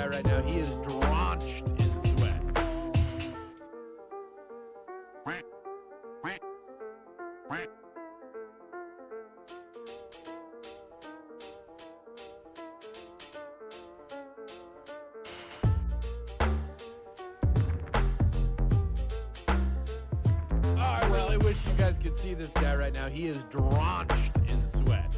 Right now, he is drenched in sweat. I really wish you guys could see this guy right now. He is drenched in sweat.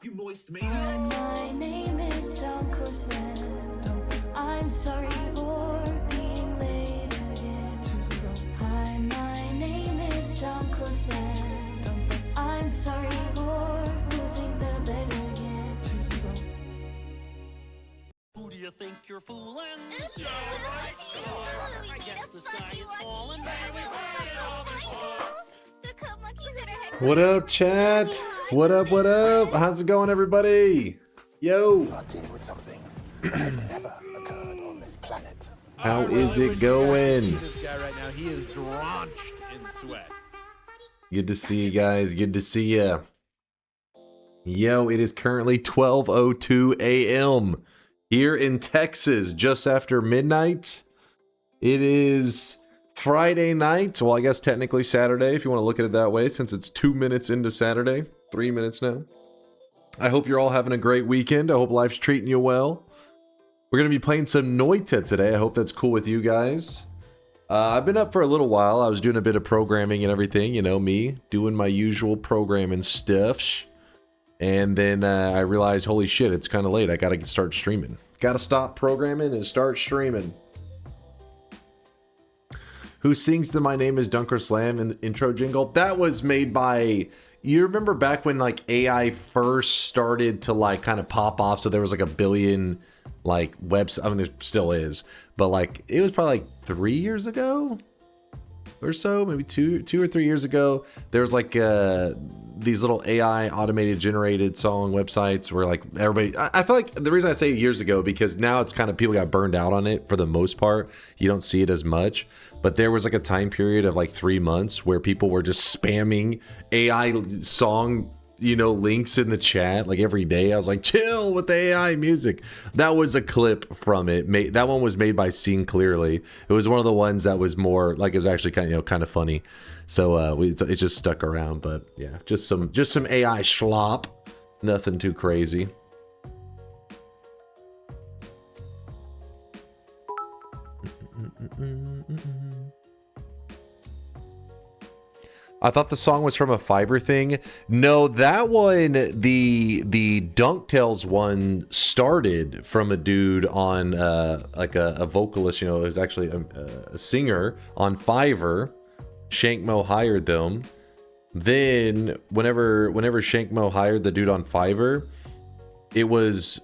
You moist maniacs. My name is DunkOrSlam. I'm sorry for being late again. Hi, my name is DunkOrSlam. I'm sorry for losing the bet again. Who do you think you're fooling? Oops. Yeah, right, sure. I guess the sky is falling, baby. The cup monkeys that are What up, chat? What up, what up? How's it going, everybody? Yo. You are dealing with something that has never occurred on this planet. How I really is wish it you guys could going? see this guy right now. He is drenched in sweat. Good to see you guys. Good to see ya. Yo, it is currently 12:02 a.m. here in Texas, just after midnight. It is Friday night. Well, I guess technically Saturday, if you want to look at it that way, since it's 2 minutes into Saturday. 3 minutes now. I hope you're all having a great weekend. I hope life's treating you well. We're going to be playing some Noita today. I hope that's cool with you guys. I've been up for a little while. I was doing a bit of programming and everything. You know, me doing my usual programming stuff. And then I realized, holy shit, it's kind of late. I got to start streaming. Got to stop programming and start streaming. Who sings the My Name is DunkOrSlam in the intro jingle? That was made by... You remember back when like AI first started to like kind of pop off, so there was like a billion like websites. I mean, there still is, but like it was probably like 3 years ago or so, maybe two or 3 years ago. There was like these little AI automated generated song websites where like everybody. I feel like the reason I say years ago because now it's kind of people got burned out on it for the most part. You don't see it as much. But there was like a time period of like 3 months where people were just spamming AI song, you know, links in the chat like every day. I was like, chill with the AI music. That was a clip from it. That one was made by Seeing Clearly. It was one of the ones that was more like it was actually kind of, you know, kind of funny. So it just stuck around. But yeah, just some AI schlop. Nothing too crazy. I thought the song was from a Fiverr thing. No, that one, the DunkTales one started from a dude on like a vocalist, you know, it was actually a singer on Fiverr. Shankmo hired them. Then whenever Shankmo hired the dude on Fiverr, it was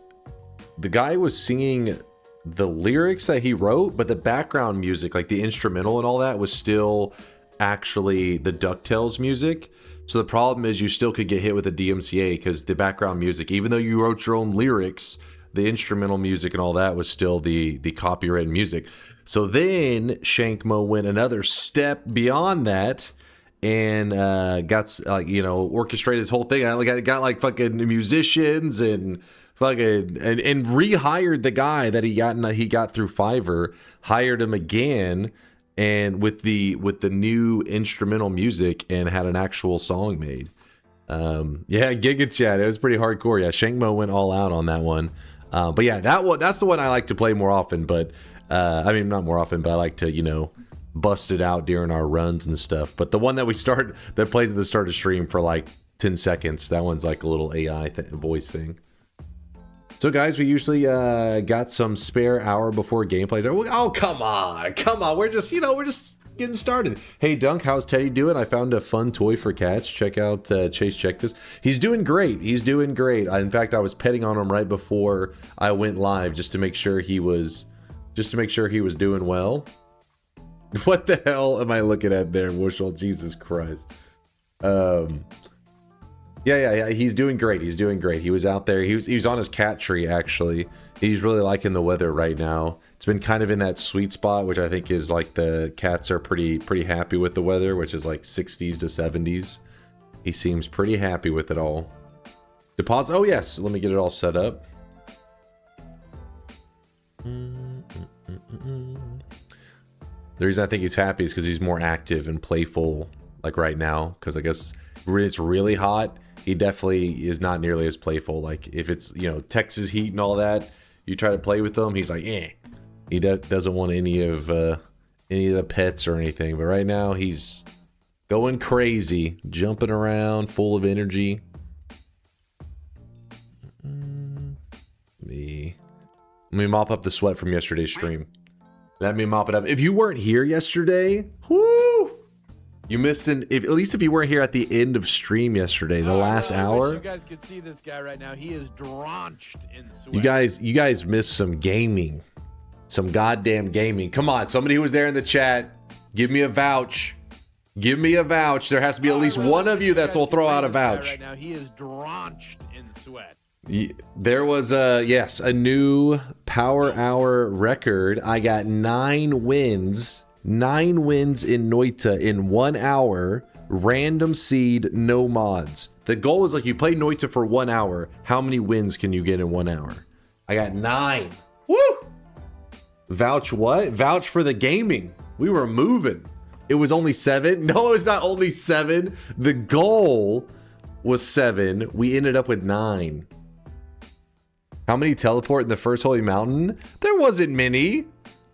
the guy was singing the lyrics that he wrote, but the background music, like the instrumental and all that, was still actually the DuckTales music. So the problem is you still could get hit with a DMCA because the background music, even though you wrote your own lyrics, the instrumental music and all that was still the copyrighted music. So then Shankmo went another step beyond that and got like, you know, orchestrated this whole thing. I got like fucking musicians and fucking and rehired the guy that he got through Fiverr, hired him again, and with the new instrumental music, and had an actual song made. Yeah, Giga Chat, it was pretty hardcore. Yeah, Shankmo went all out on that one. But yeah, that's the one I like to play more often. But I mean, not more often, but I like to, you know, bust it out during our runs and stuff. But the one that that plays at the start of stream for like 10 seconds, that one's like a little AI voice thing. So guys, we usually got some spare hour before gameplays. Oh, come on. We're just getting started. Hey, Dunk, how's Teddy doing? I found a fun toy for cats. Check out Chase. Check this. He's doing great. In fact, I was petting on him right before I went live just to make sure he was doing well. What the hell am I looking at there, Wushel? Jesus Christ. Yeah. He's doing great. He was out there. He was on his cat tree, actually. He's really liking the weather right now. It's been kind of in that sweet spot, which I think is like the cats are pretty happy with the weather, which is like 60s to 70s. He seems pretty happy with it all. Deposit. Oh, yes. Let me get it all set up. The reason I think he's happy is because he's more active and playful, like right now. Because I guess it's really hot. He definitely is not nearly as playful. Like if it's, you know, Texas heat and all that, you try to play with him, he's like, eh. He doesn't want any of the pets or anything. But right now he's going crazy, jumping around, full of energy. me mop up the sweat from yesterday's stream. Let me mop it up. If you weren't here yesterday, whoo, you missed at least if you weren't here at the end of stream yesterday, the last hour. I wish you guys could see this guy right now. He is drenched in sweat. You guys missed some gaming. Some goddamn gaming. Come on, somebody who was there in the chat, give me a vouch. Give me a vouch. There has to be at least one of you that will throw out a vouch. Right now, he is drenched in sweat. There was a new Power Hour record. I got 9 wins. 9 wins in Noita in 1 hour. Random seed, no mods. The goal is like you play Noita for 1 hour. How many wins can you get in 1 hour? I got 9. Woo! Vouch what? Vouch for the gaming. We were moving. It was only 7. No, it was not only 7. The goal was 7. We ended up with 9. How many teleport in the first holy mountain? There wasn't many.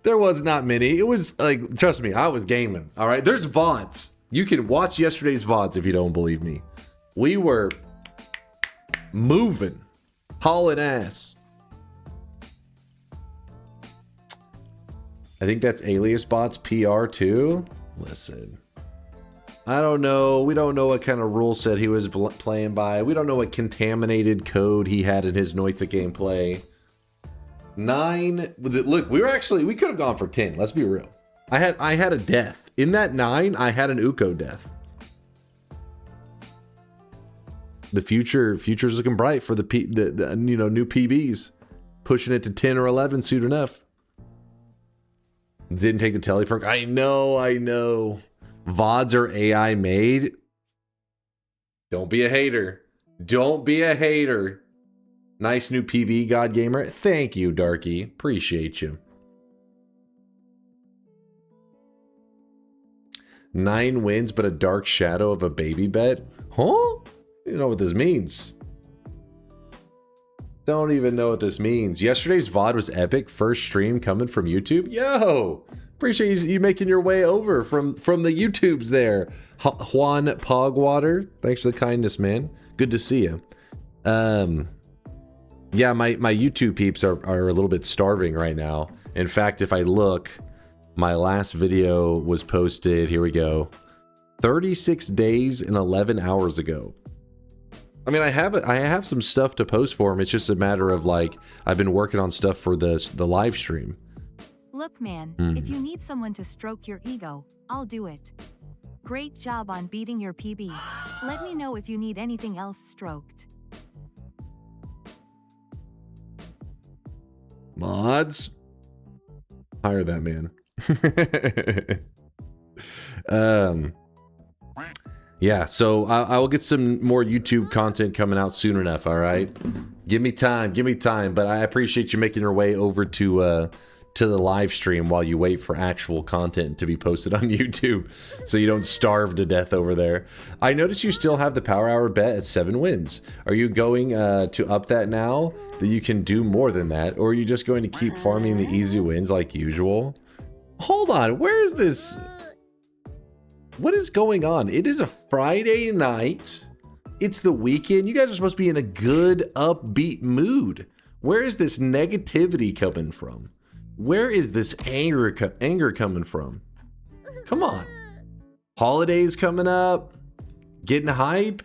There was not many. It was like, trust me, I was gaming. All right, there's VODs. You can watch yesterday's VODs if you don't believe me. We were moving, hauling ass. I think that's Alias Bots PR too. Listen, I don't know. We don't know what kind of rule set he was playing by. We don't know what contaminated code he had in his Noita gameplay. 9. Look, we could have gone for 10. Let's be real. I had a death in that 9. I had an Uko death. The future's looking bright for the new PBs, pushing it to 10 or 11 soon enough. Didn't take the tele perk. I know. VODs are AI made. Don't be a hater. Don't be a hater. Nice new PB, God Gamer. Thank you, Darky. Appreciate you. 9 wins, but a dark shadow of a baby bet? Huh? You know what this means. Don't even know what this means. Yesterday's VOD was epic. First stream coming from YouTube. Yo! Appreciate you making your way over from the YouTubes there. Juan Pogwater. Thanks for the kindness, man. Good to see you. Yeah, my YouTube peeps are a little bit starving right now. In fact, if I look, my last video was posted, here we go, 36 days and 11 hours ago. I mean, I have some stuff to post for him. It's just a matter of like, I've been working on stuff for the live stream. Look, man, if you need someone to stroke your ego, I'll do it. Great job on beating your PB. Let me know if you need anything else stroked. Mods? Hire that man. Yeah, so I will get some more YouTube content coming out soon enough, all right? Give me time, but I appreciate you making your way over to the live stream while you wait for actual content to be posted on YouTube so you don't starve to death over there. I noticed you still have the Power Hour bet at 7 wins. Are you going to up that now that you can do more than that, or are you just going to keep farming the easy wins like usual? Hold on, where is this? What is going on? It is a Friday night. It's the weekend. You guys are supposed to be in a good, upbeat mood. Where is this negativity coming from? Where is this anger coming from? Come on. Holidays coming up. Getting hype.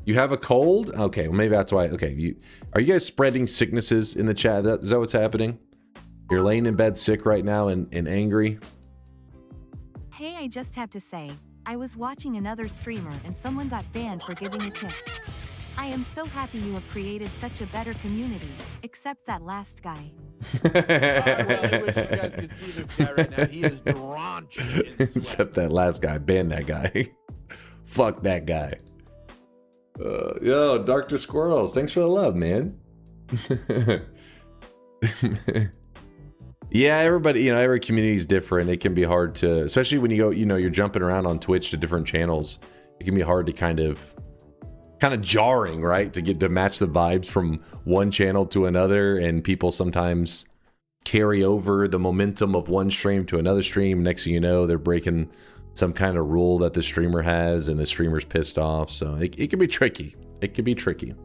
You have a cold? Okay, well maybe that's why. Okay, are you guys spreading sicknesses in the chat? Is that what's happening? You're laying in bed sick right now and angry? Hey, I just have to say, I was watching another streamer and someone got banned for giving a tip. I am so happy you have created such a better community, except that last guy. I wish you guys could see this guy right now. He is drenched in sweat. Except that last guy. Ban that guy. Fuck that guy. Yo, Dark to Squirrels. Thanks for the love, man. Yeah, everybody, every community is different. It can be hard to, especially when you go, you're jumping around on Twitch to different channels. It can be hard to kind of jarring, right? To get to match the vibes from one channel to another, and people sometimes carry over the momentum of one stream to another stream. Next thing you know, they're breaking some kind of rule that the streamer has, and the streamer's pissed off. So it can be tricky. It can be tricky.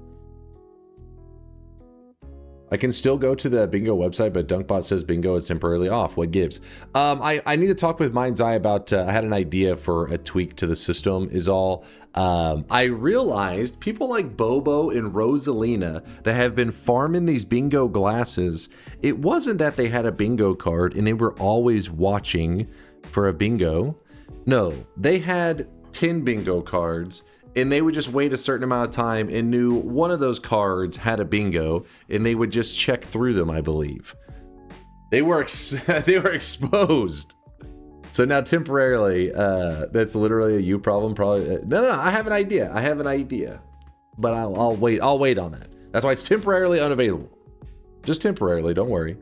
I can still go to the bingo website, but Dunkbot says bingo is temporarily off. What gives? I need to talk with Mind's Eye about, I had an idea for a tweak to the system is all. I realized people like Bobo and Rosalina that have been farming these bingo glasses, it wasn't that they had a bingo card and they were always watching for a bingo. No, they had 10 bingo cards and they would just wait a certain amount of time and knew one of those cards had a bingo, and they would just check through them, I believe. They were they were exposed. So now temporarily, that's literally a you problem. Probably no, I have an idea. I have an idea, but I'll wait. I'll wait on that. That's why it's temporarily unavailable. Just temporarily. Don't worry.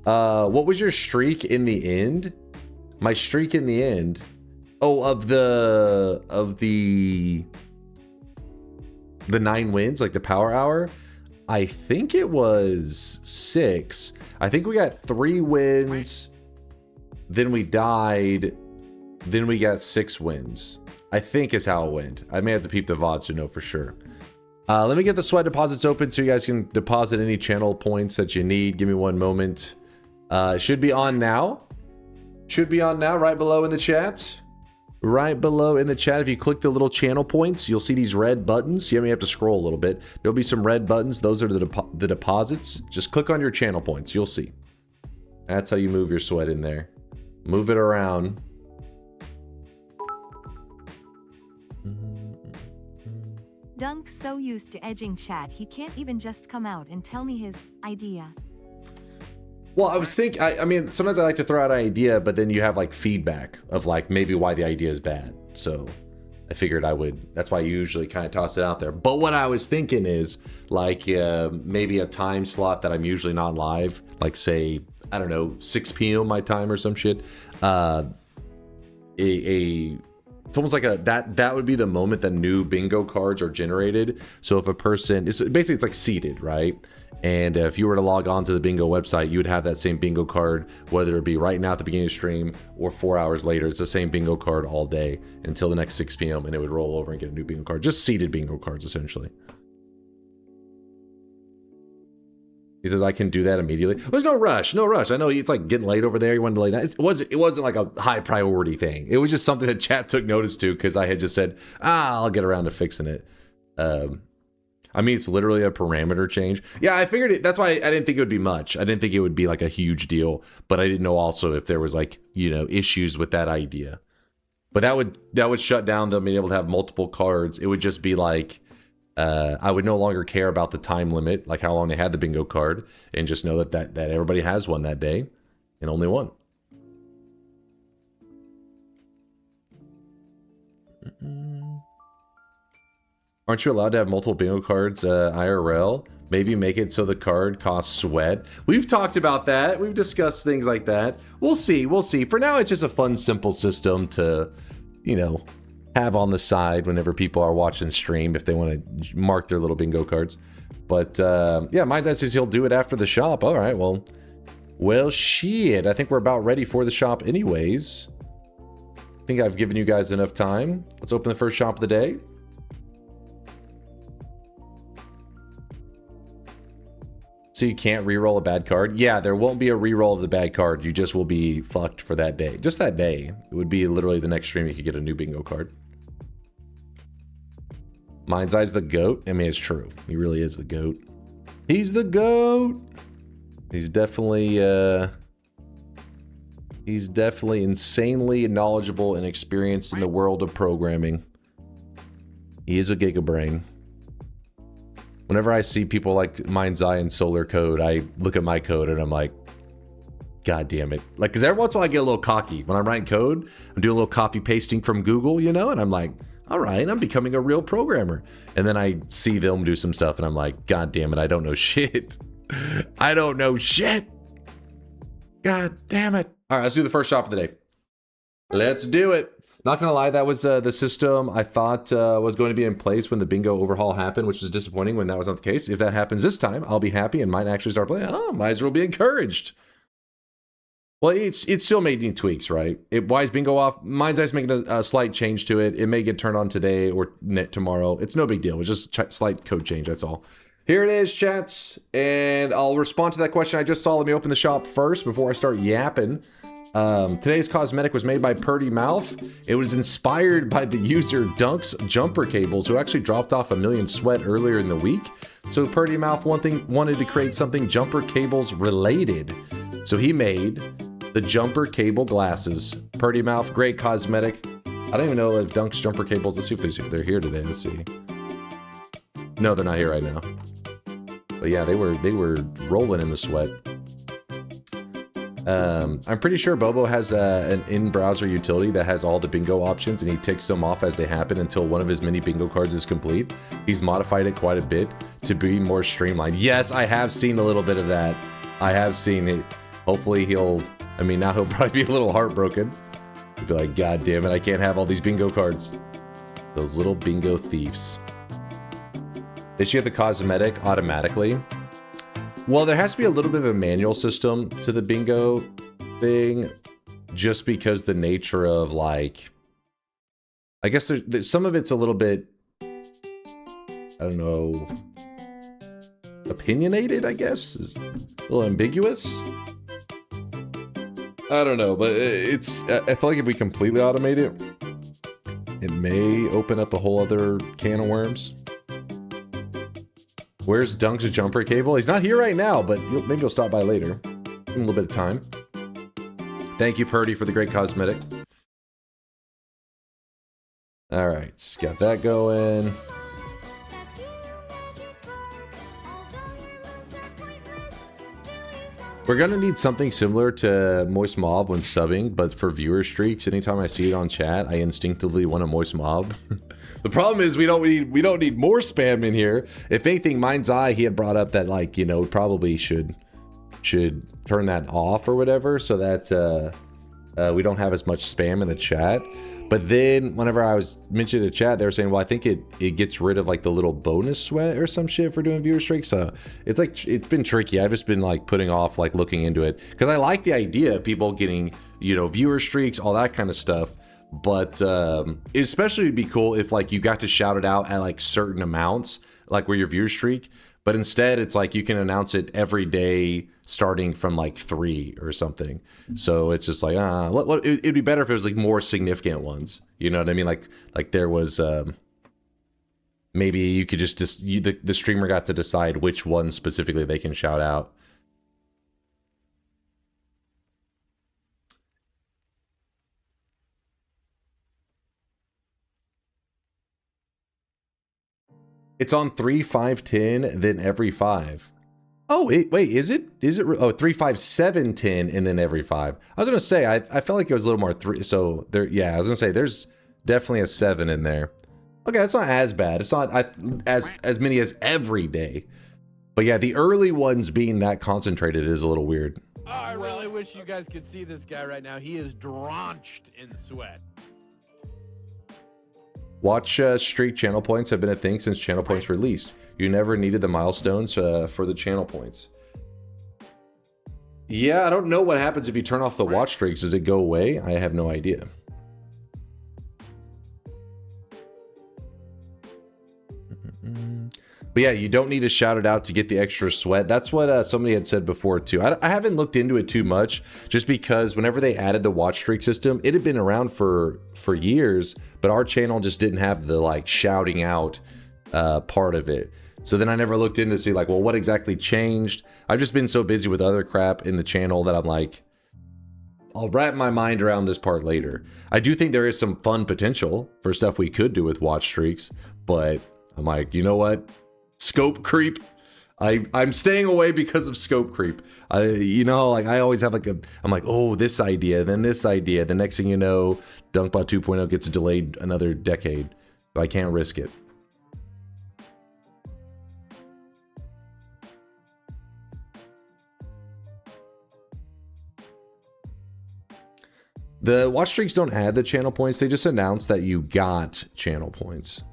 What was your streak in the end? My streak in the end, of the 9 wins, like the power hour, I think it was 6. I think we got 3 wins, then we died, then we got 6 wins. I think is how it went. I may have to peep the VOD to know for sure. Let me get the sweat deposits open so you guys can deposit any channel points that you need. Give me one moment. Should be on now. Should be on now, right below in the chat. Right below in the chat, if you click the little channel points, you'll see these red buttons. You may have to scroll a little bit. There'll be some red buttons. Those are the deposits. Just click on your channel points. You'll see. That's how you move your sweat in there. Move it around. Dunk's so used to edging chat, he can't even just come out and tell me his idea. Well, I was thinking, I mean, sometimes I like to throw out an idea, but then you have like feedback of like maybe why the idea is bad. So I figured I would, that's why I usually kind of toss it out there. But what I was thinking is like maybe a time slot that I'm usually not live, like say, I don't know, 6 p.m. my time or some shit. It's almost like that would be the moment that new bingo cards are generated. So if a person, it's like seeded, right? And if you were to log on to the bingo website, you would have that same bingo card, whether it be right now at the beginning of the stream or 4 hours later. It's the same bingo card all day until the next 6 p.m. and it would roll over and get a new bingo card. Just seeded bingo cards, essentially. He says, I can do that immediately. There's no rush, no rush. I know it's like getting late over there. You wanted to lay down. It wasn't like a high priority thing. It was just something that chat took notice to because I had just said, I'll get around to fixing it. I mean, it's literally a parameter change. Yeah, I figured it. That's why I didn't think it would be much. I didn't think it would be like a huge deal, but I didn't know also if there was like, you know, issues with that idea. But that would shut down them being able to have multiple cards. It would just be like, I would no longer care about the time limit, like how long they had the bingo card, and just know that everybody has one that day, and only one. Aren't you allowed to have multiple bingo cards IRL? Maybe make it so the card costs sweat. We've talked about that. We've discussed things like that. We'll see. We'll see. For now, it's just a fun, simple system to, you know, have on the side whenever people are watching stream if they want to mark their little bingo cards. But yeah, Mind's Eye says he'll do it after the shop. All right, well, shit. I think we're about ready for the shop anyways. I think I've given you guys enough time. Let's open the first shop of the day. So you can't reroll a bad card? Yeah, there won't be a reroll of the bad card. You just will be fucked for that day. Just that day. It would be literally the next stream you could get a new bingo card. Mind's Eye's the GOAT. I mean, it's true. He really is the GOAT. He's the GOAT. He's definitely insanely knowledgeable and experienced in the world of programming. He is a gigabrain. Whenever I see people like Mind's Eye and Solar Code, I look at my code and I'm like, God damn it. Like, because every once in a while I get a little cocky. When I'm writing code, I'm doing a little copy pasting from Google, you know, and I'm like, all right, I'm becoming a real programmer. And then I see them do some stuff and I'm like, God damn it, I don't know shit. I don't know shit. God damn it. All right, let's do the first shop of the day. Let's do it. Not gonna lie, that was the system I thought was going to be in place when the bingo overhaul happened, which was disappointing when that was not the case. If that happens this time, I'll be happy and might actually start playing. Oh, might as well be encouraged. Well, it still may need tweaks, right? Why is bingo off? Mind's Eye's making a slight change to it. It may get turned on today or tomorrow. It's no big deal. It's just slight code change, that's all. Here it is, chats, and I'll respond to that question I just saw. Let me open the shop first before I start yapping. Today's cosmetic was made by Purdy Mouth. It was inspired by the user Dunk's jumper cables, who actually dropped off 1 million sweat earlier in the week. So Purdy Mouth wanted to create something jumper cables related. So he made the jumper cable glasses. Purdy Mouth, great cosmetic. I don't even know if Dunk's jumper cables, let's see if they're here today. Let's see. No, they're not here right now. But yeah, they were rolling in the sweat. I'm pretty sure Bobo has an in-browser utility that has all the bingo options, and he ticks them off as they happen until one of his mini bingo cards is complete. He's modified it quite a bit to be more streamlined. Yes, I have seen a little bit of that. I have seen it. Hopefully now he'll probably be a little heartbroken. He'll be like, God damn it, I can't have all these bingo cards. Those little bingo thieves. They should get the cosmetic automatically. Well, there has to be a little bit of a manual system to the bingo thing, just because the nature of, like, I guess some of it's a little bit, I don't know, opinionated, I guess, is a little ambiguous. I don't know, but I feel like if we completely automate it, it may open up a whole other can of worms. Where's Dunk's jumper cable? He's not here right now, but maybe he'll stop by later. Give him a little bit of time. Thank you, Purdy, for the great cosmetic. All right, got that going. We're gonna need something similar to Moist Mob when subbing, but for viewer streaks, anytime I see it on chat, I instinctively want a Moist Mob. The problem is we don't need more spam in here. If anything, Mind's Eye, he had brought up that, like, you know, we probably should turn that off or whatever, so that we don't have as much spam in the chat. But then whenever I was mentioning the chat, they were saying, well, I think it gets rid of, like, the little bonus sweat or some shit for doing viewer streaks. So it's like, it's been tricky. I've just been, like, putting off, like, looking into it, because I like the idea of people getting, you know, viewer streaks, all that kind of stuff. But especially it'd be cool if, like, you got to shout it out at, like, certain amounts, like where your viewer streak. But instead, it's like you can announce it every day starting from, like, 3 or something. So it's just like, it'd be better if it was, like, more significant ones. You know what I mean? Like there was, maybe you could just the streamer got to decide which one specifically they can shout out. It's on 3, 5, 10, then every 5. Oh, wait, is it? Oh, 3, 5, 7, 10, and then every 5. I was gonna say, I felt like it was a little more 3. So there, yeah, I was gonna say there's definitely a 7 in there. Okay, that's not as bad. It's not as many as every day. But yeah, the early ones being that concentrated is a little weird. Oh, I really wish you guys could see this guy right now. He is drenched in sweat. Watch streak channel points have been a thing since channel points released. You never needed the milestones for the channel points. Yeah, I don't know what happens if you turn off the watch streaks. Does it go away? I have no idea. But yeah, you don't need to shout it out to get the extra sweat. That's what somebody had said before too. I haven't looked into it too much, just because whenever they added the watch streak system, it had been around for years, but our channel just didn't have the, like, shouting out part of it. So then I never looked in to see, like, well, what exactly changed. I've just been so busy with other crap in the channel that I'm like, I'll wrap my mind around this part later. I do think there is some fun potential for stuff we could do with watch streaks, but I'm like, you know what? Scope creep. I'm staying away because of scope creep. You know, like, I always have, like, I'm like, oh, this idea, then this idea. The next thing you know, Dunkbot 2.0 gets delayed another decade. So I can't risk it. The watch streaks don't add the channel points. They just announce that you got channel points.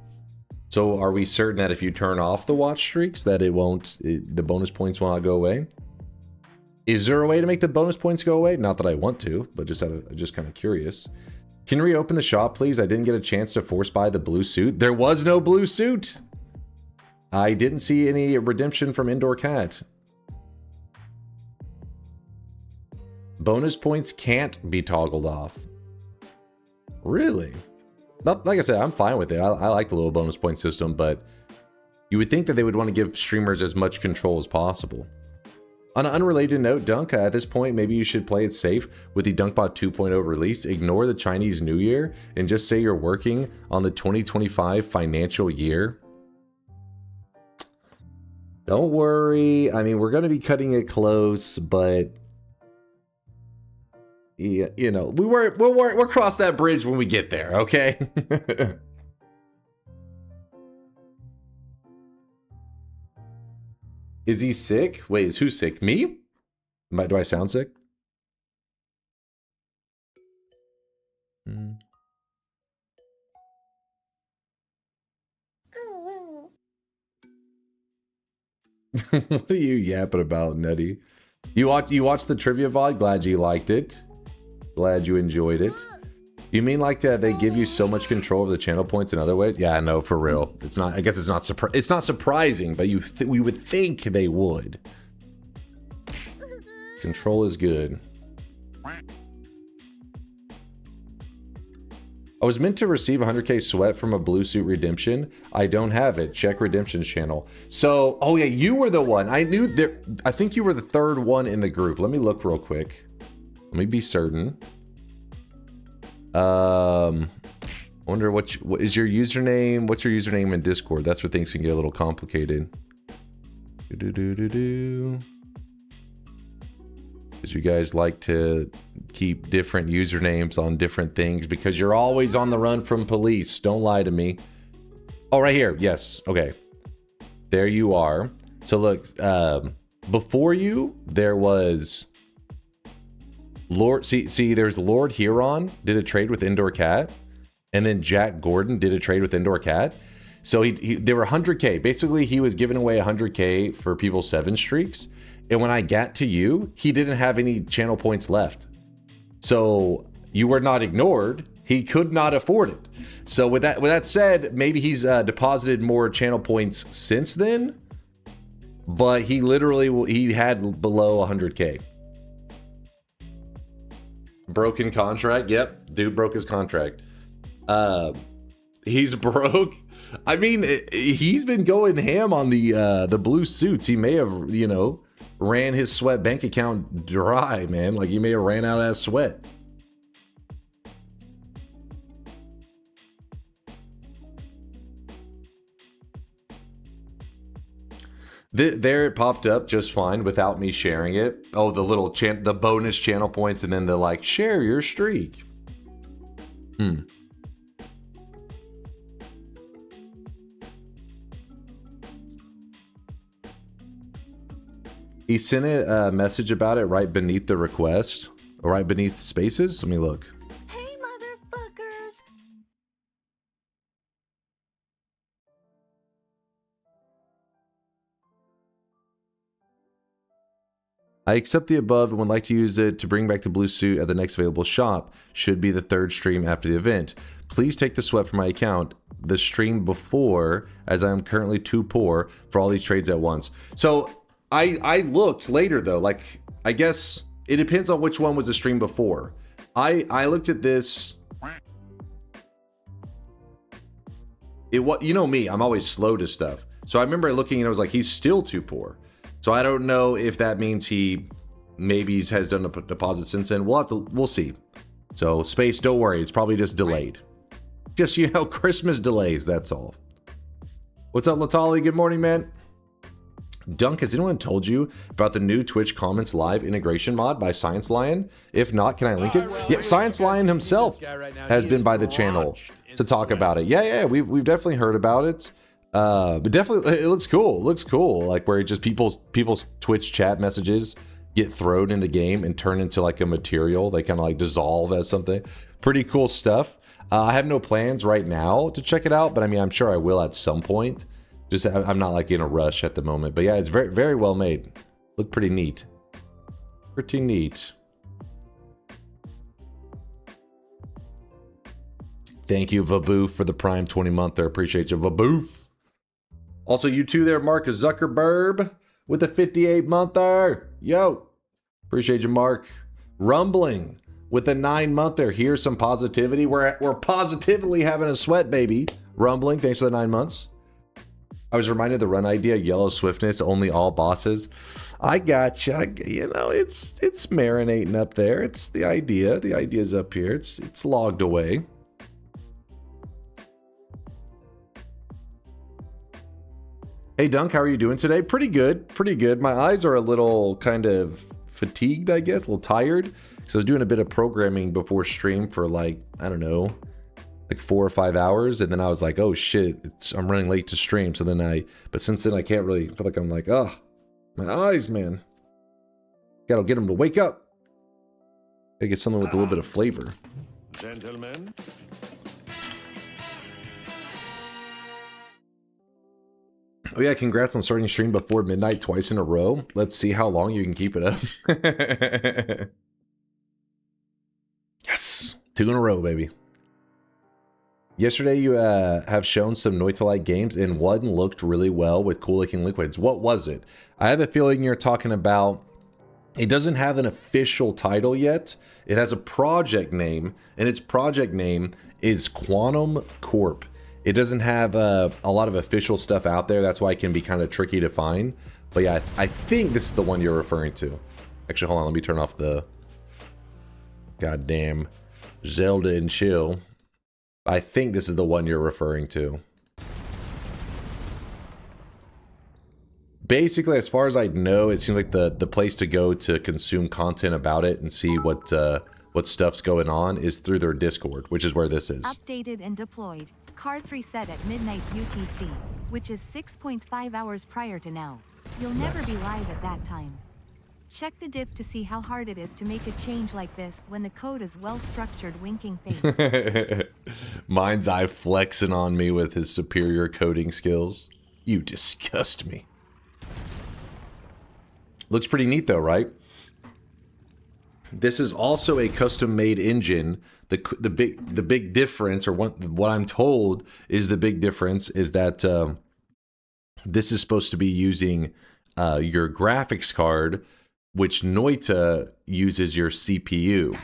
So are we certain that if you turn off the watch streaks that it won't, the bonus points will not go away? Is there a way to make the bonus points go away? Not that I want to, but just kind of curious. Can you reopen the shop, please? I didn't get a chance to force buy the blue suit. There was no blue suit. I didn't see any redemption from Indoor Cat. Bonus points can't be toggled off. Really? Not, like I said, I'm fine with it. I like the little bonus point system, but you would think that they would want to give streamers as much control as possible. On an unrelated note, Dunk, at this point, maybe you should play it safe with the DunkBot 2.0 release. Ignore the Chinese New Year and just say you're working on the 2025 financial year. Don't worry. I mean, we're going to be cutting it close, but yeah, you know, we'll cross that bridge when we get there, okay? Is he sick? Wait, is who sick? Me? Do I sound sick? What are you yapping about, Nutty? You watched the trivia VOD? Glad you liked it. Glad you enjoyed it. You mean like they give you so much control over the channel points in other ways? Yeah, no, for real. It's not. I guess it's not surprising, but we would think they would. Control is good. I was meant to receive 100k sweat from a blue suit redemption. I don't have it. Check redemptions channel. So, oh yeah, you were the one. I knew there. I think you were the third one in the group. Let me look real quick. Let me be certain. Wonder what is your username? What's your username in Discord? That's where things can get a little complicated. Because you guys like to keep different usernames on different things because you're always on the run from police. Don't lie to me. Oh, right here. Yes. Okay. There you are. So look, before you, there was Lord. See, there's Lord Huron did a trade with Indoor Cat, and then Jack Gordon did a trade with Indoor Cat. So they were 100k. Basically, he was giving away 100k for people's 7 streaks. And when I got to you, he didn't have any channel points left. So you were not ignored. He could not afford it. So with that said, maybe he's deposited more channel points since then. But he had below 100k. Broken contract. Yep, dude broke his contract. He's broke. I mean, he's been going ham on the blue suits. He may have, you know, ran his sweat bank account dry, man. Like, he may have ran out of that sweat. There it popped up just fine without me sharing it. Oh, the little the bonus channel points, and then the like, share your streak. He sent a message about it right beneath the request, or right beneath spaces. Let me look. Hey, motherfuckers! I accept the above and would like to use it to bring back the blue suit at the next available shop. Should be the 3rd stream after the event. Please take the sweat from my account. The stream before, as I am currently too poor for all these trades at once. So I looked later though. Like, I guess it depends on which one was the stream before. I looked at this. You know me, I'm always slow to stuff. So I remember looking and I was like, he's still too poor. So I don't know if that means he maybe has done a deposit since then. We'll see. So space, don't worry, it's probably just delayed. Just, you know, Christmas delays, that's all. What's up, Latali? Good morning, man. Dunk, has anyone told you about the new Twitch comments live integration mod by Science Lion? If not, can I link it? Yeah, Science Lion himself has been by the channel to talk about it. Yeah, we've definitely heard about it. But definitely, it looks cool. It looks cool. Like, where it just people's Twitch chat messages get thrown in the game and turn into like a material. They kind of like dissolve as something. Pretty cool stuff. I have no plans right now to check it out, but I mean, I'm sure I will at some point. Just, I'm not like in a rush at the moment. But yeah, it's very, very well made. Look pretty neat. Pretty neat. Thank you, Vaboof, for the Prime 20-monther. Appreciate you, Vaboof. Also, you too there, Mark Zuckerberg, with the 58-monther. Yo. Appreciate you, Mark. Rumbling with the 9-monther. Here's some positivity. We're positively having a sweat, baby. Rumbling, thanks for the 9 months. I was reminded of the run idea, yellow swiftness, only all bosses. I gotcha. You know, it's marinating up there. It's the idea. The idea's up here. It's logged away. Hey Dunk, how are you doing today? Pretty good, pretty good. My eyes are a little kind of fatigued, I guess, a little tired. So I was doing a bit of programming before stream for like, I don't know, like 4 or 5 hours. And then I was like, oh shit, I'm running late to stream. So then but since then I can't really feel like I'm like, oh, my eyes, man. Gotta get them to wake up. Gotta get something with a little bit of flavor. Gentlemen. Oh yeah, congrats on starting stream before midnight twice in a row. Let's see how long you can keep it up. Yes, 2 in a row, baby. Yesterday you have shown some Noita-like games and one looked really well with cool looking liquids. What was it? I have a feeling you're talking about, it doesn't have an official title yet. It has a project name, and its project name is Quantum Corp. It doesn't have a lot of official stuff out there. That's why it can be kind of tricky to find. But yeah, I think this is the one you're referring to. Actually, hold on. Let me turn off the goddamn Zelda and chill. I think this is the one you're referring to. Basically, as far as I know, it seems like the place to go to consume content about it and see what stuff's going on is through their Discord, which is where this is. Updated and deployed. Cards reset at midnight UTC, which is 6.5 hours prior to now. You'll never be live at that time. Check the diff to see how hard it is to make a change like this when the code is well-structured, winking face. Mind's Eye flexing on me with his superior coding skills. You disgust me. Looks pretty neat though, right? This is also a custom-made engine. The big difference, or what I'm told is the big difference, is that this is supposed to be using your graphics card, which Noita uses your CPU.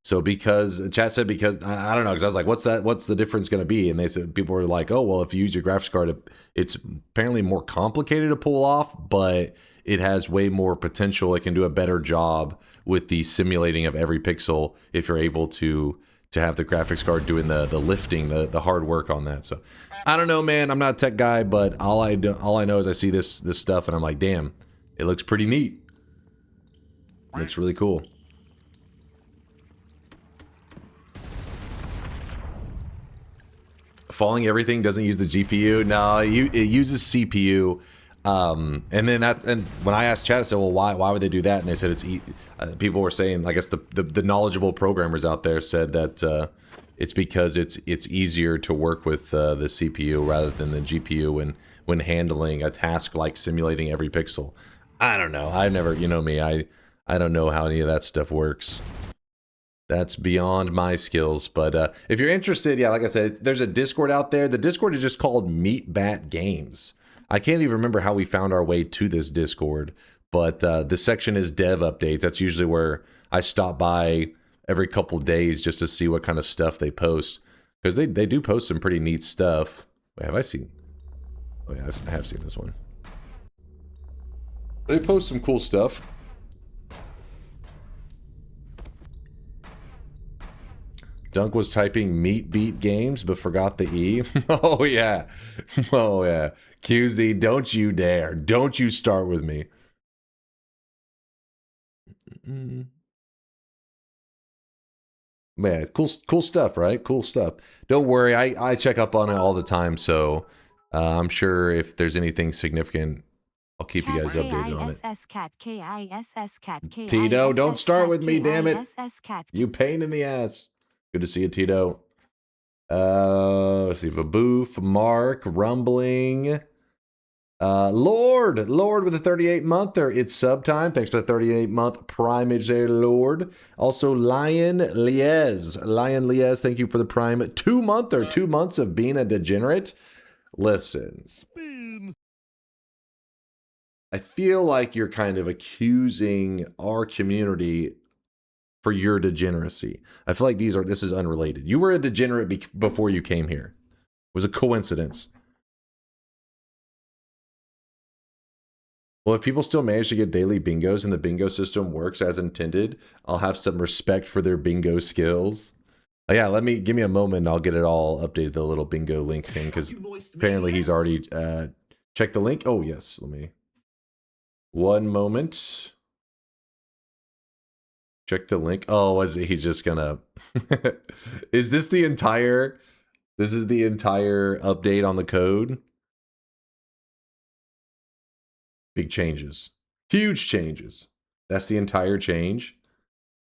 So because chat said, because I don't know, because I was like, what's the difference going to be? And they said, people were like, oh well, if you use your graphics card, it's apparently more complicated to pull off, but it has way more potential. It can do a better job with the simulating of every pixel if you're able to have the graphics card doing the lifting, the hard work on that. So I don't know, man. I'm not a tech guy, but all I know is I see this stuff and I'm like, damn, it looks pretty neat. It looks really cool. Falling everything doesn't use the GPU. No, it uses CPU. And when I asked chat, I said, well, why would they do that? And they said people were saying, I guess the knowledgeable programmers out there said that it's because it's easier to work with the CPU rather than the GPU when handling a task like simulating every pixel. I don't know. I've never, you know me, I don't know how any of that stuff works. That's beyond my skills. But if you're interested, yeah, like I said, there's a Discord out there. The Discord is just called Meat Bat Games. I can't even remember how we found our way to this Discord, but the section is dev updates. That's usually where I stop by every couple days just to see what kind of stuff they post, because they do post some pretty neat stuff. Wait, have I seen? Oh yeah, I have seen this one. They post some cool stuff. Dunk was typing Meat Beat Games, but forgot the E. Oh yeah. Oh yeah. QZ, don't you dare. Don't you start with me. Man, cool stuff, right? Cool stuff. Don't worry, I check up on it all the time, so I'm sure if there's anything significant, I'll keep you guys updated on it. Tito, don't start with me, damn it. You pain in the ass. Good to see you, Tito. Let's see, Vaboof, Mark, Rumbling. Lord with a 38-monther. It's sub time. Thanks for the 38-month primage there, Lord. Also, Lion Liez, thank you for the prime 2-monther. 2 months of being a degenerate. Listen. I feel like you're kind of accusing our community for your degeneracy. I feel like this is unrelated. You were a degenerate before you came here. It was a coincidence. Well, if people still manage to get daily bingos and the bingo system works as intended, I'll have some respect for their bingo skills. Yeah, give me a moment and I'll get it all updated, the little bingo link thing, because apparently he's already checked the link. Oh, yes, let me... One moment. Check the link. Oh, he's just gonna... Is this the entire... This is the entire update on the code? Big changes. Huge changes. That's the entire change.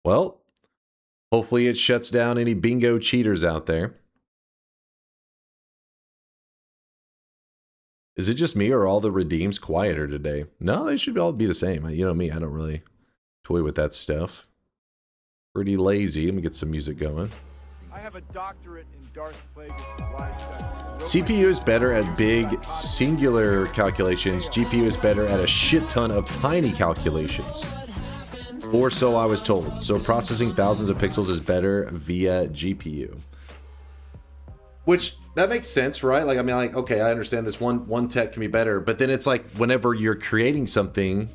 Well, hopefully it shuts down any bingo cheaters out there. Is it just me or are all the redeems quieter today? No, they should all be the same. You know me, I don't really toy with that stuff. Pretty lazy. Let me get some music going. I have a doctorate in Darth Plagueis lifestyle. CPU is better at big, singular calculations. GPU is better at a shit ton of tiny calculations. Or so I was told. So processing thousands of pixels is better via GPU. Which, that makes sense, right? Like, I mean, like, okay, I understand this one tech can be better, but then it's like, whenever you're creating something,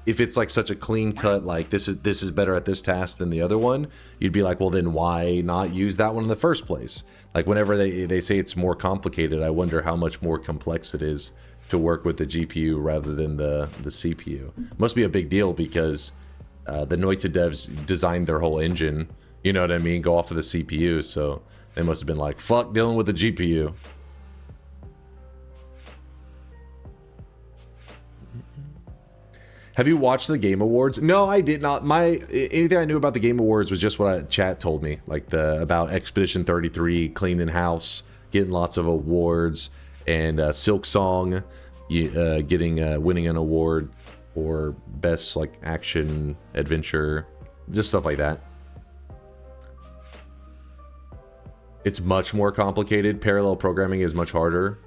if it's like such a clean cut, like this is better at this task than the other one, you'd be like, well, then why not use that one in the first place? Like, whenever they say it's more complicated, I wonder how much more complex it is to work with the GPU rather than the CPU. Must be a big deal because the Noita devs designed their whole engine, you know what I mean, go off of the CPU, so they must have been like, fuck dealing with the GPU. Have you watched the Game Awards? No, I did not. Anything I knew about the Game Awards was just what chat told me, like about Expedition 33 cleaning house, getting lots of awards, and Silk Song winning an award for best like action adventure, just stuff like that. It's much more complicated. Parallel programming is much harder.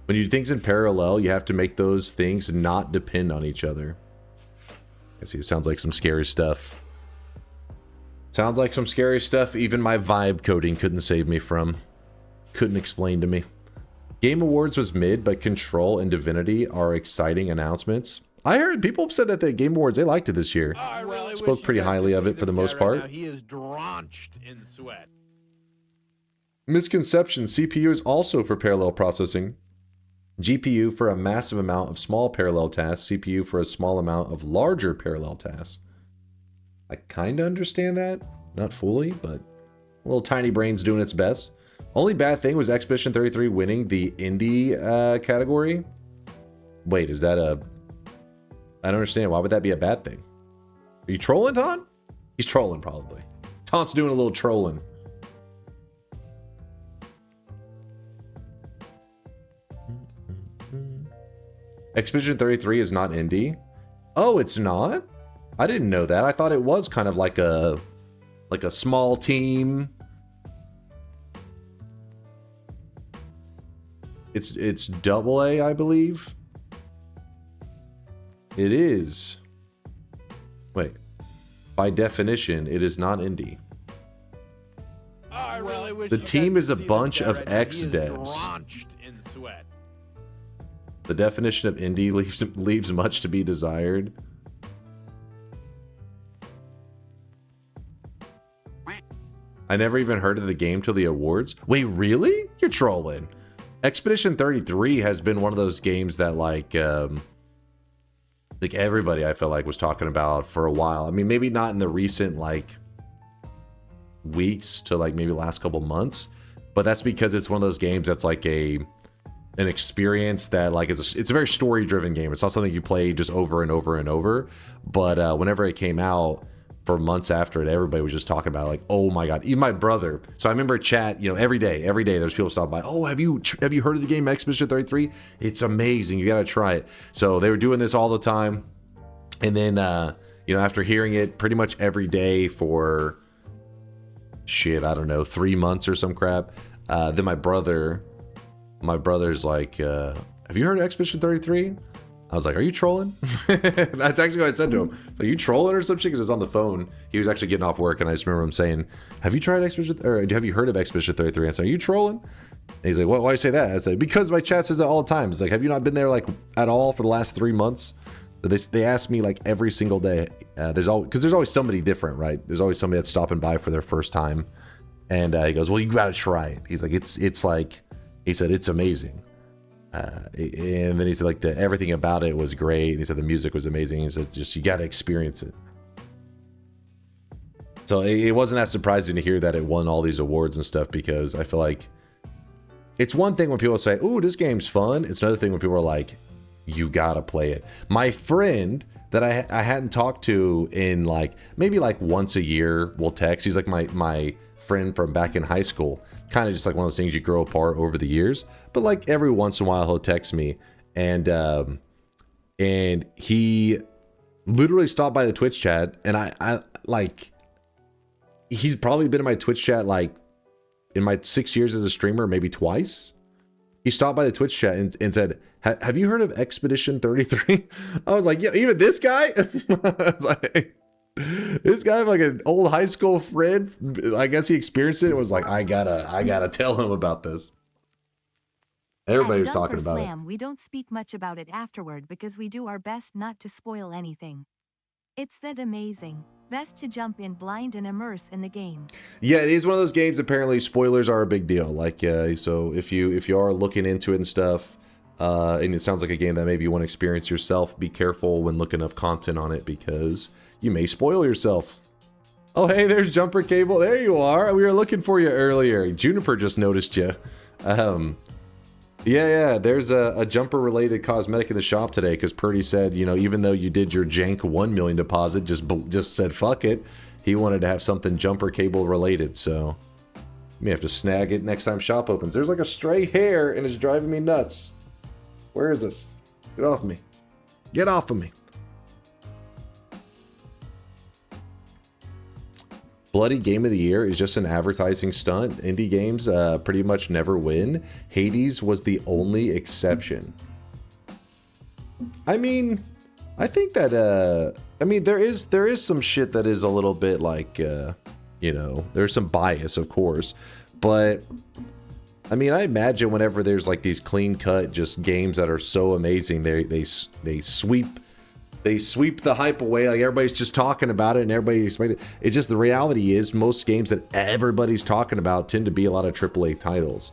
When you do things in parallel, you have to make those things not depend on each other. I see, it sounds like some scary stuff. Sounds like some scary stuff even my vibe coding couldn't save me from. Couldn't explain to me. Game Awards was mid, but Control and Divinity are exciting announcements. I heard people said that the Game Awards, they liked it this year. I really Spoke pretty highly of it for the most part. He is drenched in sweat. Misconception, CPU is also for parallel processing. GPU for a massive amount of small parallel tasks, CPU for a small amount of larger parallel tasks. I kind of understand that. Not fully, but little tiny brain's doing its best. Only bad thing was Expedition 33 winning the indie category. Wait, is that a... I don't understand. Why would that be a bad thing? Are you trolling, Taunt? He's trolling, probably. Taunt's doing a little trolling. Expedition 33 is not indie. Oh, it's not? I didn't know that. I thought it was kind of like a small team. It's AA, I believe. It is. Wait. By definition, it is not indie. I really wish The you team guys is a could see this bunch guy of right now. He is ex-devs. drenched in sweat. The definition of indie leaves much to be desired. I never even heard of the game till the awards. Wait, really? You're trolling. Expedition 33 has been one of those games that like everybody I felt like was talking about for a while. I mean, maybe not in the recent like weeks to like maybe last couple months, but that's because it's one of those games that's like an experience that like it's a very story driven game. It's not something you play just over and over and over. But whenever it came out, for months after it. Everybody was just talking about it, like, oh my god. Even my brother. So I remember chat, you know, every day there's people stopping by. Oh, have you heard of the game Expedition 33? It's amazing. You gotta try it. So they were doing this all the time, and then you know, after hearing it pretty much every day for shit, I don't know, 3 months or some crap, then my brother's like, have you heard of Expedition 33? I was like, are you trolling? That's actually what I said to him. Are you trolling or some shit? Because it was on the phone. He was actually getting off work, and I just remember him saying, have you tried Expedition, or have you heard of Expedition 33? I said, are you trolling? And he's like, why do you say that? I said, because my chat says that all the time. It's like, have you not been there like at all for the last 3 months? They ask me like every single day. There's always somebody different, right? There's always somebody that's stopping by for their first time. And he goes, well, you gotta try it. He's like, it's like, he said, it's amazing. And then he said, like, everything about it was great. And he said the music was amazing. He said, just, you gotta experience it. So it wasn't that surprising to hear that it won all these awards and stuff, because I feel like it's one thing when people say, ooh, this game's fun. It's another thing when people are like, you gotta play it. My friend that I hadn't talked to in like maybe like once a year will text. He's like my friend from back in high school. Kind of just like one of those things you grow apart over the years. But like every once in a while he'll text me, and he literally stopped by the Twitch chat, and I like, he's probably been in my Twitch chat like in my 6 years as a streamer maybe twice. He stopped by the Twitch chat and said, have you heard of Expedition 33? I was like, yeah, even this guy? I was like, this guy, like an old high school friend, I guess he experienced it and was like, I gotta tell him about this. Everybody was talking about it. We don't speak much about it afterward because we do our best not to spoil anything. It's that amazing. Best to jump in blind and immerse in the game. Yeah, it is one of those games. Apparently, spoilers are a big deal. Like, so if you are looking into it and stuff, and it sounds like a game that maybe you want to experience yourself, be careful when looking up content on it, because you may spoil yourself. Oh, hey, there's Jumper Cable. There you are. We were looking for you earlier. Juniper just noticed you. Yeah, there's a jumper-related cosmetic in the shop today, because Purdy said, you know, even though you did your jank 1 million deposit, just said fuck it, he wanted to have something jumper cable related, so you may have to snag it next time shop opens. There's like a stray hair, and it's driving me nuts. Where is this? Get off me. Get off of me. Bloody Game of the Year is just an advertising stunt. Indie games pretty much never win. Hades was the only exception. I mean, I think that, I mean, there is some shit that is a little bit like, you know, there's some bias, of course. But, I mean, I imagine whenever there's like these clean-cut just games that are so amazing, they sweep the hype away. Like, everybody's just talking about it and everybody expects it. It's just, the reality is most games that everybody's talking about tend to be a lot of AAA titles.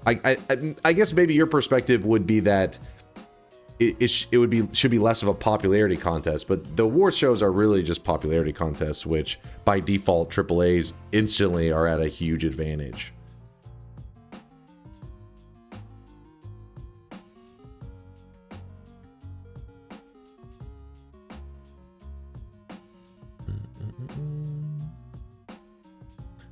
I guess maybe your perspective would be that should be less of a popularity contest, but the award shows are really just popularity contests, which by default AAAs instantly are at a huge advantage.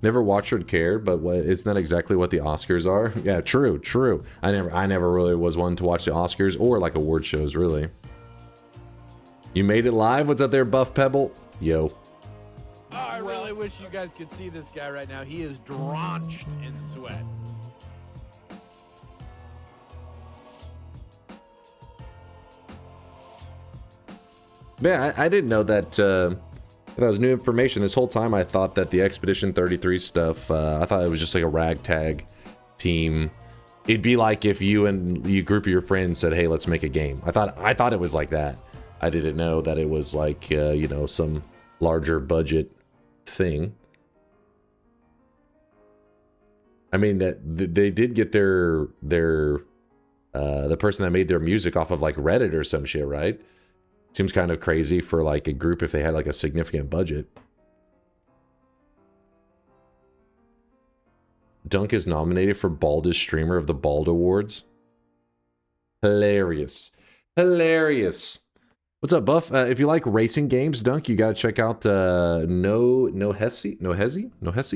Never watched or cared, but isn't that exactly what the Oscars are? Yeah, true. I never really was one to watch the Oscars or like award shows, really. You made it live? What's up there, Buff Pebble? Yo. Oh, I really wish you guys could see this guy right now. He is drenched in sweat. Man, I didn't know that. That was new information. This whole time I thought that the Expedition 33 stuff, I thought it was just like a ragtag team. It'd be like if you and you group of your friends said, hey, let's make a game. I thought it was like that. I didn't know that it was like, you know, some larger budget thing. I mean, that they did get the person that made their music off of like Reddit or some shit, right? Seems kind of crazy for like a group if they had like a significant budget. Dunk is nominated for Baldest Streamer of the Bald Awards. Hilarious. What's up, Buff? If you like racing games, Dunk, you gotta check out No Hesi.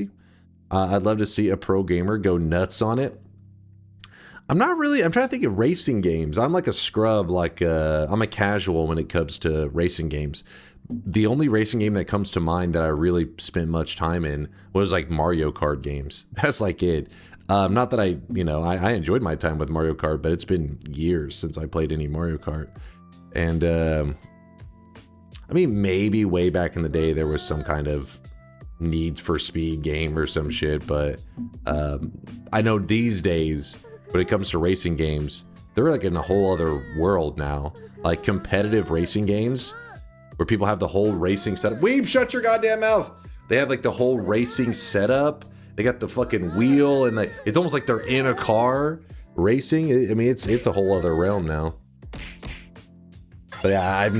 I'd love to see a pro gamer go nuts on it. I'm trying to think of racing games. I'm like a scrub, I'm a casual when it comes to racing games. The only racing game that comes to mind that I really spent much time in was like Mario Kart games. That's like it. Not that I enjoyed my time with Mario Kart, but it's been years since I played any Mario Kart. And I mean, maybe way back in the day there was some kind of Needs for Speed game or some shit, but I know these days when it comes to racing games, they're like in a whole other world now. Like competitive racing games where people have the whole racing setup. Weeb, shut your goddamn mouth! They have like the whole racing setup. They got the fucking wheel and it's almost like they're in a car racing. I mean, it's a whole other realm now. But yeah, I've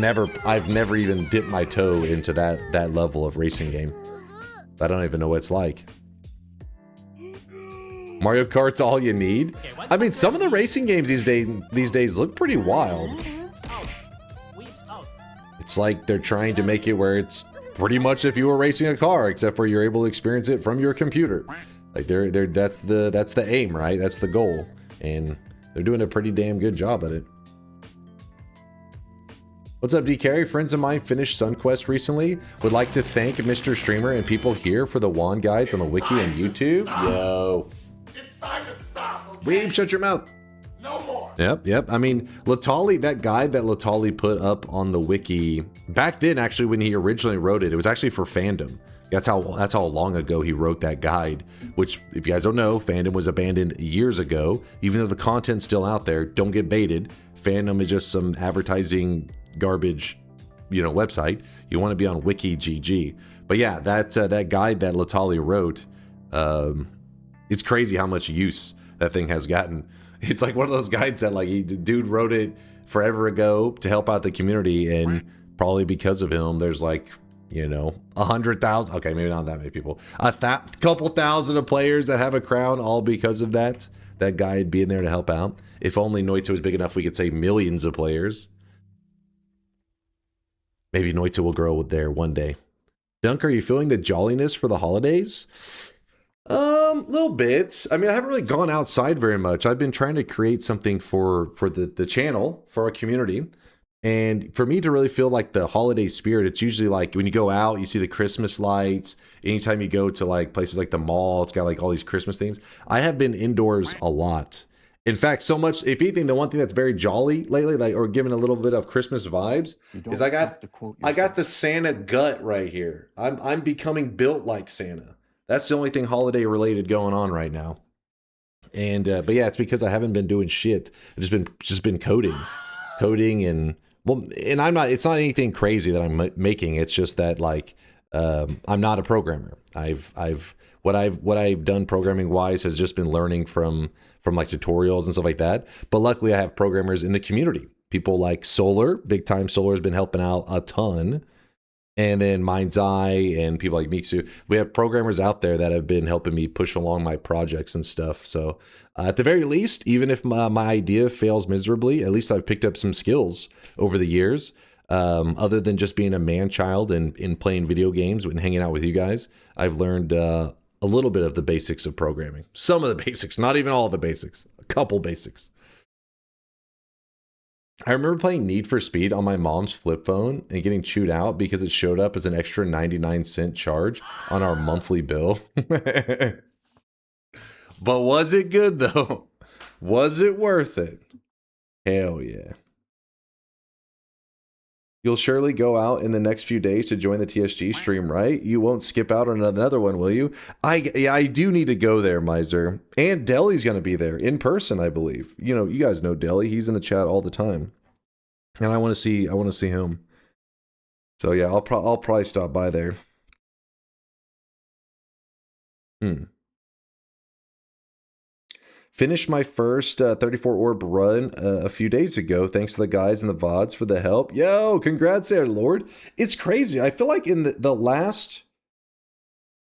never even dipped my toe into that level of racing game. I don't even know what it's like. Mario Kart's all you need. I mean, some of the racing games these days look pretty wild. It's like they're trying to make it where it's pretty much if you were racing a car, except for you're able to experience it from your computer. Like that's the aim, right? That's the goal, and they're doing a pretty damn good job at it. What's up, D Carry? Friends of mine finished SunQuest recently. Would like to thank Mr. Streamer and people here for the wand guides on the wiki and YouTube. Yo. It's time to stop. Weeb, shut your mouth. No more. Yep. I mean, Latali, that guide that Latali put up on the wiki back then, actually, when he originally wrote it, it was actually for fandom. That's how long ago he wrote that guide. Which, if you guys don't know, fandom was abandoned years ago. Even though the content's still out there, don't get baited. Fandom is just some advertising garbage, website. You want to be on Wiki GG. But yeah, that guide that Latali wrote, it's crazy how much use that thing has gotten. It's like one of those guides that dude wrote it forever ago to help out the community, and probably because of him, there's 100,000. Okay, maybe not that many people. Couple thousand of players that have a crown, all because of that guide being there to help out. If only Noita was big enough, we could say millions of players. Maybe Noita will grow there one day. Dunk, are you feeling the jolliness for the holidays? Little bits. I mean, I haven't really gone outside very much. I've been trying to create something for the channel, for our community. And for me to really feel like the holiday spirit, it's usually like when you go out, you see the Christmas lights. Anytime you go to places like the mall, it's got all these Christmas themes. I have been indoors a lot. In fact, so much, if anything, the one thing that's very jolly lately, or giving a little bit of Christmas vibes, is I got the Santa gut right here. I'm becoming built like Santa. That's the only thing holiday related going on right now. And but yeah, it's because I haven't been doing shit. I've just been coding, and I'm not. It's not anything crazy that I'm making. It's just that I'm not a programmer. What I've done programming wise has just been learning from tutorials and stuff like that. But luckily I have programmers in the community. People like Solar, big time Solar has been helping out a ton. And then Mind's Eye and people like Mixu. We have programmers out there that have been helping me push along my projects and stuff. So at the very least, even if my idea fails miserably, at least I've picked up some skills over the years. Other than just being a man-child and playing video games and hanging out with you guys, I've learned a little bit of the basics of programming. Some of the basics, not even all the basics. A couple basics. I remember playing Need for Speed on my mom's flip phone and getting chewed out because it showed up as an extra 99-cent charge on our monthly bill. But was it good though? Was it worth it? Hell yeah. You'll surely go out in the next few days to join the TSG stream, right? You won't skip out on another one, will you? I do need to go there, Miser. And Deli's going to be there in person, I believe. You guys know Deli. He's in the chat all the time. And I want to see him. So yeah, I'll probably stop by there. Finished my first 34 orb run a few days ago. Thanks to the guys in the VODs for the help. Yo, congrats there, Lord. It's crazy. I feel like in the last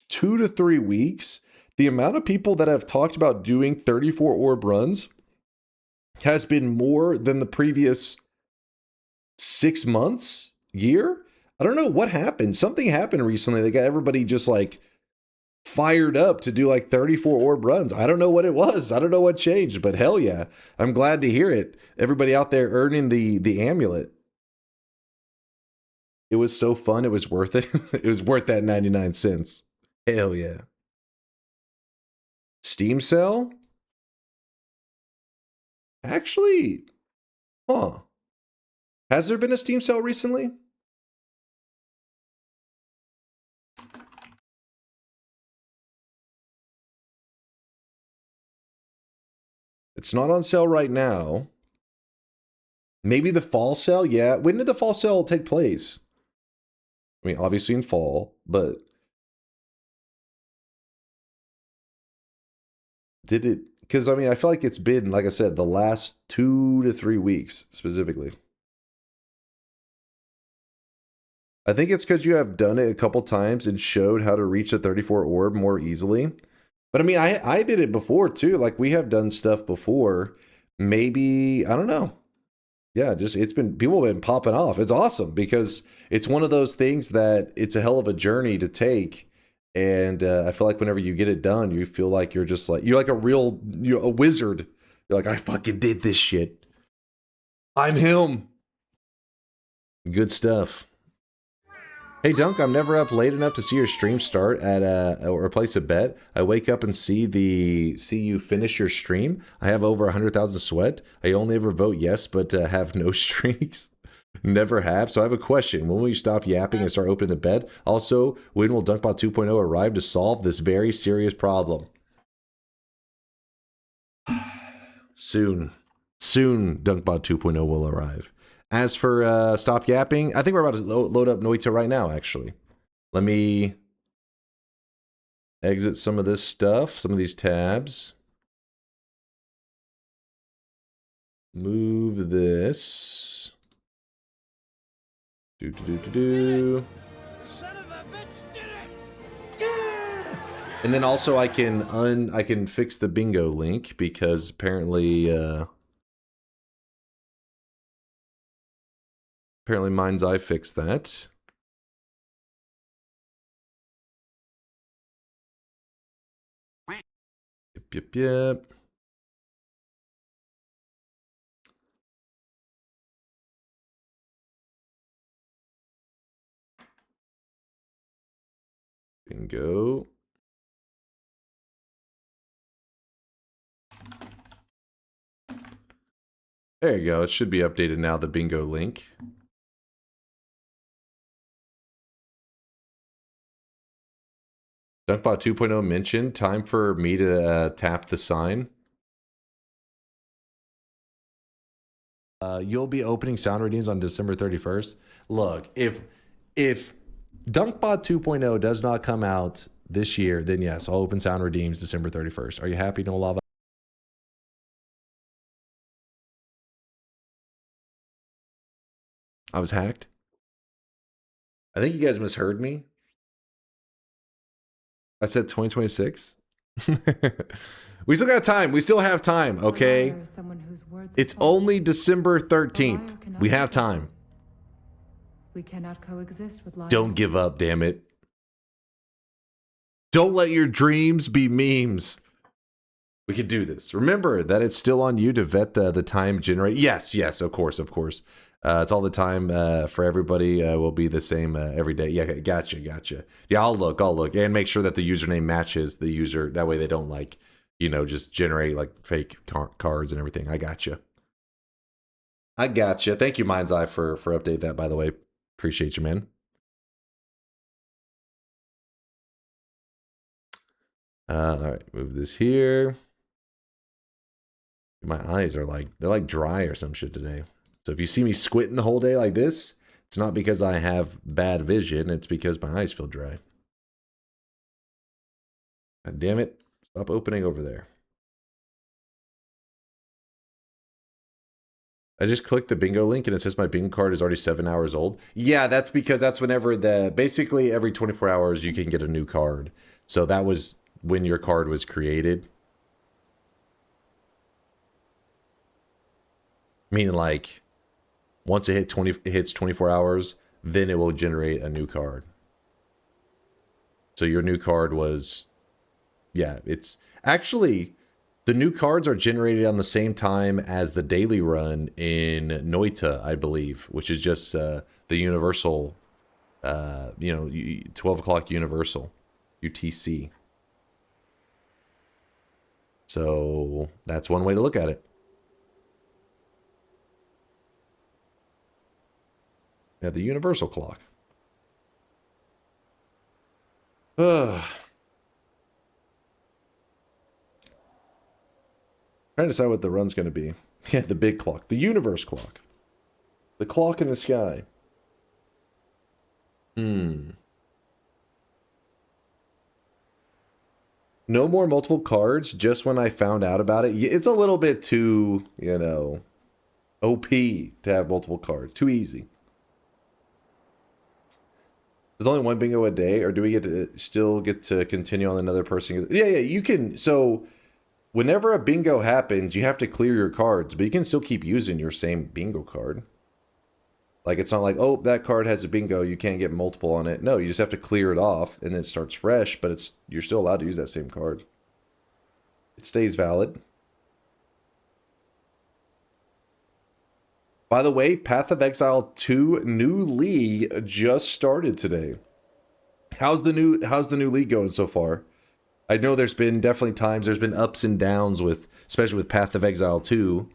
2 to 3 weeks, the amount of people that have talked about doing 34 orb runs has been more than the previous 6 months, year. I don't know what happened. Something happened recently that got everybody just like fired up to do like 34 orb runs. I don't know what it was. I don't know what changed, but hell yeah, I'm glad to hear it. Everybody out there earning the amulet. It was so fun. It was worth it. It was worth that 99 cents. Hell yeah. Steam sale? Actually, huh. Has there been a Steam sale recently? It's not on sale right now. Maybe the fall sale? Yeah. When did the fall sale take place? I mean, obviously in fall, but did it? Because, I mean, I feel like it's been, like I said, the last 2 to 3 weeks specifically. I think it's because you have done it a couple times and showed how to reach the 34 orb more easily. But I mean, I did it before too. Like we have done stuff before. Maybe, I don't know. Yeah, just it's been, people have been popping off. It's awesome because it's one of those things that it's a hell of a journey to take. And I feel like whenever you get it done, you feel like you're just like, you're like a wizard. You're like, I fucking did this shit. I'm him. Good stuff. Hey Dunk, I'm never up late enough to see your stream start at or place a bet. I wake up and see you finish your stream. I have over 100,000 sweat. I only ever vote yes, but have no streaks. Never have. So I have a question. When will you stop yapping and start opening the bed? Also, when will Dunkbot 2.0 arrive to solve this very serious problem? Soon. Soon Dunkbot 2.0 will arrive. As for stop yapping, I think we're about to load up Noita right now, actually. Let me exit some of this stuff, some of these tabs. Move this. And then also I can fix the bingo link because apparently Mind's Eye fixed that. Yep. Bingo. There you go. It should be updated now, the bingo link. Dunkbot 2.0 mentioned, time for me to tap the sign. You'll be opening sound redeems on December 31st. Look, if Dunkbot 2.0 does not come out this year, then yes, I'll open sound redeems December 31st. Are you happy, No Lava? I was hacked. I think you guys misheard me. I said 2026. We still got time. We still have time, okay? It's only December 13th. We have time. We cannot coexist with liars. Don't give up, damn it. Don't let your dreams be memes. We can do this. Remember that it's still on you to vet the time generate. Yes, of course. It's all the time for everybody. Will be the same every day. Yeah, gotcha. Yeah, I'll look, and make sure that the username matches the user. That way they don't like, just generate like fake cards and everything. I gotcha. Thank you, Mind's Eye, for update that. By the way, appreciate you, man. All right, move this here. My eyes are they're like dry or some shit today. So if you see me squinting the whole day like this, it's not because I have bad vision. It's because my eyes feel dry. God damn it. Stop opening over there. I just clicked the bingo link and it says my bingo card is already 7 hours old. Yeah, that's because that's whenever basically every 24 hours you can get a new card. So that was when your card was created. Meaning like, Once it hits 24 hours, then it will generate a new card. So your new card was, yeah, it's actually, the new cards are generated on the same time as the daily run in Noita, I believe, which is just the universal, 12 o'clock universal, UTC. So that's one way to look at it. Yeah, the universal clock. Trying to decide what the run's going to be. Yeah, the big clock. The universe clock. The clock in the sky. No more multiple cards just when I found out about it. It's a little bit too, OP to have multiple cards. Too easy. There's only one bingo a day, or do we still get to continue on another person? Yeah, you can. So whenever a bingo happens, you have to clear your cards, but you can still keep using your same bingo card. Like, it's not like, oh, that card has a bingo, you can't get multiple on it. No, you just have to clear it off, and it starts fresh, but you're still allowed to use that same card. It stays valid. By the way, Path of Exile 2 new league just started today. How's the new league going so far? I know there's been definitely times there's been ups and downs especially with Path of Exile 2.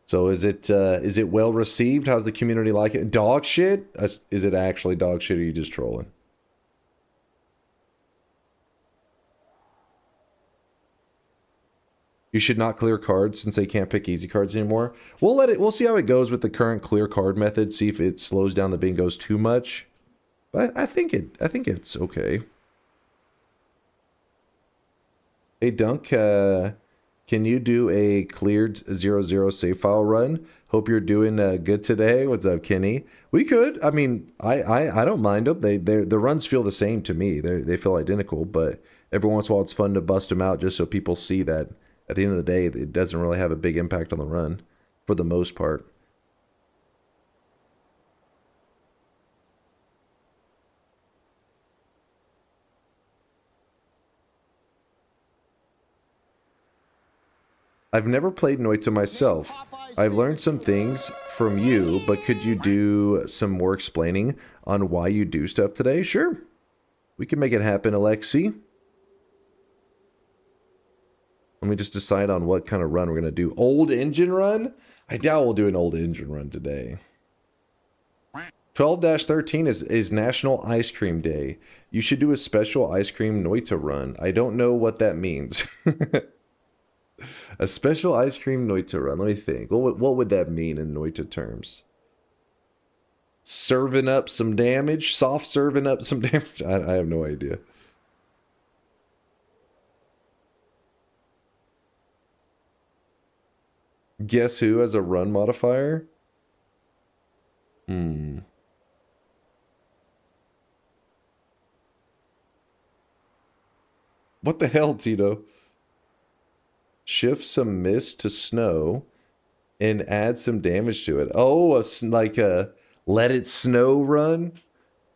So is it well received? How's the community like it? Dog shit? Is it actually dog shit, or are you just trolling? You should not clear cards since they can't pick easy cards anymore. We'll see how it goes with the current clear card method, see if it slows down the bingos too much. But I think it's okay. Hey Dunk, can you do a cleared 0-0 save file run? Hope you're doing good today. What's up, Kenny? We could. I mean, I don't mind them. The runs feel the same to me. They feel identical, but every once in a while it's fun to bust them out just so people see that at the end of the day, it doesn't really have a big impact on the run, for the most part. I've never played Noita myself. I've learned some things from you, but could you do some more explaining on why you do stuff today? Sure. We can make it happen, Alexi. Let me just decide on what kind of run we're going to do. Old engine run? I doubt we'll do an old engine run today. 12-13 is National Ice Cream Day. You should do a special ice cream Noita run. I don't know what that means. A special ice cream Noita run. Let me think. What would that mean in Noita terms? Serving up some damage? Soft serving up some damage? I have no idea. Guess who has a run modifier? What the hell, Tito? Shift some mist to snow and add some damage to it. Oh, like a let it snow run?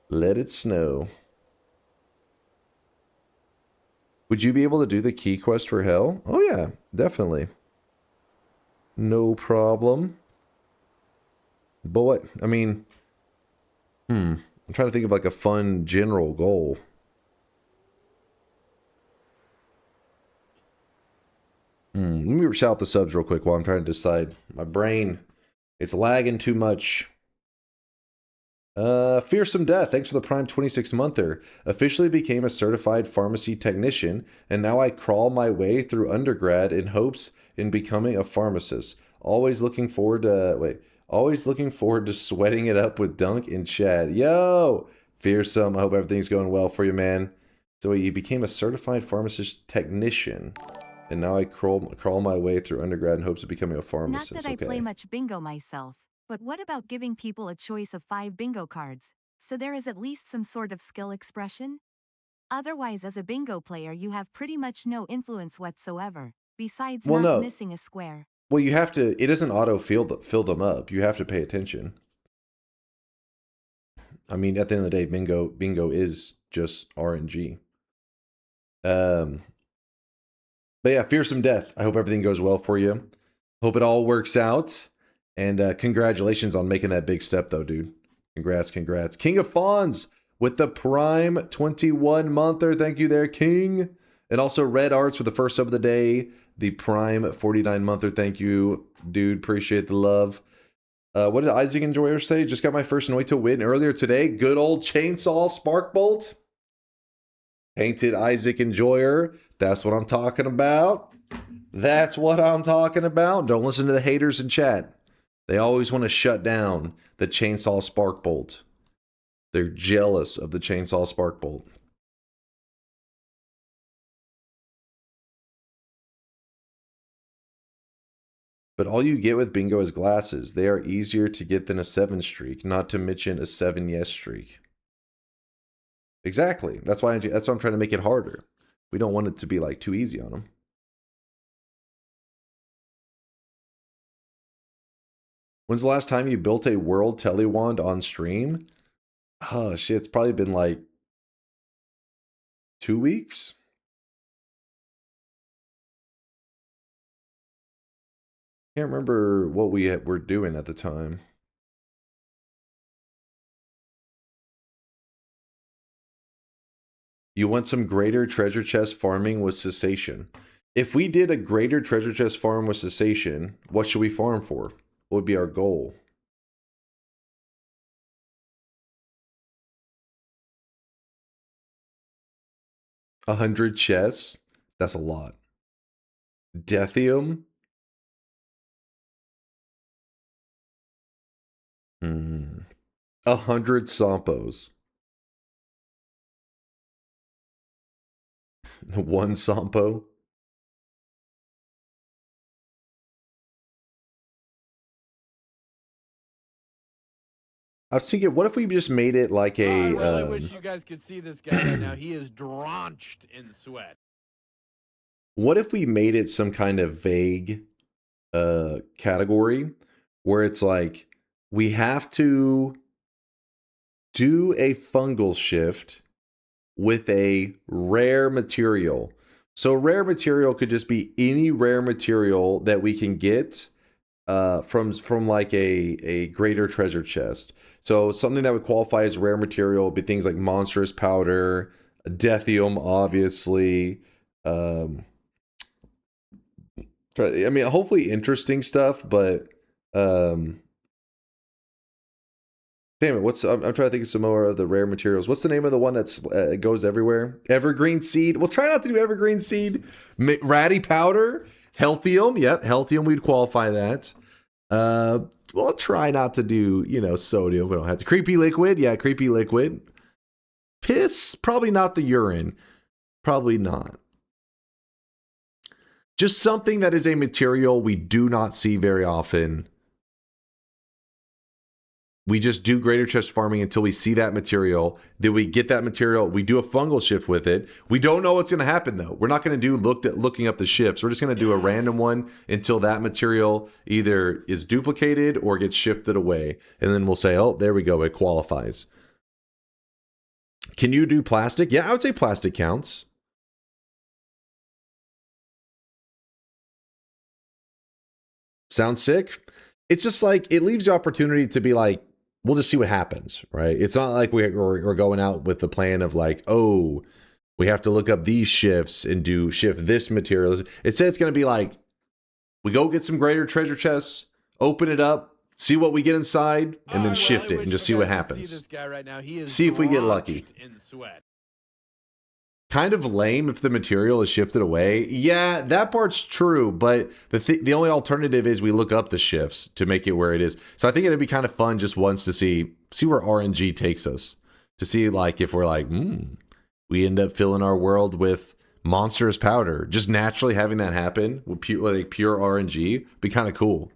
Let it snow. Would you be able to do the key quest for hell? Oh yeah, definitely. No problem. But what, I mean, I'm trying to think of like a fun general goal. Let me shout out the subs real quick while I'm trying to decide. My brain, it's lagging too much. Fearsome Death, thanks for the Prime 26-monther. Officially became a certified pharmacy technician, and now I crawl my way through undergrad in hopes in becoming a pharmacist. Always looking forward to sweating it up with Dunk and Chad. Yo! Fearsome, I hope everything's going well for you, man. So you became a certified pharmacist technician. And now I crawl my way through undergrad in hopes of becoming a pharmacist. Not that I play much bingo myself, but what about giving people a choice of 5 bingo cards, so there is at least some sort of skill expression? Otherwise, as a bingo player, you have pretty much no influence whatsoever, besides missing a square. Well, you have to. It doesn't auto fill them up. You have to pay attention. I mean, at the end of the day, bingo is just RNG. But yeah, fearsome death. I hope everything goes well for you. Hope it all works out. And congratulations on making that big step, though, dude. Congrats. King of Fawns with the Prime 21-monther. Thank you there, King. And also Red Arts with the first sub of the day. The Prime 49-monther. Thank you, dude. Appreciate the love. What did Isaac Enjoyer say? Just got my first Noita win earlier today. Good old Chainsaw Sparkbolt. Painted Isaac Enjoyer. That's what I'm talking about. That's what I'm talking about. Don't listen to the haters in chat. They always want to shut down the Chainsaw Sparkbolt. They're jealous of the Chainsaw Sparkbolt. But all you get with bingo is glasses. They are easier to get than a 7 streak, not to mention a 7 yes streak. Exactly. That's why I'm trying to make it harder. We don't want it to be like too easy on them. When's the last time you built a world telewand on stream? Oh shit, it's probably been like 2 weeks. Can't remember what we were doing at the time. You want some greater treasure chest farming with cessation. If we did a greater treasure chest farm with cessation, what should we farm for? What would be our goal? A 100 chests? That's a lot. Deathium? 100 Sampos. 1 Sampo? I was thinking, what if we just made it like a... I really wish you guys could see this guy right now. He is drenched in sweat. What if we made it some kind of vague category where it's like, we have to do a fungal shift with a rare material. So rare material could just be any rare material that we can get from like a greater treasure chest. So something that would qualify as rare material would be things like monstrous powder, deathium, obviously. I mean, hopefully interesting stuff, but damn it, I'm trying to think of some more of the rare materials. What's the name of the one that's goes everywhere? Evergreen seed. We'll try not to do evergreen seed. Ratty powder, healthium. Yep, healthium. We'd qualify that. We'll try not to do, you know, sodium. We don't have to. Creepy liquid. Yeah, creepy liquid. Piss. Probably not the urine. Probably not. Just something that is a material we do not see very often. We just do greater chest farming until we see that material. Then we get that material. We do a fungal shift with it. We don't know what's going to happen, though. We're not going to do looking up the shifts. We're just going to do a random one until that material either is duplicated or gets shifted away. And then we'll say, oh, there we go. It qualifies. Can you do plastic? Yeah, I would say plastic counts. Sounds sick? It's just like, it leaves the opportunity to be like, we'll just see what happens, right? It's not like we're going out with the plan of like, oh, we have to look up these shifts and do shift this material. Instead, it's going to be like, we go get some greater treasure chests, open it up, see what we get inside, and then shift it and just see what happens. See this guy right now. He is see if we get lucky. In sweat. Kind of lame if the material is shifted away. Yeah, that part's true, but the only alternative is we look up the shifts to make it where it is. So I think it'd be kind of fun just once to see where RNG takes us. To see like if we're like, we end up filling our world with monstrous powder. Just naturally having that happen with pure RNG be kind of cool.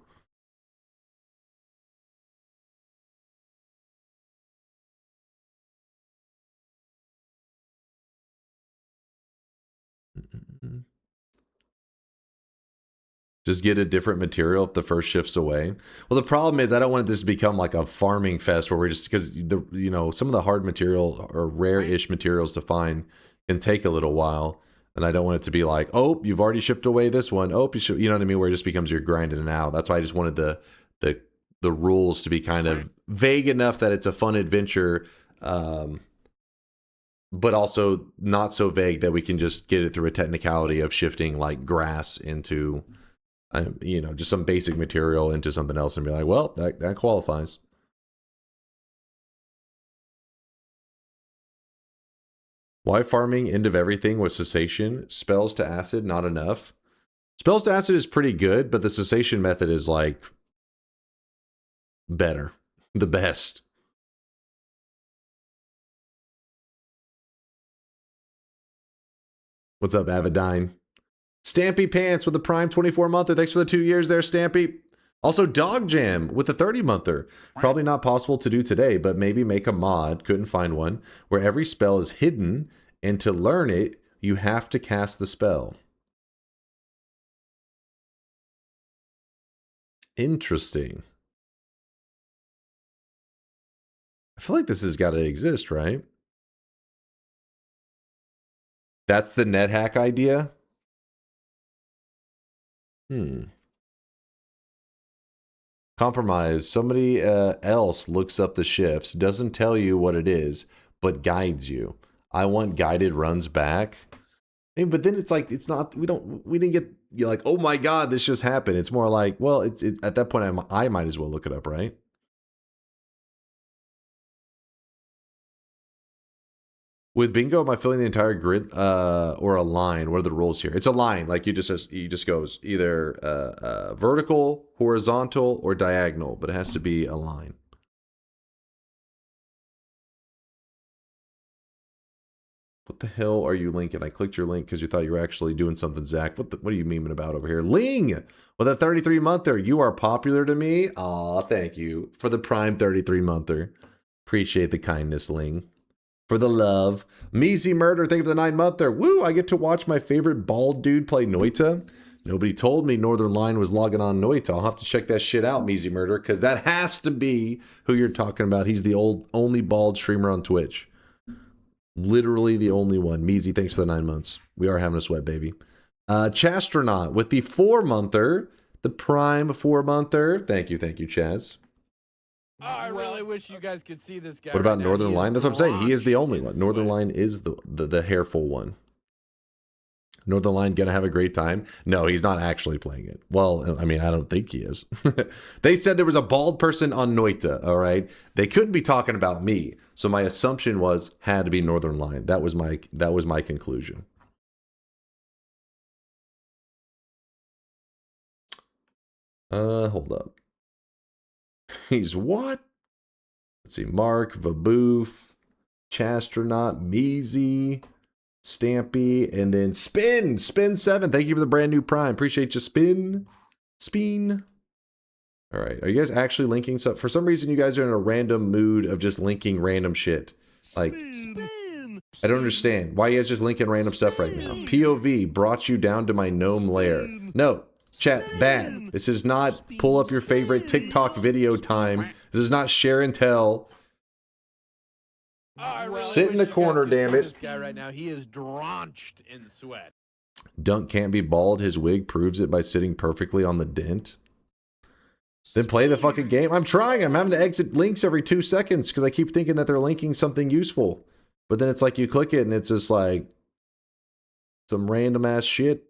Just get a different material if the first shift's away. Well, the problem is I don't want this to become like a farming fest where we're just, because the, you know, some of the hard material or rare-ish materials to find can take a little while. And I don't want it to be like, oh, you've already shipped away this one. Oh, you know what I mean? Where it just becomes you're grinding it out. That's why I just wanted the rules to be kind of vague enough that it's a fun adventure, but also not so vague that we can just get it through a technicality of shifting like grass into, you know, just some basic material into something else and be like, well, that qualifies. Why farming end of everything with cessation? Spells to acid, not enough. Spells to acid is pretty good, but the cessation method is like better. The best. What's up, Avidine? Stampy Pants with the Prime 24-monther. Thanks for the 2 years there, Stampy. Also, Dog Jam with the 30-monther. Probably not possible to do today, but maybe make a mod, couldn't find one, where every spell is hidden, and to learn it, you have to cast the spell. Interesting. I feel like this has got to exist, right? That's the NetHack idea? Compromise. Somebody else looks up the shifts, doesn't tell you what it is, but guides you. I want guided runs back. I mean, but then it's like, it's not, we didn't get, you're like, oh my God, this just happened. It's more like, well, it's at that point, I might as well look it up, right? With bingo, am I filling the entire grid or a line? What are the rules here? It's a line. Like you just goes either vertical, horizontal, or diagonal, but it has to be a line. What the hell are you linking? I clicked your link because you thought you were actually doing something, Zach. What are you memeing about over here? Ling! With a 33-monther. You are popular to me. Aw, thank you for the Prime 33-monther. Appreciate the kindness, Ling. For the love. Measy Murder, thank you for the 9-monther. Woo, I get to watch my favorite bald dude play Noita. Nobody told me Northern Line was logging on Noita. I'll have to check that shit out, Measy Murder, because that has to be who you're talking about. He's the only bald streamer on Twitch. Literally the only one. Measy, thanks for the 9 months. We are having a sweat, baby. Chastronaut with the 4-monther. The Prime 4-monther. Thank you, Chaz. Oh, I really wish you guys could see this guy. What about right now. Northern He Line? is That's what I'm saying. He is the only drenched one. Northern in Line is the hairful one. Northern Line gonna have a great time? No, he's not actually playing it. Well, I mean, I don't think he is. They said there was a bald person on Noita, all right? They couldn't be talking about me. So my assumption had to be Northern Line. That was my conclusion. Hold up. He's what? Let's see. Mark, Vaboof, Chastronaut, Measy, Stampy, and then Spin 7. Thank you for the brand new Prime. Appreciate you, Spin. All right. Are you guys actually linking stuff? For some reason, you guys are in a random mood of just linking random shit. Like, I don't understand. Why are you guys just linking random stuff right now? POV brought you down to my gnome lair. No. Chat, bad. This is not pull up your favorite TikTok video time. This is not share and tell. Sit in the corner, damn it. This guy right now, he is drenched in sweat. Dunk can't be bald. His wig proves it by sitting perfectly on the dent. Then play the fucking game. I'm trying. I'm having to exit links every 2 seconds because I keep thinking that they're linking something useful. But then it's like you click it and it's just like some random ass shit.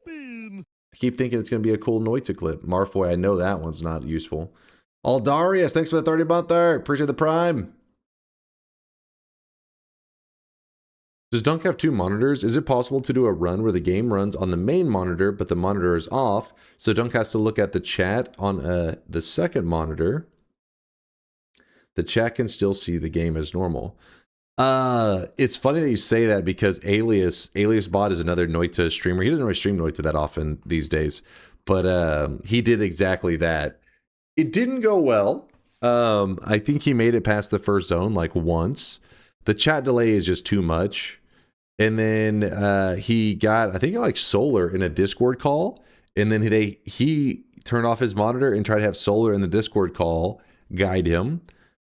I keep thinking it's going to be a cool Noita clip. Marfoy, I know that one's not useful. Aldarius, thanks for the 30-monther. Appreciate the Prime. Does Dunk have 2 monitors? Is it possible to do a run where the game runs on the main monitor, but the monitor is off, so Dunk has to look at the chat on the second monitor? The chat can still see the game as normal. It's funny that you say that because Alias Bot is another Noita streamer. He doesn't really stream Noita that often these days, but he did exactly that. It didn't go well. I think he made it past the first zone like once. The chat delay is just too much. And then he got, I think, like Solar in a Discord call. And then he turned off his monitor and tried to have Solar in the Discord call guide him.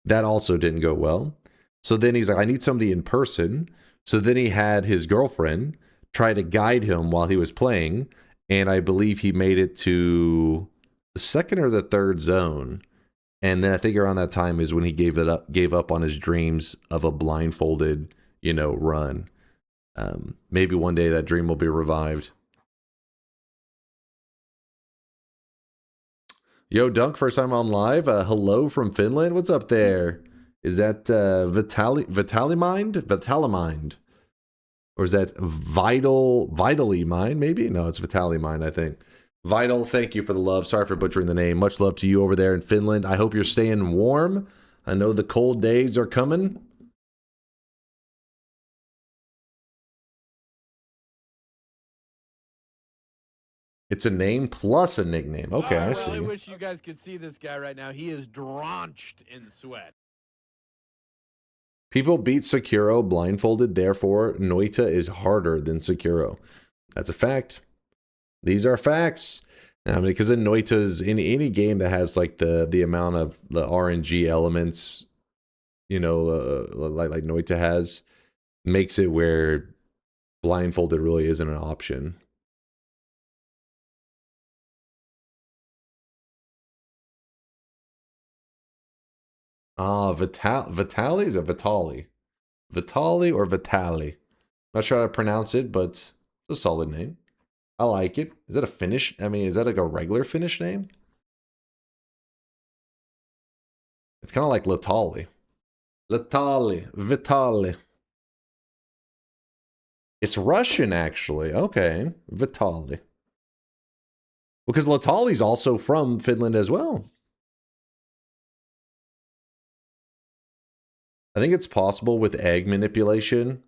That also didn't go well. So then he's like, I need somebody in person. So then he had his girlfriend try to guide him while he was playing. And I believe he made it to the second or the third zone. And then I think around that time is when he gave up on his dreams of a blindfolded, run. Maybe one day that dream will be revived. Yo, Dunk, first time on live. Hello from Finland. What's up there? Is that Vitalimind? Or is that Vitally Mind? Maybe? No, it's Vitalimind, I think. Vital, thank you for the love. Sorry for butchering the name. Much love to you over there in Finland. I hope you're staying warm. I know the cold days are coming. It's a name plus a nickname. Okay, I see. I wish you guys could see this guy right now. He is drenched in sweat. People beat Sekiro blindfolded, therefore Noita is harder than Sekiro. That's a fact. These are facts. I mean, because in Noita's, in any game that has like the amount of the RNG elements, like Noita has, makes it where blindfolded really isn't an option. Vitali? Is it Vitali? Vitali or Vitali? Not sure how to pronounce it, but it's a solid name. I like it. Is that a Finnish? I mean, is that like a regular Finnish name? It's kind of like Latali. Vitali. It's Russian, actually. Okay. Vitali. Because Latali's also from Finland as well. I think it's possible with egg manipulation.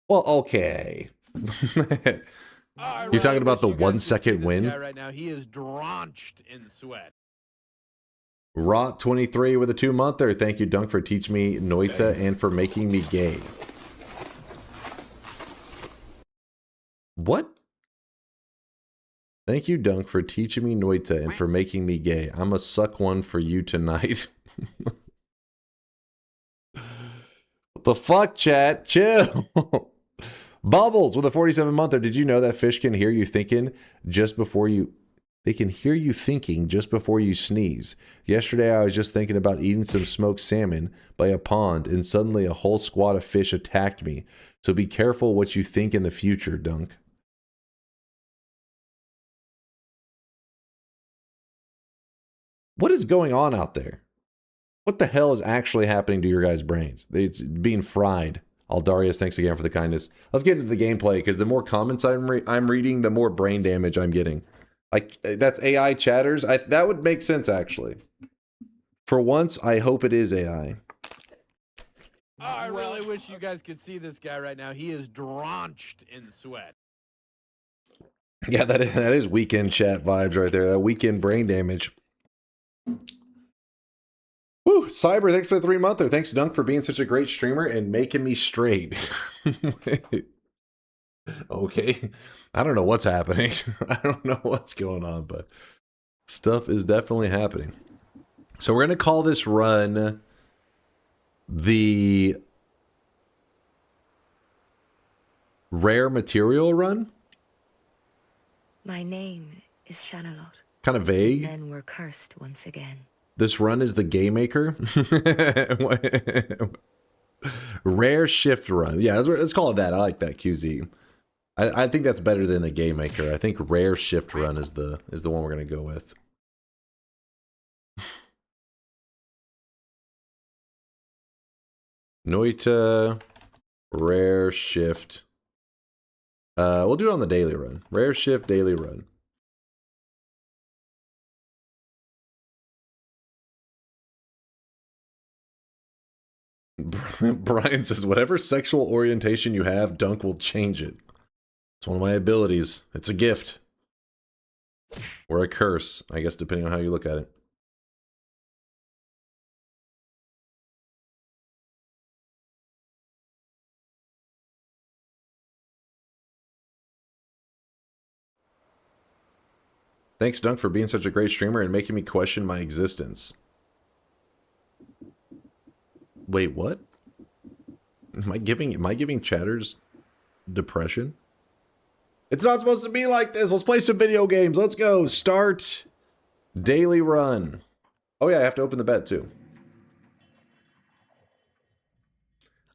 Well, okay. You're talking about the 1 second win? Right now, he is drenched in sweat. Rot23 with a 2-monther. Thank you, Dunk, for teaching me Noita and for making me gay. What? Thank you, Dunk, for teaching me Noita and for making me gay. I'm a suck one for you tonight. What the fuck, chat? Chill. Bubbles with a 47-monther. Did you know that fish can hear you thinking just before you... They can hear you thinking just before you sneeze. Yesterday, I was just thinking about eating some smoked salmon by a pond, and suddenly a whole squad of fish attacked me. So be careful what you think in the future, Dunk. What is going on out there? What the hell is actually happening to your guys' brains? It's being fried. Aldarius, thanks again for the kindness. Let's get into the gameplay, because the more comments I'm reading, the more brain damage I'm getting. Like, that's AI chatters. That would make sense, actually. For once, I hope it is AI. I really wish you guys could see this guy right now. He is drenched in sweat. Yeah, that is weekend chat vibes right there. That weekend brain damage. Woo, Cyber, thanks for the 3-monther. Thanks, Dunk, for being such a great streamer and making me straight. Okay. I don't know what's happening. I don't know what's going on, but stuff is definitely happening. So we're going to call this run the Rare Material Run. My name is Shanalot. Kind of vague. Then we're cursed once again. This run is the Game Maker. Rare Shift Run. Yeah, let's call it that. I like that, QZ. I think that's better than the Game Maker. I think Rare Shift Run is the one we're gonna go with. Noita, Rare Shift. We'll do it on the daily run. Rare Shift daily run. Brian says, whatever sexual orientation you have, Dunk will change it. It's one of my abilities. It's a gift. Or a curse, I guess, depending on how you look at it. Thanks, Dunk, for being such a great streamer and making me question my existence. Wait, what? Am I giving chatters depression? It's not supposed to be like this. Let's play some video games. Let's go. Start daily run. Oh yeah, I have to open the bet too.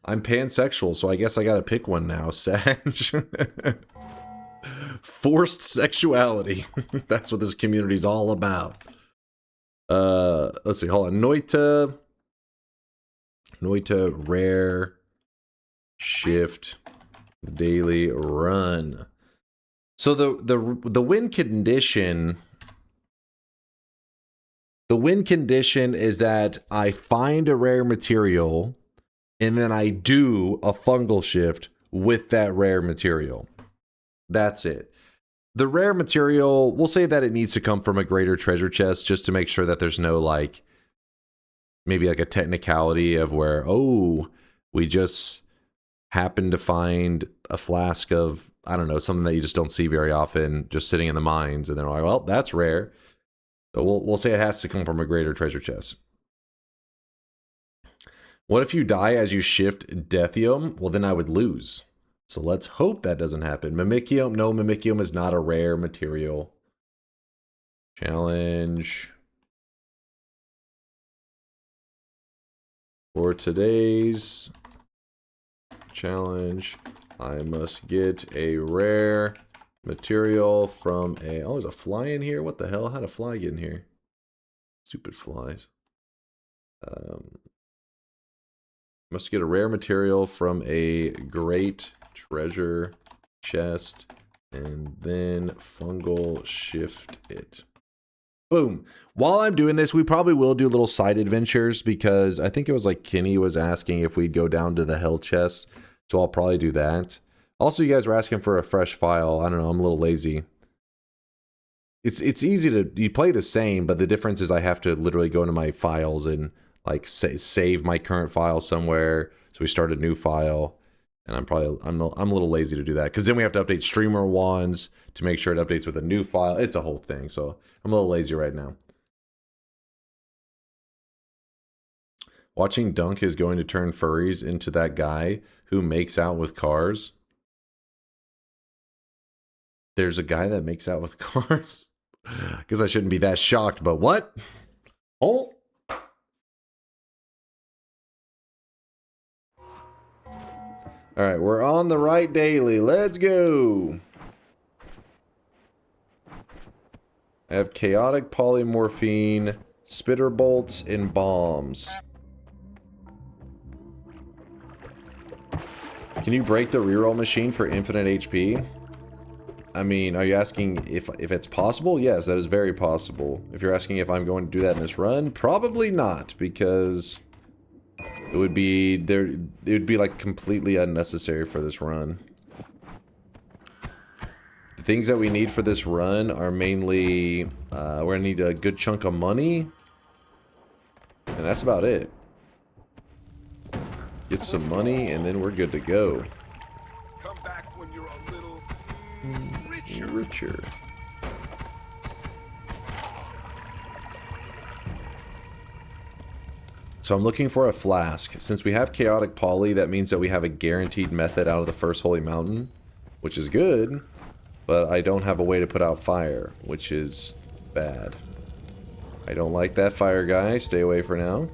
I'm pansexual, so I guess I gotta pick one now, Sag. Forced sexuality. That's what this community's all about. Let's see, hold on. Noita, rare, shift, daily run. So the win condition... The win condition is that I find a rare material and then I do a fungal shift with that rare material. That's it. The rare material, we'll say that it needs to come from a greater treasure chest just to make sure that there's no like, maybe like a technicality of where, oh, we just happen to find a flask of, I don't know, something that you just don't see very often just sitting in the mines. And then we're like, well, that's rare. So we'll say it has to come from a greater treasure chest. What if you die as you shift Dethium? Well, then I would lose. So let's hope that doesn't happen. Mimicium, no, Mimicium is not a rare material. Challenge. For today's challenge, I must get a rare material from a... Oh, there's a fly in here? What the hell? How'd a fly get in here? Stupid flies. Must get a rare material from a great treasure chest and then fungal shift it. Boom. While I'm doing this, we probably will do little side adventures because I think it was like Kenny was asking if we'd go down to the hell chest. So I'll probably do that. Also, you guys were asking for a fresh file. I don't know. I'm a little lazy. It's easy to... You play the same, but the difference is I have to literally go into my files and like save my current file somewhere. So we start a new file. And I'm a little lazy to do that. Because then we have to update streamer ones to make sure it updates with a new file. It's a whole thing. So I'm a little lazy right now. Watching Dunk is going to turn furries into that guy who makes out with cars. There's a guy that makes out with cars? Because I shouldn't be that shocked, but what? Oh. Alright, we're on the right daily. Let's go. I have chaotic polymorphine, spitter bolts, and bombs. Can you break the reroll machine for infinite HP? I mean, are you asking if it's possible? Yes, that is very possible. If you're asking if I'm going to do that in this run, probably not, because it would be like completely unnecessary for this run. The things that we need for this run are mainly we're gonna need a good chunk of money, and that's about it. Get some money, and then we're good to go. Come back when you're a little richer. So I'm looking for a flask. Since we have chaotic poly, that means that we have a guaranteed method out of the first holy mountain, which is good, but I don't have a way to put out fire, which is bad. I don't like that fire guy. Stay away for now.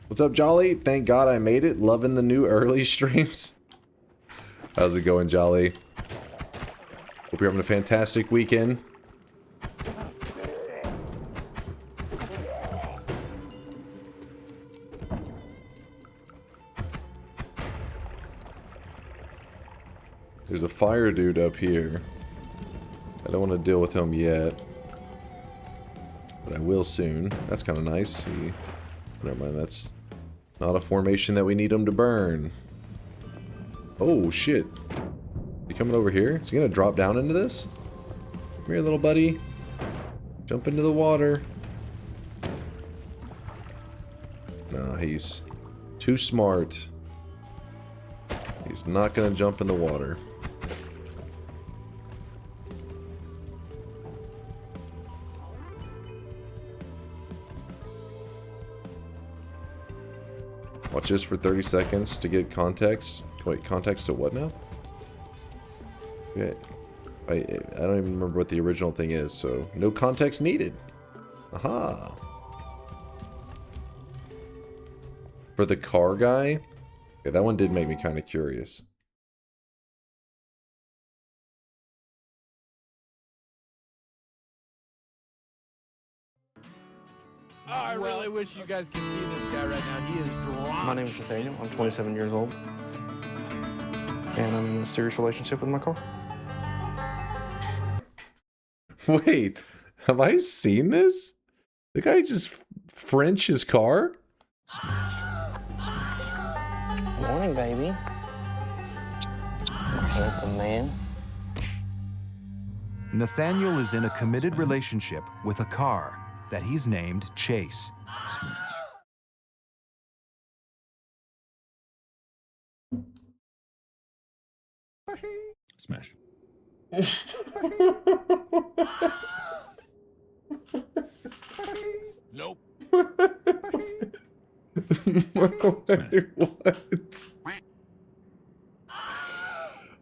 What's up, Jolly? Thank God I made it. Loving the new early streams. How's it going, Jolly? Hope you're having a fantastic weekend. There's a fire dude up here. I don't want to deal with him yet, but I will soon. That's kind of nice. Never mind, that's not a formation that we need him to burn. Oh, shit. Is he coming over here? Is he going to drop down into this? Come here, little buddy. Jump into the water. No, he's too smart. He's not going to jump in the water. Watch this for 30 seconds to get context. Wait, context to what now? Okay. I don't even remember what the original thing is, so no context needed. Aha. For the car guy? Okay, that one did make me kind of curious. Oh, I really wish you guys could see this guy right now. He is drawn. My name is Nathaniel. I'm 27 years old. And I'm in a serious relationship with my car. Wait, have I seen this? The guy just French his car? Morning, baby. Handsome man. Nathaniel is in a committed relationship with a car that he's named Chase. Smash. Nope. What?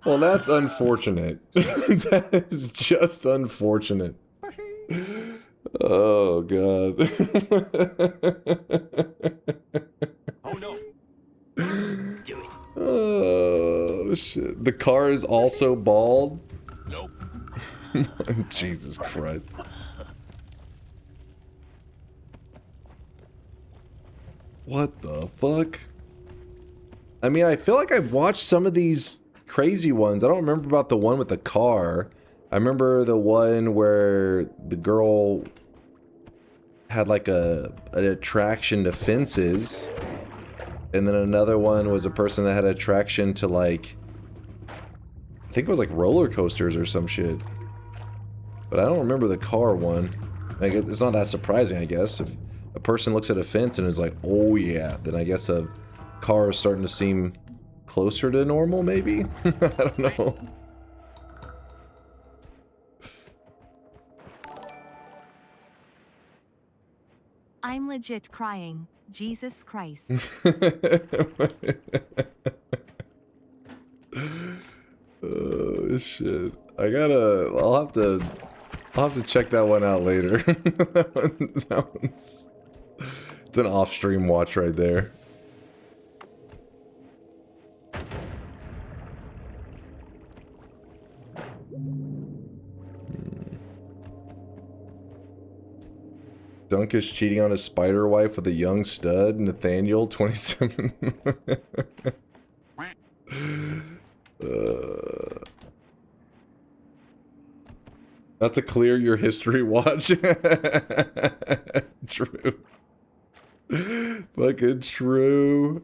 Well, that's unfortunate. That is just unfortunate. Oh, God. Oh no. Do it. Oh, shit. The car is also bald? Nope. Jesus Christ. What the fuck? I mean, I feel like I've watched some of these crazy ones. I don't remember about the one with the car. I remember the one where the girl had like an attraction to fences. And then another one was a person that had attraction to like, I think it was like roller coasters or some shit. But I don't remember the car one. I guess it's not that surprising, I guess. If a person looks at a fence and is like, oh yeah, then I guess a car is starting to seem closer to normal, maybe? I don't know. I'm legit crying. Jesus Christ. Oh shit. I'll have to check that one out later. That one sounds... It's an off-stream watch right there. Dunk is cheating on his spider wife with a young stud, Nathaniel, 27. That's a clear your history watch. True. Fucking true.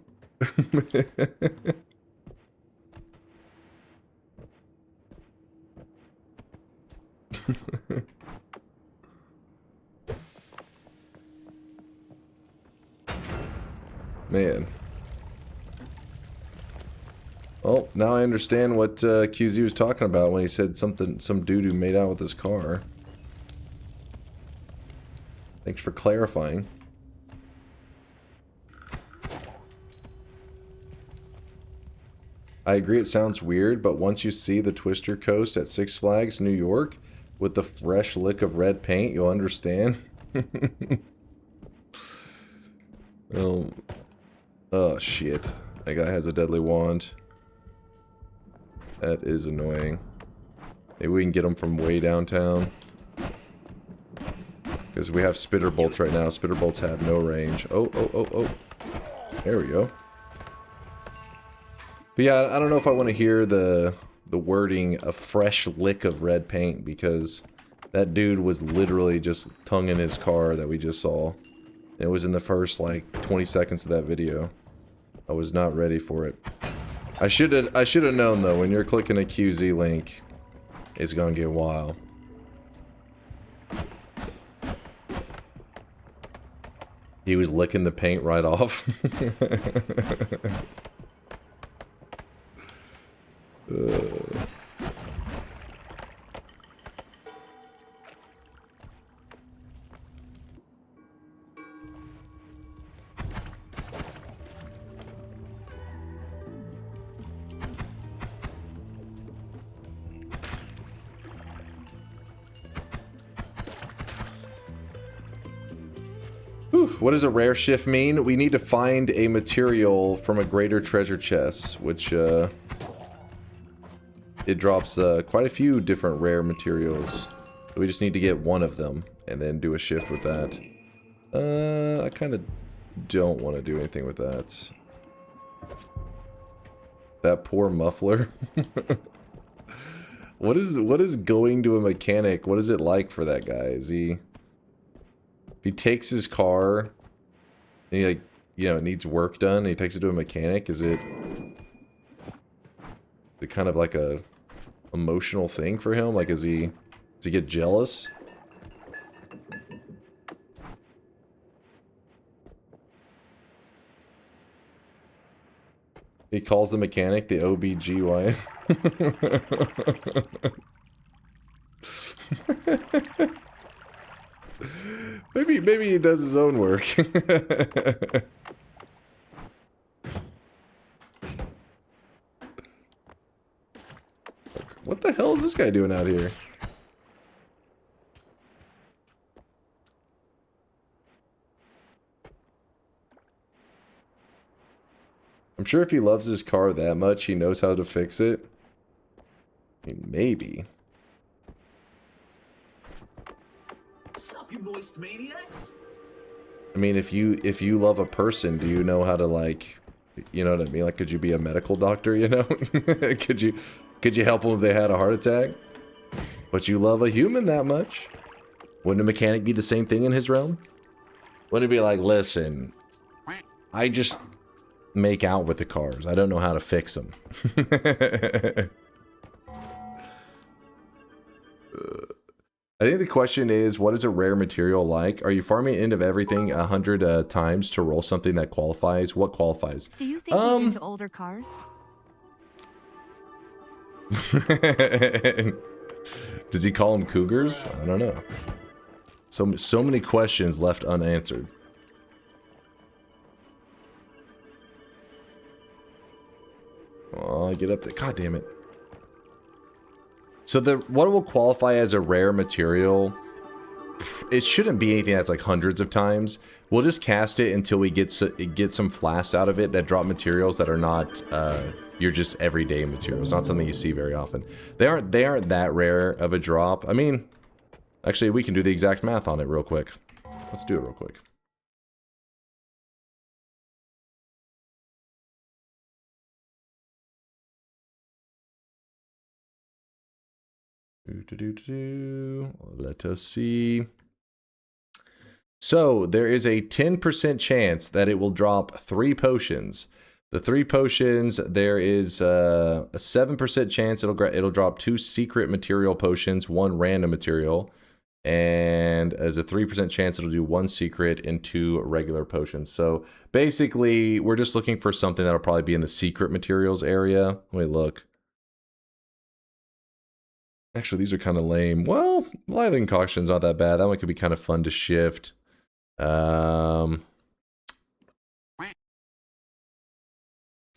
Man. Oh, now I understand what QZ was talking about when he said some dude who made out with his car. Thanks for clarifying. I agree it sounds weird, but once you see the Twister Coast at Six Flags, New York, with the fresh lick of red paint, you'll understand. Oh shit. That guy has a deadly wand. That is annoying. Maybe we can get him from way downtown. Because we have spitter bolts right now. Spitter bolts have no range. Oh. There we go. But yeah, I don't know if I want to hear the wording, a fresh lick of red paint, because that dude was literally just tongue in his car that we just saw. It was in the first, like, 20 seconds of that video. I was not ready for it. I should have known, though, when you're clicking a QZ link, it's gonna get wild. He was licking the paint right off. What does a rare shift mean? We need to find a material from a greater treasure chest, which it drops quite a few different rare materials. We just need to get one of them and then do a shift with that. I kind of don't want to do anything with that. That poor muffler. What is going to a mechanic? What is it like for that guy? Is he... If he takes his car, and he, like, you know, it needs work done, and he takes it to a mechanic, is it kind of like a emotional thing for him? Like, does he get jealous? He calls the mechanic the OBGYN. Maybe he does his own work. What the hell is this guy doing out here? I'm sure if he loves his car that much, he knows how to fix it. I mean, maybe. Sup, you moist maniacs? I mean, if you love a person, do you know how to, like, you know what I mean? Like, could you be a medical doctor, you know? Could you help them if they had a heart attack? But you love a human that much. Wouldn't a mechanic be the same thing in his realm? Wouldn't it be like, listen, I just make out with the cars. I don't know how to fix them. I think the question is, what is a rare material like? Are you farming end of everything 100 times to roll something that qualifies? What qualifies? Do you think he's into older cars? Does he call them cougars? I don't know. So many questions left unanswered. Oh, get up there. God damn it. So what will qualify as a rare material, it shouldn't be anything that's like hundreds of times. We'll just cast it until we get some flasks out of it that drop materials that are not your just everyday materials. Not something you see very often. They aren't that rare of a drop. I mean, actually, we can do the exact math on it real quick. Let's do it real quick. Let us see. So there is a 10% chance that it will drop 3 potions. The 3 potions, there is a 7% chance it'll drop 2 secret material potions, 1 random material, and as a 3% chance it'll do 1 secret and 2 regular potions. So basically, we're just looking for something that'll probably be in the secret materials area. Let me look. Actually, these are kind of lame. Well, Live Concoction's not that bad. That one could be kind of fun to shift. Damn,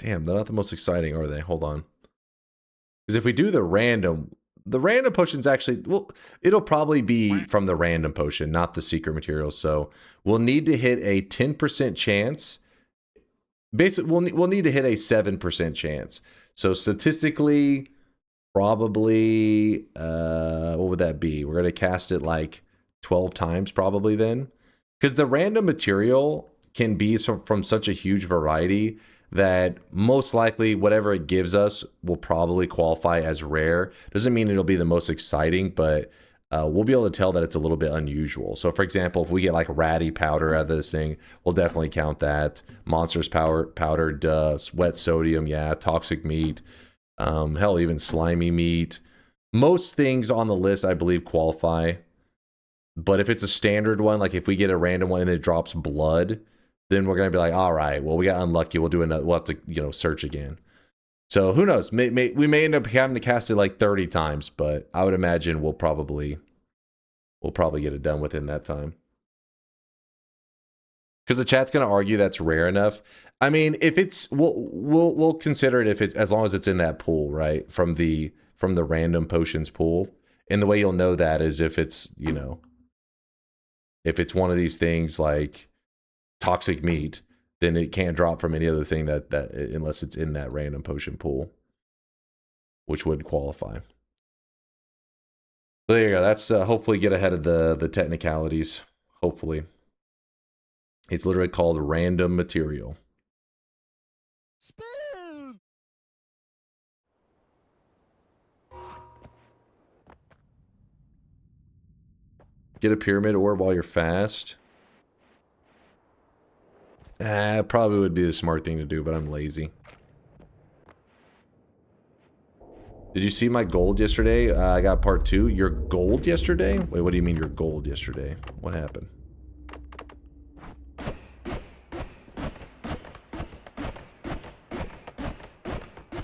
they're not the most exciting, are they? Hold on. Because if we do the random potion's actually, well, it'll probably be from the random potion, not the secret materials. So we'll need to hit a 10% chance. Basically, we'll need to hit a 7% chance. So statistically, probably, what would that be? We're going to cast it like 12 times probably then. Because the random material can be from such a huge variety that most likely whatever it gives us will probably qualify as rare. Doesn't mean it'll be the most exciting, but we'll be able to tell that it's a little bit unusual. So for example, if we get like ratty powder out of this thing, we'll definitely count that. Monsters powder, dust, wet sodium, yeah, toxic meat. Hell, even slimy meat. Most things on the list, I believe, qualify. But if it's a standard one, like if we get a random one and it drops blood, then we're gonna be like, all right, well, we got unlucky. We'll do another. We'll have to, you know, search again. So who knows? We may end up having to cast it like 30 times, but I would imagine we'll probably get it done within that time. Because the chat's gonna argue that's rare enough. I mean, if it's, we'll consider it if it's, as long as it's in that pool, right? From the random potions pool. And the way you'll know that is if it's, you know, if it's one of these things like toxic meat, then it can't drop from any other thing that unless it's in that random potion pool, which would qualify. So there you go. That's hopefully get ahead of the technicalities. Hopefully. It's literally called random material. Spoon! Get a pyramid orb while you're fast. Probably would be the smart thing to do, but I'm lazy. Did you see my gold yesterday? I got part 2. Your gold yesterday? Wait, what do you mean your gold yesterday? What happened?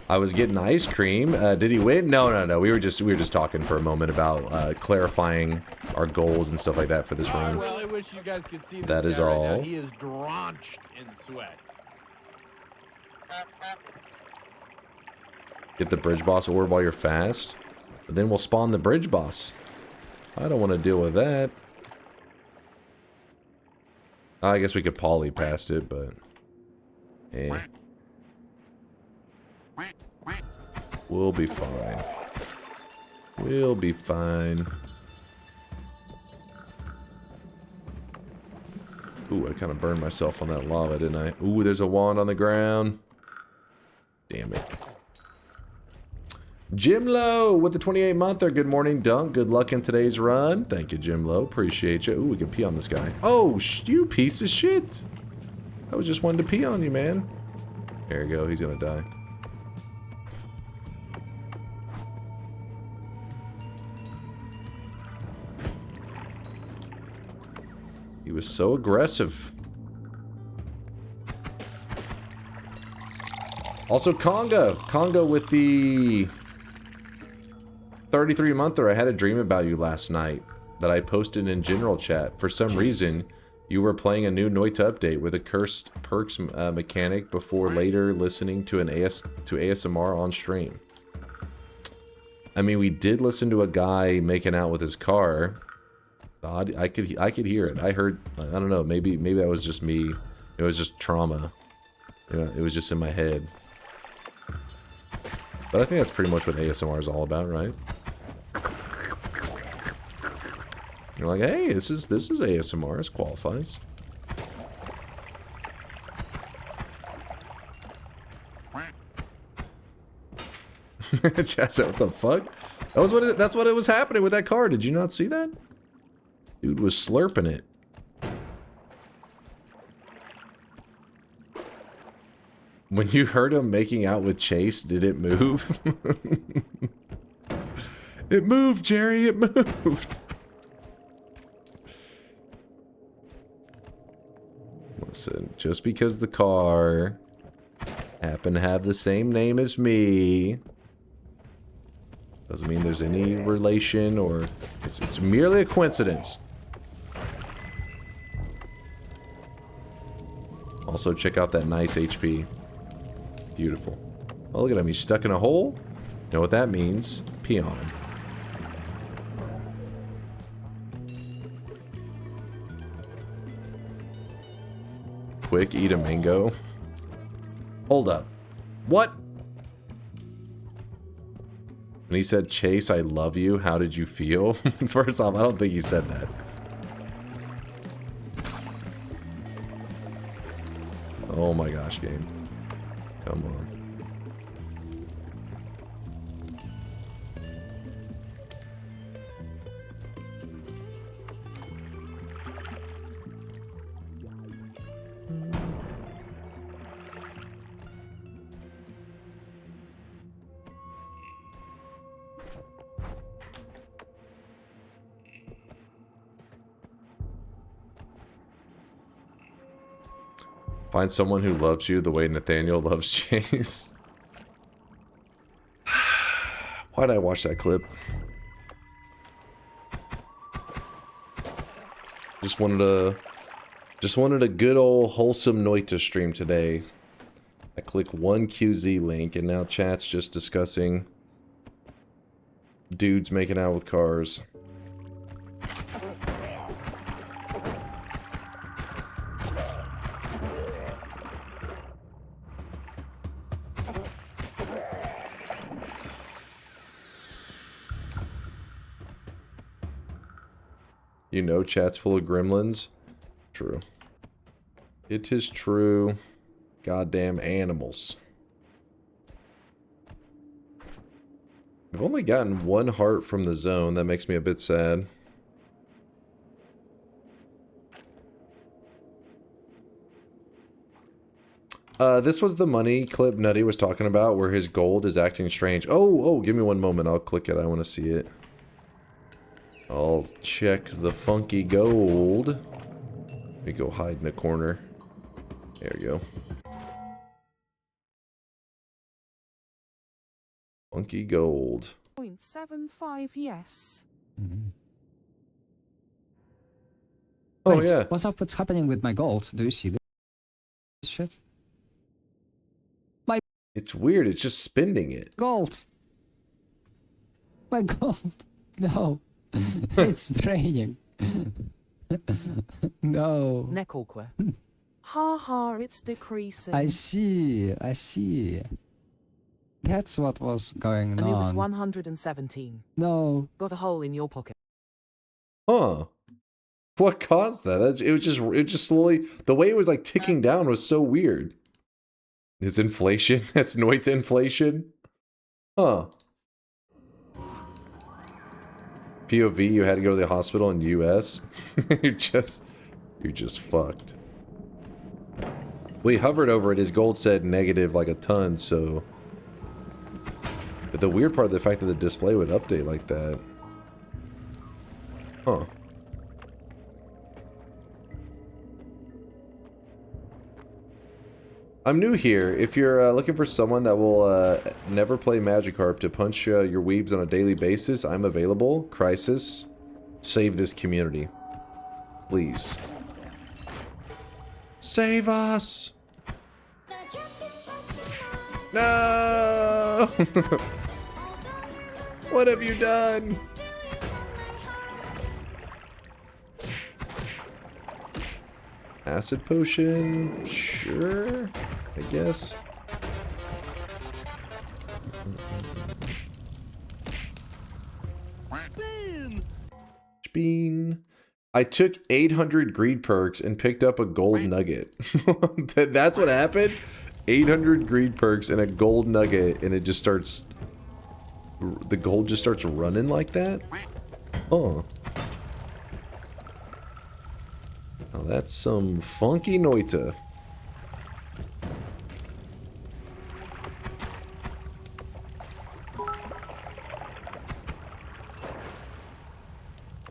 I was getting ice cream. Did he win? No. We were just talking for a moment about clarifying our goals and stuff like that for this room. Well, I wish you guys could see this That is guy right all. now. He is drenched in sweat. Get the bridge boss orb while you're fast. But then we'll spawn the bridge boss. I don't want to deal with that. I guess we could poly past it, but... eh. We'll be fine. We'll be fine. Ooh, I kind of burned myself on that lava, didn't I? Ooh, there's a wand on the ground. Damn it. Jim Lowe with the 28-monther. Good morning, Dunk. Good luck in today's run. Thank you, Jim Lowe. Appreciate you. Ooh, we can pee on this guy. Oh, you piece of shit. I was just wanting to pee on you, man. There you go. He's gonna die. He was so aggressive. Also, Conga with the 33-monther. I had a dream about you last night that I posted in general chat. For some reason, you were playing a new Noita update with a cursed perks mechanic before later listening to ASMR on stream. I mean, we did listen to a guy making out with his car. I could hear it. I heard. I don't know. Maybe that was just me. It was just trauma. It was just in my head. But I think that's pretty much what ASMR is all about, right? You're like, hey, this is ASMR. This qualifies. Chaz, what the fuck? That's what it was happening with that car. Did you not see that? Dude was slurping it. When you heard him making out with Chase, did it move? It moved, Jerry. It moved. Listen, just because the car happened to have the same name as me doesn't mean there's any relation, or it's merely a coincidence. Also, check out that nice HP. Beautiful. Oh, look at him. He's stuck in a hole. You know what that means? Pee on him. Quick, eat a mango. Hold up. What? When he said, Chase, I love you, how did you feel? First off, I don't think he said that. Oh my gosh, game. Come on. Find someone who loves you the way Nathaniel loves Chase. Why'd I watch that clip? Just wanted a good old wholesome Noita stream today. I click one QZ link and now chat's just discussing dudes making out with cars. You know chat's full of gremlins. True. It is true. Goddamn animals. I've only gotten 1 heart from the zone. That makes me a bit sad. This was the money clip Nutty was talking about where his gold is acting strange. Oh, give me 1 moment. I'll click it. I want to see it. I'll check the funky gold. Let me go hide in a corner. There you go. Funky gold. 0.75, yes. Oh, wait, yeah. What's happening with my gold? Do you see this shit? It's weird. It's just spending it. Gold. My gold. No. It's draining. No. Nekolque. Ha ha, it's decreasing. I see. I see. That's what was going on. And it was 117. No. Got a hole in your pocket. Huh. What caused that? It just slowly, the way it was like ticking down was so weird. Is inflation? That's Noita inflation? Huh. POV, you had to go to the hospital in the US? You're just fucked. We hovered over it, his gold said negative like a ton, so... But the weird part of the fact that the display would update like that. Huh. I'm new here. If you're looking for someone that will never play Magikarp to punch your weebs on a daily basis, I'm available. Crisis. Save this community. Please. Save us! No! What have you done? Acid potion? Sure, I guess. Bean. I took 800 greed perks and picked up a gold nugget. That's what happened? 800 greed perks and a gold nugget, and it just starts... The gold just starts running like that? Oh. Now that's some funky Noita.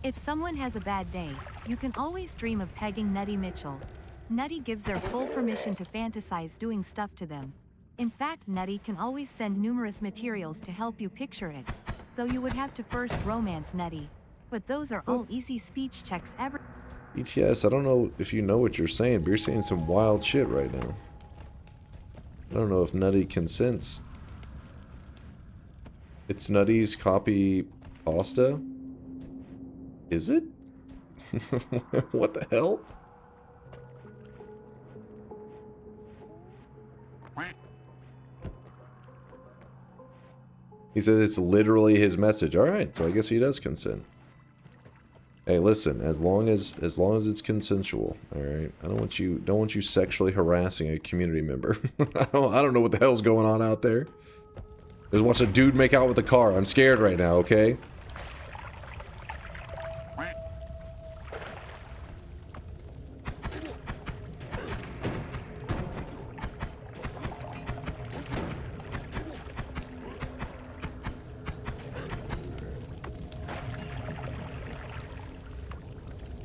If someone has a bad day, you can always dream of pegging Nutty Mitchell. Nutty gives their full permission to fantasize doing stuff to them. In fact, Nutty can always send numerous materials to help you picture it. Though you would have to first romance Nutty. But those are all easy speech checks ever. ETS, I don't know if you know what you're saying, but you're saying some wild shit right now. I don't know if Nutty consents. It's Nutty's copy pasta? Is it? What the hell? He says it's literally his message. Alright, so I guess he does consent. Hey, listen, as long as it's consensual, alright? I don't want you sexually harassing a community member. I don't know what the hell's going on out there. Just watch a dude make out with a car. I'm scared right now, okay?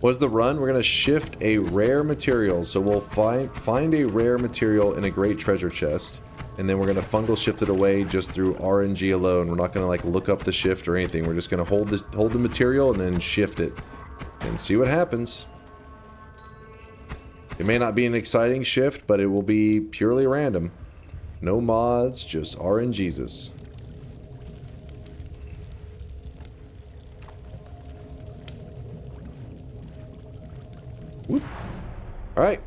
What's the run? We're gonna shift a rare material, so we'll find a rare material in a great treasure chest, and then we're gonna fungal shift it away just through RNG alone. We're not gonna like look up the shift or anything. We're just gonna hold the material and then shift it, and see what happens. It may not be an exciting shift, but it will be purely random. No mods, just RNGesus. Alright.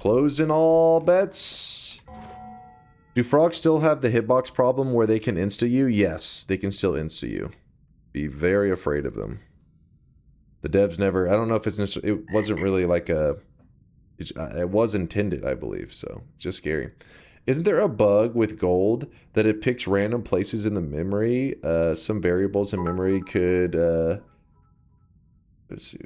Closing all bets. Do frogs still have the hitbox problem where they can insta you? Yes, they can still insta you. Be very afraid of them. The devs never. I don't know if it wasn't really like a. It was intended, I believe. So it's just scary. Isn't there a bug with gold that it picks random places in the memory? Some variables in memory could. Let's see.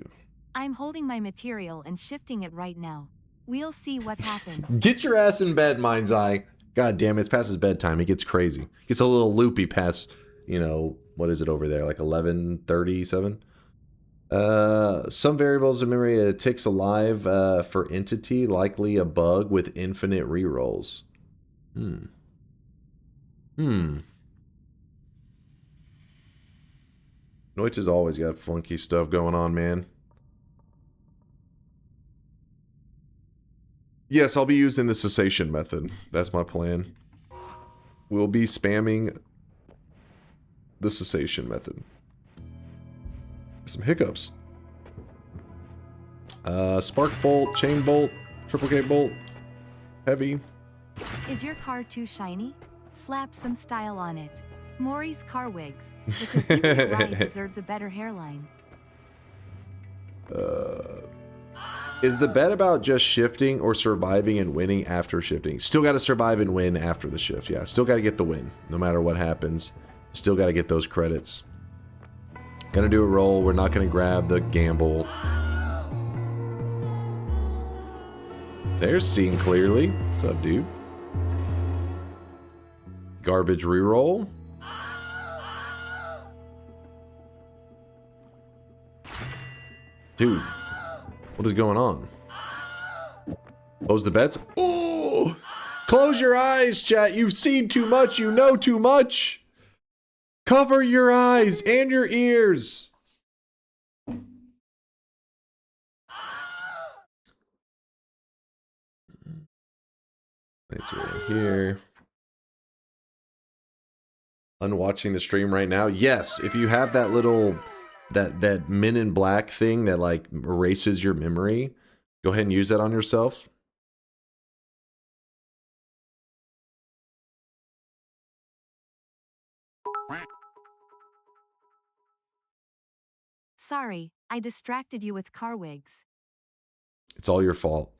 I'm holding my material and shifting it right now. We'll see what happens. Get your ass in bed, Mind's Eye. God damn it, it's past his bedtime. It gets crazy. Gets a little loopy past, you know, what is it over there? Like 11:37? Some variables in memory ticks alive for entity, likely a bug with infinite rerolls. Noita's always got funky stuff going on, man. Yes, I'll be using the cessation method. That's my plan. We'll be spamming the cessation method. Some hiccups. Spark bolt, chain bolt, triple K bolt, heavy. Is your car too shiny? Slap some style on it. Maury's car wigs. Because people right deserves a better hairline. Is the bet about just shifting or surviving and winning after shifting? Still got to survive and win after the shift. Yeah, still got to get the win. No matter what happens. Still got to get those credits. Gonna do a roll. We're not gonna grab the gamble. There's seeing clearly. What's up, dude? Garbage reroll. Dude, what is going on? Close the bets. Oh! Close your eyes, chat. You've seen too much. You know too much. Cover your eyes and your ears. It's right here. Unwatching the stream right now. Yes, if you have that little that Men in Black thing that like erases your memory, go ahead and use that on yourself. Sorry, I distracted you with car wigs. It's all your fault.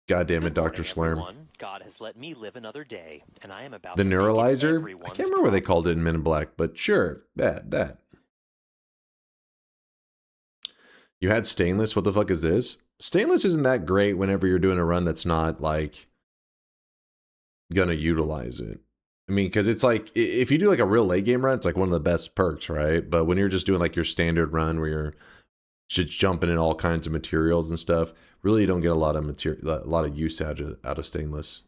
God damn it, Dr. Slurm. God has let me live another day, and I am about The to neuralizer? I can't remember what they called it in Men in Black, but sure, that. You had stainless? What the fuck is this? Stainless isn't that great whenever you're doing a run that's not, like, gonna utilize it. I mean, because it's like, if you do like a real late game run, it's like one of the best perks, right? But when you're just doing like your standard run where you're just jumping in all kinds of materials and stuff, really you don't get a lot of use out of stainless.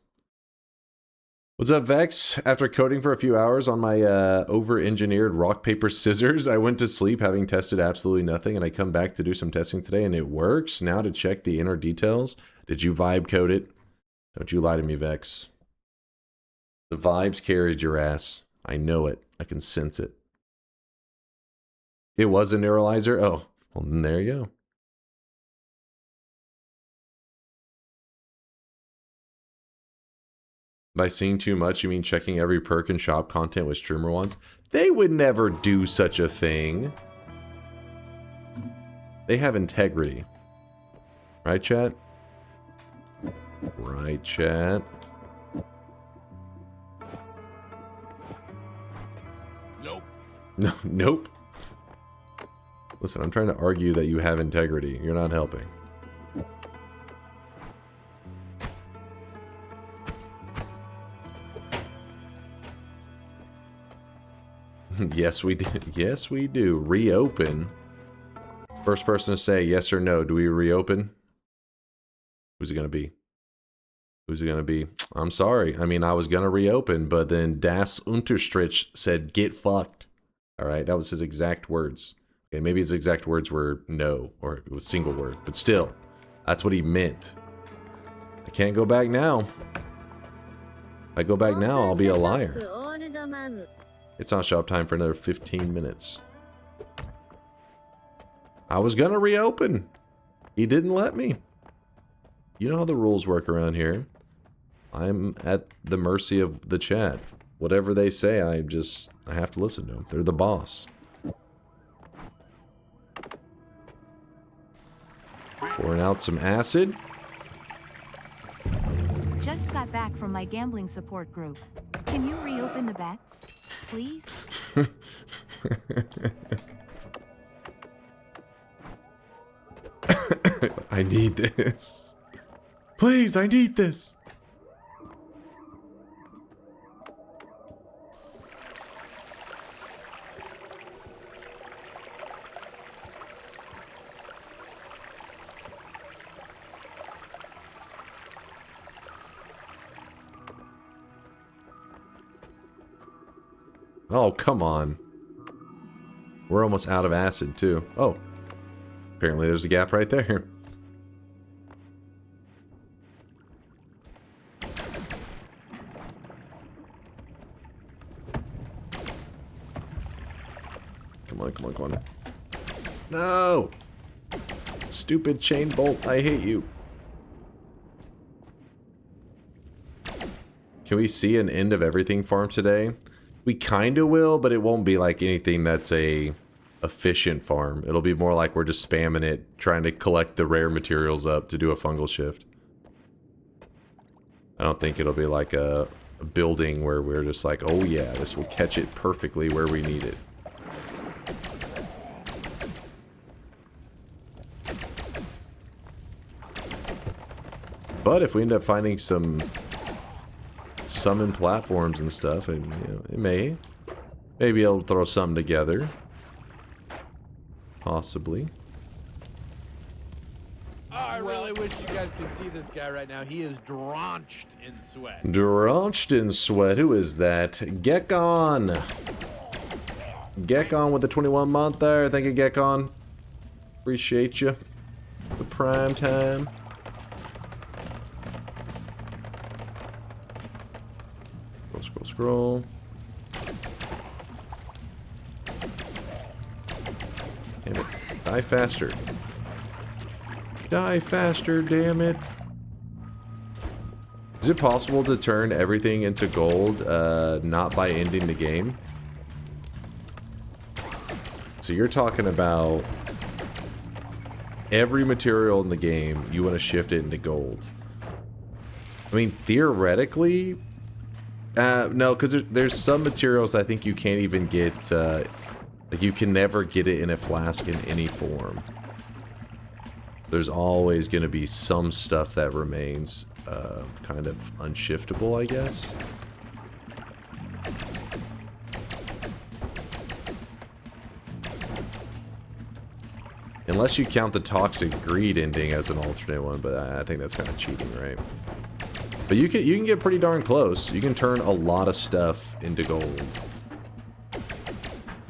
What's up, Vex? After coding for a few hours on my over-engineered rock, paper, scissors, I went to sleep having tested absolutely nothing, and I come back to do some testing today, and it works. Now to check the inner details. Did you vibe code it? Don't you lie to me, Vex. The vibes carried your ass. I know it. I can sense it. It was a neuralizer? Oh, well, then there you go. By seeing too much, you mean checking every perk and shop content with streamer ones? They would never do such a thing. They have integrity. Right, chat? Right, chat? Nope. No, nope. Listen, I'm trying to argue that you have integrity. You're not helping. Yes, we do. Yes, we do. Reopen. First person to say yes or no. Do we reopen? Who's it going to be? Who's it going to be? I'm sorry. I mean, I was going to reopen, but then Das Unterstrich said, get fucked. All right. That was his exact words. Okay. Maybe his exact words were no, or it was single word, but still, that's what he meant. I can't go back now. If I go back now, I'll be a liar. It's not shop time for another 15 minutes. I was gonna reopen. He didn't let me. You know how the rules work around here. I'm at the mercy of the chat. Whatever they say, I have to listen to them. They're the boss. Pouring out some acid. Just got back from my gambling support group. Can you reopen the bets, please? I need this. Please, I need this. Oh, come on. We're almost out of acid, too. Oh. Apparently there's a gap right there. Come on, come on, come on. No! Stupid chain bolt, I hate you. Can we see an end of everything farm today? We kinda will, but it won't be like anything that's a efficient farm. It'll be more like we're just spamming it, trying to collect the rare materials up to do a fungal shift. I don't think it'll be like a building where we're just like, oh yeah, this will catch it perfectly where we need it. But if we end up finding some summon platforms and stuff, and you know, it may be able to throw something together. Possibly. I really wish you guys could see this guy right now. He is drenched in sweat. Drenched in sweat. Who is that? Gekon. Gekon with the 21 month there. Thank you, Gekon. Appreciate you. The prime time. Scroll, scroll. Damn it. Die faster. Die faster, damn it. Is it possible to turn everything into gold, not by ending the game? So you're talking about every material in the game, you want to shift it into gold. I mean, theoretically... no, because there's some materials I think you can't even get, like you can never get it in a flask in any form. There's always going to be some stuff that remains kind of unshiftable, I guess. Unless you count the toxic greed ending as an alternate one, but I think that's kind of cheating, right? But you can get pretty darn close. You can turn a lot of stuff into gold.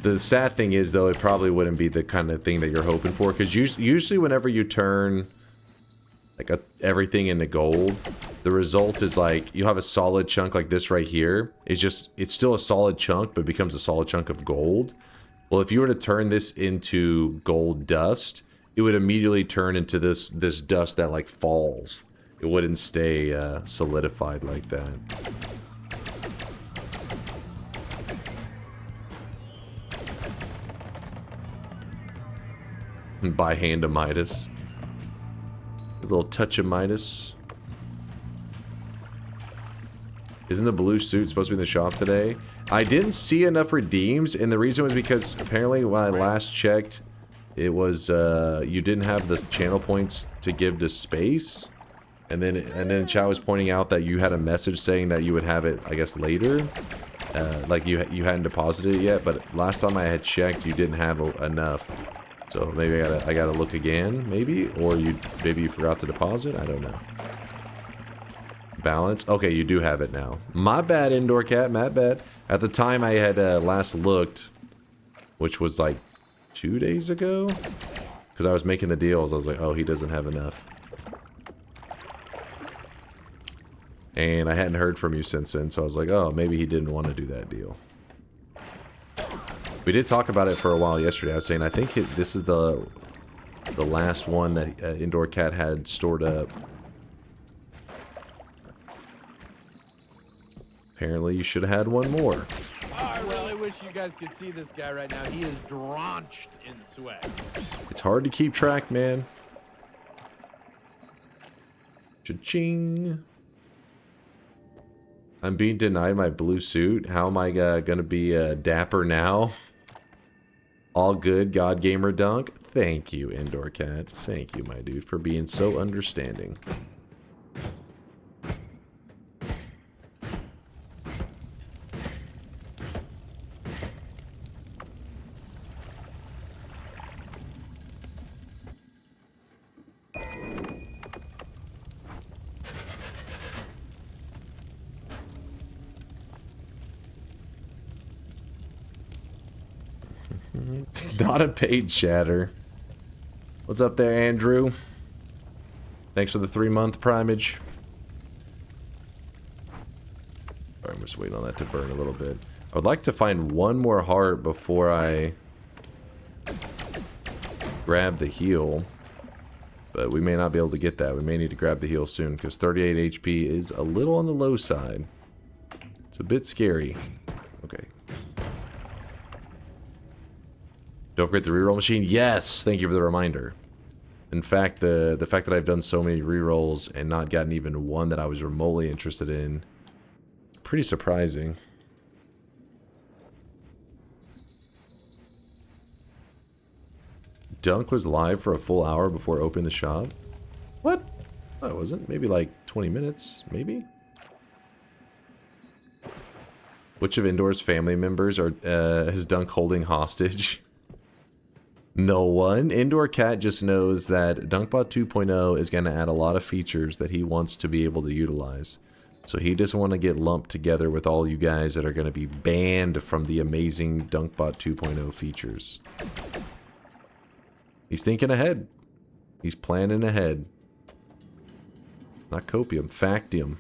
The sad thing is, though, it probably wouldn't be the kind of thing that you're hoping for, because usually whenever you turn like everything into gold, the result is like you have a solid chunk like this right here. It's still a solid chunk, but becomes a solid chunk of gold. Well, if you were to turn this into gold dust, it would immediately turn into this dust that like falls. It wouldn't stay solidified like that. By hand of Midas. A little touch of Midas. Isn't the blue suit supposed to be in the shop today? I didn't see enough redeems, and the reason was because apparently when I last checked, it was you didn't have the channel points to give to space. And then Chow was pointing out that you had a message saying that you would have it, I guess, later. Like you hadn't deposited it yet, but last time I had checked, you didn't have enough. So maybe I gotta look again, maybe, or maybe you forgot to deposit. I don't know. Balance. Okay, you do have it now. My bad, Indoor Cat. My bad. At the time I had last looked, which was like 2 days ago, because I was making the deals. I was like, oh, he doesn't have enough. And I hadn't heard from you since then, so I was like, oh, maybe he didn't want to do that deal. We did talk about it for a while yesterday. I was saying, I think this is the last one that Indoor Cat had stored up. Apparently, you should have had one more. I really wish you guys could see this guy right now. He is drenched in sweat. It's hard to keep track, man. Cha-ching. I'm being denied my blue suit. How am I gonna be dapper now? All good, God Gamer Dunk. Thank you, Indoor Cat. Thank you, my dude, for being so understanding. Not a paid chatter. What's up there, Andrew? Thanks for the 3-month primage. Alright, I'm just waiting on that to burn a little bit. I would like to find one more heart before I grab the heal. But we may not be able to get that. We may need to grab the heal soon, because 38 HP is a little on the low side. It's a bit scary. Okay. Don't forget the reroll machine. Yes! Thank you for the reminder. In fact, the fact that I've done so many rerolls and not gotten even one that I was remotely interested in, pretty surprising. Dunk was live for a full hour before opening the shop? What? Oh, it wasn't. Maybe like 20 minutes, maybe? Which of Indoor's family members are is Dunk holding hostage? No one. Indoor Cat just knows that DunkBot 2.0 is going to add a lot of features that he wants to be able to utilize. So he doesn't want to get lumped together with all you guys that are going to be banned from the amazing DunkBot 2.0 features. He's thinking ahead. He's planning ahead. Not copium, factium.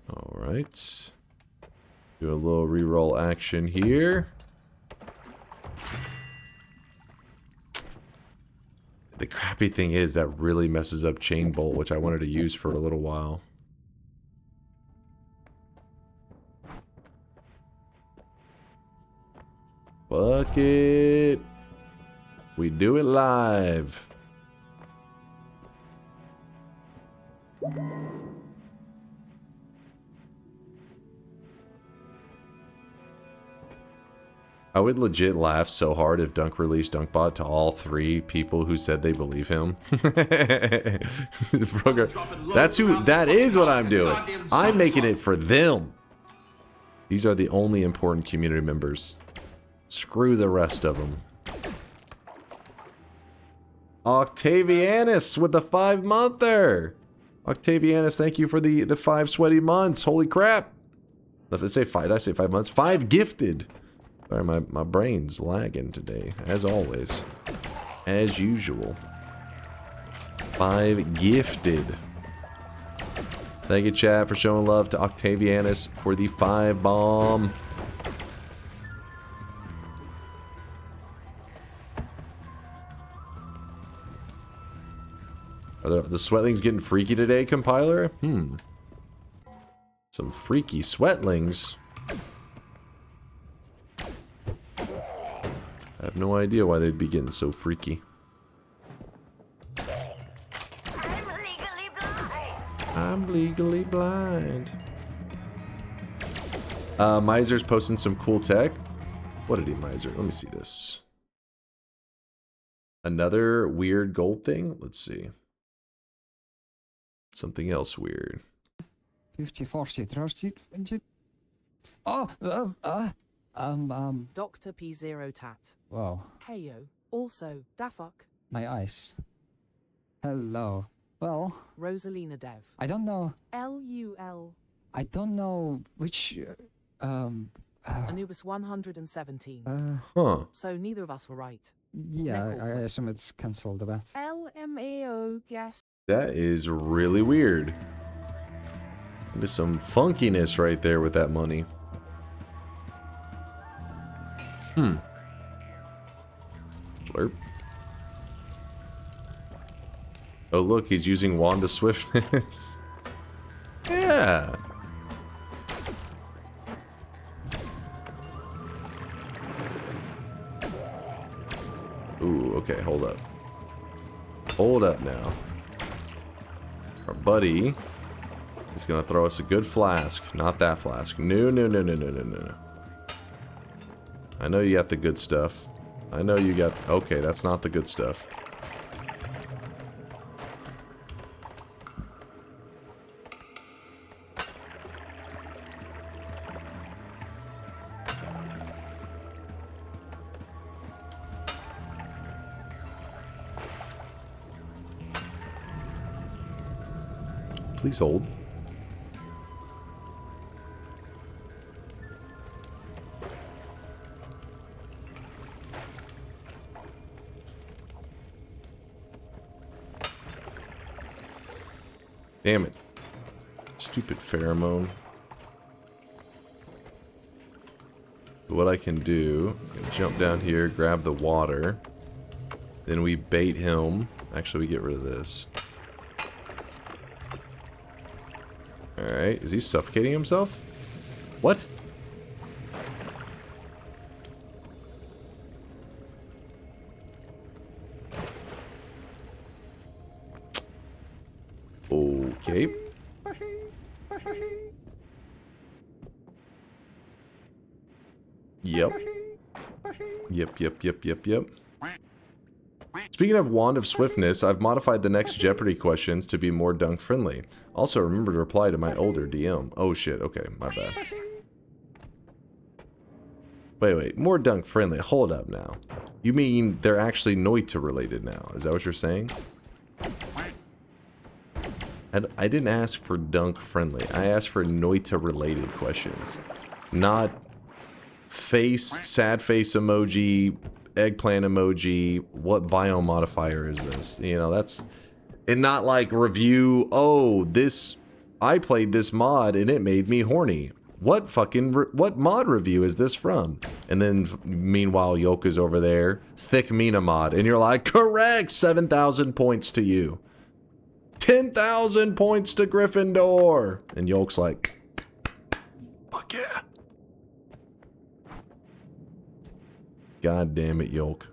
Alright. Do a little reroll action here. The crappy thing is that really messes up Chain Bolt, which I wanted to use for a little while. Fuck it. We do it live. I would legit laugh so hard if Dunk released DunkBot to all 3 people who said they believe him. That is what I'm doing. I'm making it for them. These are the only important community members. Screw the rest of them. Octavianus with the 5-monther. Octavianus, thank you for the 5 sweaty months. Holy crap. Did I say 5? Did I say 5 months? 5 gifted. Sorry, my brain's lagging today, as always. As usual. 5 gifted. Thank you, chat, for showing love to Octavianus for the 5 bomb. Are the sweatlings getting freaky today, compiler? Some freaky sweatlings. I have no idea why they'd be getting so freaky. I'm legally blind. Miser's posting some cool tech. What did he miser? Let me see this. Another weird gold thing? Let's see. Something else weird. 50, 40, 30, 20. Oh, Dr. P0 Tat. Wow. Heyo. Also, Dafuck. My eyes. Hello. Well. Rosalina Dev. I don't know. LUL. I don't know which. Anubis 117. Huh. So neither of us were right. Yeah, I assume it's cancelled a bit. LMAO guess. That is really weird. There's some funkiness right there with that money. Slurp. Oh look, he's using Wanda Swiftness. Yeah. Ooh, okay, hold up. Hold up now. Our buddy is gonna throw us a good flask. Not that flask. No, no, no, no, no, no, no. I know you got the good stuff. I know you got... Okay, that's not the good stuff. Please hold. Damn it. Stupid pheromone. What I can do, I can jump down here, grab the water. Then we bait him. Actually, we get rid of this. Alright, is he suffocating himself? What? Okay. Yep. Yep. Speaking of Wand of Swiftness, I've modified the next Jeopardy questions to be more dunk friendly. Also, remember to reply to my older DM. Oh shit, okay, my bad. Wait, more dunk friendly. Hold up now. You mean they're actually Noita related now? Is that what you're saying? I didn't ask for dunk friendly. I asked for Noita related questions. Not face, sad face emoji, eggplant emoji, what biome modifier is this? You know, that's... And not like review, oh, this... I played this mod and it made me horny. What fucking... what mod review is this from? And then, meanwhile, Yoka's over there. Thick Mina mod. And you're like, correct! 7,000 points to you. 10,000 points to Gryffindor! And Yoke's like... Fuck yeah. God damn it, Yoke.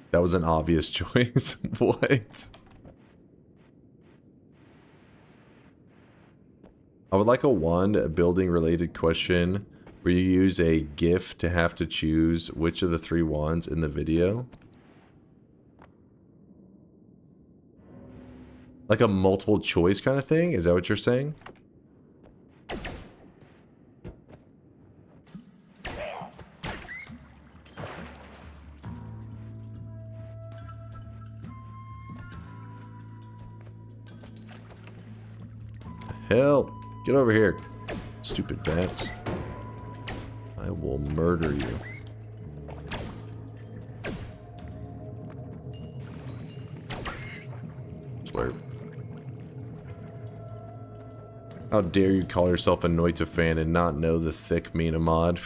That was an obvious choice. What? I would like a wand building related question where you use a GIF to have to choose which of the 3 wands in the video. Like a multiple choice kind of thing? Is that what you're saying? Help! Get over here, stupid bats. I will murder you. Swear. How dare you call yourself a Noita fan and not know the thick Mina mod?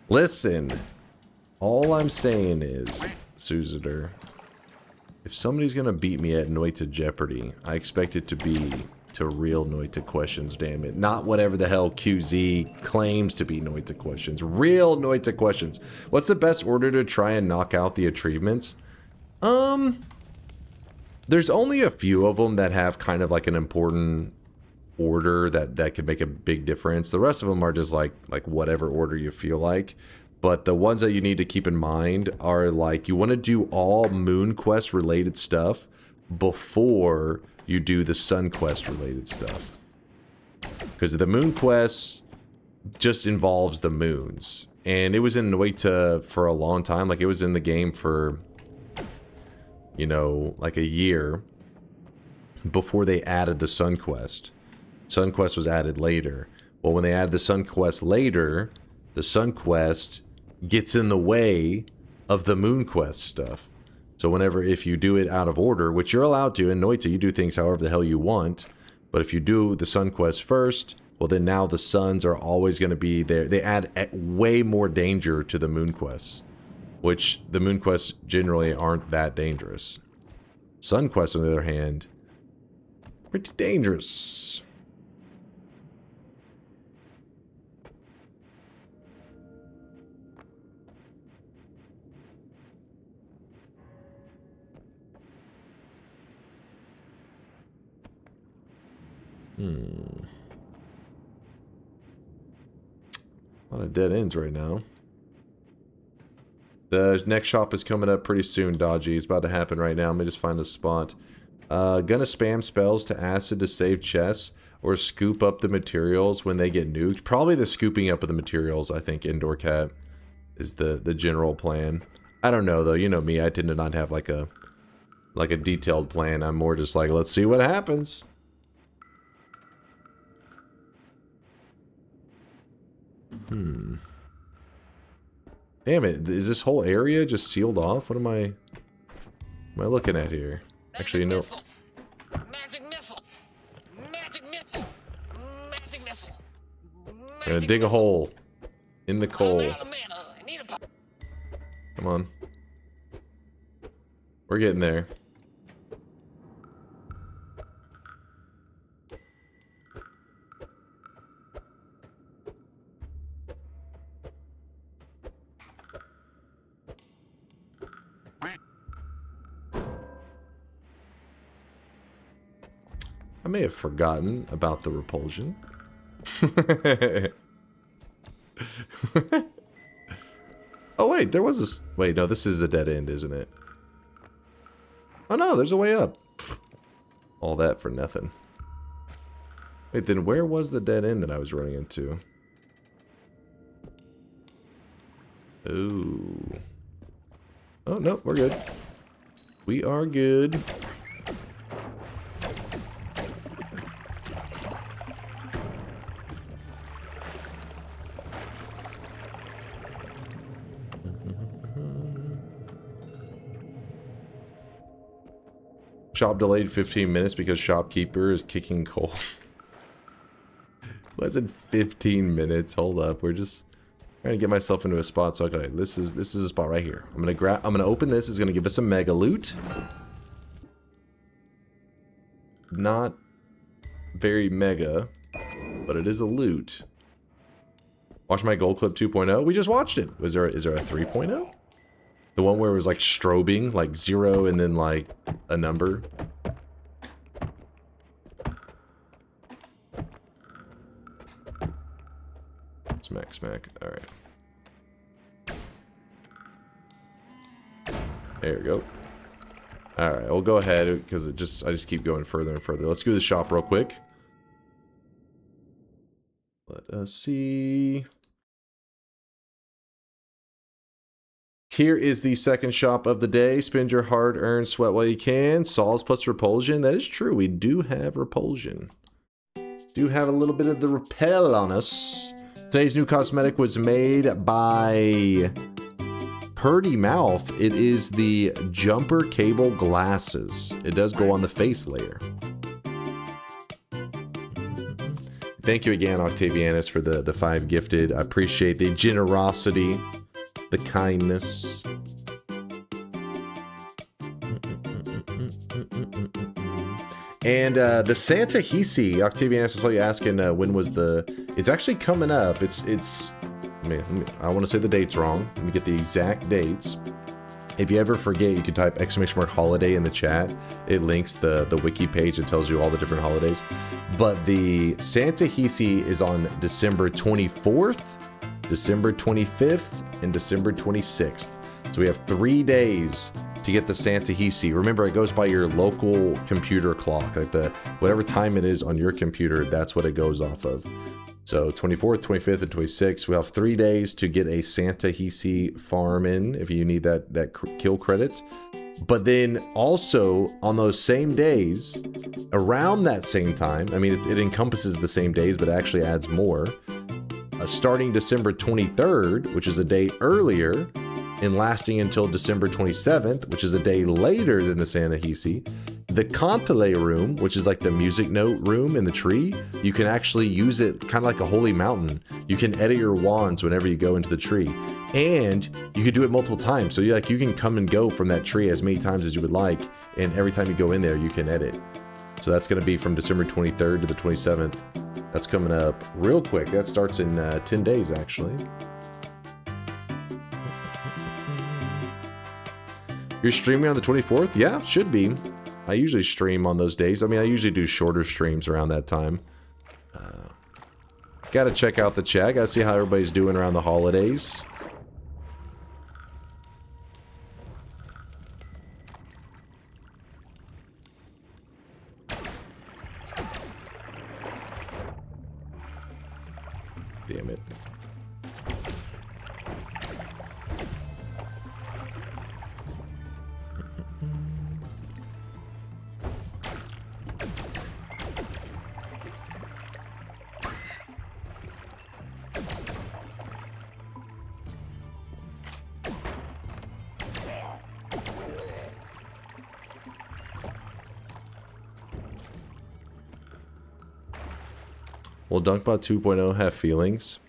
Listen, all I'm saying is, Suzader, if somebody's gonna beat me at Noita Jeopardy, I expect it to be to real Noita questions, damn it. Not whatever the hell QZ claims to be Noita questions. Real Noita questions. What's the best order to try and knock out the achievements? There's only a few of them that have kind of like an important order that could make a big difference. The rest of them are just like whatever order you feel like. But the ones that you need to keep in mind are like, you want to do all Moon Quest related stuff before you do the Sun Quest related stuff. Because the Moon Quest just involves the moons. And it was in Noita for a long time. Like, it was in the game for, you know, like a year before they added the Sun Quest. Sun Quest was added later. Well, when they added the Sun Quest later, the Sun Quest gets in the way of the Moon Quest stuff. So whenever, if you do it out of order, which you're allowed to, in Noita you do things however the hell you want, but if you do the Sun Quest first, well then now the Suns are always going to be there. They add way more danger to the Moon Quests, which the Moon Quests generally aren't that dangerous. Sunquest, on the other hand, pretty dangerous. A lot of dead ends right now. The next shop is coming up pretty soon, Dodgy. It's about to happen right now. Let me just find a spot. Gonna spam spells to acid to save chests, or scoop up the materials when they get nuked. Probably the scooping up of the materials, I think, Indoor Cat, is the general plan. I don't know, though. You know me. I tend to not have, like a detailed plan. I'm more just like, let's see what happens. Damn it, is this whole area just sealed off? What am I looking at here? Actually, no. Magic missile. Magic missile. Magic missile. I'm gonna dig a hole in the coal. Come on. We're getting there. I may have forgotten about the repulsion. Oh wait, there was this. Wait, no, this is a dead end, isn't it? Oh no, there's a way up. All that for nothing. Wait, then where was the dead end that I was running into? Ooh. Oh no, we're good. We are good. Shop delayed 15 minutes because shopkeeper is kicking coal. Less than 15 minutes. Hold up. We're just trying to get myself into a spot. So okay, this is a spot right here. I'm gonna open this. It's gonna give us a mega loot. Not very mega, but it is a loot. Watch my gold clip 2.0. We just watched it. Is there a 3.0? The one where it was like strobing, like 0 and then like a number. Smack, smack. All right. There we go. All right, we'll go ahead because I just keep going further and further. Let's go to the shop real quick. Let us see. Here is the second shop of the day. Spend your hard-earned sweat while you can. Sols plus repulsion. That is true. We do have repulsion. Do have a little bit of the repel on us. Today's new cosmetic was made by Purdy Mouth. It is the jumper cable glasses. It does go on the face layer. Thank you again, Octavianus, for the 5 gifted. I appreciate the generosity. The kindness. And the Santa Hisi, Octavianus, I saw you asking when was the... It's actually coming up. I want to say the dates wrong. Let me get the exact dates. If you ever forget, you can type !holiday in the chat. It links the wiki page that tells you all the different holidays. But the Santa Hisi is on December 24th, December 25th, and December 26th. So we have 3 days to get the Santa Hisi. Remember, it goes by your local computer clock. Like whatever time it is on your computer, that's what it goes off of. So 24th, 25th, and 26th. We have 3 days to get a Santa Hisi farm in if you need that kill credit. But then also on those same days, around that same time, I mean, it encompasses the same days, but it actually adds more. Starting December 23rd, which is a day earlier, and lasting until December 27th, which is a day later than the Santa Hisi, The Cantele room, which is like the music note room in the tree, you can actually use it kind of like a holy mountain. You can edit your wands whenever you go into the tree. And you can do it multiple times. So you can come and go from that tree as many times as you would like. And every time you go in there, you can edit. So that's going to be from December 23rd to the 27th. That's coming up real quick. That starts in 10 days, actually. You're streaming on the 24th? Yeah, should be. I usually stream on those days. I mean, I usually do shorter streams around that time. Gotta check out the chat. Gotta see how everybody's doing around the holidays. Damn it. Will Dunkbot 2.0 have feelings?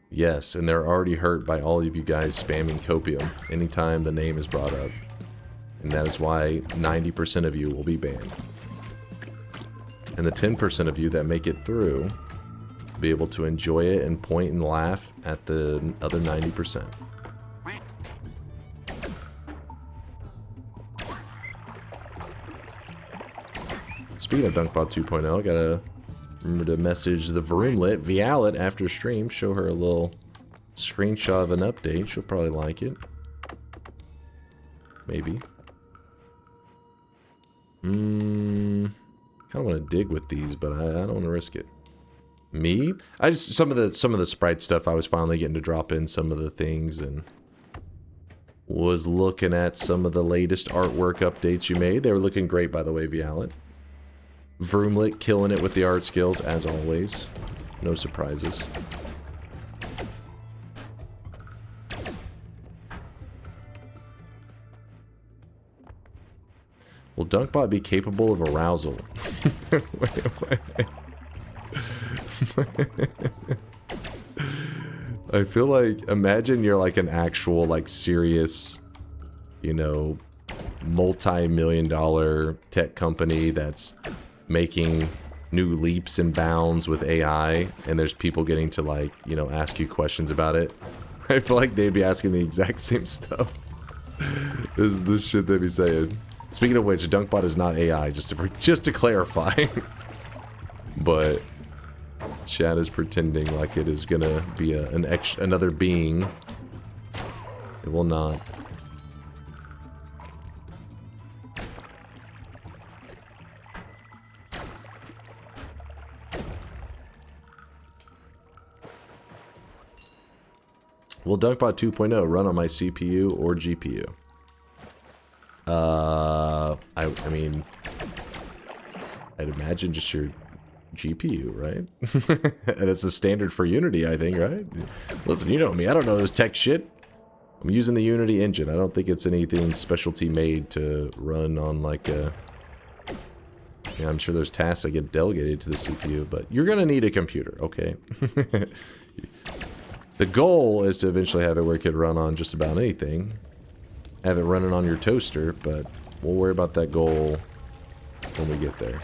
Yes, and they're already hurt by all of you guys spamming Copium anytime the name is brought up. And that is why 90% of you will be banned. And the 10% of you that make it through will be able to enjoy it and point and laugh at the other 90%. Speaking of Dunkbot 2.0, I gotta remember to message the Vroomlet, Vialet, after stream. Show her a little screenshot of an update. She'll probably like it. Maybe. Kind of want to dig with these, but I don't want to risk it. Me? I just some of the sprite stuff I was finally getting to drop in some of the things and was looking at some of the latest artwork updates you made. They were looking great, by the way, Vialet. Vroomlet killing it with the art skills, as always. No surprises. Will Dunkbot be capable of arousal? Wait. I feel like, imagine you're like an actual, like, serious, you know, multi-million-dollar tech company that's making new leaps and bounds with AI, and there's people getting to, like, you know, ask you questions about it. I feel like they'd be asking the exact same stuff. This is the shit they'd be saying. Speaking of which, Dunkbot is not AI, just to clarify. But chat is pretending like it is gonna be another being. It will not. Will Dunkbot 2.0 run on my CPU or GPU? I mean, I'd imagine just your GPU, right? That's the standard for Unity, I think, right? Listen, you know me, I don't know this tech shit. I'm using the Unity engine. I don't think it's anything specialty made to run on, like, a... Yeah, I'm sure there's tasks that get delegated to the CPU, but you're gonna need a computer, okay? The goal is to eventually have it where it could run on just about anything. Have it running on your toaster, but we'll worry about that goal when we get there.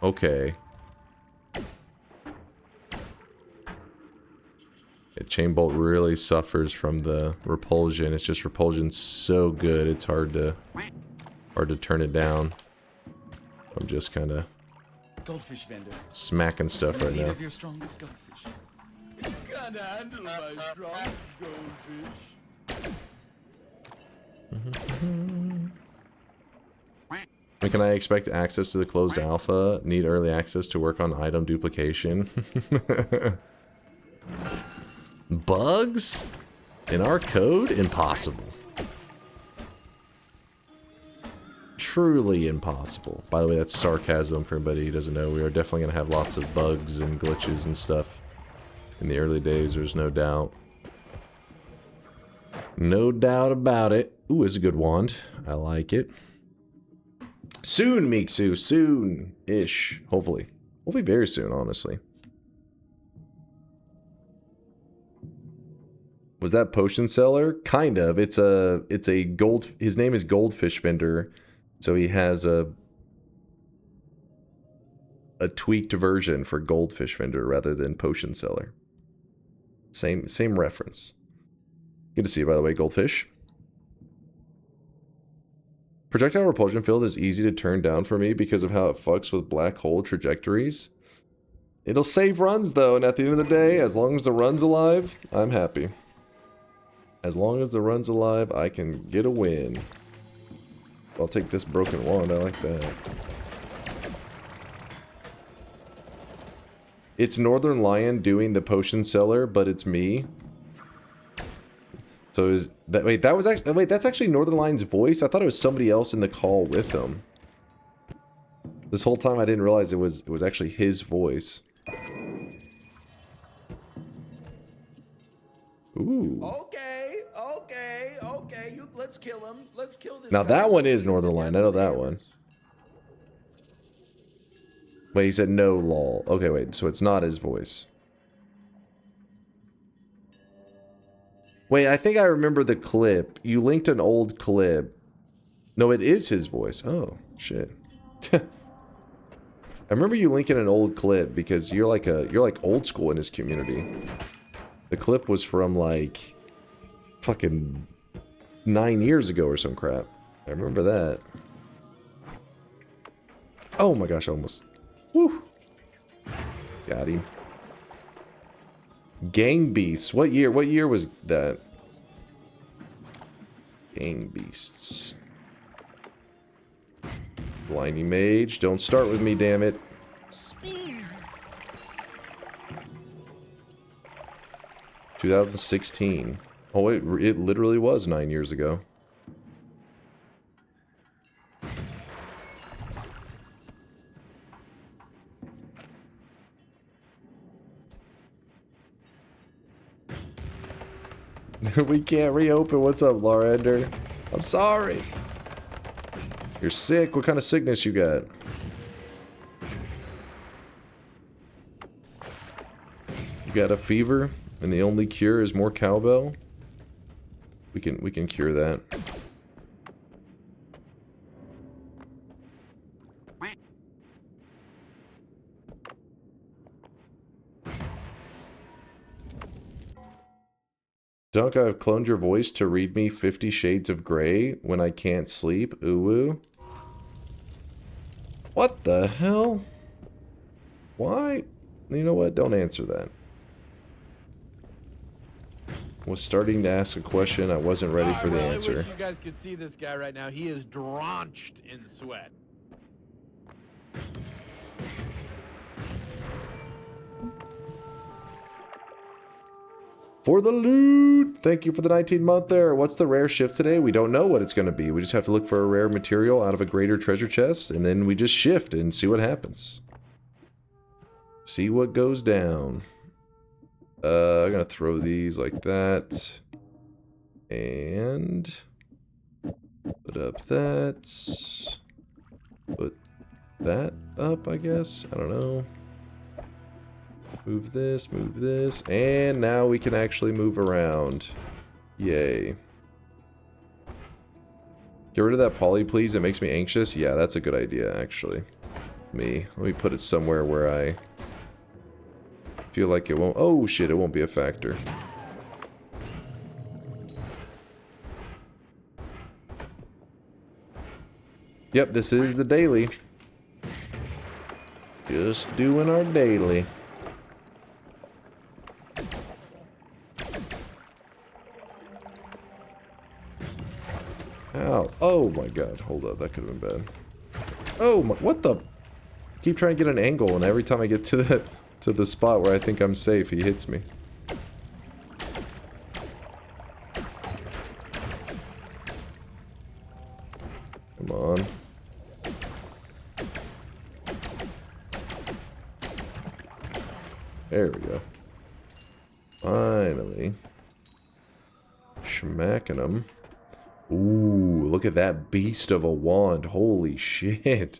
Okay. Chain bolt really suffers from the repulsion. It's just repulsion's so good, it's hard to turn it down. I'm just kind of smacking stuff right now. Your strongest goldfish. Can't handle my strong goldfish. Can I expect access to the closed alpha? Need early access to work on item duplication? Bugs? In our code? Impossible. truly impossible. By the way, that's sarcasm for anybody who doesn't know. We are definitely going to have lots of bugs and glitches and stuff in the early days, there's no doubt. No doubt about it. Ooh, it's a good wand. I like it. Soon, Miksu. Soon-ish. Hopefully. Hopefully very soon, honestly. Was that potion seller? Kind of. It's a gold... His name is Goldfish Vendor. So he has a tweaked version for Goldfish Vendor rather than potion seller. Same reference. Good to see you, by the way, Goldfish. Projectile repulsion field is easy to turn down for me because of how it fucks with black hole trajectories. It'll save runs, though, and at the end of the day, as long as the run's alive, I'm happy. As long as the run's alive, I can get a win. I'll take this broken wand, I like that. It's Northern Lion doing the potion seller, but it's me. So is that that's actually Northern Lion's voice? I thought it was somebody else in the call with him. This whole time I didn't realize it was actually his voice. Ooh. Okay. Let's kill him. Let's kill this Now guy. that one is Northern Lion. I know that one. Wait, he said no, lol. Okay, wait. So it's not his voice. Wait, I think I remember the clip. You linked an old clip. No, it is his voice. Oh, shit. I remember you linking an old clip because you're like old school in this community. The clip was from like fucking 9 years ago or some crap. I remember that. Oh my gosh, almost. Woo. Got him. Gang Beasts. What year was that? Gang Beasts. Blinding Mage. Don't start with me, damn it. 2016. Oh, it literally was 9 years ago. We can't reopen. What's up, Laura Ender? I'm sorry. You're sick? What kind of sickness you got? You got a fever? And the only cure is more cowbell? We can cure that. Dunk, I've cloned your voice to read me 50 Shades of Grey when I can't sleep. Ooh. What the hell? Why? You know what? Don't answer that. Was starting to ask a question. I wasn't ready for the answer. I wish you guys could see this guy right now. He is drenched in sweat. For the loot! Thank you for the 19-month there. What's the rare shift today? We don't know what it's going to be. We just have to look for a rare material out of a greater treasure chest, and then we just shift and see what happens. See what goes down. I'm going to throw these like that. And put up that. Put that up, I guess. I don't know. Move this, and now we can actually move around. Yay. Get rid of that poly, please. It makes me anxious. Yeah, that's a good idea, actually. Let me put it somewhere where I feel like it won't... Oh, shit, it won't be a factor. Yep, this is the daily. Just doing our daily. Ow. Oh my god. Hold up. That could have been bad. Oh my... What the... Keep trying to get an angle, and every time I get to the spot where I think I'm safe, he hits me. Come on. There we go. Finally. Schmacking them. Ooh, look at that beast of a wand. Holy shit.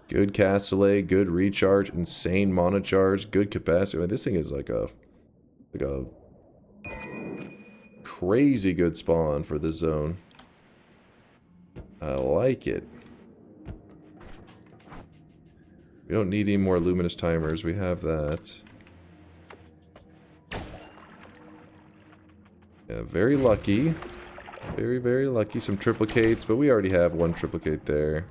Good castellet, good recharge, insane mana charge, good capacity. I mean, this thing is like a crazy good spawn for this zone. I like it. We don't need any more luminous timers. We have that. Yeah, very lucky. Very, very lucky. Some triplicates, but we already have one triplicate there.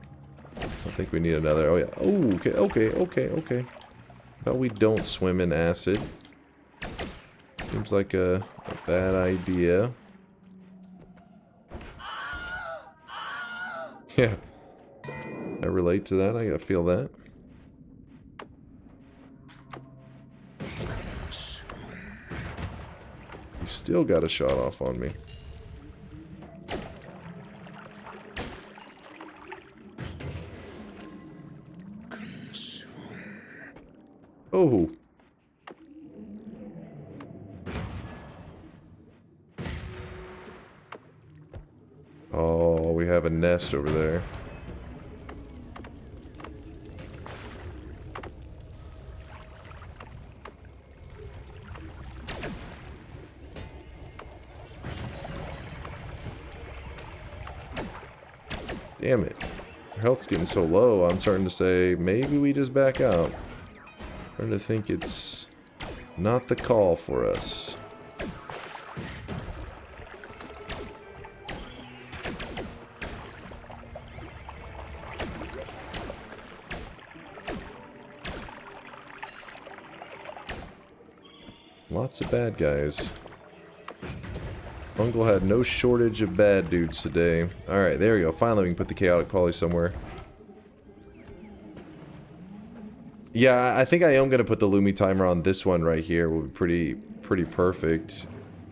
I don't think we need another. Oh, yeah. Oh, okay, okay, okay, okay. But we don't swim in acid. Seems like a bad idea. Yeah. I relate to that. I gotta feel that. He still got a shot off on me. Oh. Oh, we have a nest over there. Damn it. Our health's getting so low, I'm starting to say, maybe we just back out. I'm starting to think it's not the call for us. Lots of bad guys. Bungle had no shortage of bad dudes today. Alright, there we go. Finally, we can put the chaotic poly somewhere. Yeah, I think I am going to put the Lumi timer on this one right here. Will be pretty perfect.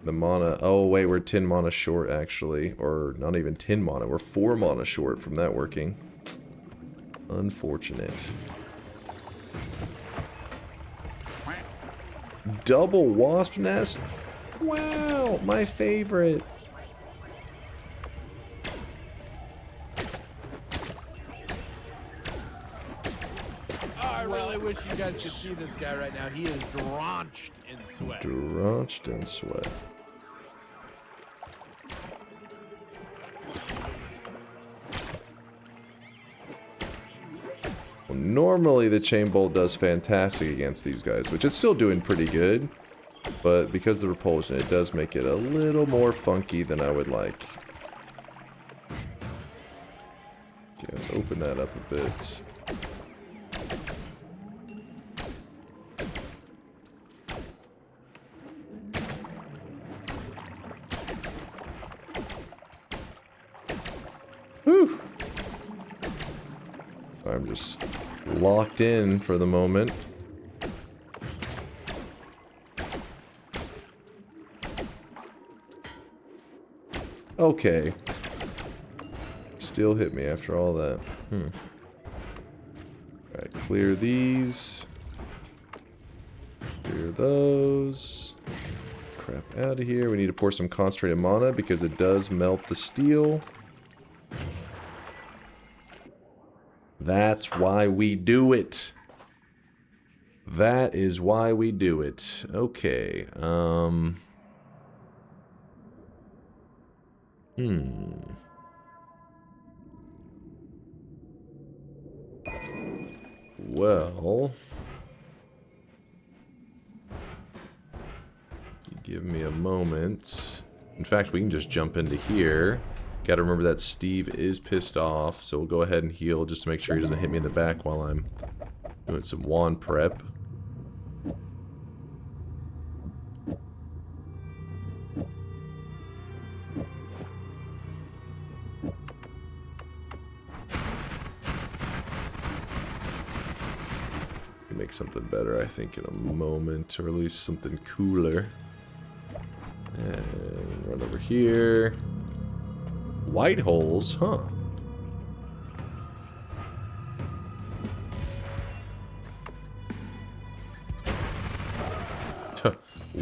The mana... Oh, wait, we're 10 mana short, actually. Or not even 10 mana. We're 4 mana short from that working. Unfortunate. Double wasp nest? Wow, my favorite. I really wish you guys could see this guy right now. He is drenched in sweat. Drenched in sweat. Well, normally the chain bolt does fantastic against these guys, which it's still doing pretty good. But because of the repulsion, it does make it a little more funky than I would like. Okay, let's open that up a bit. Whew! I'm just locked in for the moment. Okay. Still hit me after all that. Alright, clear these. Clear those. Crap out of here. We need to pour some concentrated mana because it does melt the steel. That's why we do it. That is why we do it. Okay, Well, give me a moment. In fact, we can just jump into here. Gotta remember that Steve is pissed off, so we'll go ahead and heal just to make sure he doesn't hit me in the back while I'm doing some wand prep. Make something better, I think, in a moment, or at least something cooler. And run over here. White holes, huh?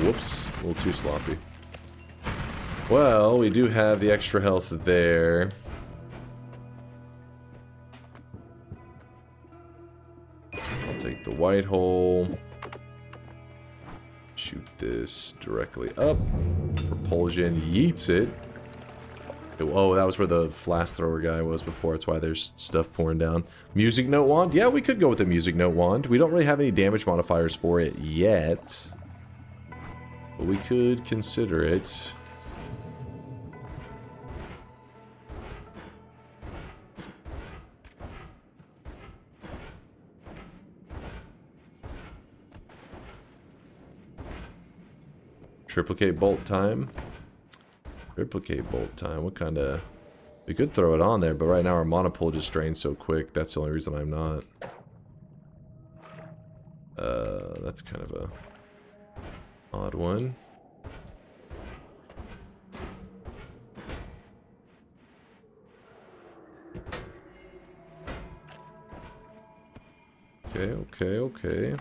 Whoops, a little too sloppy. Well, we do have the extra health there. I'll take the white hole. Shoot this directly up. Propulsion yeets it. Oh, that was where the flask thrower guy was before. That's why there's stuff pouring down. Music note wand? Yeah, we could go with the music note wand. We don't really have any damage modifiers for it yet. But we could consider it. Triplicate bolt time. Triplicate bolt time. What kind of... We could throw it on there, but right now our mana pool just drains so quick. That's the only reason I'm not. That's kind of a odd one. Okay.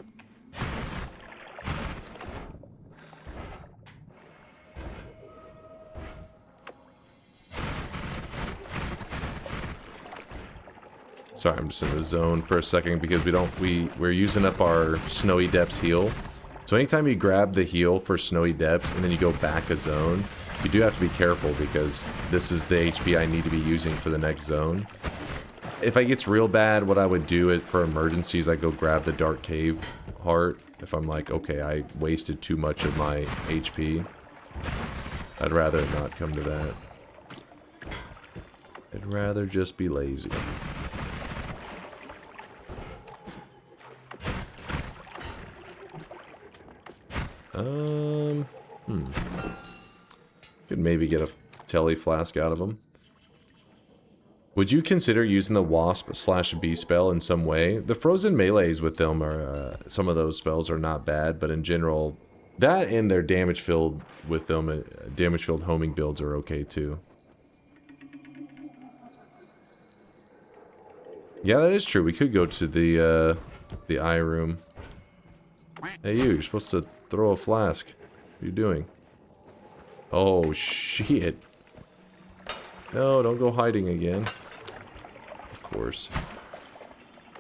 Sorry, I'm just in the zone for a second because we're using up our Snowy Depths heal. So anytime you grab the heal for Snowy Depths and then you go back a zone, you do have to be careful because this is the HP I need to be using for the next zone. If it gets real bad, what I would do for emergencies, I go grab the Dark Cave heart. If I'm like, okay, I wasted too much of my HP. I'd rather it not come to that. I'd rather just be lazy. Could maybe get a telly flask out of them. Would you consider using the Wasp/B spell in some way? The frozen melees with them are, some of those spells are not bad, but in general, that and their damage filled with them, damage filled homing builds are okay too. Yeah, that is true. We could go to the eye room. Hey, you're supposed to throw a flask. What are you doing? Oh, shit. No, don't go hiding again. Of course.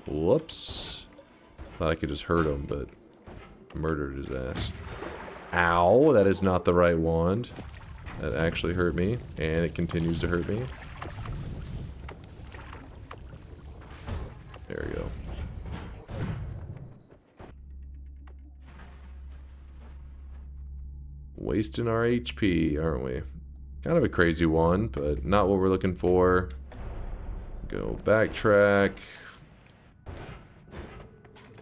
Whoops. Thought I could just hurt him, but murdered his ass. Ow, that is not the right wand. That actually hurt me, and it continues to hurt me. There we go. Wasting our HP, aren't we? Kind of a crazy one, but not what we're looking for. Go backtrack.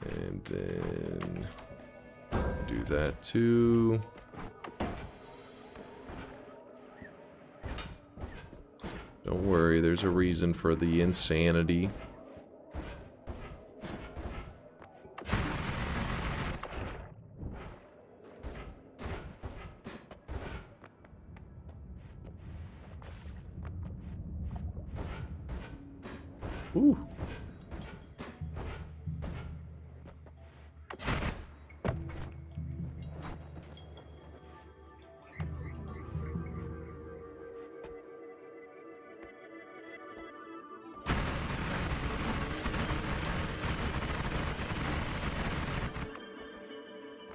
And then do that too. Don't worry, there's a reason for the insanity. Ooh.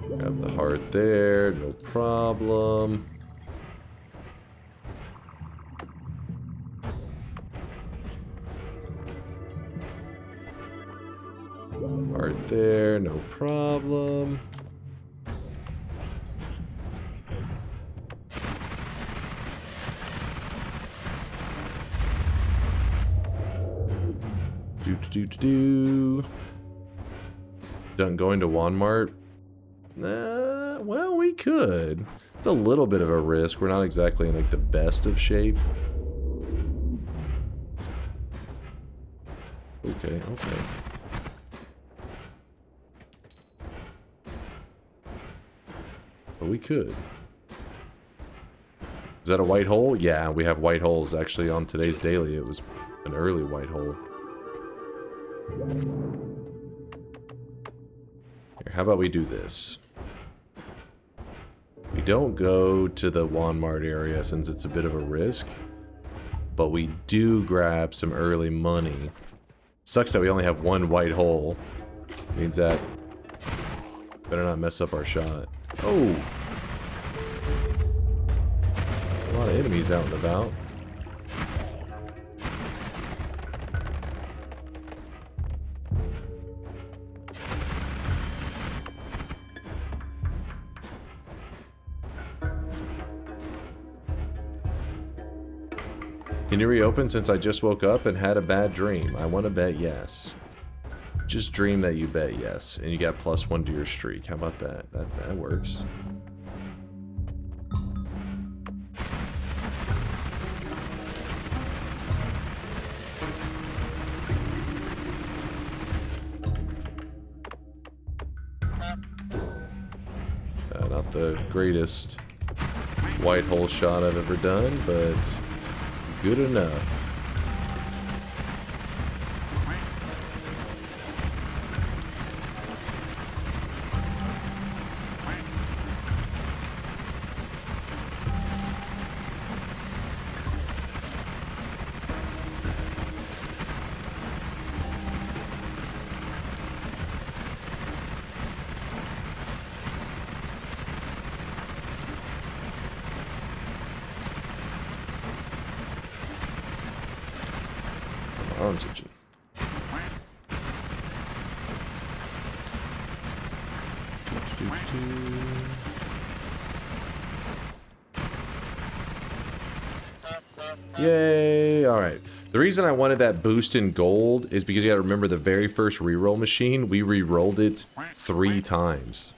Grab the heart there, no problem. Heart there, no problem. Done going to Walmart? Well, we could. It's a little bit of a risk. We're not exactly in like the best of shape. Okay. But we could. Is that a white hole? Yeah, we have white holes. Actually, on today's daily, it was an early white hole. Here, how about we do this? We don't go to the Walmart area since it's a bit of a risk. But we do grab some early money. Sucks that we only have one white hole. Means that better not mess up our shot. Oh! A lot of enemies out and about. Can you reopen since I just woke up and had a bad dream? I want to bet yes. Just dream that you bet yes, and you got +1 to your streak. How about that? That works. Not the greatest white hole shot I've ever done, but good enough. Arms itching. Yay! Alright. The reason I wanted that boost in gold is because you gotta remember the very first reroll machine, we rerolled it 3 times.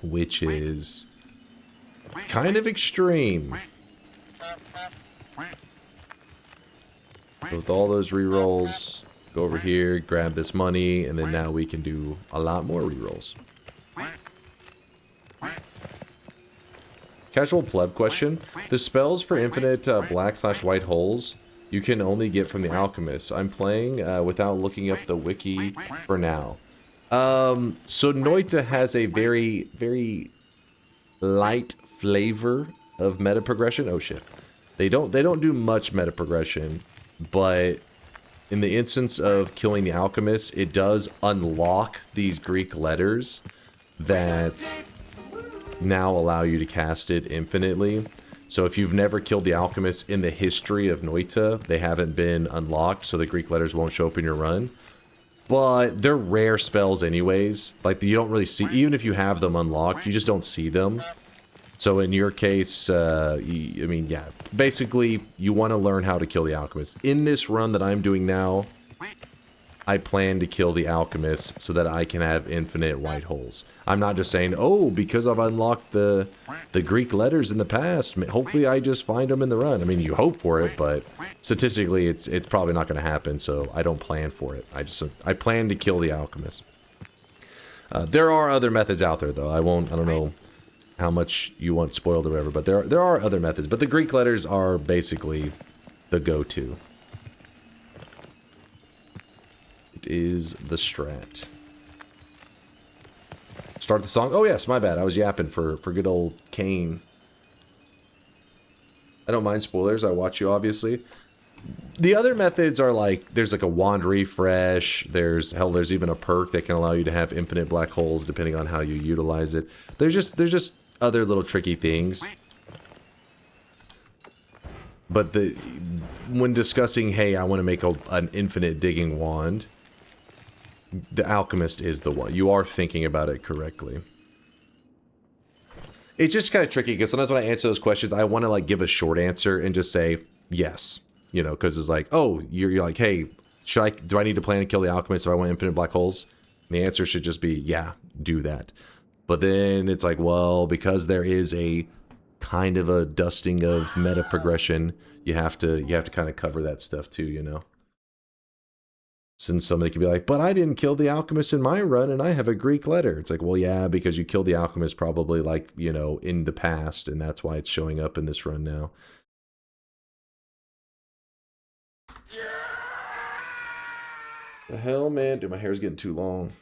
Which is kind of extreme. So with all those rerolls, go over here, grab this money, and then now we can do a lot more rerolls. Casual pleb question. The spells for infinite black/white holes you can only get from the alchemist. I'm playing without looking up the wiki for now. So Noita has a very, very light flavor of meta progression. Oh shit. They don't do much meta progression, but in the instance of killing the alchemist, it does unlock these Greek letters that now allow you to cast it infinitely. So if you've never killed the alchemist in the history of Noita, they haven't been unlocked, so the Greek letters won't show up in your run. But they're rare spells anyways. Like, you don't really see, even if you have them unlocked, you just don't see them. So in your case, I mean, yeah, basically, you want to learn how to kill the alchemist. In this run that I'm doing now, I plan to kill the alchemist so that I can have infinite white holes. I'm not just saying, oh, because I've unlocked the Greek letters in the past, hopefully I just find them in the run. I mean, you hope for it, but statistically, it's probably not going to happen, so I don't plan for it. I plan to kill the alchemist. There are other methods out there, though. I don't know how much you want spoiled or whatever, but there are other methods. But the Greek letters are basically the go-to. It is the strat. Start the song. Oh yes, my bad. I was yapping for good old Kane. I don't mind spoilers. I watch you, obviously. The other methods are like, there's like a wand refresh. There's even a perk that can allow you to have infinite black holes depending on how you utilize it. There's just other little tricky things. But when discussing, hey, I want to make an infinite digging wand, the alchemist is the one. You are thinking about it correctly. It's just kind of tricky because sometimes when I answer those questions, I want to like give a short answer and just say yes, you know, because it's like, oh, you're like, hey, do I need to plan to kill the alchemist if I want infinite black holes? And the answer should just be, yeah, do that. But then it's like, well, because there is a kind of a dusting of meta progression, you have to kind of cover that stuff too, you know. Since somebody could be like, but I didn't kill the alchemist in my run and I have a Greek letter. It's like, well, yeah, because you killed the alchemist probably like, you know, in the past, and that's why it's showing up in this run now. The hell, man? Dude, my hair's getting too long.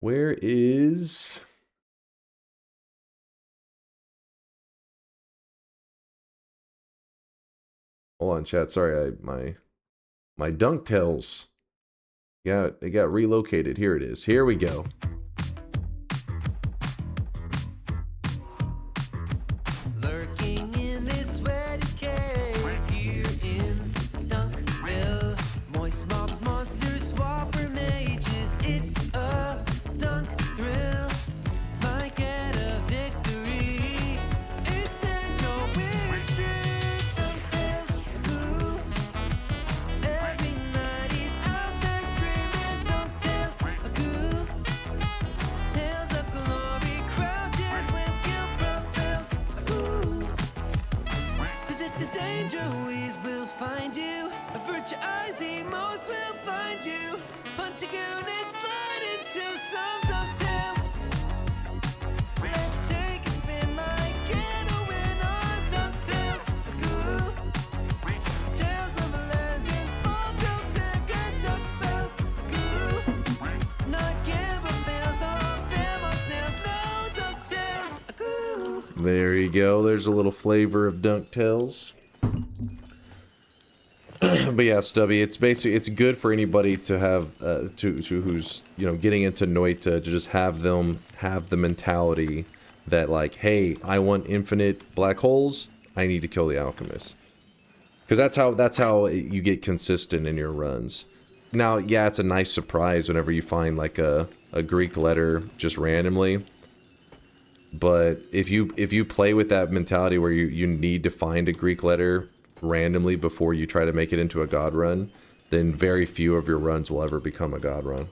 Where is... Hold on, chat. Sorry, my DunkTales. Yeah, it got relocated. Here it is. Here we go. Lurking in this sweaty cave here in Dunkville. Moist mobs, monsters, swapper mages. It's a dunk thrill. Might get a victory. Extend your weird streak. DunkTales, ooh. Every night he's out there screaming. DunkTales, ooh. Tales of glory crouches when skill prevails. Ooh. Danger weeds will find you. Virtuous emotes will find you. Punch a goon and slide into some DunkTales. Let's take a spin like get a win on DunkTales. Ooh. Tales of a legend, all jokes and good dunk spells. Ooh. Not Campbell fails, all fam on snails. No DunkTales. Ooh. There you go. There's a little flavor of DunkTales. But yeah, Stubby, it's basically, it's good for anybody to have to who's, you know, getting into Noita, to just have them have the mentality that, like, hey, I want infinite black holes, I need to kill the alchemist. Because that's how you get consistent in your runs. Now, yeah, it's a nice surprise whenever you find like a Greek letter just randomly. But if you play with that mentality where you need to find a Greek letter randomly before you try to make it into a god run, then very few of your runs will ever become a god run.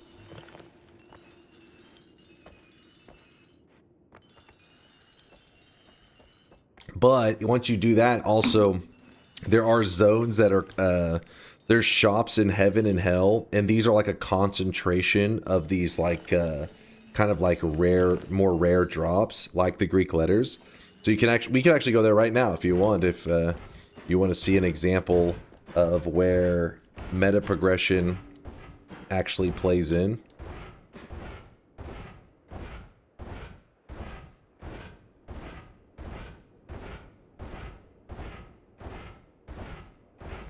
But once you do that, also, there are zones that are, there's shops in heaven and hell, and these are like a concentration of these like, kind of like more rare drops, like the Greek letters. So you can we can actually go there right now if you want, if you want to see an example of where meta progression actually plays in.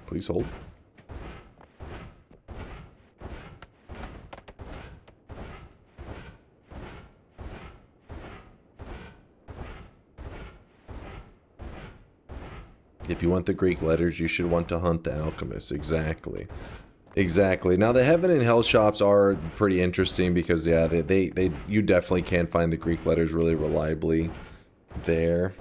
Please hold. If you want the Greek letters, you should want to hunt the alchemist. Exactly. Exactly. Now, the heaven and hell shops are pretty interesting because, yeah, you definitely can find the Greek letters really reliably there.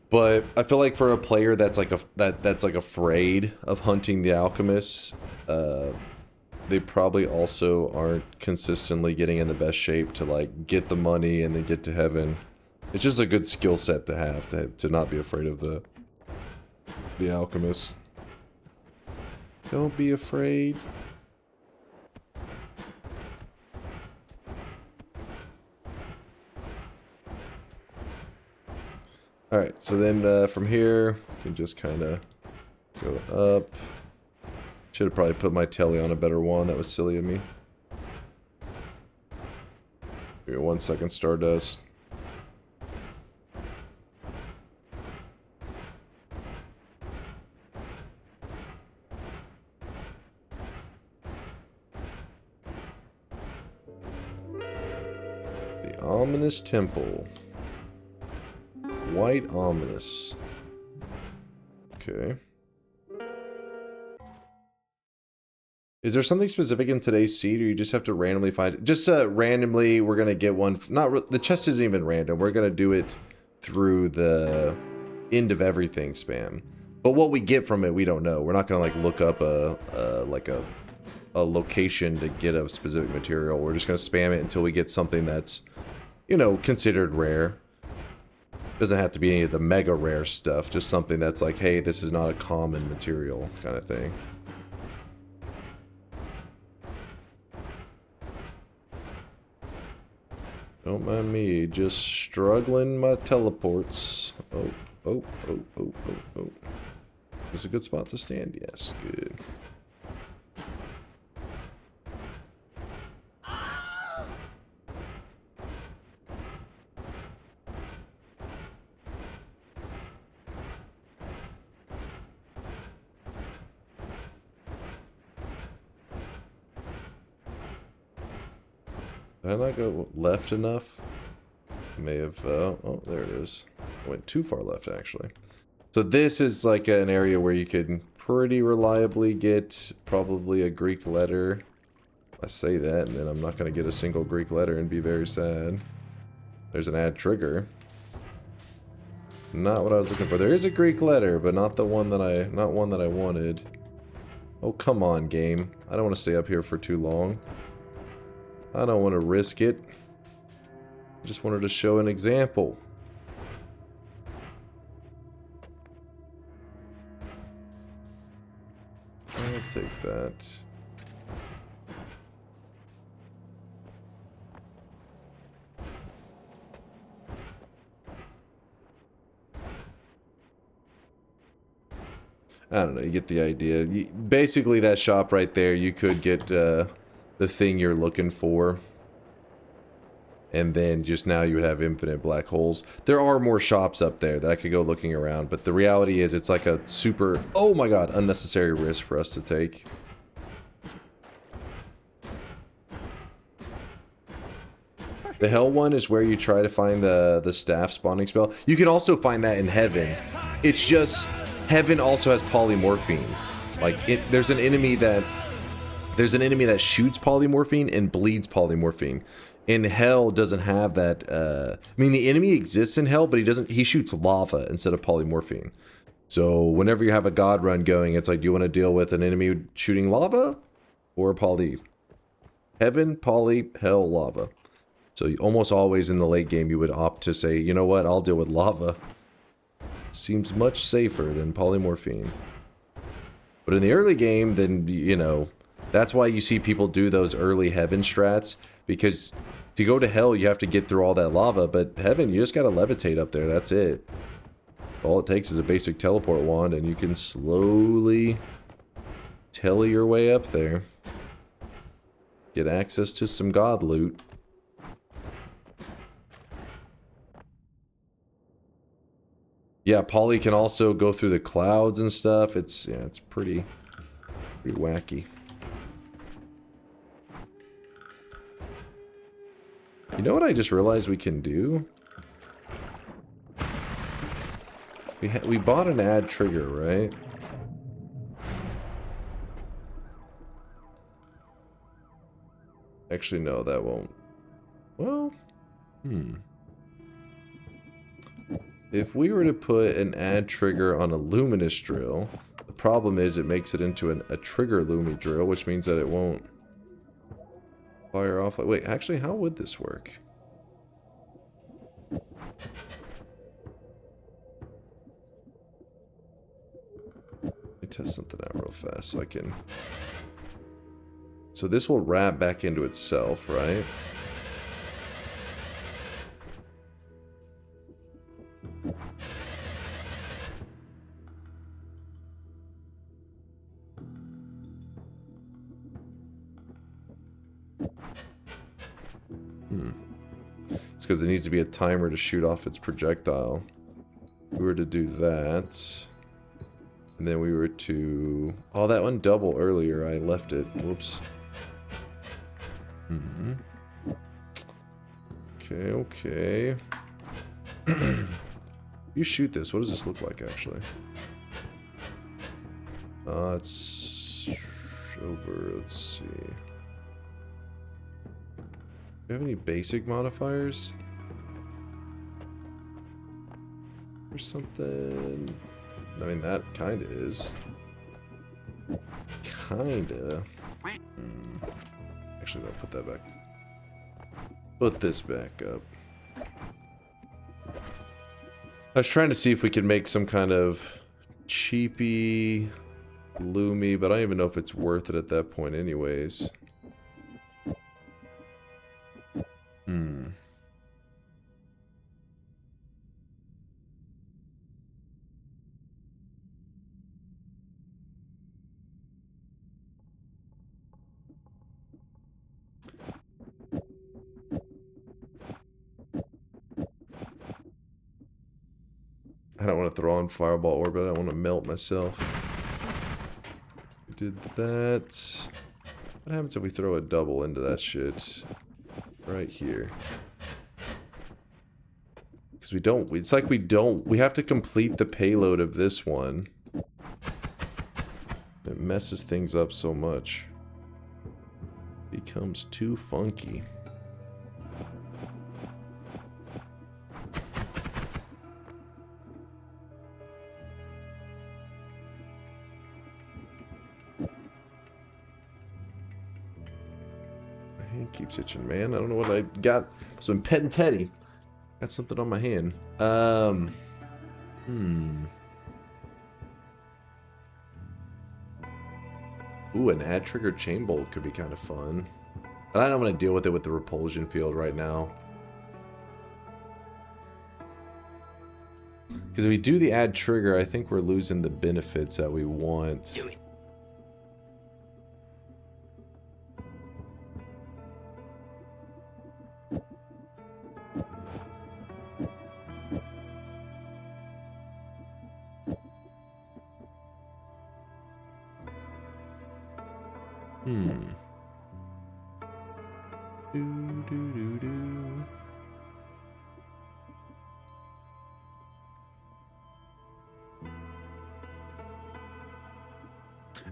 But I feel like for a player that's like that's like afraid of hunting the alchemists, they probably also aren't consistently getting in the best shape to like get the money and then get to heaven. It's just a good skill set to have to not be afraid of the alchemist. Don't be afraid. Alright, so then from here, you can just kind of go up. Should have probably put my telly on a better one. That was silly of me. Here, 1 second, Stardust. The ominous temple. Quite ominous. Okay. Is there something specific in today's seed, or you just have to randomly find it? Just randomly, we're gonna get one. The chest isn't even random. We're gonna do it through the end of everything spam. But what we get from it, we don't know. We're not gonna like look up a location to get a specific material. We're just gonna spam it until we get something that's, you know, considered rare. Doesn't have to be any of the mega rare stuff. Just something that's like, hey, this is not a common material kind of thing. Don't mind me, just struggling my teleports. Oh. Is this a good spot to stand? Yes, good. Did I not go left enough? May have, oh, there it is. I went too far left, actually. So this is like an area where you can pretty reliably get probably a Greek letter. I say that, and then I'm not going to get a single Greek letter and be very sad. There's an add trigger. Not what I was looking for. There is a Greek letter, but not the one that not one that I wanted. Oh, come on, game. I don't want to stay up here for too long. I don't want to risk it. I just wanted to show an example. I'll take that. I don't know, you get the idea. Basically, that shop right there, you could get the thing you're looking for. And then just now you would have infinite black holes. There are more shops up there that I could go looking around, but the reality is it's like a super, oh my god, unnecessary risk for us to take. The hell one is where you try to find the staff spawning spell. You can also find that in heaven. It's just... Heaven also has polymorphine. Like, there's an enemy that shoots polymorphine and bleeds polymorphine. And hell doesn't have that. I mean, the enemy exists in hell, but he shoots lava instead of polymorphine. So whenever you have a god run going, it's like, do you want to deal with an enemy shooting lava or poly? Heaven, poly, hell, lava. So almost always in the late game, you would opt to say, you know what, I'll deal with lava. Seems much safer than polymorphine. But in the early game, then, you know, that's why you see people do those early heaven strats, because to go to hell, you have to get through all that lava, but heaven, you just gotta levitate up there, that's it. All it takes is a basic teleport wand, and you can slowly telly your way up there. Get access to some god loot. Yeah, Polly can also go through the clouds and stuff. It's pretty wacky. You know what I just realized we can do? We bought an add trigger, right? Actually, no, that won't. Well, if we were to put an add trigger on a luminous drill, the problem is it makes it into a trigger lumi drill, which means that it won't fire off. Wait, actually, how would this work? Let me test something out real fast so I can... So this will wrap back into itself, right? It's because it needs to be a timer to shoot off its projectile. If we were to do that, and then we were to... Oh, that one double earlier, I left it. Whoops. Okay. You shoot this, what does this look like, actually? It's over, let's see. Do you have any basic modifiers? Or something? I mean, that kinda is. Kinda. Actually, no, put that back. Put this back up. I was trying to see if we could make some kind of cheapy loomy, but I don't even know if it's worth it at that point anyways. I don't want to throw on Fireball Orb, but I don't want to melt myself. We did that. What happens if we throw a double into that shit? right here. Because we don't, it's like we have to complete the payload of this one. It messes things up so much. Becomes too funky. My hand keeps itching, man. I don't know what I got. So I'm petting Teddy. Got something on my hand. Ooh, an ad trigger chain bolt could be kind of fun. But I don't want to deal with it with the repulsion field right now. Because if we do the ad trigger, I think we're losing the benefits that we want.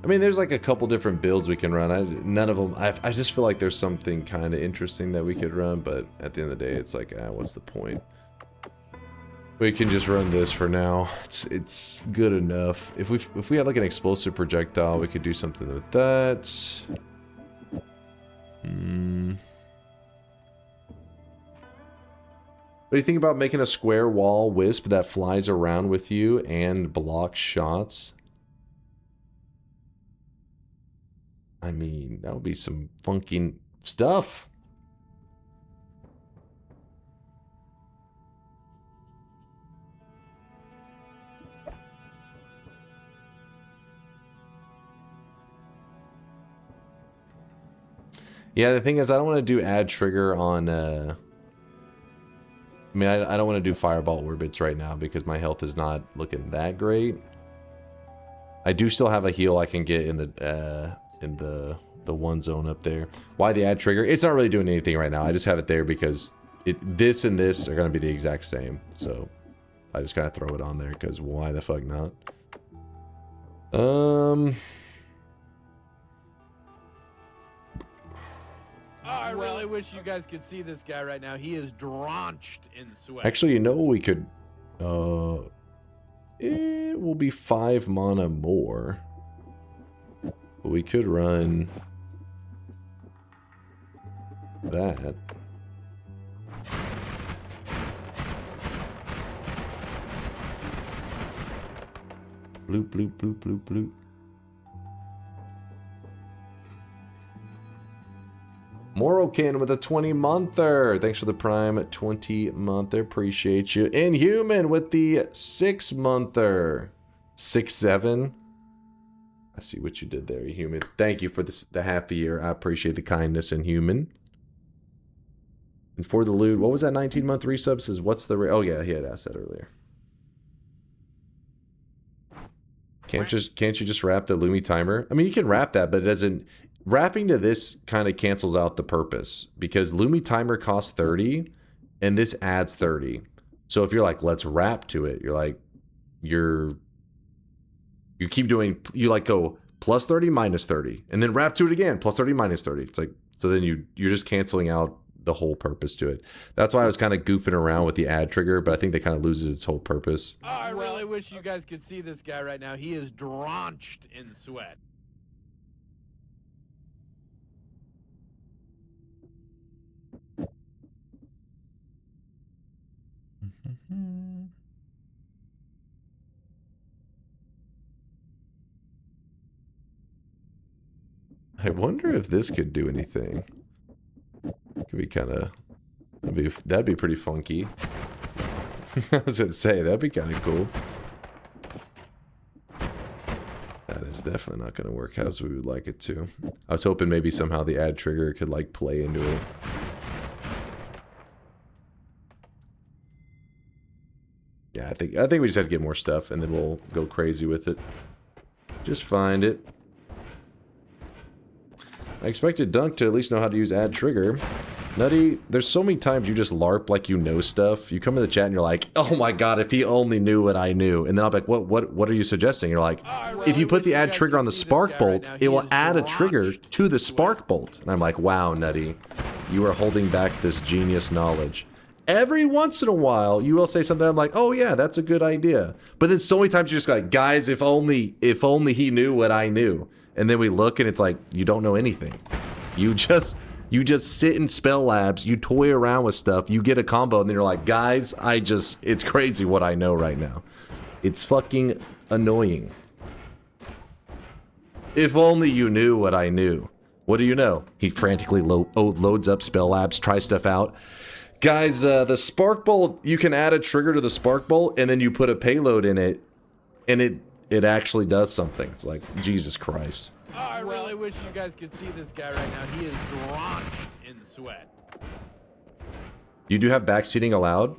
I mean, there's like a couple different builds we can run. None of them. I just feel like there's something kind of interesting that we could run, but at the end of the day, it's like, what's the point? We can just run this for now. It's good enough. If we had like an explosive projectile, we could do something with that. What do you think about making a square wall wisp that flies around with you and blocks shots? I mean, that would be some funky stuff. Yeah, the thing is, I don't want to do ad trigger on, I mean, I don't want to do fireball orbits right now because my health is not looking that great. I do still have a heal I can get in the one zone up there. Why the ad trigger? It's not really doing anything right now. I just have it there because this and this are going to be the exact same. So I just kind of throw it on there because why the fuck not? I really wish you guys could see this guy right now. He is drenched in sweat. Actually, you know what we could... it will be 5 mana more. But we could run... that. Bloop, bloop, bloop, bloop, bloop. Morokin with a 20-monther. Thanks for the Prime 20-monther. Appreciate you. Inhuman with the 6-monther. 6-7. I see what you did there, Inhuman. Thank you for the half a year. I appreciate the kindness, Inhuman. And for the loot, what was that 19-month resub? Says, what's the... oh, yeah, he had asked that earlier. Can't you just wrap the Lumi timer? I mean, you can wrap that, but it doesn't... Wrapping to this kind of cancels out the purpose because Lumi timer costs 30 and this adds 30. So if you're like, let's wrap to it, you're like, you keep doing, you like go plus 30 minus 30 and then wrap to it again, plus 30 minus 30. It's like, so then you're just canceling out the whole purpose to it. That's why I was kind of goofing around with the ad trigger, but I think that kind of loses its whole purpose. I really wish you guys could see this guy right now. He is drenched in sweat. I wonder if this could do anything. Could be kind of... That'd be pretty funky. I was gonna say, that'd be kind of cool. That is definitely not gonna work as we would like it to. I was hoping maybe somehow the ad trigger could like play into it. Yeah, I think we just have to get more stuff and then we'll go crazy with it. Just find it. I expected Dunk to at least know how to use ad trigger. Nutty, there's so many times you just LARP like you know stuff. You come in the chat and you're like, oh my god, if he only knew what I knew. And then I'll be like, what are you suggesting? You're like, if you put the add trigger on the spark bolt, it will add a trigger to the spark bolt. And I'm like, wow, Nutty, you are holding back this genius knowledge. Every once in a while, you will say something, I'm like, oh yeah, that's a good idea. But then so many times you're just like, guys, if only he knew what I knew. And then we look and it's like, you don't know anything. You just sit in spell labs, you toy around with stuff, you get a combo, and then you're like, guys, it's crazy what I know right now. It's fucking annoying. If only you knew what I knew. What do you know? He frantically loads up spell labs, tries stuff out. Guys, the spark bolt, you can add a trigger to the spark bolt, and then you put a payload in it, and it actually does something. It's like, Jesus Christ. Oh, I really wish you guys could see this guy right now. He is drenched in sweat. You do have backseating allowed?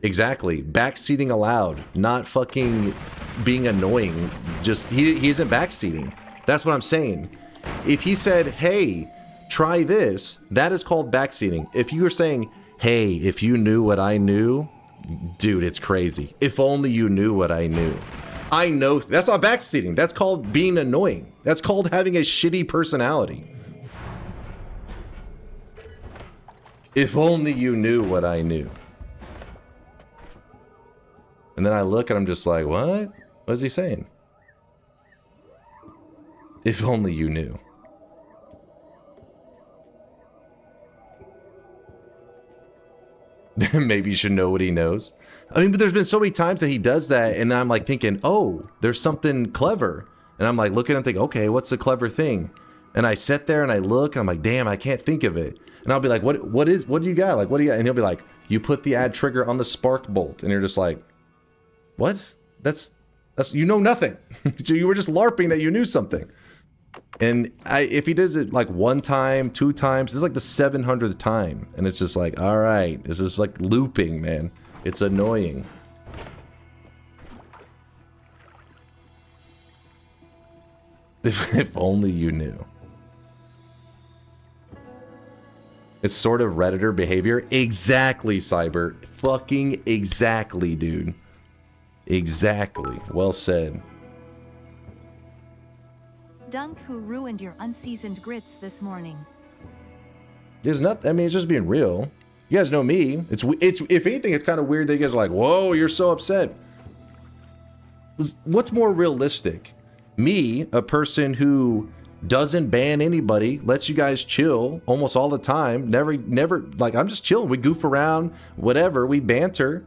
Exactly. Backseating allowed. Not fucking being annoying. Just, he isn't backseating. That's what I'm saying. If he said, hey, try this, that is called backseating. If you were saying, hey, if you knew what I knew, dude, it's crazy. If only you knew what I knew. I know, that's not backseating. That's called being annoying. That's called having a shitty personality. If only you knew what I knew. And then I look and I'm just like, what? What is he saying? If only you knew. Maybe you should know what he knows. I mean, but there's been so many times that he does that, and then I'm like thinking, oh, there's something clever. And I'm like looking at him thinking, okay, what's the clever thing? And I sit there and I look, and I'm like, damn, I can't think of it. And I'll be like, what do you got? Like, what do you got? And he'll be like, you put the add trigger on the spark bolt. And you're just like, what? That's you know nothing. So you were just LARPing that you knew something. And if he does it like 1 time, 2 times, this is like the 700th time. And it's just like, all right, this is like looping, man. It's annoying. If only you knew. It's sort of Redditor behavior. Exactly, Cyber. Fucking exactly, dude. Exactly. Well said. Dunk, who ruined your unseasoned grits this morning. There's nothing. I mean, it's just being real. You guys know me. It's if anything, it's kind of weird that you guys are like, whoa, you're so upset. What's more realistic? Me, a person who doesn't ban anybody, lets you guys chill almost all the time. Never, like, I'm just chilling. We goof around, whatever. We banter.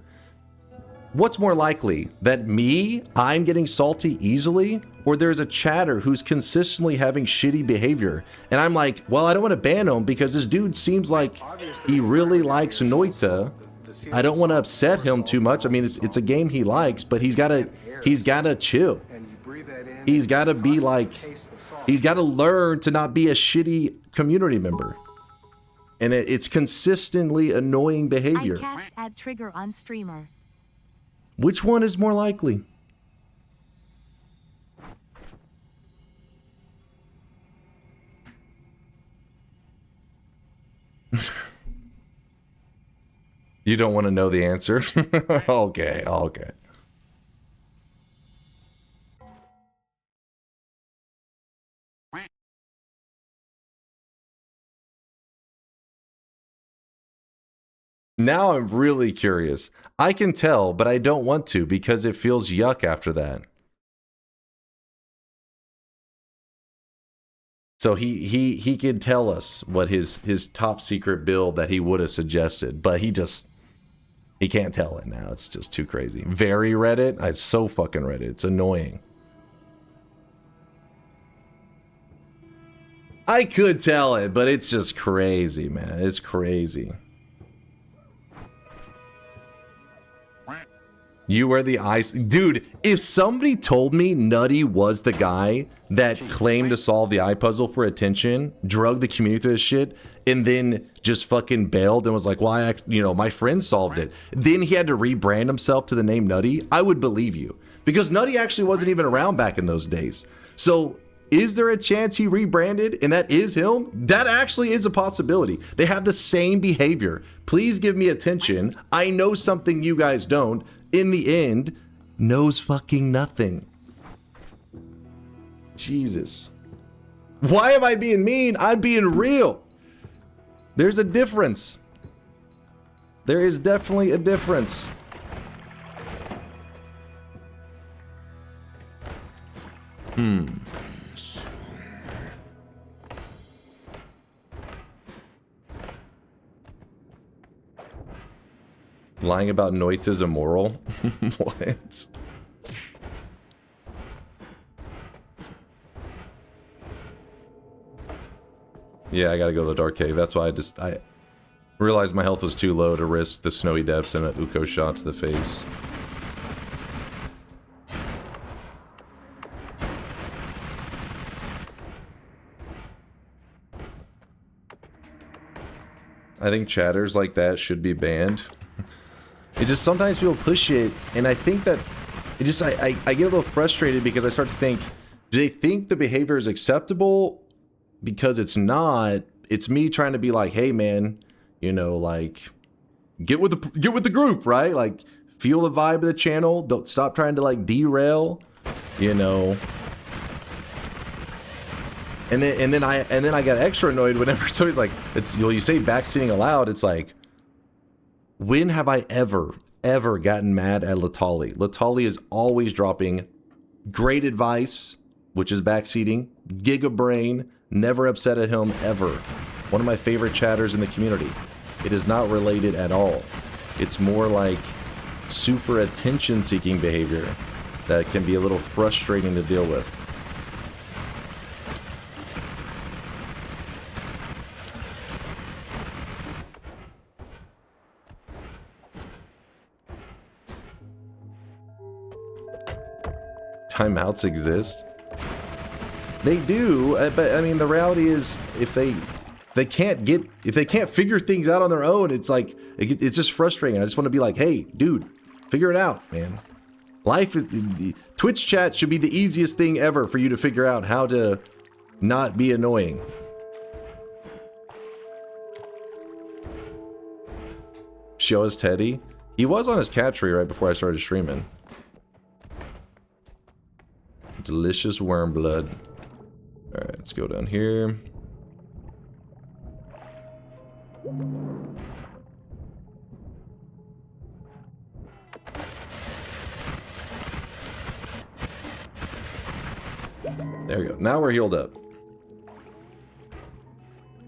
What's more likely? That me, I'm getting salty easily? Or there's a chatter who's consistently having shitty behavior? And I'm like, well, I don't want to ban him because this dude seems like he really likes Noita. I don't want to upset him too much. I mean, it's a game he likes, but he's got to chill. He's got to be like, he's got to learn to not be a shitty community member. And it's consistently annoying behavior. I cast add trigger on streamer. Which one is more likely? You don't want to know the answer? Okay, okay. Now I'm really curious. I can tell, but I don't want to because it feels yuck after that. So he could tell us what his top secret build that he would have suggested, but he can't tell it now. It's just too crazy. Very Reddit. It's so fucking Reddit. It's annoying. I could tell it, but it's just crazy, man. It's crazy. You wear the ice. Dude, if somebody told me Nutty was the guy that claimed to solve the eye puzzle for attention, drugged the community through this shit, and then just fucking bailed and was like, well, my friend solved it. Then he had to rebrand himself to the name Nutty, I would believe you. Because Nutty actually wasn't even around back in those days. So Is there a chance he rebranded and that is him? That actually is a possibility. They have the same behavior. Please give me attention. I know something you guys don't. In the end, knows fucking nothing. Jesus. Why am I being mean? I'm being real. There's a difference. There is definitely a difference. Lying about Noita is immoral? What? Yeah, I gotta go to the dark cave. That's why I realized my health was too low to risk the snowy depths and an Uko shot to the face. I think chatters like that should be banned. It just sometimes people push it, and I think that it just I get a little frustrated because I start to think, do they think the behavior is acceptable? Because it's not. It's me trying to be like, hey man, you know, like get with the group, right? Like feel the vibe of the channel. Don't stop trying to like derail, you know. And then I got extra annoyed whenever somebody's like, it's you say backseating aloud. It's like, when have I ever gotten mad at Latali? Latali is always dropping great advice, which is backseating, giga brain, never upset at him ever. One of my favorite chatters in the community. It is not related at all. It's more like super attention-seeking behavior that can be a little frustrating to deal with. Timeouts exist. They do, but I mean the reality is if they can't figure things out on their own, it's like it's just frustrating. I just want to be like, hey, dude, figure it out, man. Life is the Twitch chat should be the easiest thing ever for you to figure out how to not be annoying. Show us Teddy. He was on his cat tree right before I started streaming. Delicious worm blood. Alright, let's go down here. There we go. Now we're healed up.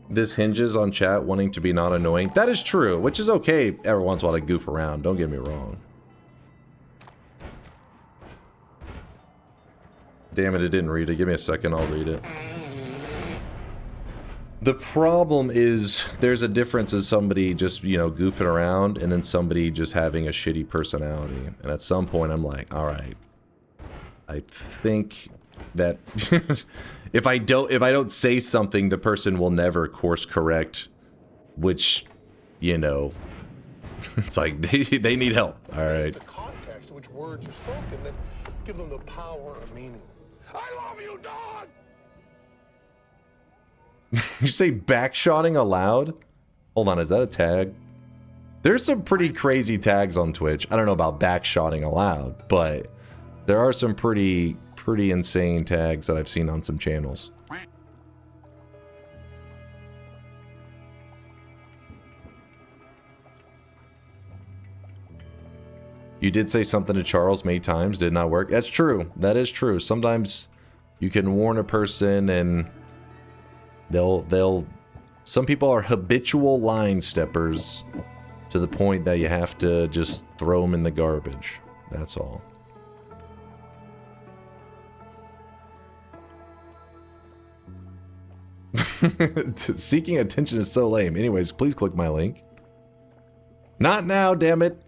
This hinges on chat wanting to be not annoying. That is true, which is okay every once in a while to goof around. Don't get me wrong. Damn it, it didn't read it. Give me a second, I'll read it. The problem is there's a difference in somebody just, you know, goofing around and then somebody just having a shitty personality. And at some point I'm like, all right, I think that if I don't say something, the person will never course correct, which, you know, it's like they need help. All right. It's the context in which words are spoken that give them the power of meaning. I love you, dog! You say backshotting aloud? Hold on, is that a tag? There's some pretty crazy tags on Twitch. I don't know about backshotting aloud, but there are some pretty insane tags that I've seen on some channels. You did say something to Charles many times, did not work. That's true. That is true. Sometimes you can warn a person and they'll some people are habitual line steppers to the point that you have to just throw them in the garbage. That's all. Seeking attention is so lame. Anyways, please click my link. Not now, damn it.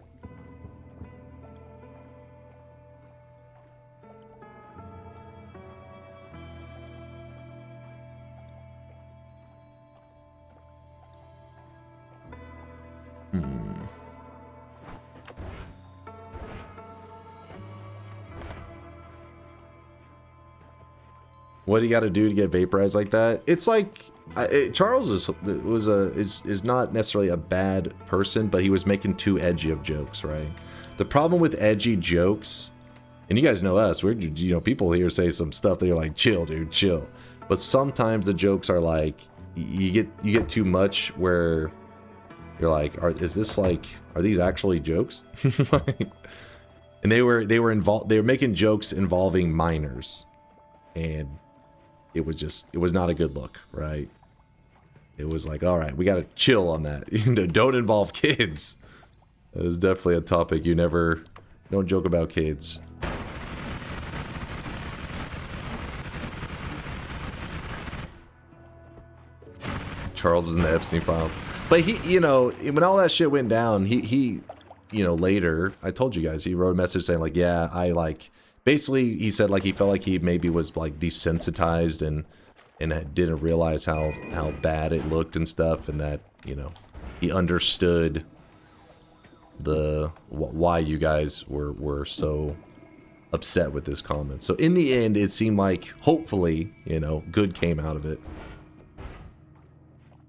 What do you got to do to get vaporized like that? It's like Charles is not necessarily a bad person, but he was making too edgy of jokes, right? The problem with edgy jokes, and you guys know us, we're, you know, people here say some stuff that you're like, chill, dude, chill. But sometimes the jokes are like, you get too much where you're like, is this like, are these actually jokes? Like, and they were making jokes involving minors, and it was not a good look, right? It was like, all right, we got to chill on that. Don't involve kids. That is definitely a topic you don't joke about kids. Charles is in the Epstein files. But he, you know, when all that shit went down, he, you know, later, I told you guys, he wrote a message saying like, yeah, I like, basically he said like he felt like he maybe was like desensitized and didn't realize how bad it looked and stuff, and that, you know, he understood why you guys were so upset with this comment. So in the end, it seemed like, hopefully, you know, good came out of it.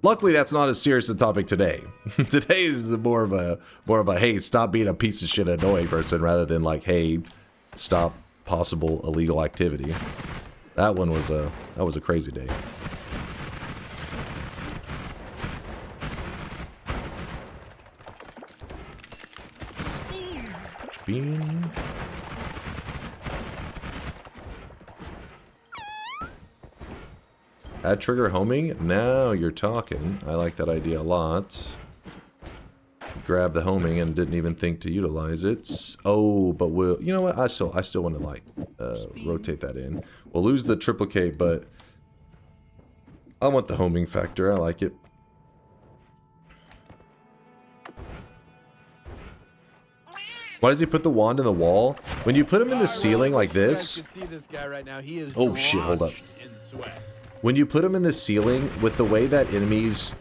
Luckily, that's not as serious a topic today. Today is more of a hey, stop being a piece of shit annoying person, rather than like, hey, stop possible illegal activity. That one was a crazy day. Bean. Add trigger homing? Now you're talking. I like that idea a lot. Grab the homing and didn't even think to utilize it. Oh, but we'll... You know what? I still want to, like, rotate that in. We'll lose the triplicate, but... I want the homing factor. I like it. Why does he put the wand in the wall? When you put him in the ceiling like this... Oh, shit, hold up. When you put them in the ceiling, with the way that enemies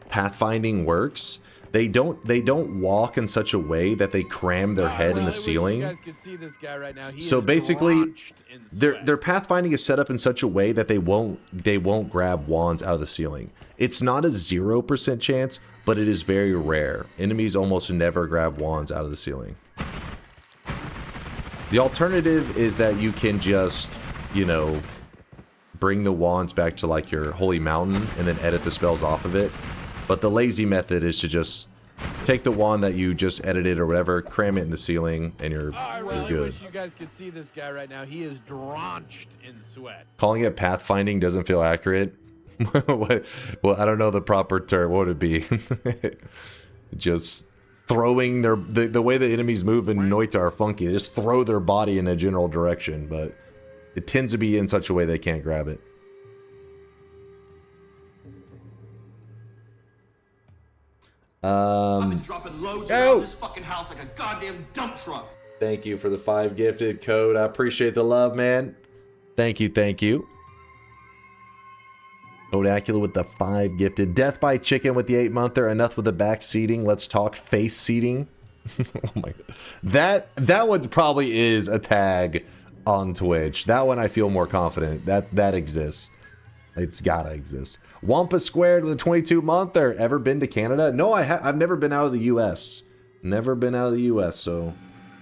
pathfinding works, they don't walk in such a way that they cram their head in the ceiling. So basically, their pathfinding is set up in such a way that they won't grab wands out of the ceiling. It's not a 0% chance, but it is very rare. Enemies almost never grab wands out of the ceiling. The alternative is that you can just, you know, bring the wands back to like your holy mountain and then edit the spells off of it. But the lazy method is to just take the wand that you just edited or whatever, cram it in the ceiling, and you're good. Wish you guys could see this guy right now. He is drenched in sweat. Calling it pathfinding doesn't feel accurate. Well, I don't know the proper term. What would it be? Just throwing the way the enemies move in Noita are funky. They just throw their body in a general direction, but it tends to be in such a way they can't grab it. I've been dropping loads around this fucking house like a goddamn dump truck. Thank you for the 5 gifted code. I appreciate the love, man. Thank you, thank you. Odacula with the 5 gifted. Death by Chicken with the 8-monther. Enough with the back seating. Let's talk face seating. Oh my god. That one probably is a tag on Twitch. That one I feel more confident. That exists. It's gotta exist. Wampa Squared with a 22-monther. Ever been to Canada? No, I've never been out of the US. Never been out of the US, so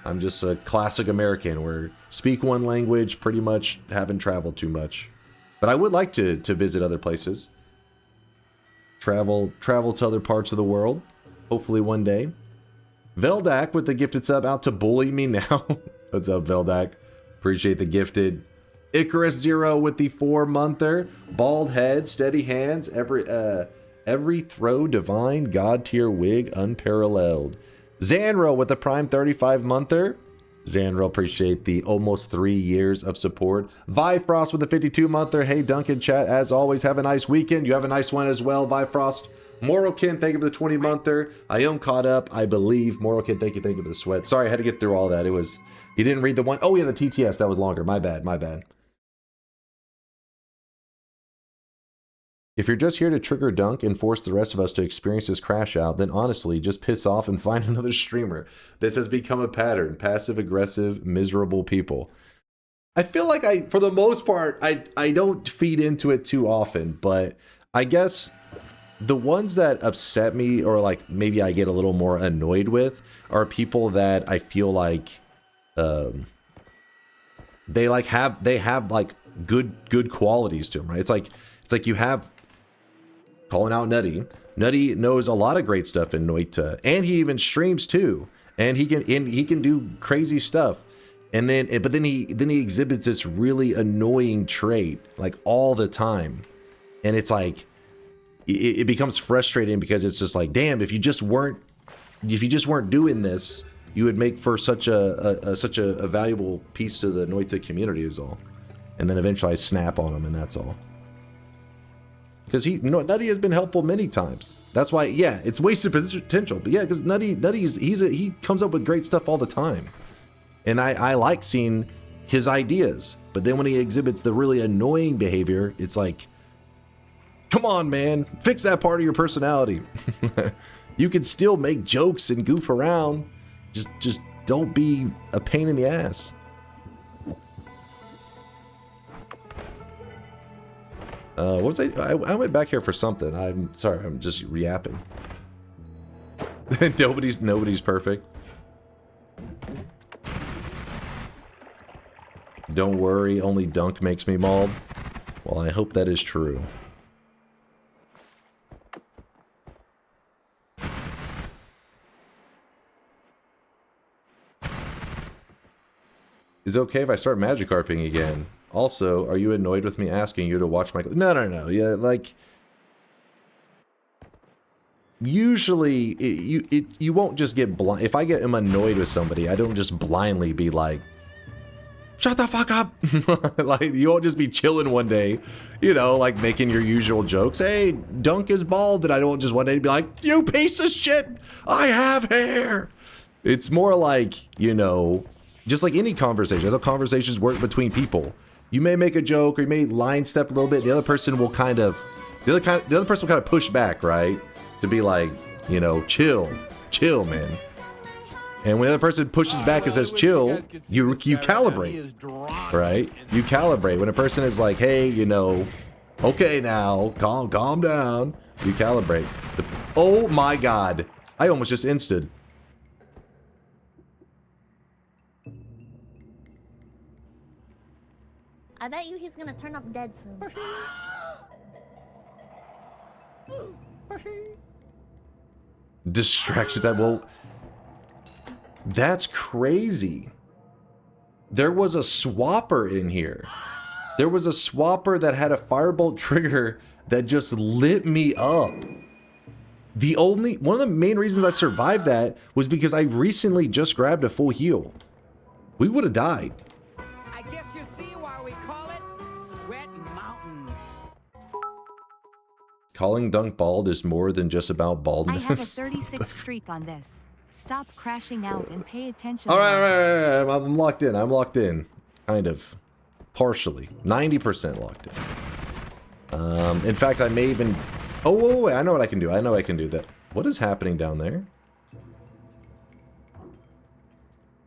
I'm just a classic American where speak one language, pretty much haven't traveled too much. But I would like to visit other places. Travel to other parts of the world. Hopefully one day. Veldak with the gifted sub out to bully me now. What's up, Veldak? Appreciate the gifted. Icarus Zero with the 4-monther. Bald head, steady hands, every throw divine, god tier wig unparalleled. Zanro with the prime 35-monther. Zanro, appreciate the almost 3 years of support. Vifrost with the 52-monther. Hey, Duncan chat, as always, have a nice weekend. You have a nice one as well, Vifrost. Moralkin, thank you for the 20-monther. I am caught up, I believe. Moralkin, thank you for the sweat. Sorry, I had to get through all that. You didn't read the one. Oh, yeah, the TTS, that was longer. My bad. If you're just here to trigger Dunk and force the rest of us to experience this crash out, then honestly, just piss off and find another streamer. This has become a pattern. Passive-aggressive, miserable people. I feel like for the most part, I don't feed into it too often, but I guess the ones that upset me or like maybe I get a little more annoyed with are people that I feel like they have like good qualities to them, right? It's like you have calling out Nutty. Nutty knows a lot of great stuff in Noita, and he even streams too, and he can do crazy stuff. And then, but then he exhibits this really annoying trait like all the time, and it's like it becomes frustrating because it's just like, damn, if you just weren't doing this, you would make for such a valuable piece to the Noita community is all. And then eventually I snap on him, and that's all. Because Nutty has been helpful many times. That's why, yeah, it's wasted potential. But yeah, because Nutty he comes up with great stuff all the time. And I like seeing his ideas. But then when he exhibits the really annoying behavior, it's like, come on, man, fix that part of your personality. You can still make jokes and goof around. Just don't be a pain in the ass. What was I went back here for something. I'm sorry, I'm just yapping. Nobody's perfect. Don't worry, only Dunk makes me mauled. Well, I hope that is true. Is it okay if I start Magikarping again? Also, are you annoyed with me asking you to watch my... No. Yeah, like... Usually, you won't just get blind... If I am annoyed with somebody, I don't just blindly be like... Shut the fuck up! Like, you won't just be chilling one day, you know, like making your usual jokes. Hey, Dunk is bald, and I don't just one day be like, you piece of shit! I have hair! It's more like, you know... Just like any conversation, that's how conversations work between people. You may make a joke or you may line step a little bit. The other person will kind of, the other person will kind of push back, right? To be like, you know, chill, man. And when the other person pushes back and says chill, you calibrate, right? You calibrate. When a person is like, hey, you know, okay now, calm down. You calibrate. Oh my God, I almost just insted. I bet you he's gonna turn up dead soon. Distraction time. Well, that's crazy. There was a swapper in here. There was a swapper that had a firebolt trigger that just lit me up. One of the main reasons I survived that was because I recently just grabbed a full heal. We would have died. Calling Dunk bald is more than just about baldness. I have a 36 streak on this. Stop crashing out and pay attention. All right. I'm locked in. Kind of. Partially. 90% locked in. In fact, I may even... Oh, wait, I know what I can do. I know I can do that. What is happening down there?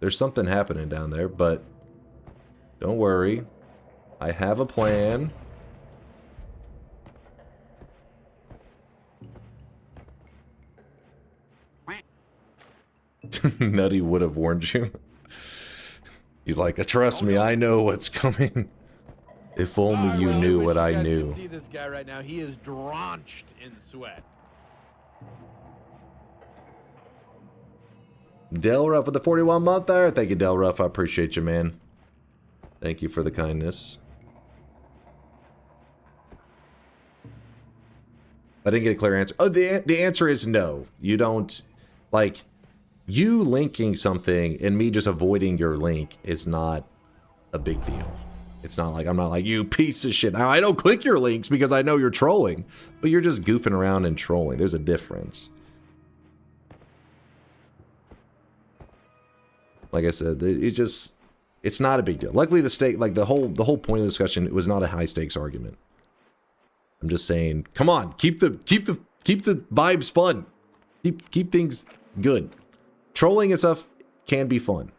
There's something happening down there, but... Don't worry. I have a plan. Nutty would have warned you. He's like, trust me, I know what's coming. If only you knew what I knew. You can see this guy right now. He is drenched in sweat. Del Ruff with the 41 month there. Thank you, Del Ruff. I appreciate you, man. Thank you for the kindness. I didn't get a clear answer. Oh, the answer is no. You don't, like... You linking something and me just avoiding your link is not a big deal. It's not like, I'm not like, you piece of shit. Now, I don't click your links because I know you're trolling, but you're just goofing around and trolling. There's a difference. Like I said, it's not a big deal. Luckily, the whole point of the discussion, it was not a high stakes argument. I'm just saying, come on, keep the vibes fun. Keep things good. Trolling and stuff can be fun.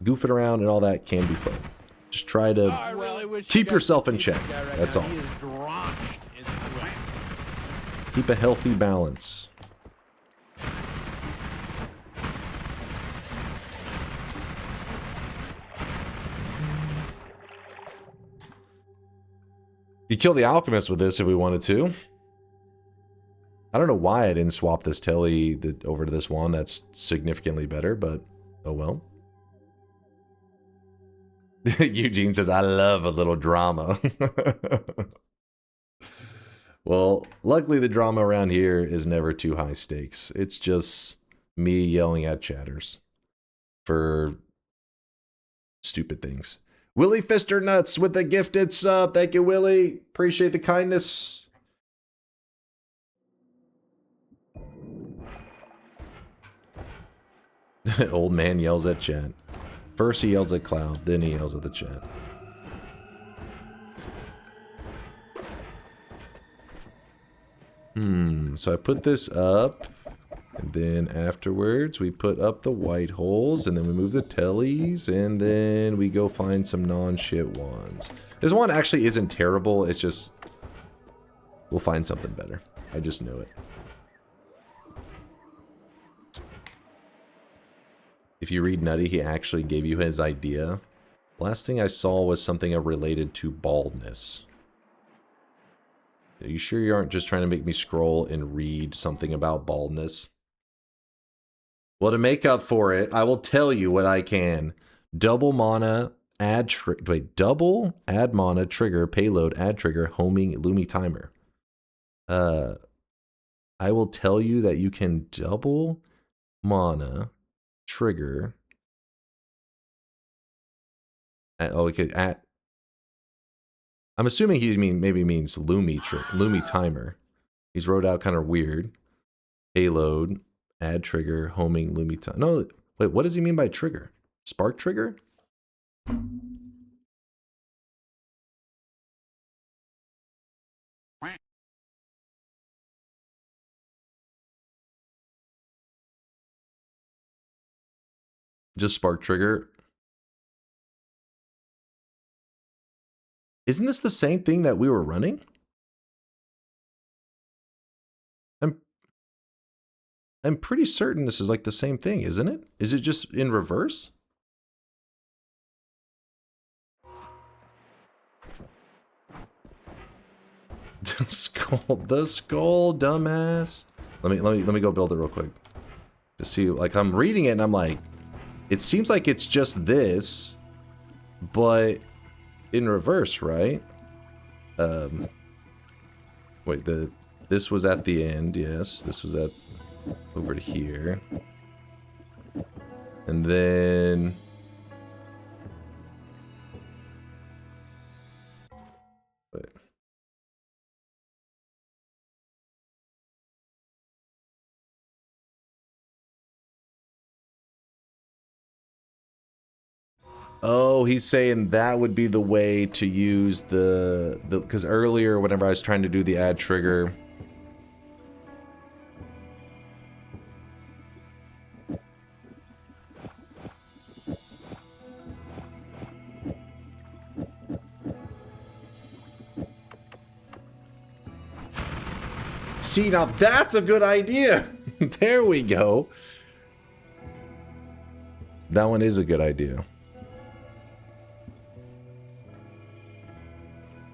Goofing around and all that can be fun. Just try to keep yourself in check. That's all. He is drenched in sweat. Keep a healthy balance. You kill the alchemist with this if we wanted to. I don't know why I didn't swap this telly over to this one. That's significantly better, but oh well. Eugene says, I love a little drama. Well, luckily the drama around here is never too high stakes. It's just me yelling at chatters for stupid things. Willie Fister Nuts with the gifted sub. Thank you, Willie. Appreciate the kindness. Old man yells at chat. First he yells at Cloud, then he yells at the chat. So I put this up, and then afterwards we put up the white holes, and then we move the tellies, and then we go find some non-shit ones. This one actually isn't terrible, it's just... we'll find something better. I just knew it. If you read Nutty, he actually gave you his idea. Last thing I saw was something related to baldness. Are you sure you aren't just trying to make me scroll and read something about baldness? Well, to make up for it, I will tell you what I can. Double mana, double add mana, trigger, payload, add trigger, homing, Lumi timer. I will tell you that you can double mana, trigger. Okay, I'm assuming he maybe means Lumi timer. He's wrote out kind of weird. Payload, add trigger, homing, Lumi timer. No, wait, what does he mean by trigger? Spark trigger? Just spark trigger. Isn't this the same thing that we were running? I'm pretty certain this is like the same thing, isn't it? Is it just in reverse? The skull, dumbass. Let me go build it real quick. To see, like, I'm reading it and I'm like, it seems like it's just this, but in reverse, right? Wait, this was at the end, yes. This was at over to here. And then wait. Oh, he's saying that would be the way to use the because earlier whenever I was trying to do the add trigger, see, now that's a good idea. There we go. That one is a good idea.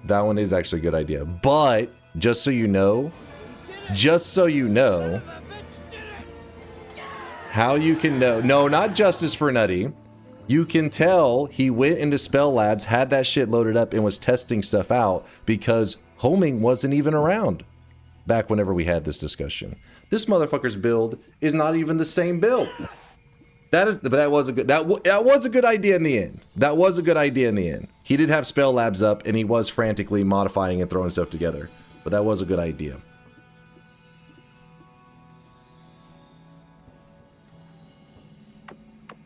That one is actually a good idea. But, just so you know, how you can know, no, not justice for Nutty. You can tell he went into Spell Labs, had that shit loaded up, and was testing stuff out because homing wasn't even around back whenever we had this discussion. This motherfucker's build is not even the same build. That was a good idea in the end. That was a good idea in the end. He did have Spell Labs up, and he was frantically modifying and throwing stuff together. But that was a good idea.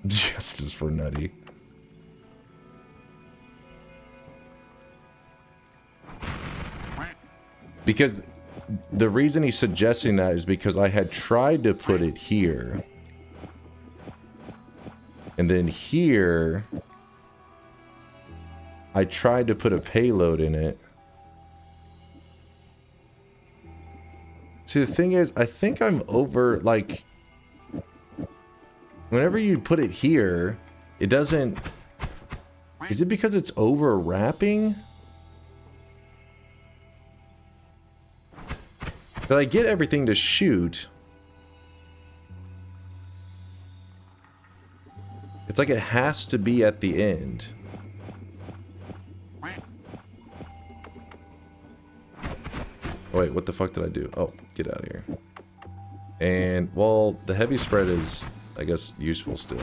Justice for Nutty. Because the reason he's suggesting that is because I had tried to put it here. And then here. I tried to put a payload in it. See, the thing is, I think I'm over, like... Whenever you put it here, it doesn't... Is it because it's overwrapping? But I get everything to shoot. It's like it has to be at the end. Wait, what the fuck did I do? Oh, get out of here. And, well, the heavy spread is, I guess, useful still.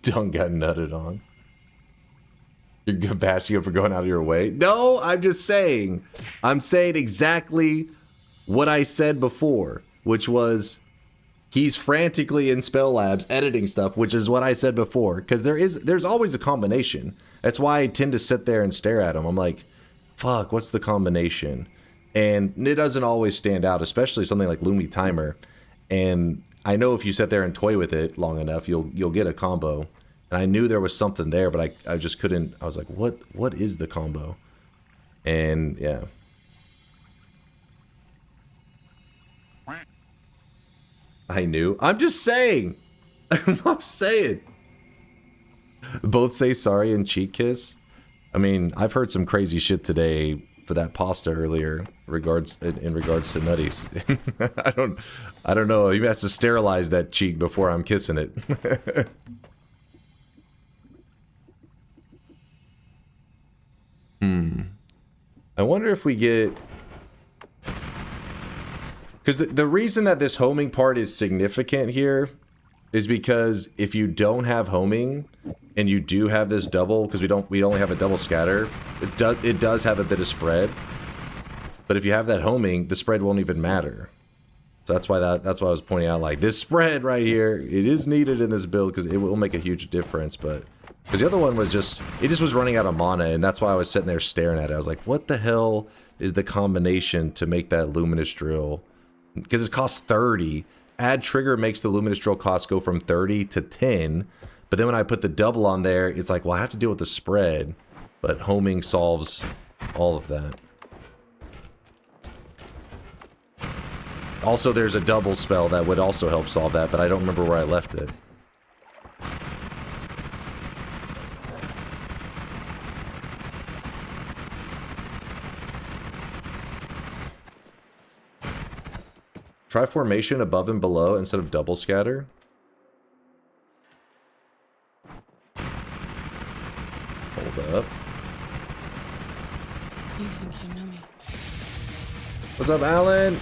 Dunk got nutted on. You're bashing him for going out of your way? No, I'm just saying. I'm saying exactly what I said before, which was he's frantically in Spell Labs editing stuff, which is what I said before, because there's always a combination. That's why I tend to sit there and stare at him. I'm like, fuck, what's the combination? And it doesn't always stand out, especially something like Lumi Timer. And I know if you sit there and toy with it long enough, you'll get a combo. And I knew there was something there, but I just couldn't. I was like, what is the combo? And yeah. I knew. I'm just saying. I'm saying. Both say sorry and cheek kiss. I mean, I've heard some crazy shit today for that pasta earlier in regards to nutties. I don't know. He has to sterilize that cheek before I'm kissing it. I wonder if we get... Because the reason that this homing part is significant here is because if you don't have homing and you do have this double, because we only have a double scatter, it does have a bit of spread. But if you have that homing, the spread won't even matter. So that's why I was pointing out, like, this spread right here, it is needed in this build because it will make a huge difference. But because the other one was just was running out of mana, and that's why I was sitting there staring at it. I was like, what the hell is the combination to make that luminous drill? Because it costs 30. Add trigger makes the luminous drill cost go from 30 to 10. But then when I put the double on there, it's like, well, I have to deal with the spread. But homing solves all of that. Also, there's a double spell that would also help solve that, but I don't remember where I left it. Try formation above and below instead of double scatter. Hold up. You think you know me? What's up, Alan?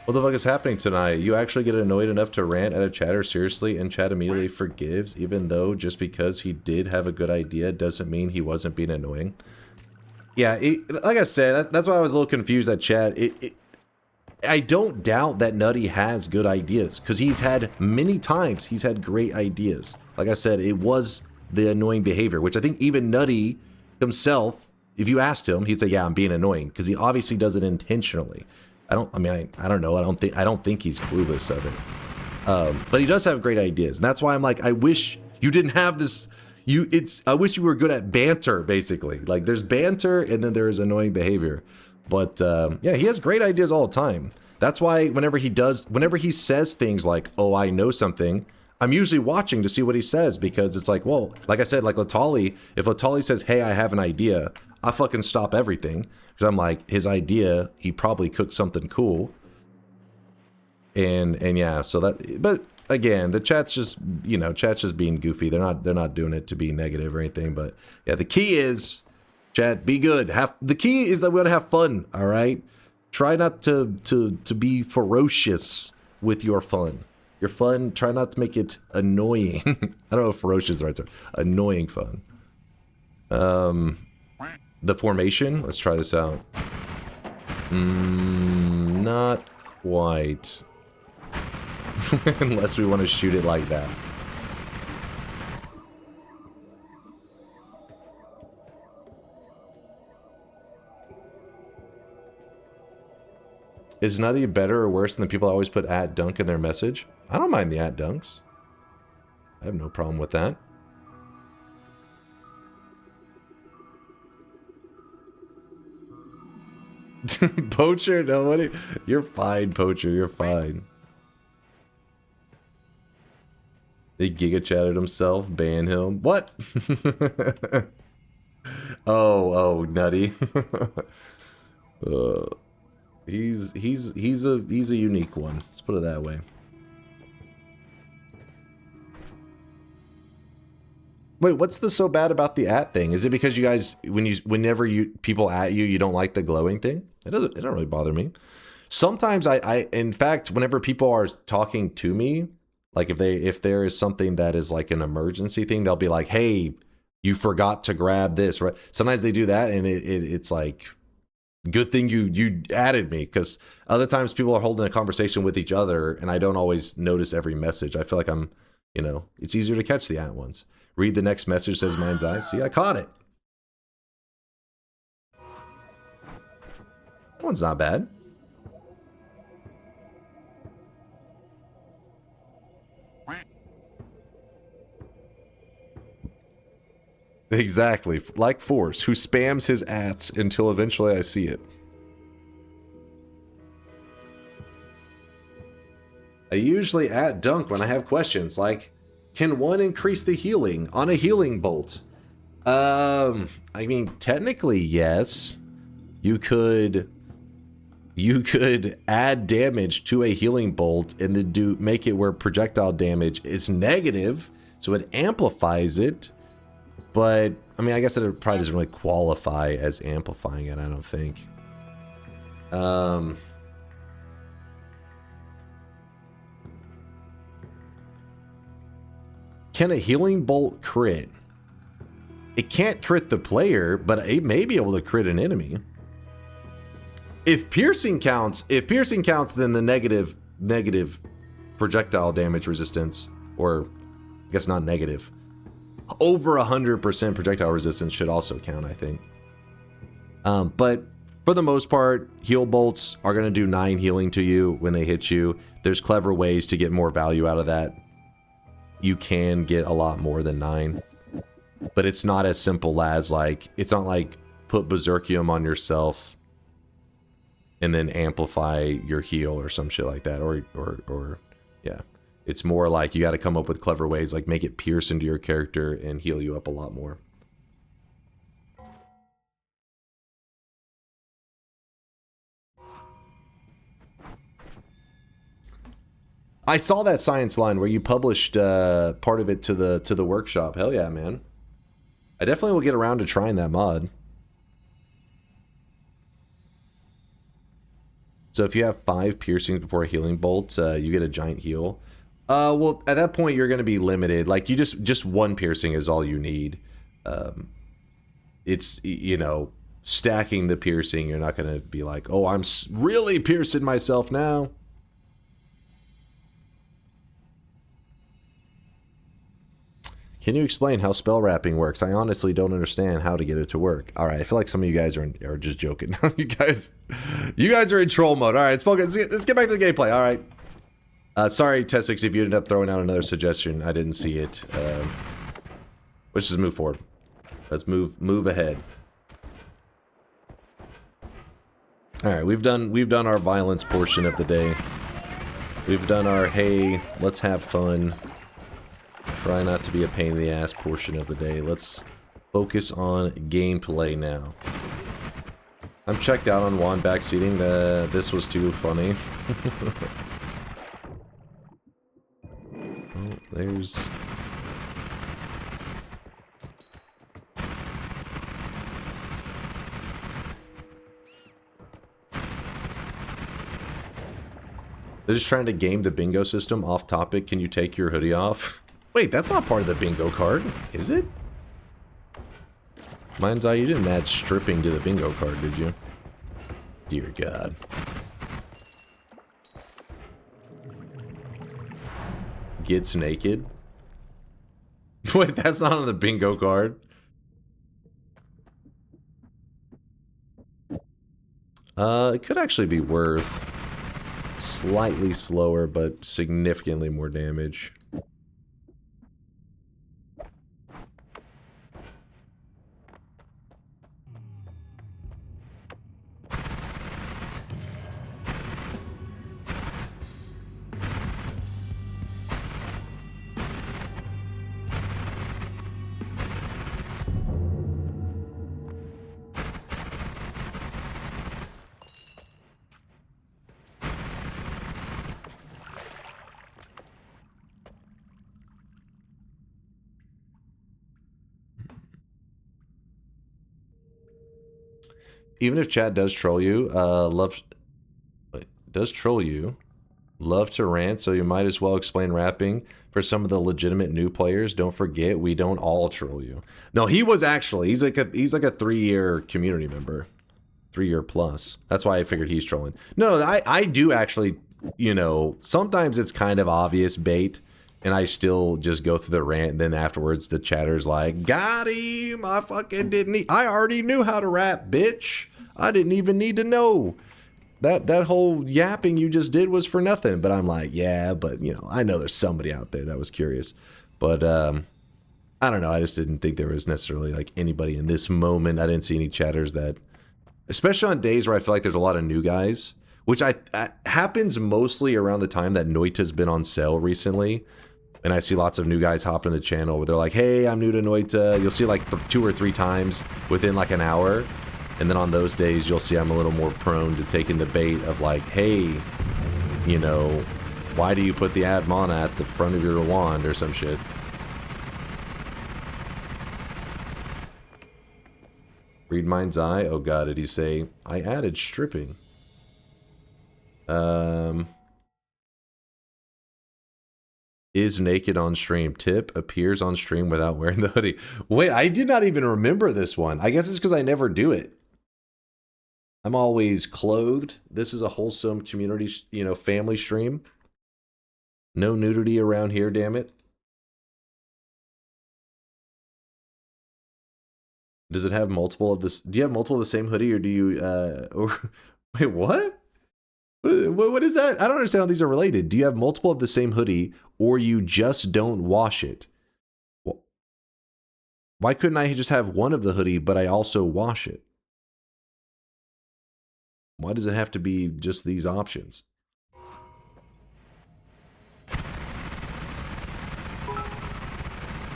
What the fuck is happening tonight? You actually get annoyed enough to rant at a chatter seriously and chat immediately forgives, even though just because he did have a good idea doesn't mean he wasn't being annoying? Yeah, like I said, that's why I was a little confused at chat. I don't doubt that Nutty has good ideas, because he's had many times he's had great ideas. Like I said, it was the annoying behavior, which I think even Nutty himself, if you asked him, he'd say, yeah, I'm being annoying, because he obviously does it intentionally. I don't know. I don't think he's clueless of it. But he does have great ideas. And that's why I'm like, I wish you didn't have this. I wish you were good at banter, basically. Like, there's banter and then there's annoying behavior. But, yeah, he has great ideas all the time. That's why whenever he says things like, oh, I know something, I'm usually watching to see what he says, because it's like, well, like I said, like Latali, if Latali says, hey, I have an idea, I fucking stop everything. Because I'm like, his idea, he probably cooked something cool. And yeah, so that, but again, the chat's just, you know, chat's just being goofy. They're not doing it to be negative or anything. But yeah, the key is, chat, be good. The key is that we want to have fun, all right? Try not to be ferocious with your fun. Your fun, try not to make it annoying. I don't know if ferocious is the right term. Annoying fun. The formation, let's try this out. Not quite. Unless we want to shoot it like that. Is Nutty better or worse than the people that always put @dunk in their message? I don't mind the @dunks. I have no problem with that. Poacher, no, you're fine, Poacher, you're fine. They giga chatted himself, ban him. What? oh, Nutty. He's a unique one. Let's put it that way. Wait, what's the so bad about the thing? Is it because you guys, whenever people you, you don't like the glowing thing? It don't really bother me. Sometimes in fact, whenever people are talking to me, like if there is something that is like an emergency thing, they'll be like, "Hey, you forgot to grab this," right? Sometimes they do that, and it's like, good thing you added me, because other times people are holding a conversation with each other, and I don't always notice every message. I feel like I'm, it's easier to catch the ones. Read the next message, says Mind's Eye. See, I caught it. That one's not bad. Exactly. Like Force, who spams his ats until eventually I see it. I usually @dunk when I have questions, like, can one increase the healing on a healing bolt? I mean, technically, yes. You could add damage to a healing bolt and then make it where projectile damage is negative, so it amplifies it. But I mean, I guess it probably doesn't really qualify as amplifying it, I don't think. Can a healing bolt crit? It can't crit the player, but it may be able to crit an enemy. If piercing counts, then the negative projectile damage resistance, or I guess not negative, over 100% projectile resistance should also count, I think. But for the most part, heal bolts are going to do 9 healing to you when they hit you. There's clever ways to get more value out of that. You can get a lot more than 9. But it's not as simple as, like, it's not like put Berserkium on yourself and then amplify your heal or some shit like that. Or yeah. It's more like you got to come up with clever ways, like make it pierce into your character and heal you up a lot more. I saw that science line where you published part of it to the workshop. Hell yeah, man. I definitely will get around to trying that mod. So if you have 5 piercings before a healing bolt, you get a giant heal. Well, at that point, you're going to be limited. Like, you just 1 piercing is all you need. It's, stacking the piercing. You're not going to be like, oh, I'm really piercing myself now. Can you explain how spell wrapping works? I honestly don't understand how to get it to work. All right, I feel like some of you guys are just joking. you guys are in troll mode. All right, let's focus. Let's get back to the gameplay. All right. Sorry, Tessix, if you ended up throwing out another suggestion. I didn't see it. Let's just move forward. Let's move ahead. All right, we've done our violence portion of the day. We've done our hey, let's have fun. Try not to be a pain in the ass portion of the day. Let's focus on gameplay now. I'm checked out on wand backseating. This was too funny. Oh, there's... They're just trying to game the bingo system. Off topic, can you take your hoodie off? Wait, that's not part of the bingo card, is it? Mind's Eye, you didn't add stripping to the bingo card, did you? Dear God. gets naked. Wait, that's not on the bingo card. It could actually be worth slightly slower, but significantly more damage. Even if chat does troll you, love to rant, so you might as well explain rapping for some of the legitimate new players. Don't forget, we don't all troll you. No, he was actually, he's like a 3-year community member. 3-year plus. That's why I figured he's trolling. No, I do actually, you know, sometimes it's kind of obvious bait, and I still just go through the rant, and then afterwards the chatter's like, got him! I fucking didn't I already knew how to rap, bitch! I didn't even need to know. That whole yapping you just did was for nothing. But I'm like, yeah, but, you know, I know there's somebody out there that was curious. But, I don't know, I just didn't think there was necessarily, like, anybody in this moment. I didn't see any chatters that... Especially on days where I feel like there's a lot of new guys, which happens mostly around the time that Noita's been on sale recently. And I see lots of new guys hop in the channel where they're like, hey, I'm new to Noita. You'll see like 2 or 3 times within like an hour. And then on those days, you'll see I'm a little more prone to taking the bait of like, hey, you know, why do you put the ad mana at the front of your wand or some shit? Read mind's eye. Oh god, did he say, I added stripping. Is naked on stream. Tip, appears on stream without wearing the hoodie. Wait, I did not even remember this one. I guess it's because I never do it. I'm always clothed. This is a wholesome community, you know, family stream. No nudity around here, damn it. Does it have multiple of this? Do you have multiple of the same hoodie, or do you, wait, what? What is that? I don't understand how these are related. Do you have multiple of the same hoodie, or you just don't wash it? Why couldn't I just have one of the hoodie, but I also wash it? Why does it have to be just these options?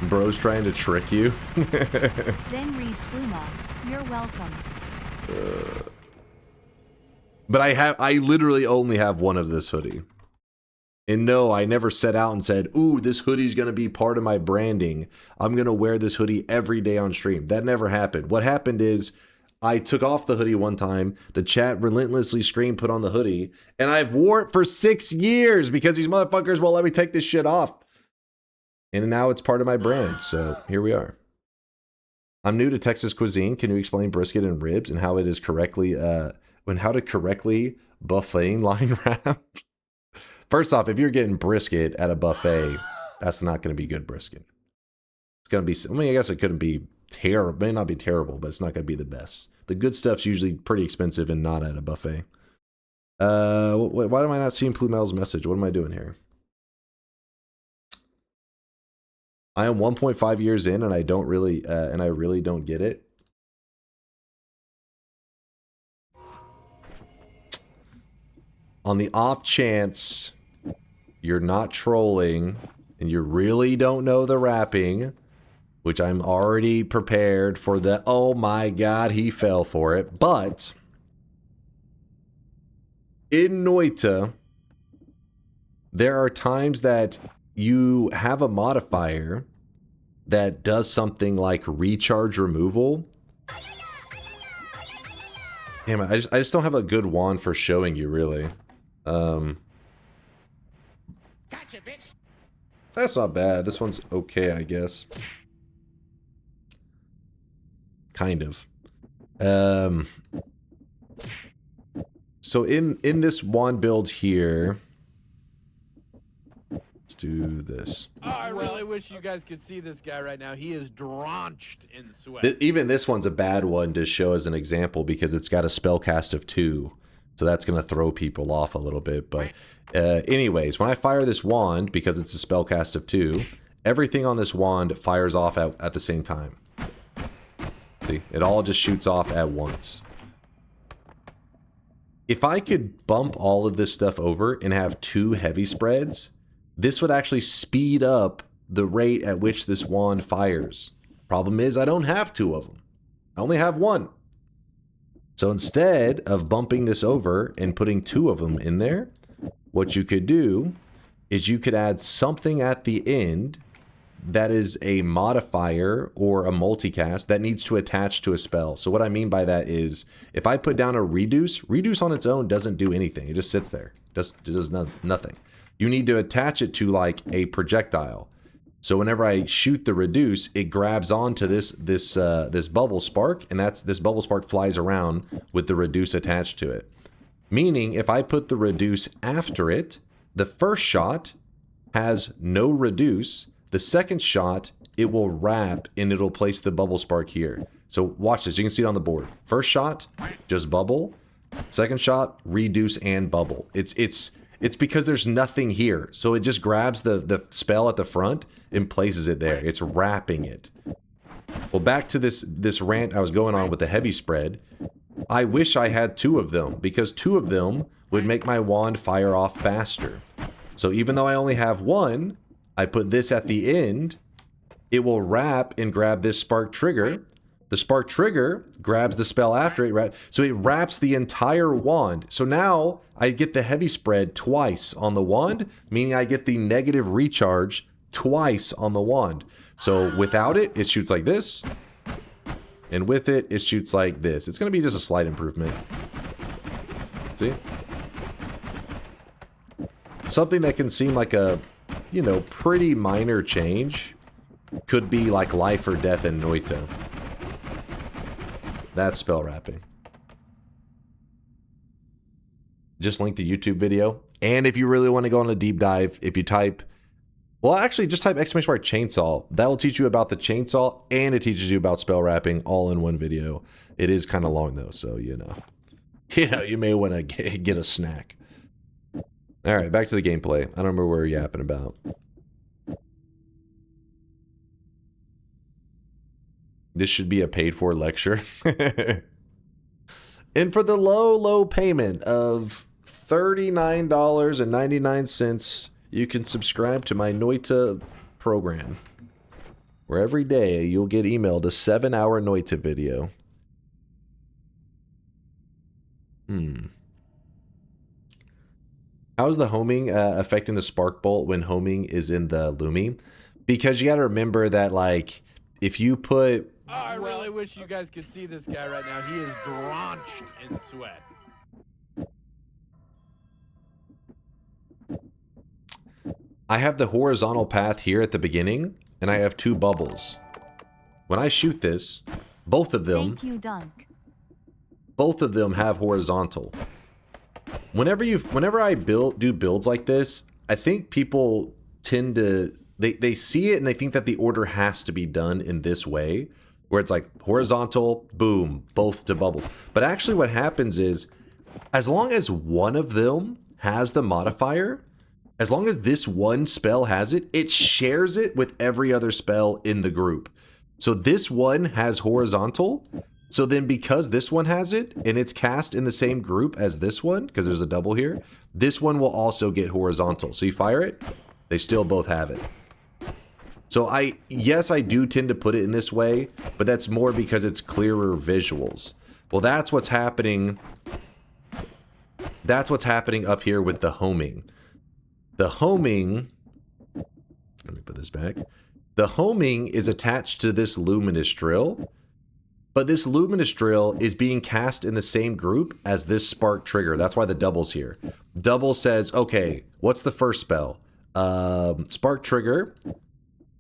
Bro's trying to trick you. Then read Fluma. You're welcome. But I literally only have one of this hoodie. And no, I never set out and said, ooh, this hoodie's gonna be part of my branding. I'm gonna wear this hoodie every day on stream. That never happened. What happened is, I took off the hoodie one time, the chat relentlessly screamed, put on the hoodie, and I've wore it for 6 years because these motherfuckers won't let me take this shit off. And now it's part of my brand, so here we are. I'm new to Texas cuisine. Can you explain brisket and ribs and how it is correctly, how to correctly buffet line wrap? First off, if you're getting brisket at a buffet, that's not going to be good brisket. It's going to be, I mean, I guess it couldn't be terrible, may not be terrible, but it's not going to be the best. The good stuff's usually pretty expensive and not at a buffet. Why am I not seeing Plumel's message? What am I doing here? I am 1.5 years in and I don't really, and I really don't get it. On the off chance you're not trolling and you really don't know the rapping, which I'm already prepared for the, oh my god, he fell for it. But in Noita, there are times that you have a modifier that does something like recharge removal. Damn it, I just don't have a good wand for showing you, really. Gotcha, bitch. That's not bad. This one's okay, I guess. Kind of. So in this wand build here, Let's do this. Oh, I really wish you guys could see this guy right now. He is drenched in sweat. Even this one's a bad one to show as an example because it's got a spell cast of 2. So that's going to throw people off a little bit. But anyways, when I fire this wand, because it's a spell cast of 2, everything on this wand fires off at the same time. See, it all just shoots off at once. If I could bump all of this stuff over and have 2 heavy spreads, this would actually speed up the rate at which this wand fires. Problem is, I don't have 2 of them. I only have 1. So instead of bumping this over and putting 2 of them in there, what you could do is you could add something at the end that is a modifier or a multicast that needs to attach to a spell. So what I mean by that is if I put down a reduce on its own doesn't do anything. It just sits there. It does nothing. You need to attach it to like a projectile. So whenever I shoot the reduce, it grabs onto this bubble spark, and this bubble spark flies around with the reduce attached to it. Meaning if I put the reduce after it, the first shot has no reduce. The second shot, it will wrap and it'll place the bubble spark here. So watch this. You can see it on the board. First shot, just bubble. Second shot, reduce and bubble. It's because there's nothing here. So it just grabs the spell at the front and places it there. It's wrapping it. Well, back to this rant I was going on with the heavy spread. I wish I had 2 of them because 2 of them would make my wand fire off faster. So even though I only have 1, I put this at the end, it will wrap and grab this spark trigger. The spark trigger grabs the spell after it, so it wraps the entire wand. So now I get the heavy spread twice on the wand, meaning I get the negative recharge twice on the wand. So without it, it shoots like this, and with it, it shoots like this. It's going to be just a slight improvement. See? Something that can seem like a, you know, pretty minor change could be like life or death in Noita. That's spell wrapping. Just link the YouTube video. And if you really want to go on a deep dive, if you type, well, actually just type ! chainsaw. That'll teach you about the chainsaw and it teaches you about spell wrapping all in one video. It is kind of long though, so you know, you may want to get a snack. All right, back to the gameplay. I don't remember what we're yapping about. This should be a paid-for lecture. And for the low payment of $39.99, you can subscribe to my Noita program, where every day you'll get emailed a 7-hour Noita video. How is the homing affecting the spark bolt when homing is in the Lumi? Because you got to remember that, like, if you put... Oh, I really wish you guys could see this guy right now. He is drenched in sweat. I have the horizontal path here at the beginning, and I have 2 bubbles. When I shoot this, both of them... Thank you, Dunk. Both of them have horizontal. Whenever I do builds like this, I think people tend to... They see it and they think that the order has to be done in this way, where it's like horizontal, boom, both to bubbles. But actually what happens is, as long as one of them has the modifier, as long as this one spell has it, it shares it with every other spell in the group. So this one has horizontal, so then because this one has it, and it's cast in the same group as this one, because there's a double here, this one will also get horizontal. So you fire it, they still both have it. So yes, I do tend to put it in this way, but that's more because it's clearer visuals. Well, that's what's happening. That's what's happening up here with the homing. The homing, let me put this back. The homing is attached to this luminous drill, but this luminous drill is being cast in the same group as this spark trigger. That's why the double's here. Double says, okay, what's the first spell? Spark trigger.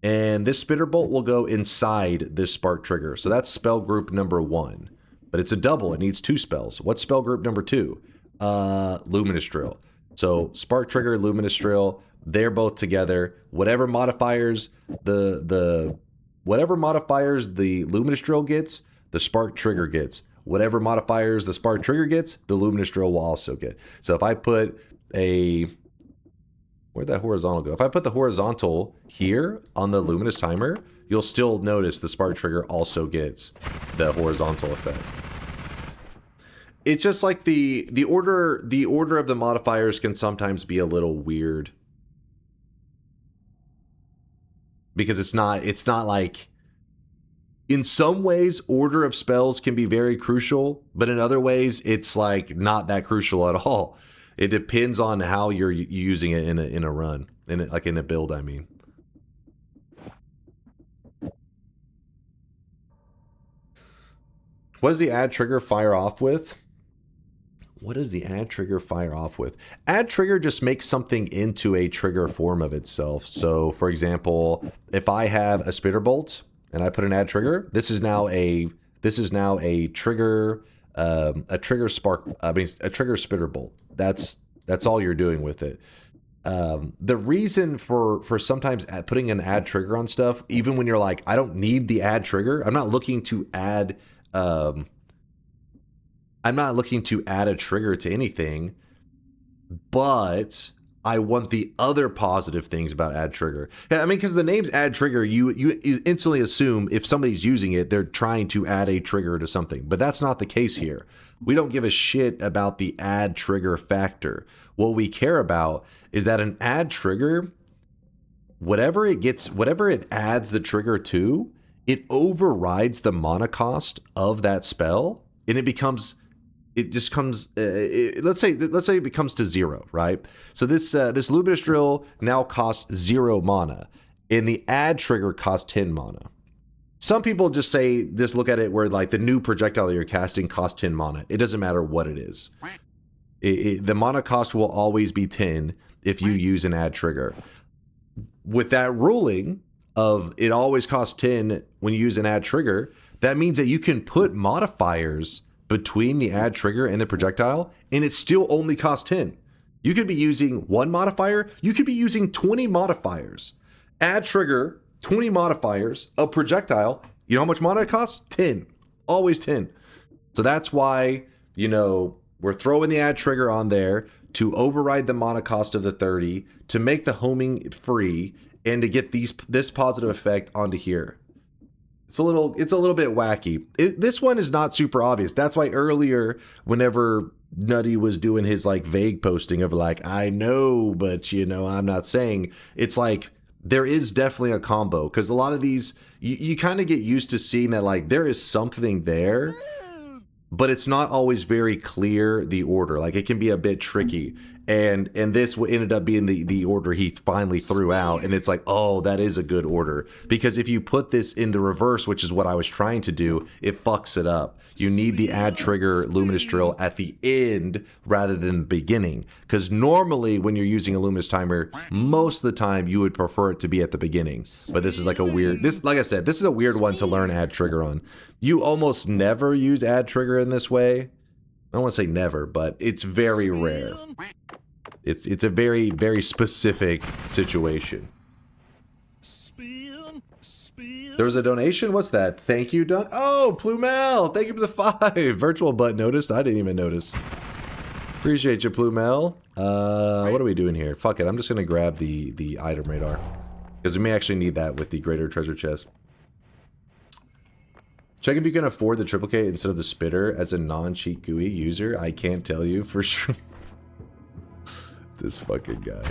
And this spitter bolt will go inside this spark trigger. So that's spell group number 1. But it's a double. It needs 2 spells. What's spell group number 2? Luminous drill. So spark trigger, luminous drill, they're both together. Whatever modifiers the luminous drill gets, the spark trigger gets. Whatever modifiers the spark trigger gets, the luminous drill will also get. So if I put a... Where'd that horizontal go? If I put the horizontal here on the luminous timer, you'll still notice the spark trigger also gets the horizontal effect. It's just like the order of the modifiers can sometimes be a little weird. Because it's not like, in some ways order of spells can be very crucial, but in other ways it's like not that crucial at all. It depends on how you're using it in a run, like in a build, I mean. What does the add trigger fire off with? What does the add trigger fire off with? Add trigger just makes something into a trigger form of itself. So, for example, if I have a spitter bolt and I put an add trigger, this is now a trigger a trigger spitter bolt. That's all you're doing with it. The reason for sometimes putting an add trigger on stuff, even when you're like, I don't need the add trigger, I'm not looking to add a trigger to anything, but I want the other positive things about add trigger. I mean, because the name's add trigger, you instantly assume if somebody's using it, they're trying to add a trigger to something, but that's not the case here. We don't give a shit about the add trigger factor. What we care about is that an add trigger, whatever it adds the trigger to, it overrides the mana cost of that spell, and let's say it becomes to 0, right? So this luminous drill now costs 0 mana, and the add trigger costs 10 mana. Some people just look at it where like the new projectile that you're casting costs 10 mana. It doesn't matter what it is. The mana cost will always be 10 if you use an add trigger. With that ruling of it always costs 10 when you use an add trigger, that means that you can put modifiers between the add trigger and the projectile, and it still only costs 10. You could be using 1 modifier, you could be using 20 modifiers. Add trigger, 20 modifiers, a projectile, you know how much mana it costs? 10. Always 10. So that's why, we're throwing the add trigger on there to override the mana cost of the 30, to make the homing free, and to get this positive effect onto here. It's a little bit wacky. This one is not super obvious. That's why earlier, whenever Nutty was doing his like vague posting of like, I know, but I'm not saying, it's like there is definitely a combo, because a lot of these you kind of get used to seeing that like there is something there, but it's not always very clear the order. Like it can be a bit tricky. And this ended up being the order he finally threw out. And it's like, oh, that is a good order. Because if you put this in the reverse, which is what I was trying to do, it fucks it up. You need the add trigger luminous drill at the end rather than the beginning. Because normally when you're using a luminous timer, most of the time you would prefer it to be at the beginning. But this is like like I said, this is a weird one to learn add trigger on. You almost never use add trigger in this way. I don't want to say never, but it's very rare. It's a very, very specific situation. There was a donation? What's that? Thank you, Dunk. Oh, Plumel! Thank you for the 5. Virtual butt notice. I didn't even notice. Appreciate you, Plumel. What are we doing here? Fuck it. I'm just going to grab the item radar. Because we may actually need that with the greater treasure chest. Check if you can afford the triplicate instead of the spitter as a non-cheat GUI user. I can't tell you for sure. This fucking guy.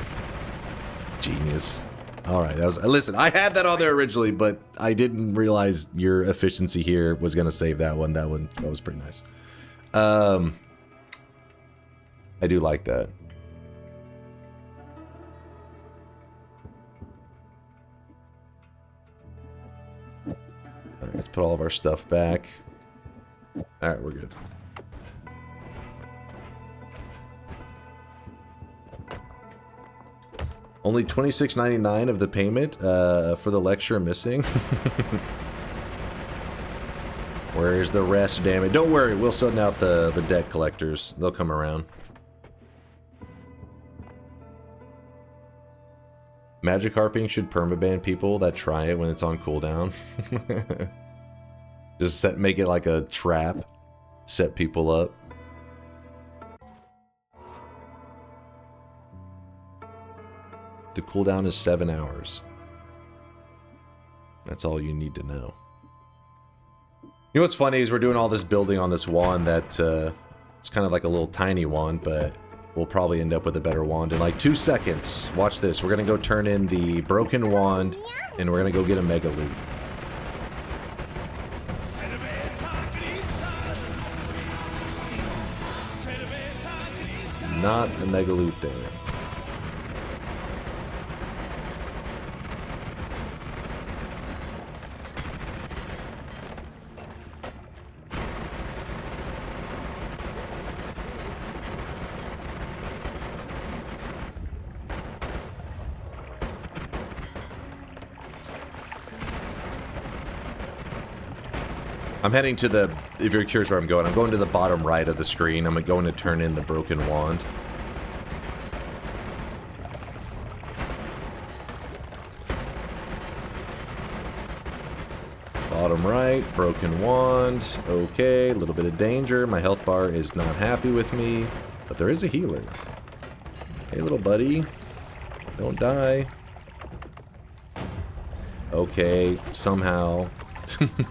Genius. Alright, listen, I had that on there originally, but I didn't realize your efficiency here was gonna save that one. That was pretty nice. I do like that. Alright, let's put all of our stuff back. Alright, we're good. Only $26.99 of the payment for the lecture missing. Where's the rest, damn it? Don't worry, we'll send out the debt collectors. They'll come around. Magic harping should permaban people that try it when it's on cooldown. Just make it like a trap. Set people up. The cooldown is 7 hours. That's all you need to know. You know what's funny is we're doing all this building on this wand that it's kind of like a little tiny wand, but we'll probably end up with a better wand in like 2 seconds. Watch this. We're gonna go turn in the broken wand, and we're gonna go get a mega loot. Not a mega loot there. I'm heading to the, if you're curious where I'm going to the bottom right of the screen. I'm going to turn in the broken wand. Bottom right, broken wand. Okay, a little bit of danger. My health bar is not happy with me, but there is a healer. Hey, little buddy. Don't die. Okay, somehow.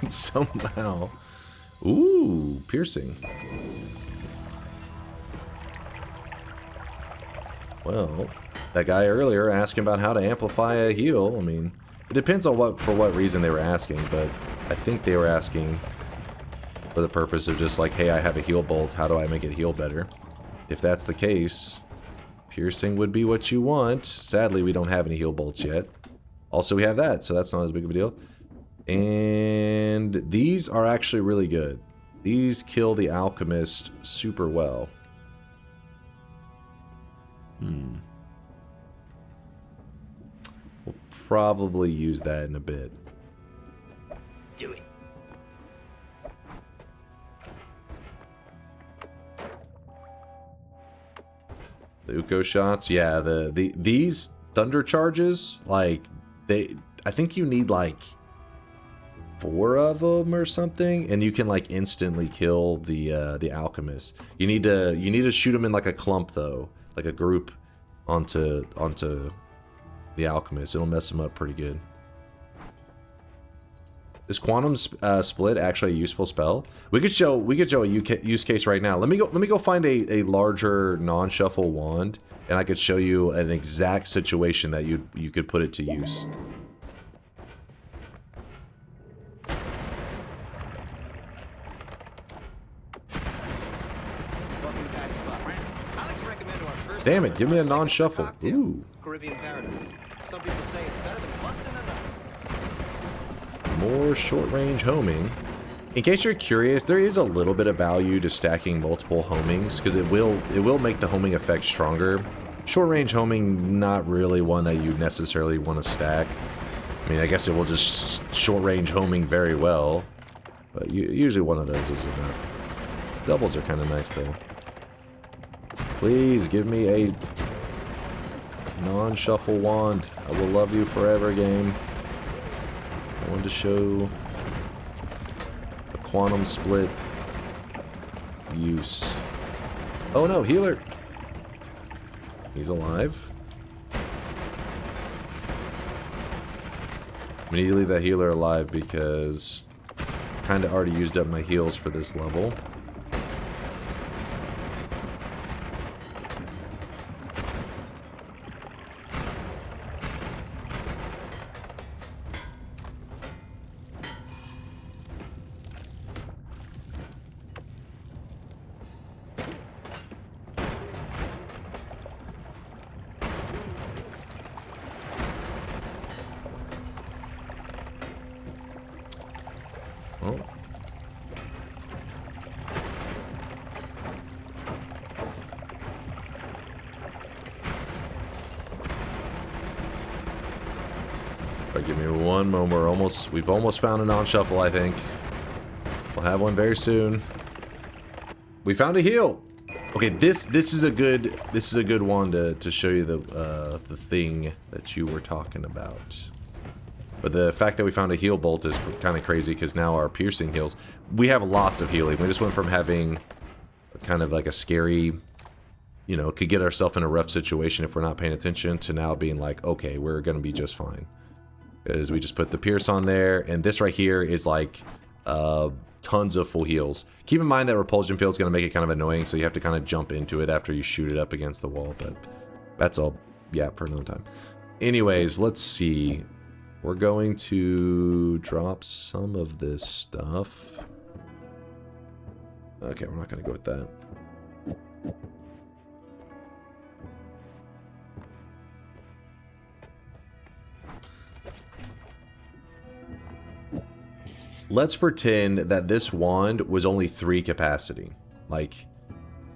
Somehow. Ooh, piercing. Well, that guy earlier asking about how to amplify a heal. I mean, it depends on for what reason they were asking, but I think they were asking for the purpose of just like, hey, I have a heal bolt. How do I make it heal better? If that's the case, piercing would be what you want. Sadly, we don't have any heal bolts yet. Also, we have that, so that's not as big of a deal. And these are actually really good. These kill the alchemist super well. We'll probably use that in a bit. Do it. The Uko shots, yeah. These thunder charges, like I think you need like 4 of them or something, and you can like instantly kill the alchemist. You need to shoot them in like a clump though, like a group onto the alchemist. It'll mess them up pretty good. Is quantum split actually a useful spell? We could show a use case right now. Let me go find a larger non-shuffle wand, and I could show you an exact situation that you could put it to use. Damn it, give me a non-shuffle. Ooh. Caribbean paradise. Some people say it's better than busting a nut. More short-range homing. In case you're curious, there is a little bit of value to stacking multiple homings, because it will make the homing effect stronger. Short-range homing, not really one that you necessarily want to stack. I mean, I guess it will just short-range homing very well, but usually one of those is enough. Doubles are kind of nice, though. Please give me a non-shuffle wand. I will love you forever, game. I wanted to show a quantum split use. Oh no, healer! He's alive. I need to leave that healer alive because I kind of already used up my heals for this level. Give me one moment. We've almost found a non-shuffle, I think. We'll have one very soon. We found a heal. Okay, this is a good one to show you the thing that you were talking about. But the fact that we found a heal bolt is kind of crazy because now our piercing heals. We have lots of healing. We just went from having kind of like a scary, you know, could get ourselves in a rough situation if we're not paying attention, to now being like, okay, we're gonna be just fine. Because we just put the pierce on there, and this right here is like tons of full heals. Keep in mind that repulsion field is going to make it kind of annoying, so you have to kind of jump into it after you shoot it up against the wall, but that's all, yeah, for another time. Anyways, let's see. We're going to drop some of this stuff. Okay, we're not going to go with that. Let's pretend that this wand was only 3 capacity. Like,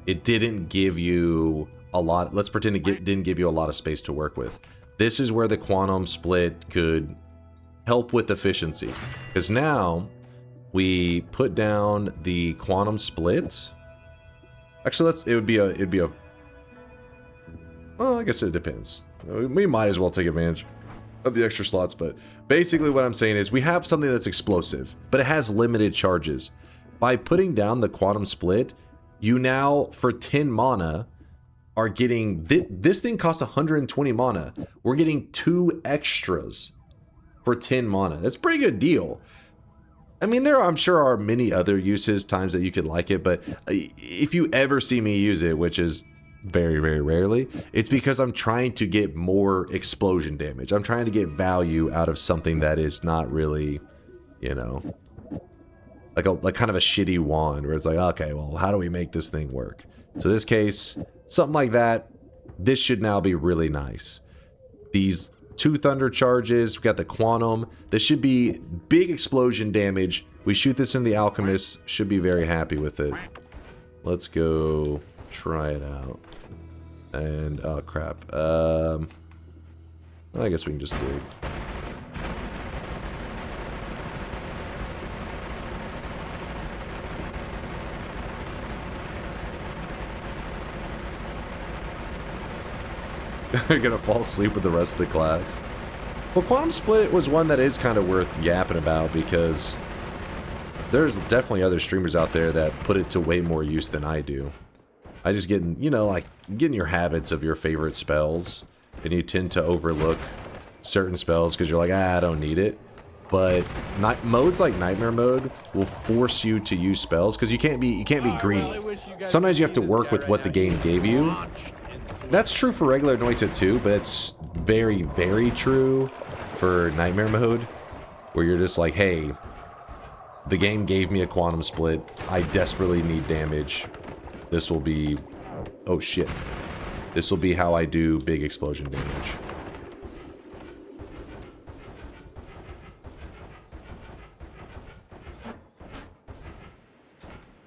it didn't give you a lot. Let's pretend it didn't give you a lot of space to work with. This is where the quantum split could help with efficiency. Because now, we put down the quantum splits. Actually, it'd be a... Well, I guess it depends. We might as well take advantage of the extra slots, but basically what I'm saying is we have something that's explosive, but it has limited charges. By putting down the quantum split, you now, for 10 mana, are getting... This thing costs 120 mana. We're getting 2 extras for 10 mana. That's a pretty good deal. I mean, I'm sure are many other uses, times that you could like it, but if you ever see me use it, which is very, very rarely, it's because I'm trying to get more explosion damage. I'm trying to get value out of something that is not really, you know, like kind of a shitty wand where it's like, okay, well, how do we make this thing work? So this case, something like that, this should now be really nice. These 2 thunder charges, we got the quantum. This should be big explosion damage. We shoot this in the alchemist, should be very happy with it. Let's go try it out. And, oh crap. I guess we can just dig. You're gonna fall asleep with the rest of the class. Well, Quantum Split was one that is kind of worth yapping about because there's definitely other streamers out there that put it to way more use than I do. I just get, you know, like, getting your habits of your favorite spells, and you tend to overlook certain spells because you're like, I don't need it. But modes like Nightmare Mode will force you to use spells because you can't be greedy. Sometimes you have to work with what the game gave you. That's true for regular Noita too, but it's very, very true for Nightmare Mode, where you're just like, hey, the game gave me a quantum split. I desperately need damage. This will be... Oh shit. This will be how I do big explosion damage.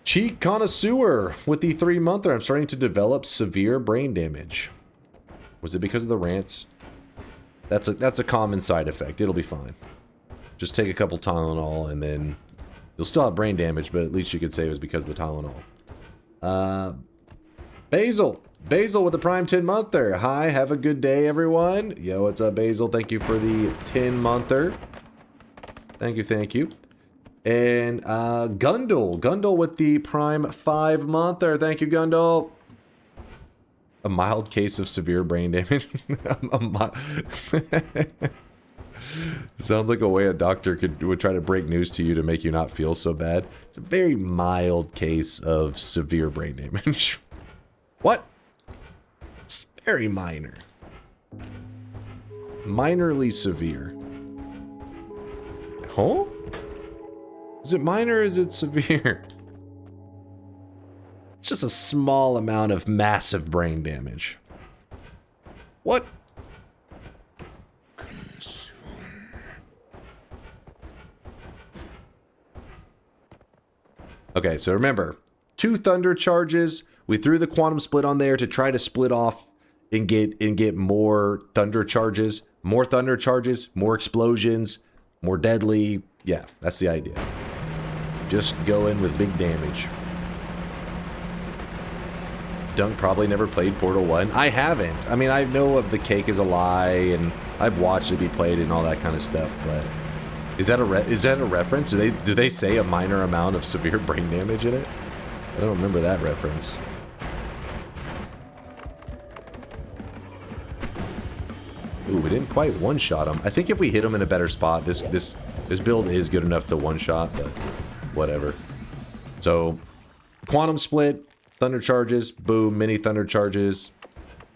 Cheat Connoisseur with the 3-monther. I'm starting to develop severe brain damage. Was it because of the rants? That's a common side effect. It'll be fine. Just take a couple Tylenol and then you'll still have brain damage, but at least you could say it was because of the Tylenol. Basil with the prime 10-monther. Hi, have a good day, everyone. Yo, what's up, Basil? Thank you for the 10-monther. Thank you. And Gundle with the prime 5-monther. Thank you, Gundle. A mild case of severe brain damage. Sounds like a way a doctor would try to break news to you to make you not feel so bad. It's a very mild case of severe brain damage. What? It's very minor. Minorly severe. Huh? Is it minor or is it severe? It's just a small amount of massive brain damage. What? Okay, so remember, 2 thunder charges. We threw the quantum split on there to try to split off and get more thunder charges. More thunder charges, more explosions, more deadly. Yeah, that's the idea. Just go in with big damage. Dunk probably never played Portal 1. I haven't. I mean, I know of the cake is a lie, and I've watched it be played and all that kind of stuff, but is that a reference? Do they say a minor amount of severe brain damage in it? I don't remember that reference. Ooh, we didn't quite one-shot him. I think if we hit him in a better spot, this build is good enough to one-shot, but whatever. So, Quantum Split, Thunder Charges, boom, mini Thunder Charges.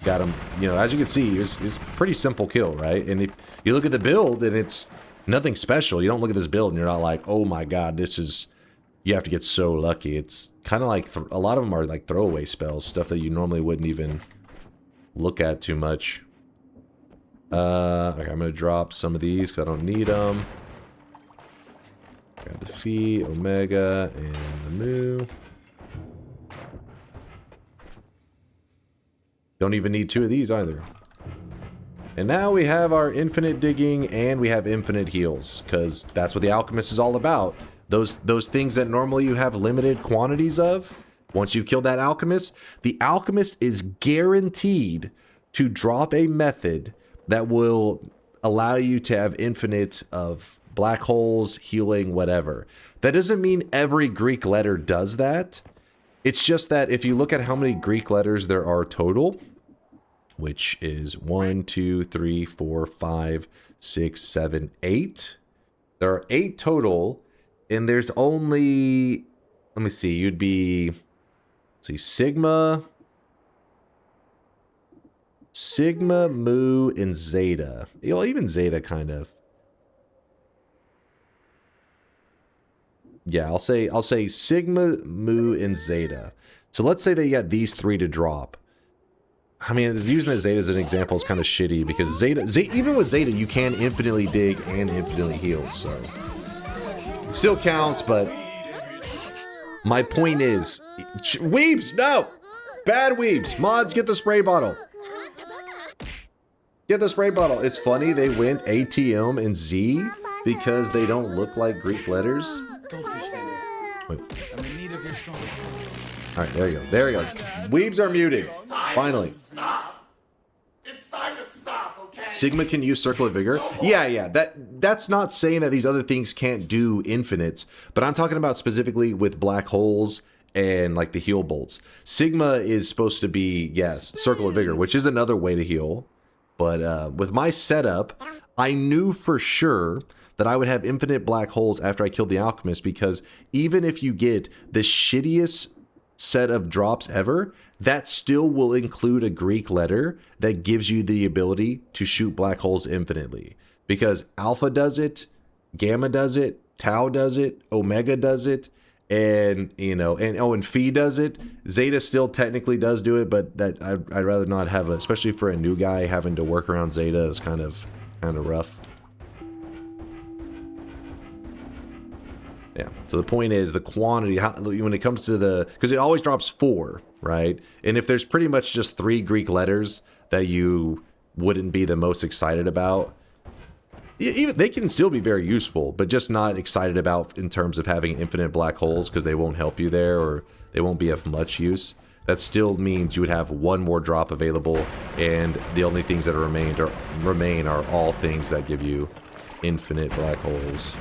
Got him, you know, as you can see, it was a pretty simple kill, right? And if you look at the build, and it's nothing special. You don't look at this build and you're not like, oh my god, this is... You have to get so lucky. It's kind of like... a lot of them are like throwaway spells, stuff that you normally wouldn't even look at too much. Okay, I'm gonna drop some of these because I don't need them. Grab the Phi, Omega, and the Mu. Don't even need 2 of these either. And now we have our infinite digging and we have infinite heals, because that's what the alchemist is all about. Those things that normally you have limited quantities of, once you've killed that alchemist, the alchemist is guaranteed to drop a method that will allow you to have infinite of black holes, healing, whatever. That doesn't mean every Greek letter does that. It's just that if you look at how many Greek letters there are total, which is 1, 2, 3, 4, 5, 6, 7, 8. There are 8 total, and there's only, let me see, you'd be, let's see, Sigma, Mu, and Zeta. Well, even Zeta kind of. Yeah, I'll say Sigma, Mu, and Zeta. So let's say that you got these 3 to drop. I mean, using the Zeta as an example is kind of shitty because Zeta, even with Zeta, you can infinitely dig and infinitely heal. So it still counts, but my point is, weebs, no, bad weebs. Mods, get the spray bottle. Get the spray bottle. It's funny they went ATM and Z because they don't look like Greek letters. Wait. All right, there you go. There you go. Weebs are muted. Finally. It's time to stop, okay? Sigma can use Circle of Vigor. Yeah. That's not saying that these other things can't do infinites, but I'm talking about specifically with black holes and like the heal bolts. Sigma is supposed to be, yes, Circle of Vigor, which is another way to heal. But with my setup, I knew for sure that I would have infinite black holes after I killed the alchemist, because even if you get the shittiest set of drops ever, that still will include a Greek letter that gives you the ability to shoot black holes infinitely. Because Alpha does it, Gamma does it, Tau does it, Omega does it, and you know, and Phi does it. Zeta still technically does do it, but that I'd rather not have, especially for a new guy, having to work around Zeta is kind of rough. Yeah, so the point is the quantity, when it comes to because it always drops 4, right? And if there's pretty much just 3 Greek letters that you wouldn't be the most excited about, even they can still be very useful, but just not excited about in terms of having infinite black holes because they won't help you there or they won't be of much use. That still means you would have 1 more drop available, and the only things that remain are all things that give you infinite black holes.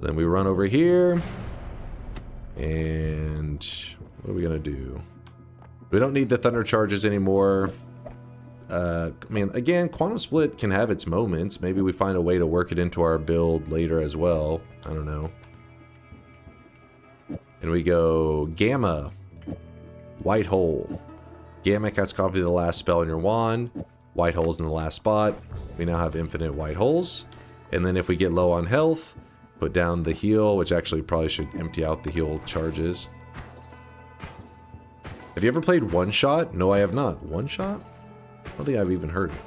Then we run over here, and what are we gonna do? We don't need the thunder charges anymore. I mean, again, Quantum Split can have its moments. Maybe we find a way to work it into our build later as well. I don't know. And we go Gamma, White Hole. Gamma casts copy of the last spell in your wand. White Hole's in the last spot. We now have infinite white holes. And then if we get low on health, put down the heal, which actually probably should empty out the heal charges. Have you ever played One Shot? No, I have not. One Shot? I don't think I've even heard it.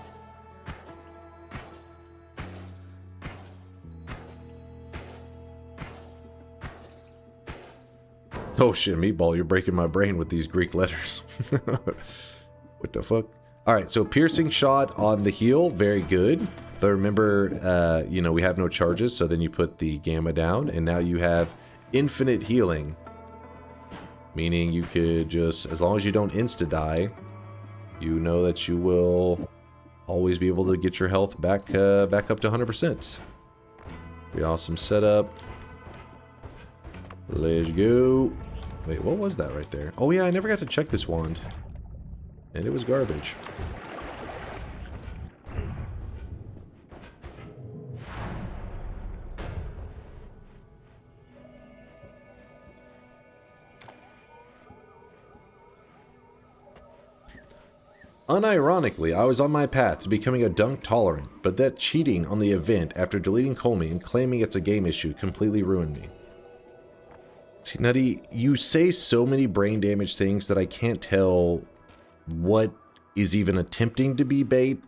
Oh shit, Meatball, you're breaking my brain with these Greek letters. What the fuck? Alright, so Piercing Shot on the heal, very good. But remember, you know, we have no charges, so then you put the Gamma down, and now you have infinite healing. Meaning you could just, as long as you don't insta-die, you know that you will always be able to get your health back back up to 100%. Pretty awesome setup. Let's go. Wait, what was that right there? Oh yeah, I never got to check this wand. And it was garbage. Unironically, I was on my path to becoming a dunk tolerant, but that cheating on the event after deleting Colmy and claiming it's a game issue completely ruined me. See, Nutty, you say so many brain damage things that I can't tell what is even attempting to be bait,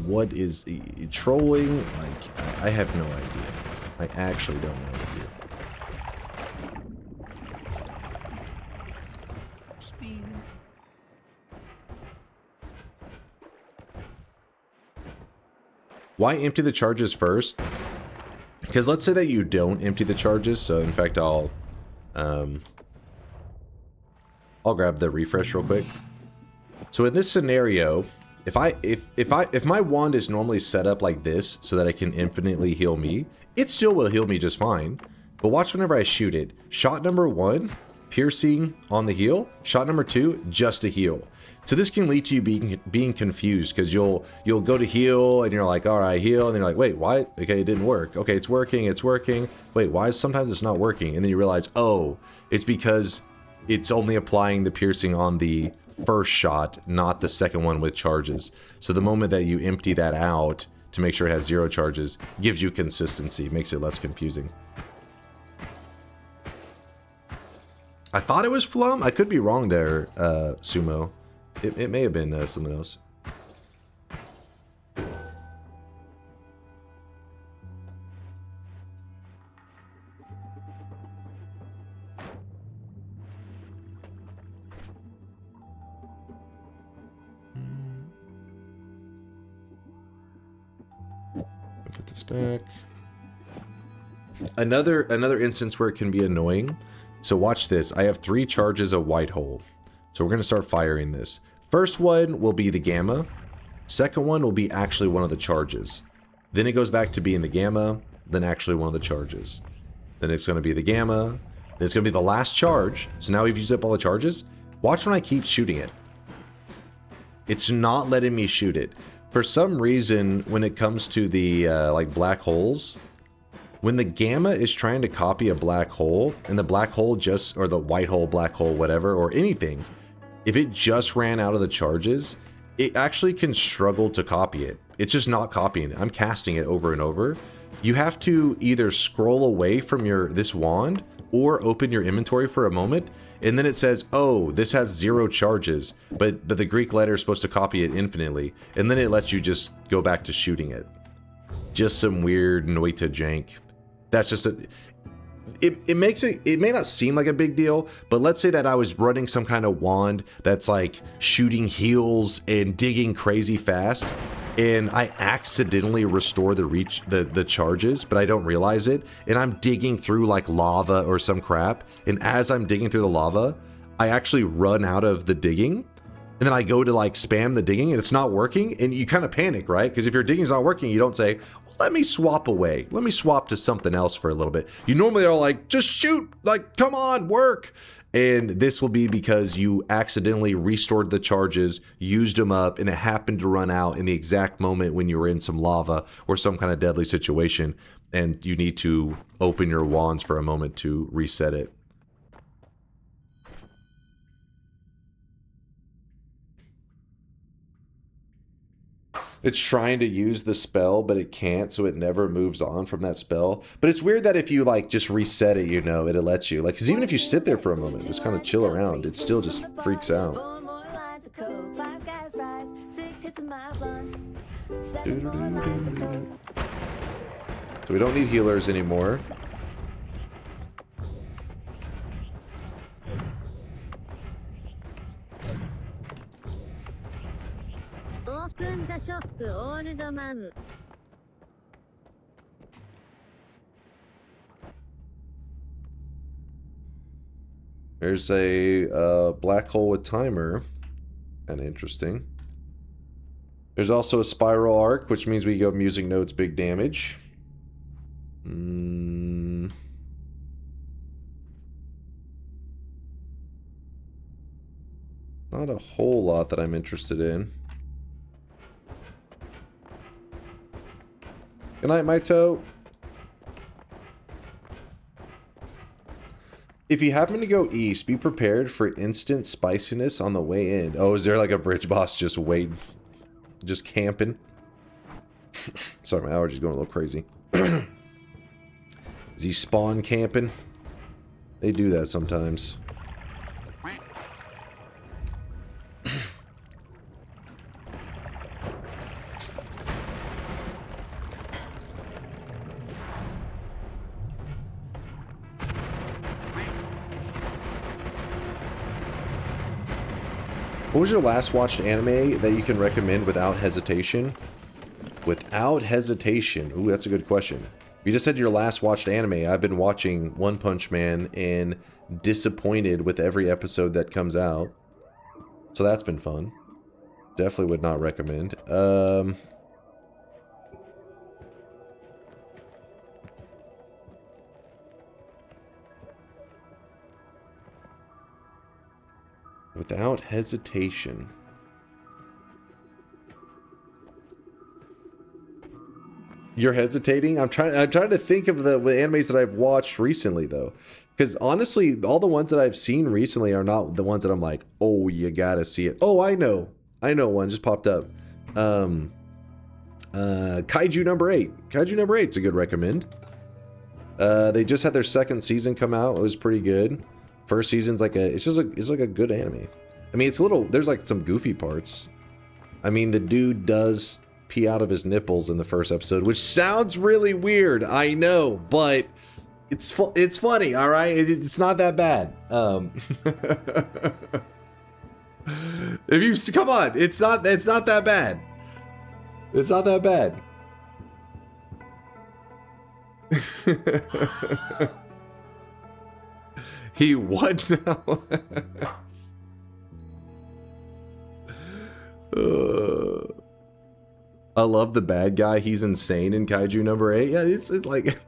what is trolling. Like, I have no idea. I actually don't know with you. Speed. Why empty the charges first? Because let's say that you don't empty the charges. So in fact, I'll grab the refresh real quick. So in this scenario, if my wand is normally set up like this so that it can infinitely heal me, it still will heal me just fine. But watch whenever I shoot it. Shot number 1, piercing on the heal. Shot number 2, just a heal. So this can lead to you being confused, because you'll go to heal and you're like, all right, heal, and then you're like, wait, why? Okay, it didn't work. Okay, it's working. Wait, why is sometimes it's not working? And then you realize, oh, it's because it's only applying the piercing on the first shot, not the second one with charges. So the moment that you empty that out to make sure it has 0 charges gives you consistency, makes it less confusing. I thought it was Flum. I could be wrong there, Sumo. It may have been something else. Get the stack. Another instance where it can be annoying. So watch this. I have 3 charges of white hole. So we're going to start firing this. First one will be the gamma. Second one will be actually one of the charges. Then it goes back to being the gamma, then actually one of the charges. Then it's going to be the gamma. Then it's going to be the last charge. So now we've used up all the charges. Watch when I keep shooting it. It's not letting me shoot it. For some reason, when it comes to the like black holes, when the gamma is trying to copy a black hole, and the black hole just, or the white hole, black hole, whatever, or anything, if it just ran out of the charges, it actually can struggle to copy it. It's just not copying it. I'm casting it over and over. You have to either scroll away from this wand or open your inventory for a moment, and then it says, oh, this has 0 charges, but the Greek letter is supposed to copy it infinitely, and then it lets you just go back to shooting it. Just some weird Noita jank. That's just it makes it may not seem like a big deal, but let's say that I was running some kind of wand that's like shooting heals and digging crazy fast, and I accidentally restore the charges, but I don't realize it, and I'm digging through like lava or some crap, and as I'm digging through the lava, I actually run out of the digging, and then I go to like spam the digging and it's not working, and you kind of panic, right? Because if your digging's not working, you don't say, well, let me swap away. Let me swap to something else for a little bit. You normally are like, just shoot, like, come on, work. And this will be because you accidentally restored the charges, used them up, and it happened to run out in the exact moment when you were in some lava or some kind of deadly situation, and you need to open your wands for a moment to reset it. It's trying to use the spell, but it can't, so it never moves on from that spell. But it's weird that if you, like, just reset it, you know, it'll let you. Like, because even if you sit there for a moment, just kind of chill around, it still just freaks out. So we don't need healers anymore. Open the shop, old man. There's a black hole with timer. Kind of interesting. There's also a spiral arc, which means we go music notes, big damage. Not a whole lot that I'm interested in. Good night, my toe. If you happen to go east, be prepared for instant spiciness on the way in. Oh, is there like a bridge boss just waiting? Just camping? Sorry, my allergies going a little crazy. Is he spawn camping? They do that sometimes. What was your last watched anime that you can recommend without hesitation? Without hesitation. Ooh, that's a good question. You just said your last watched anime. I've been watching One Punch Man and disappointed with every episode that comes out. So that's been fun. Definitely would not recommend. Without hesitation. You're hesitating? I'm trying to think of the animes that I've watched recently though. Because honestly, all the ones that I've seen recently are not the ones that I'm like, oh, you gotta see it. Oh, I know one just popped up. Kaiju number 8. Kaiju number 8's a good recommend. They just had their second season come out. It was pretty good. First season's like it's like a good anime. I mean, it's a little, there's like some goofy parts. I mean, the dude does pee out of his nipples in the first episode, which sounds really weird, I know, but it's funny, all right? It's not that bad. If you come on, it's not that bad. It's not that bad. He what now? I love the bad guy. He's insane in Kaiju number 8. Yeah, it's like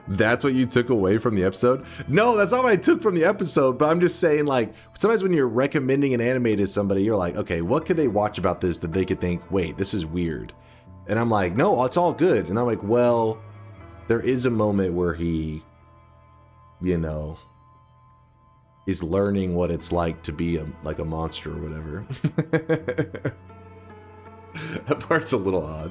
that's what you took away from the episode? No, that's not what I took from the episode, but I'm just saying, like, sometimes when you're recommending an anime to somebody, you're like, okay, what could they watch about this that they could think, wait, this is weird? And I'm like, no, it's all good. And I'm like, well, there is a moment where he, you know, is learning what it's like to be like a monster or whatever. That part's a little odd.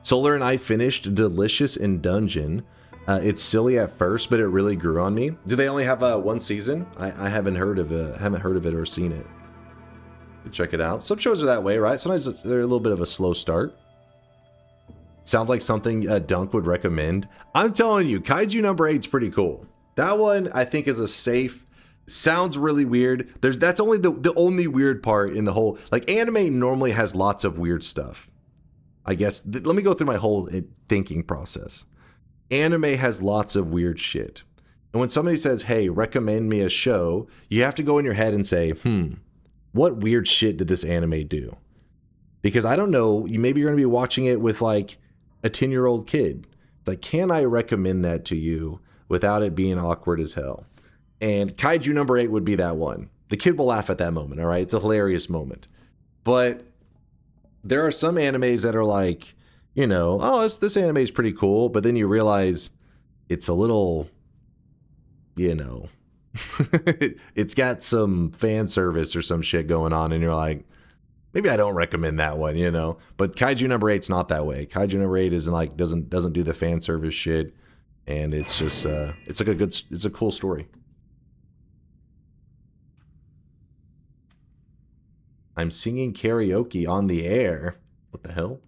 Solar and I finished Delicious in Dungeon. It's silly at first, but it really grew on me. Do they only have one season? I haven't heard of it or seen it. Check it out. Some shows are that way, right? Sometimes they're a little bit of a slow start. Sounds like something Dunk would recommend. I'm telling you, Kaiju number 8's pretty cool. That one I think is a safe. Sounds really weird. That's only the only weird part in the whole. Like, anime normally has lots of weird stuff. I guess let me go through my whole thinking process. Anime has lots of weird shit. And when somebody says, "Hey, recommend me a show," you have to go in your head and say, what weird shit did this anime do? Because I don't know, maybe you're going to be watching it with like a 10-year-old kid. It's like, can I recommend that to you without it being awkward as hell? And Kaiju number 8 would be that one. The kid will laugh at that moment, all right? It's a hilarious moment. But there are some animes that are like, you know, oh, this anime is pretty cool, but then you realize it's a little, you know, it's got some fan service or some shit going on, and you're like, maybe I don't recommend that one, you know. But Kaiju number 8's not that way. Kaiju number 8 isn't like doesn't do the fan service shit, and it's just it's like it's a cool story. I'm singing karaoke on the air. What the hell?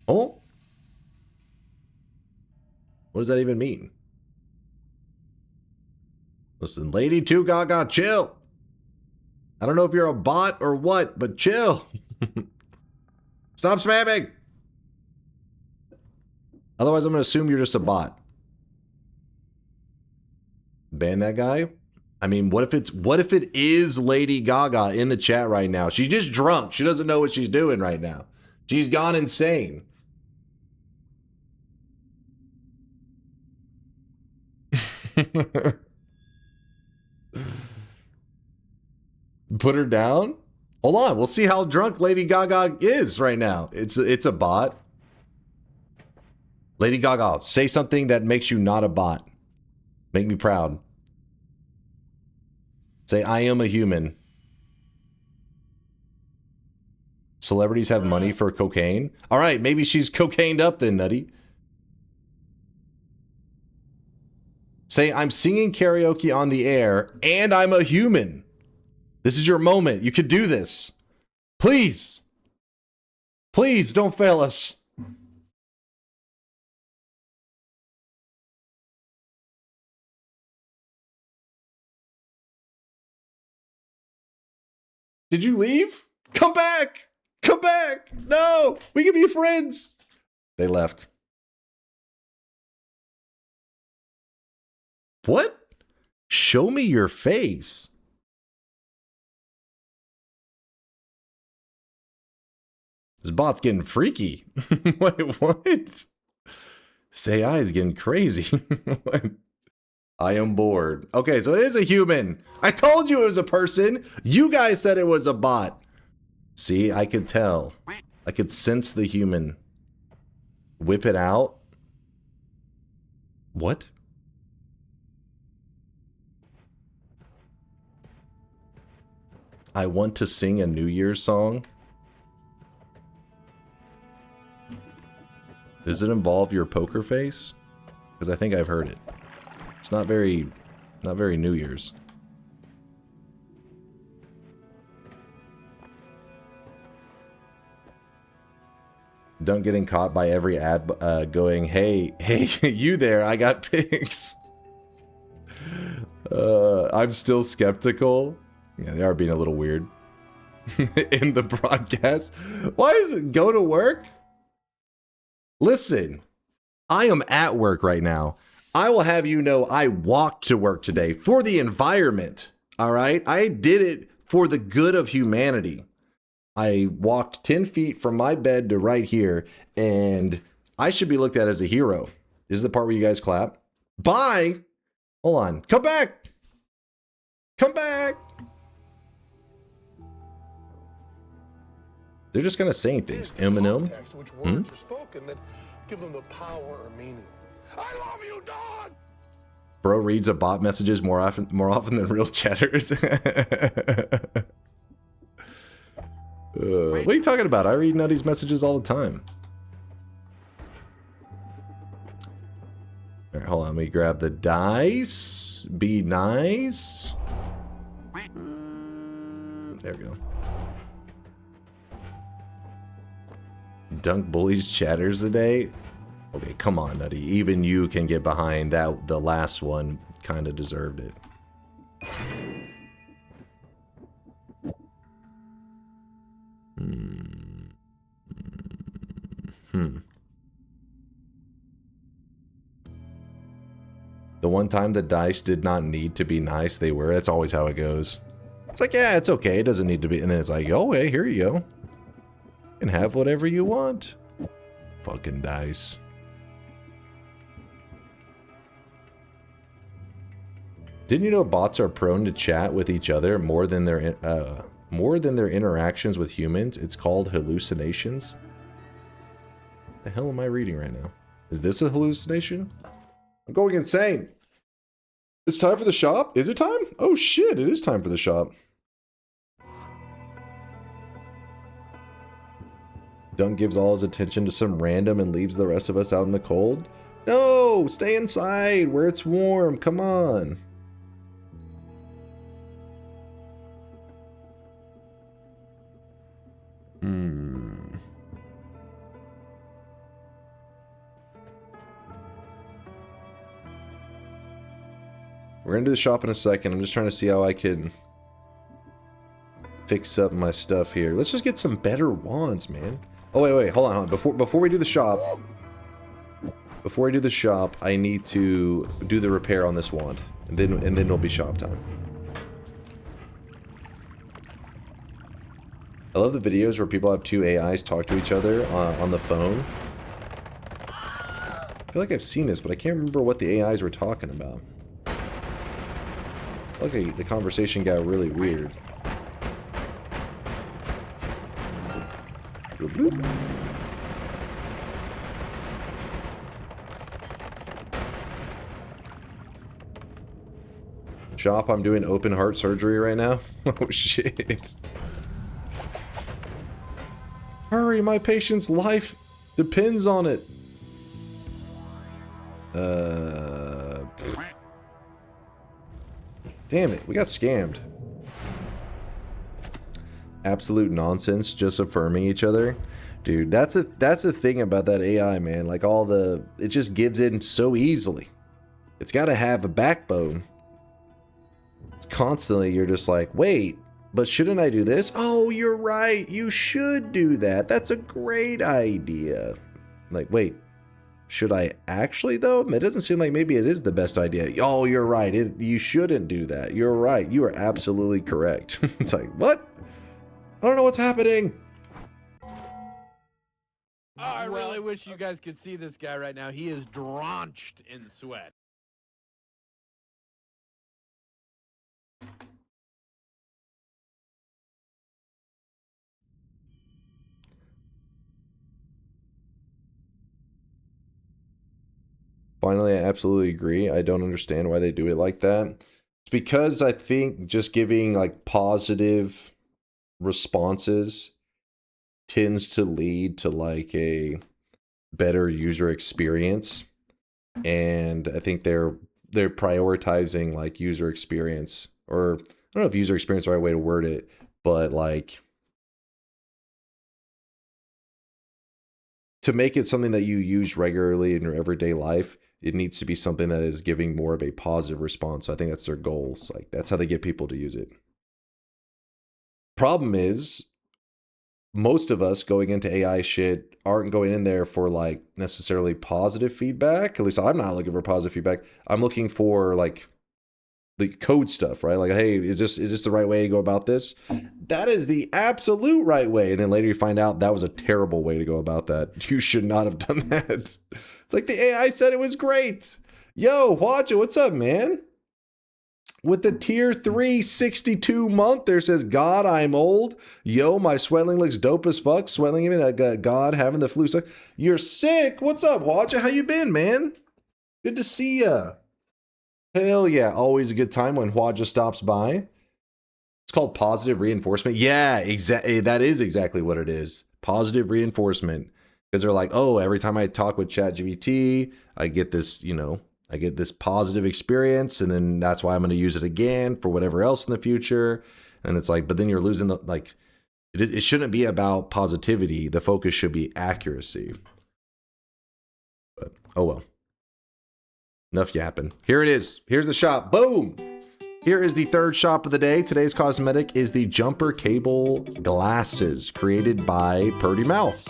Oh, what does that even mean? Listen, Lady 2 Gaga, chill. I don't know if you're a bot or what, but chill. Stop spamming. Otherwise, I'm going to assume you're just a bot. Ban that guy? I mean, what if it is Lady Gaga in the chat right now? She's just drunk. She doesn't know what she's doing right now. She's gone insane. Put her down? Hold on, we'll see how drunk Lady Gaga is right now. It's a bot. Lady Gaga, say something that makes you not a bot. Make me proud. Say, I am a human. Celebrities have money for cocaine? Alright, maybe she's cocained up then, Nutty. Say, I'm singing karaoke on the air, and I'm a human. This is your moment. You could do this. Please. Please, don't fail us. Did you leave? Come back! Come back! No! We can be friends! They left. What? Show me your face. This bot's getting freaky. Wait, what? Say I is getting crazy. I am bored. Okay, so it is a human. I told you it was a person. You guys said it was a bot. See, I could tell. I could sense the human. Whip it out. What? I want to sing a New Year's song. Does it involve your poker face? Because I think I've heard it. It's not very New Year's. Don't getting caught by every ad going, hey, you there, I got pics. I'm still skeptical. Yeah, they are being a little weird. In the broadcast. Why does it go to work? Listen, I am at work right now. I will have you know I walked to work today for the environment. All right? I did it for the good of humanity. I walked 10 feet from my bed to right here, and I should be looked at as a hero. This is the part where you guys clap. Bye! Hold on. Come back! Come back! They're just kind of saying things. Eminem. Which words are spoken that give them the power or meaning. I love you, dog! Bro reads a bot messages more often than real chatters. What are you talking about? I read Nutty's messages all the time. Alright, hold on. Let me grab the dice. Be nice. There we go. Dunk bullies chatters today. Okay, come on, Nutty. Even you can get behind that. The last one kind of deserved it. The one time the dice did not need to be nice, they were. That's always how it goes. It's like, yeah, it's okay. It doesn't need to be. And then it's like, oh, hey, here you go. You can have whatever you want. Fucking dice. Didn't you know bots are prone to chat with each other more than their interactions with humans? It's called hallucinations. What the hell am I reading right now? Is this a hallucination? I'm going insane. It's time for the shop? Is it time? Oh shit, it is time for the shop. Dunk gives all his attention to some random and leaves the rest of us out in the cold? No! Stay inside where it's warm. Come on. We're gonna do the shop in a second. I'm just trying to see how I can fix up my stuff here. Let's just get some better wands, man. Oh, wait, hold on. Before we do the shop, I need to do the repair on this wand. And then it'll be shop time. I love the videos where people have two AIs talk to each other on the phone. I feel like I've seen this, but I can't remember what the AIs were talking about. Okay, the conversation got really weird. Bloop, bloop. Shop, I'm doing open heart surgery right now. Oh shit. Hurry, my patient's life depends on it. Damn it, we got scammed. Absolute nonsense, just affirming each other. Dude, that's the thing about that AI, man. Like it just gives in so easily. It's got to have a backbone. It's constantly, you're just like, wait, but shouldn't I do this? Oh, you're right. You should do that. That's a great idea. Like, wait, should I actually though? It doesn't seem like maybe it is the best idea. Oh, you're right. You shouldn't do that. You're right. You are absolutely correct. It's like, what? I don't know what's happening. Oh, I really wish you guys could see this guy right now. He is drenched in sweat. Finally, I absolutely agree. I don't understand why they do it like that. It's because I think just giving like positive responses tends to lead to like a better user experience. And I think they're prioritizing like user experience, or I don't know if user experience is the right way to word it, but like to make it something that you use regularly in your everyday life, it needs to be something that is giving more of a positive response. So I think that's their goals. Like that's how they get people to use it. Problem is, most of us going into AI shit aren't going in there for like necessarily positive feedback. At least I'm not looking for positive feedback. I'm looking for like the code stuff, right? Like, hey, is this the right way to go about this? That is the absolute right way. And then later you find out that was a terrible way to go about that. You should not have done that. It's like the AI said it was great. Yo, watch it. What's up, man? With the tier 3 62 month, there says, God, I'm old. Yo, my Sweatling looks dope as fuck. Sweatling even a God having the flu. You're sick. What's up, watch it? How you been, man? Good to see ya. Hell yeah, always a good time when Hwaja stops by. It's called positive reinforcement. Yeah, exactly. That is exactly what it is. Positive reinforcement. Because they're like, oh, every time I talk with ChatGPT, I get this, you know, I get this positive experience, and then that's why I'm going to use it again for whatever else in the future. And it's like, but then you're losing the, like, it shouldn't be about positivity. The focus should be accuracy. But, oh well. Enough yapping. Here it is. Here's the shop. Boom! Here is the third shop of the day. Today's cosmetic is the jumper cable glasses created by Purdy Mouth.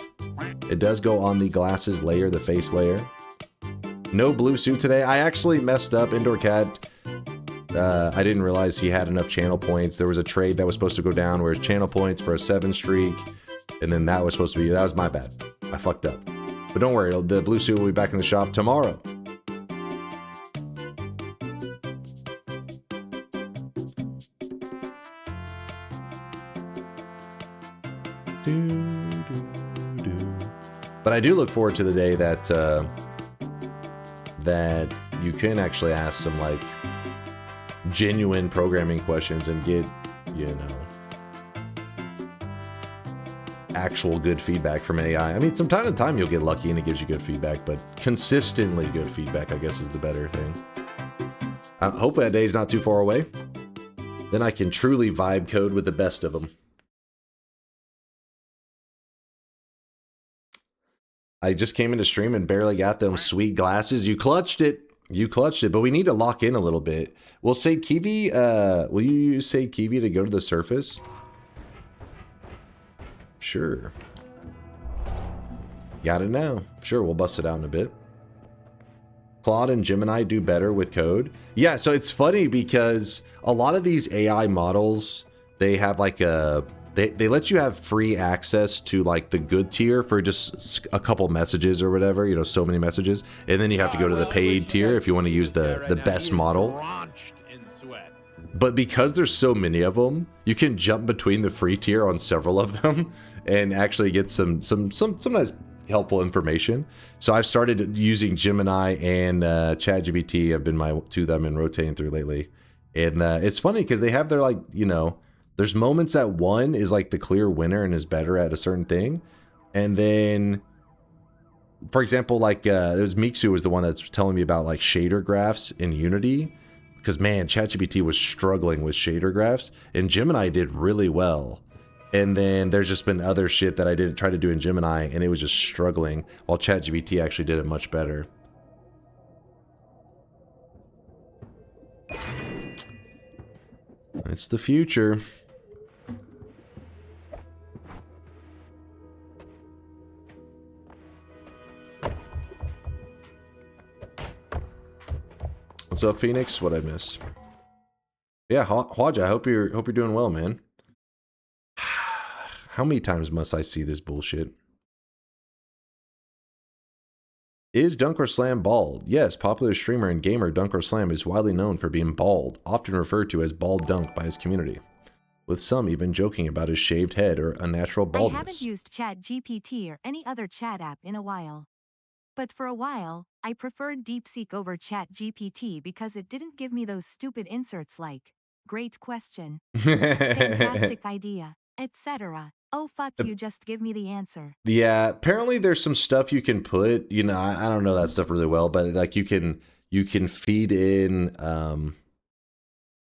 It does go on the glasses layer, the face layer. No blue suit today. I actually messed up. Indoor Cat. I didn't realize he had enough channel points. There was a trade that was supposed to go down where it's channel points for a 7 streak. And then that was supposed to be, that was my bad. I fucked up. But don't worry, the blue suit will be back in the shop tomorrow. But I do look forward to the day that that you can actually ask some like genuine programming questions and get, you know, actual good feedback from AI. I mean, from time to time you'll get lucky and it gives you good feedback, but consistently good feedback, I guess, is the better thing. Hopefully that day's not too far away. Then I can truly vibe code with the best of them. I just came into stream and barely got them sweet glasses. You clutched it. You clutched it, but we need to lock in a little bit. We'll say Kiwi, will you use say Kiwi to go to the surface? Sure. Got it now. Sure, we'll bust it out in a bit. Claude and Gemini do better with code. Yeah, so it's funny because a lot of these AI models, they have like a... They let you have free access to like the good tier for just a couple messages or whatever, you know, so many messages. And then you have to go to the paid tier if you want to use the best model. But because there's so many of them, you can jump between the free tier on several of them and actually get some nice helpful information. So I've started using Gemini and ChatGPT have been my two that I've been rotating through lately. And it's funny because they have their like, you know, there's moments that one is like the clear winner and is better at a certain thing. And then, for example, like it was Mixu was the one that's telling me about like shader graphs in Unity. Because man, ChatGPT was struggling with shader graphs and Gemini did really well. And then there's just been other shit that I didn't try to do in Gemini and it was just struggling while ChatGPT actually did it much better. It's the future. What's up, Phoenix? What'd I miss? Yeah, Hwaja, I hope you're doing well, man. How many times must I see this bullshit? Is DunkOrSlam bald? Yes, popular streamer and gamer DunkOrSlam is widely known for being bald, often referred to as Bald Dunk by his community, with some even joking about his shaved head or unnatural baldness. I haven't used ChatGPT or any other chat app in a while. But for a while, I preferred DeepSeek over ChatGPT because it didn't give me those stupid inserts like, great question, fantastic idea, etc. Oh fuck you, just give me the answer. Yeah, apparently there's some stuff you can put, you know, I don't know that stuff really well, but like you can feed in, I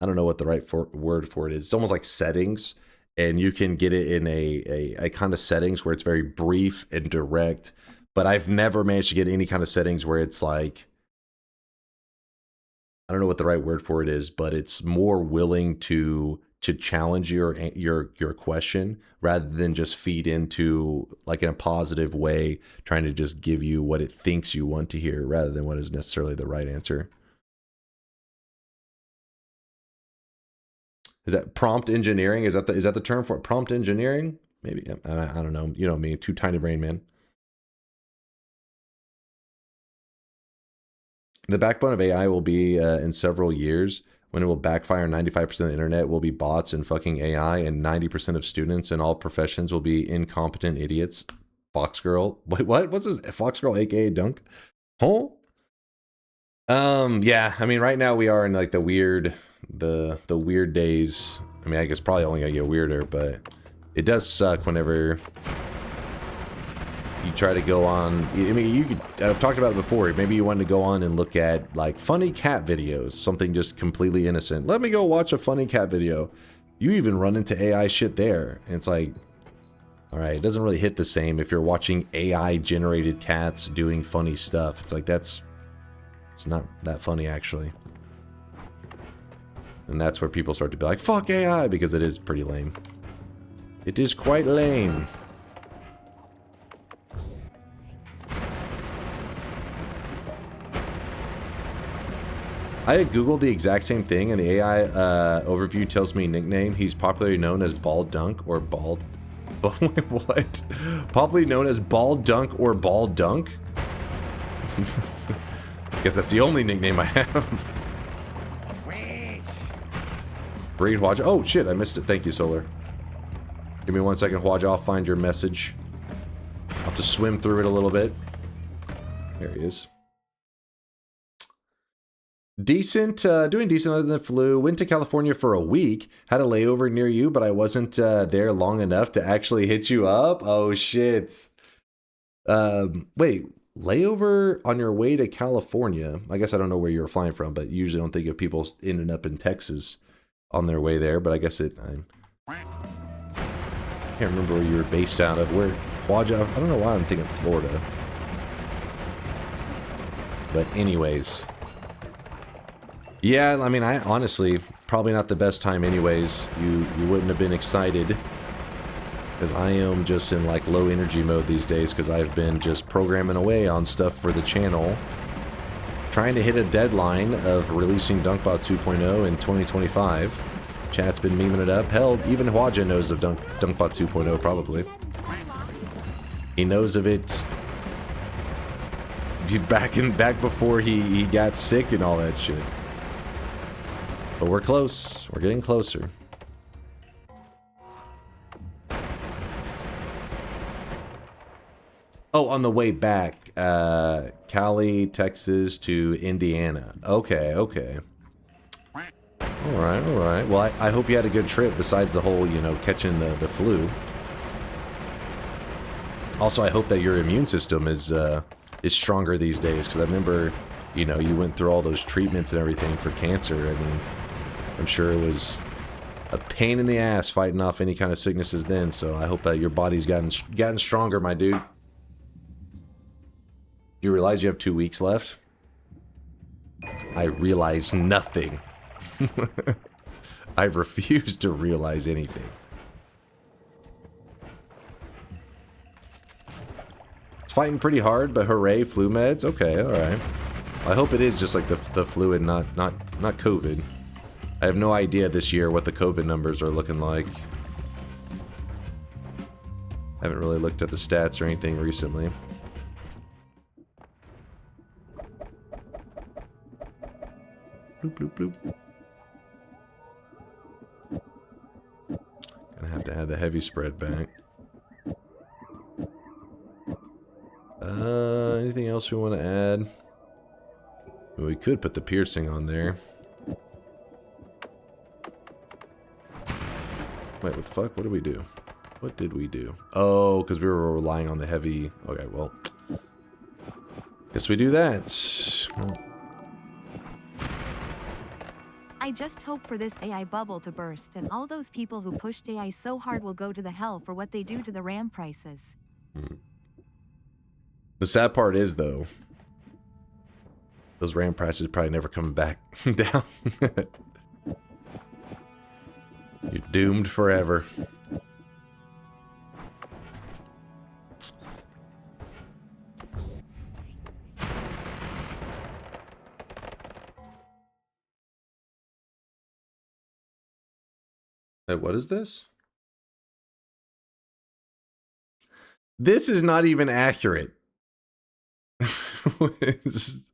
don't know what the right word for it is. It's almost like settings, and you can get it in a kind of settings where it's very brief and direct. But I've never managed to get any kind of settings where it's like, I don't know what the right word for it is, but it's more willing to challenge your question rather than just feed into like in a positive way, trying to just give you what it thinks you want to hear rather than what is necessarily the right answer. Is that prompt engineering? Is that the term for it? Prompt engineering? Maybe. I don't know. You know me, too tiny brain, man. The backbone of AI will be in several years when it will backfire. 95% of the internet will be bots and fucking AI, and 90% of students in all professions will be incompetent idiots. Foxgirl. Wait, what? What's this? Foxgirl, aka Dunk? Huh? Yeah, I mean, right now we are in like the weird days. I mean, I guess probably only gonna get weirder, but it does suck whenever you try to go on. I mean, I've talked about it before. Maybe you wanted to go on and look at like funny cat videos, something just completely innocent. Let me go watch a funny cat video. You even run into AI shit there. And it's like, all right, it doesn't really hit the same if you're watching AI generated cats doing funny stuff. It's like, it's not that funny actually. And that's where people start to be like, fuck AI, because it is pretty lame. It is quite lame. I had Googled the exact same thing, and the AI overview tells me nickname. He's popularly known as Bald Dunk or Bald... What? Popularly known as Bald Dunk or Bald Dunk? I guess that's the only nickname I have. Read Hwaja. Oh shit, I missed it. Thank you, Solar. Give me 1 second, Hwaja. I'll find your message. I'll have to swim through it a little bit. There he is. Decent, doing decent other than the flu. Went to California for a week. Had a layover near you, but I wasn't there long enough to actually hit you up. Oh shit. Wait, layover on your way to California? I guess I don't know where you were flying from, but you usually don't think of people ending up in Texas on their way there. But I guess I can't remember where you were based out of. Where Hwaja? I don't know why I'm thinking Florida. But anyways. Yeah, I mean, I honestly, probably not the best time anyways. You wouldn't have been excited. Because I am just in like low energy mode these days because I've been just programming away on stuff for the channel. trying to hit a deadline of releasing DunkBot 2.0 in 2025. Chat's been memeing it up. Hell, even Hwaja knows of DunkBot 2.0 probably. He knows of it back before he got sick and all that shit. But we're close. We're getting closer. Oh, on the way back, Cali, Texas to Indiana. Okay, okay. All right. Well, I hope you had a good trip besides the whole, you know, catching the flu. Also, I hope that your immune system is stronger these days, because I remember, you know, you went through all those treatments and everything for cancer. I mean, I'm sure it was a pain in the ass fighting off any kind of sicknesses then, so I hope that your body's gotten stronger, my dude. You realize you have 2 weeks left? I realize nothing. I refuse to realize anything. It's fighting pretty hard, but hooray, flu meds? Okay, alright. I hope it is just like the flu and not COVID. I have no idea this year what the COVID numbers are looking like. I haven't really looked at the stats or anything recently. Bloop, bloop, bloop. Gonna have to add the heavy spread back. Anything else we want to add? Well, we could put the piercing on there. Wait, what the fuck? What did we do? What did we do? Oh, because we were relying on the heavy... Okay, well... Guess we do that. Well, I just hope for this AI bubble to burst and all those people who pushed AI so hard will go to the hell for what they do to the RAM prices. The sad part is, though, those RAM prices probably never coming back down. You're doomed forever. Hey, what is this? This is not even accurate. This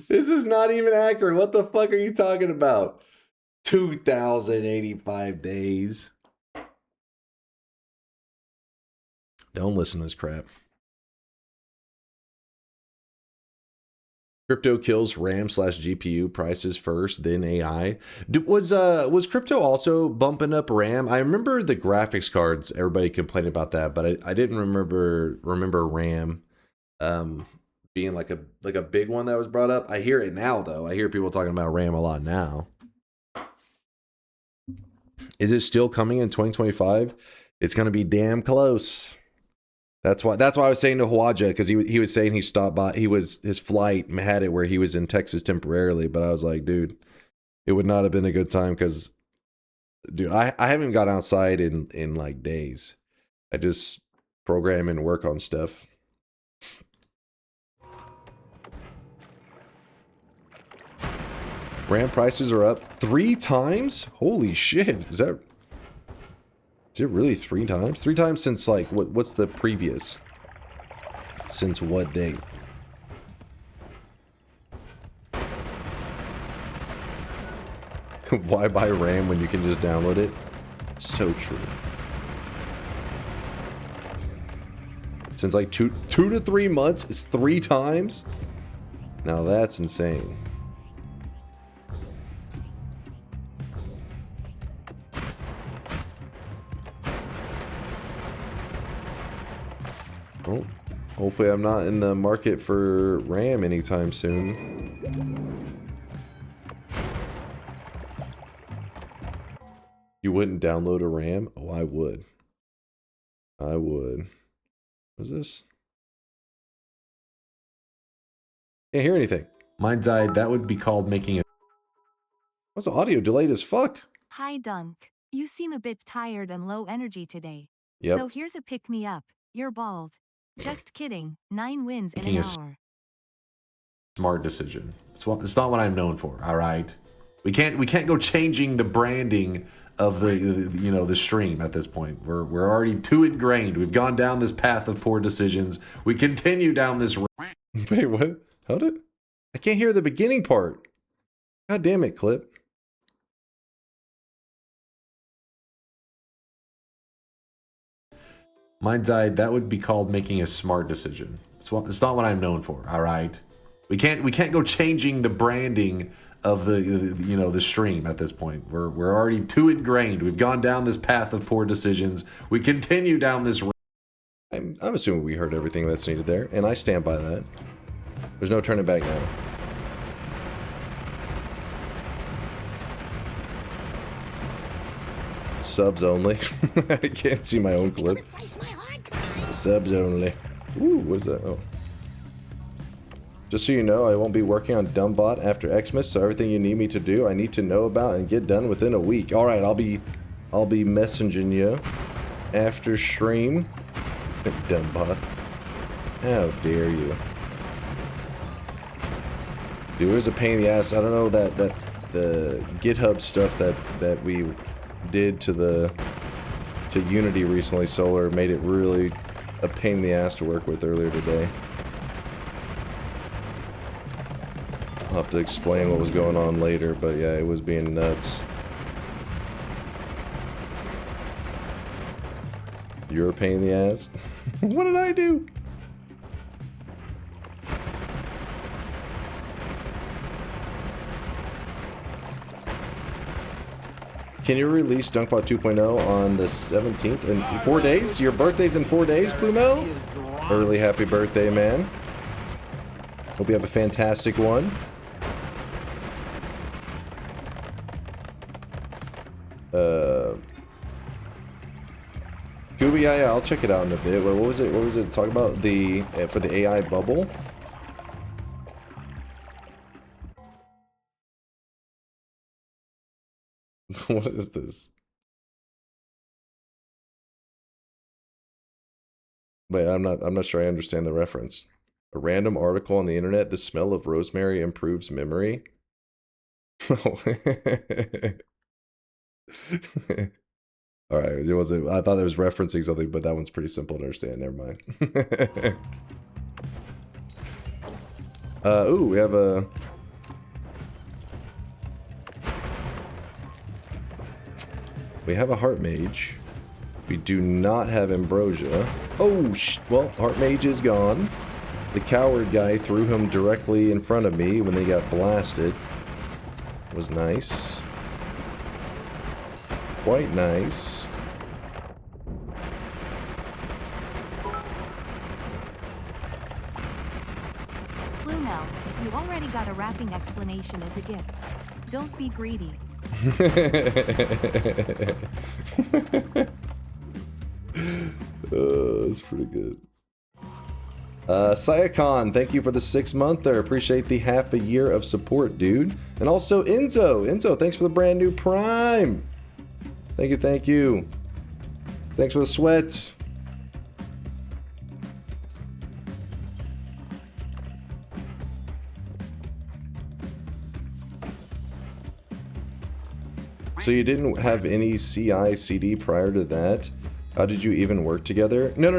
is not even accurate. What the fuck are you talking about? 2,085 days. Don't listen to this crap. Crypto kills RAM/GPU prices first, then AI. Was crypto also bumping up RAM? I remember the graphics cards. Everybody complained about that, but I didn't remember RAM being like a big one that was brought up. I hear it now though. I hear people talking about RAM a lot now. Is it still coming in 2025? It's gonna be damn close. That's why I was saying to Hwaja, because he was saying he stopped by, his flight had it where he was in Texas temporarily, but I was like, dude, it would not have been a good time because, dude, I haven't got outside in like days. I just program and work on stuff. RAM prices are up 3 times? Holy shit. Is it really 3 times? 3 times since like what's the previous? Since what date? Why buy RAM when you can just download it? So true. Since like 2 to 3 months, it's 3 times? Now that's insane. Well, hopefully I'm not in the market for RAM anytime soon. You wouldn't download a RAM? Oh, I would. I would. What's this? Can't hear anything. Mine died. That would be called making a... What's the audio delayed as fuck? Hi Dunk. You seem a bit tired and low energy today. Yep. So here's a pick-me-up. You're bald. Just kidding. 9 wins in Making an a hour. smart decision. It's not what I'm known for. All right, we can't go changing the branding of the you know, the stream at this point. We're already too ingrained. We've gone down this path of poor decisions. We continue down this. Wait, what? How did? I can't hear the beginning part. God damn it, clip. Mind's eye, that would be called making a smart decision. It's not what I'm known for. All right, we can't go changing the branding of the you know, the stream at this point. We're already too ingrained. We've gone down this path of poor decisions. We continue down this. I'm assuming we heard everything that's needed there, and I stand by that. There's no turning back now. Subs only. I can't see my own clip. Subs only. Ooh, what is that? Oh. Just so you know, I won't be working on Dumbbot after Xmas, so everything you need me to do, I need to know about and get done within a week. All right, I'll be messaging you after stream. Dumbbot. How dare you? Dude, it was a pain in the ass. I don't know that the GitHub stuff that we did to Unity recently, Solar, made it really a pain in the ass to work with earlier today. I'll have to explain what was going on later, but yeah, it was being nuts. You're a pain in the ass? What did I do? Can you release DunkBot 2.0 on the 17th? In 4 days? Your birthday's in 4 days, Plumo? Early happy birthday, man. Hope you have a fantastic one. Gooby, yeah, I'll check it out in a bit. What was it? What was it? Talk about the for the AI bubble. What is this? Wait, I'm not sure I understand the reference. A random article on the internet, the smell of rosemary improves memory. Oh. All right, it wasn't. I thought it was referencing something, but that one's pretty simple to understand. Never mind. Ooh, we have a. We have a Heart Mage. We do not have Ambrosia. Oh, well, Heart Mage is gone. The coward guy threw him directly in front of me when they got blasted. Was nice. Quite nice. Plumo, you already got a wrapping explanation as a gift. Don't be greedy. That's pretty good. Sayakon, thank you for the 6-monther. Appreciate the half a year of support, dude. And also Enzo. Enzo, thanks for the brand new Prime. Thank you, thank you. Thanks for the sweats. So you didn't have any CI/CD prior to that? How did you even work together? No.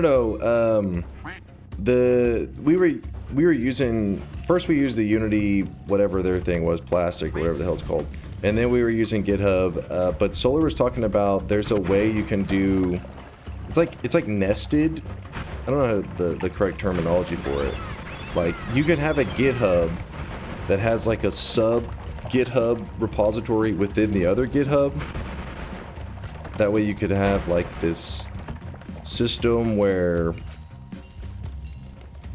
We were using, first we used the Unity, whatever their thing was, plastic or whatever the hell it's called, and then we were using GitHub. But Solar was talking about there's a way you can do, it's like nested. I don't know the correct terminology for it. Like you could have a GitHub that has like a sub GitHub repository within the other GitHub. That way you could have like this system where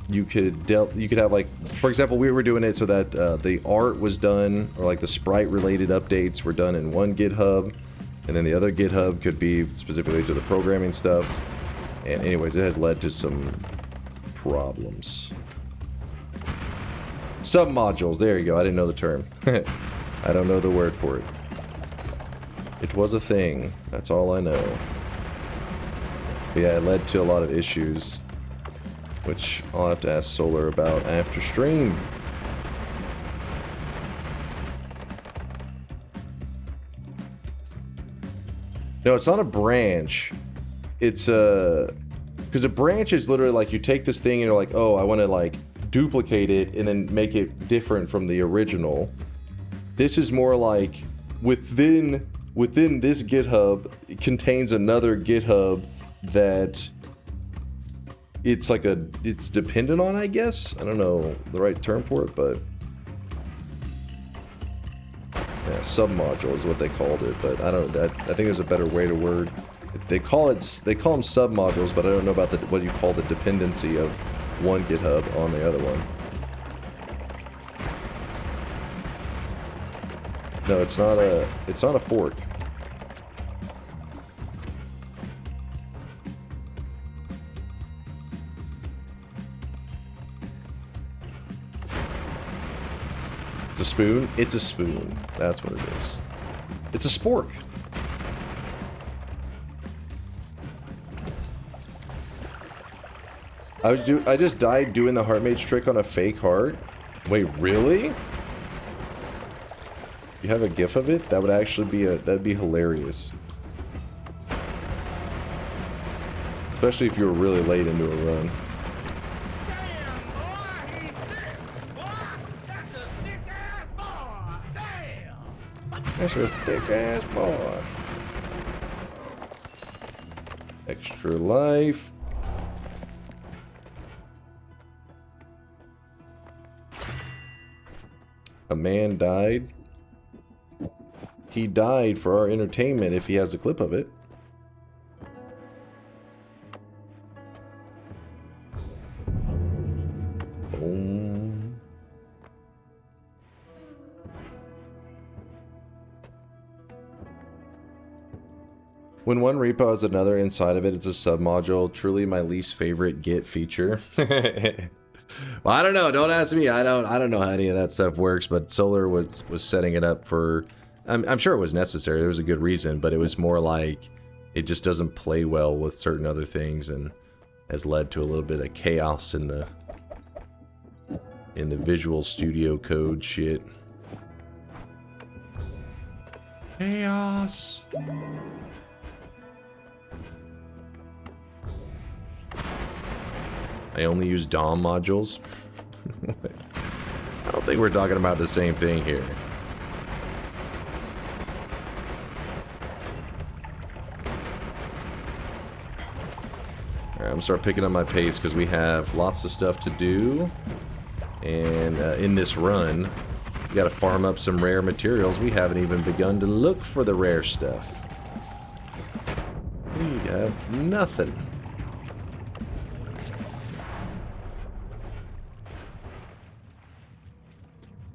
you could have, like, for example, we were doing it so that the art was done, or like the sprite related updates were done in one GitHub, and then the other GitHub could be specifically to the programming stuff. And anyways, it has led to some problems. Submodules, there you go. I didn't know the term. I don't know the word for it. It was a thing. That's all I know. But yeah, it led to a lot of issues, which I'll have to ask Solar about after stream. No, it's not a branch. It's a... Because a branch is literally like you take this thing and you're like, oh, I want to like duplicate it and then make it different from the original. This is more like within this GitHub, it contains another GitHub that it's like it's dependent on, I guess. I don't know the right term for it, but yeah, submodule is what they called it. But I think there's a better way to word. They call them submodules, but I don't know about what you call the dependency of one GitHub on the other one. No, it's not a fork. It's a spoon? It's a spoon. That's what it is. It's a spork. I just died doing the heart mage trick on a fake heart. Wait, really? You have a gif of it? That would actually be that'd be hilarious. Especially if you were really late into a run. That's a thick ass boy. Extra life. A man died. He died for our entertainment if he has a clip of it. Boom. When one repo has another inside of it, it's a submodule. Truly my least favorite Git feature. Well, I don't know. Don't ask me. I don't know how any of that stuff works. But Solar was setting it up for. I'm sure it was necessary. There was a good reason, but it was more like it just doesn't play well with certain other things, and has led to a little bit of chaos in the Visual Studio Code shit. Chaos. I only use DOM modules. I don't think we're talking about the same thing here. Alright, I'm gonna start picking up my pace because we have lots of stuff to do. And in this run, we gotta farm up some rare materials. We haven't even begun to look for the rare stuff. We have nothing.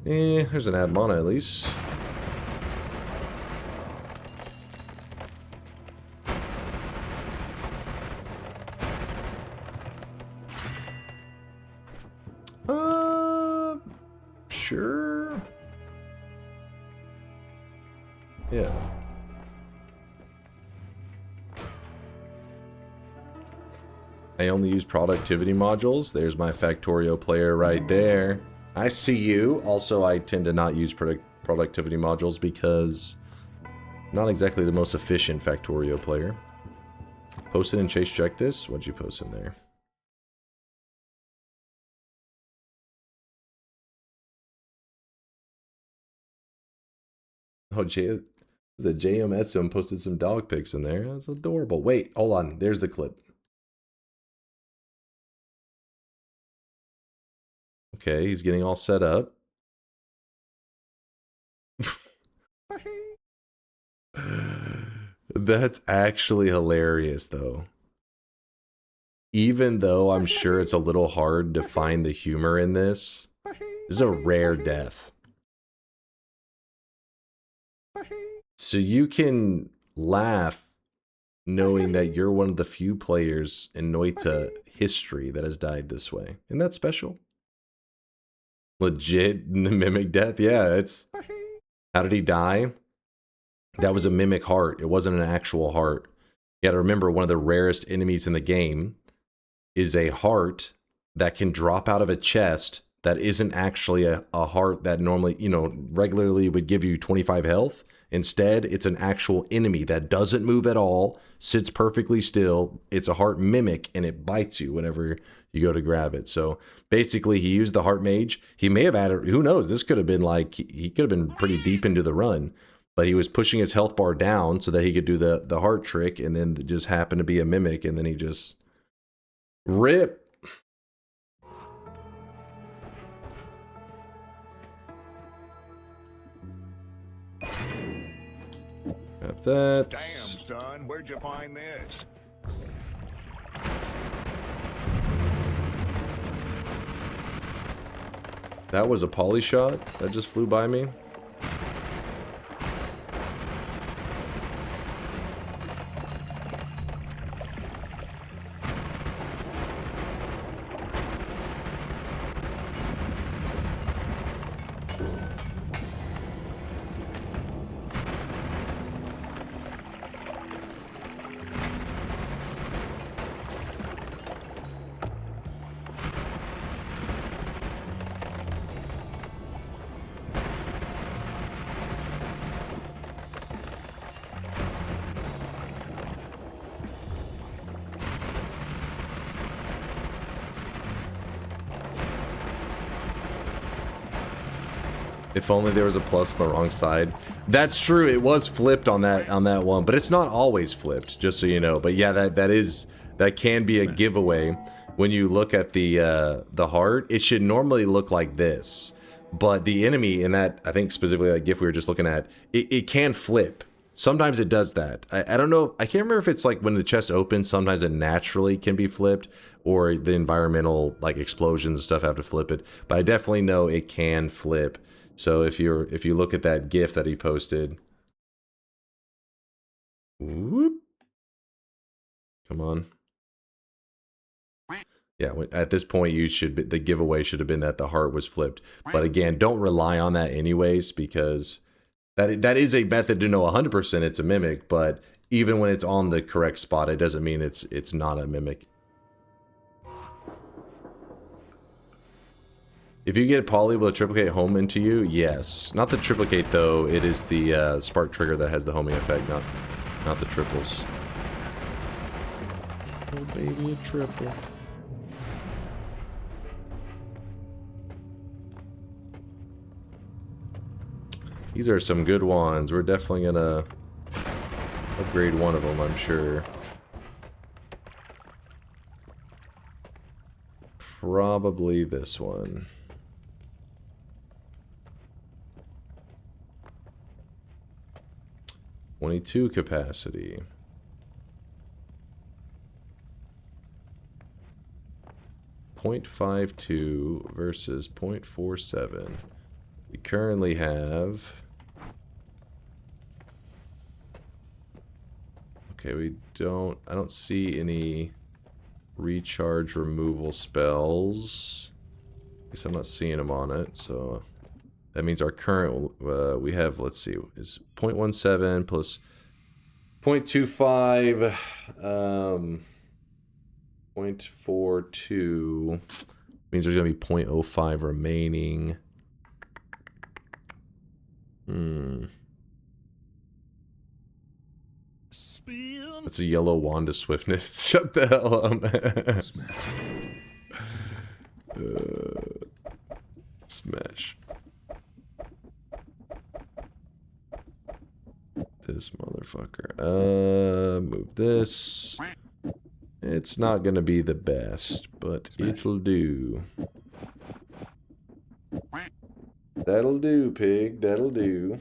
There's an ad mana at least. Sure. Yeah. I only use productivity modules. There's my Factorio player right there. I see you. Also, I tend to not use productivity modules because I'm not exactly the most efficient Factorio player. Posted and Chase check this. What'd you post in there? Oh, JMSM posted some dog pics in there. That's adorable. Wait, hold on. There's the clip. Okay, he's getting all set up. That's actually hilarious, though. Even though I'm sure it's a little hard to find the humor in this, this is a rare death. So you can laugh knowing that you're one of the few players in Noita history that has died this way. Isn't that special? Legit mimic death? Yeah, it's... How did he die? That was a mimic heart. It wasn't an actual heart. You gotta remember, one of the rarest enemies in the game is a heart that can drop out of a chest that isn't actually a heart that normally, you know, regularly would give you 25 health. Instead, it's an actual enemy that doesn't move at all, sits perfectly still. It's a heart mimic, and it bites you whenever you go to grab it. So basically, he used the heart mage. He may have added, who knows, this could have been like, he could have been pretty deep into the run, but he was pushing his health bar down so that he could do the heart trick, and then it just happened to be a mimic, and then he just rip. Got that. Damn, son, where'd you find this? That was a poly shot that just flew by me. If only there was a plus on the wrong side. That's true. It was flipped on that one, but it's not always flipped, just so you know. But yeah, that can be a giveaway. When you look at the heart, it should normally look like this. But the enemy in that, I think specifically that GIF we were just looking at, it can flip. Sometimes it does that. I don't know. I can't remember if it's like when the chest opens, sometimes it naturally can be flipped, or the environmental like explosions and stuff have to flip it. But I definitely know it can flip. So if you look at that GIF that he posted, whoop, come on. Yeah, at this point the giveaway should have been that the heart was flipped. But again, don't rely on that anyways, because that is a method to know 100% it's a mimic. But even when it's on the correct spot, it doesn't mean it's not a mimic. If you get poly, will it triplicate home into you? Yes. Not the triplicate though. It is the spark trigger that has the homing effect, not the triples. Oh baby, a triple. These are some good ones. We're definitely gonna upgrade one of them, I'm sure. Probably this one. .22 capacity. 0.52 versus 0.47. We currently have... Okay, I don't see any recharge removal spells. I guess I'm not seeing them on it, so... That means our current, we have, let's see, is 0.17 plus 0.25, 0.42, means there's going to be 0.05 remaining. That's a yellow wand of swiftness. Shut the hell up, man. Smash. This motherfucker. Move this. It's not gonna be the best, but it'll do. That'll do, pig. That'll do.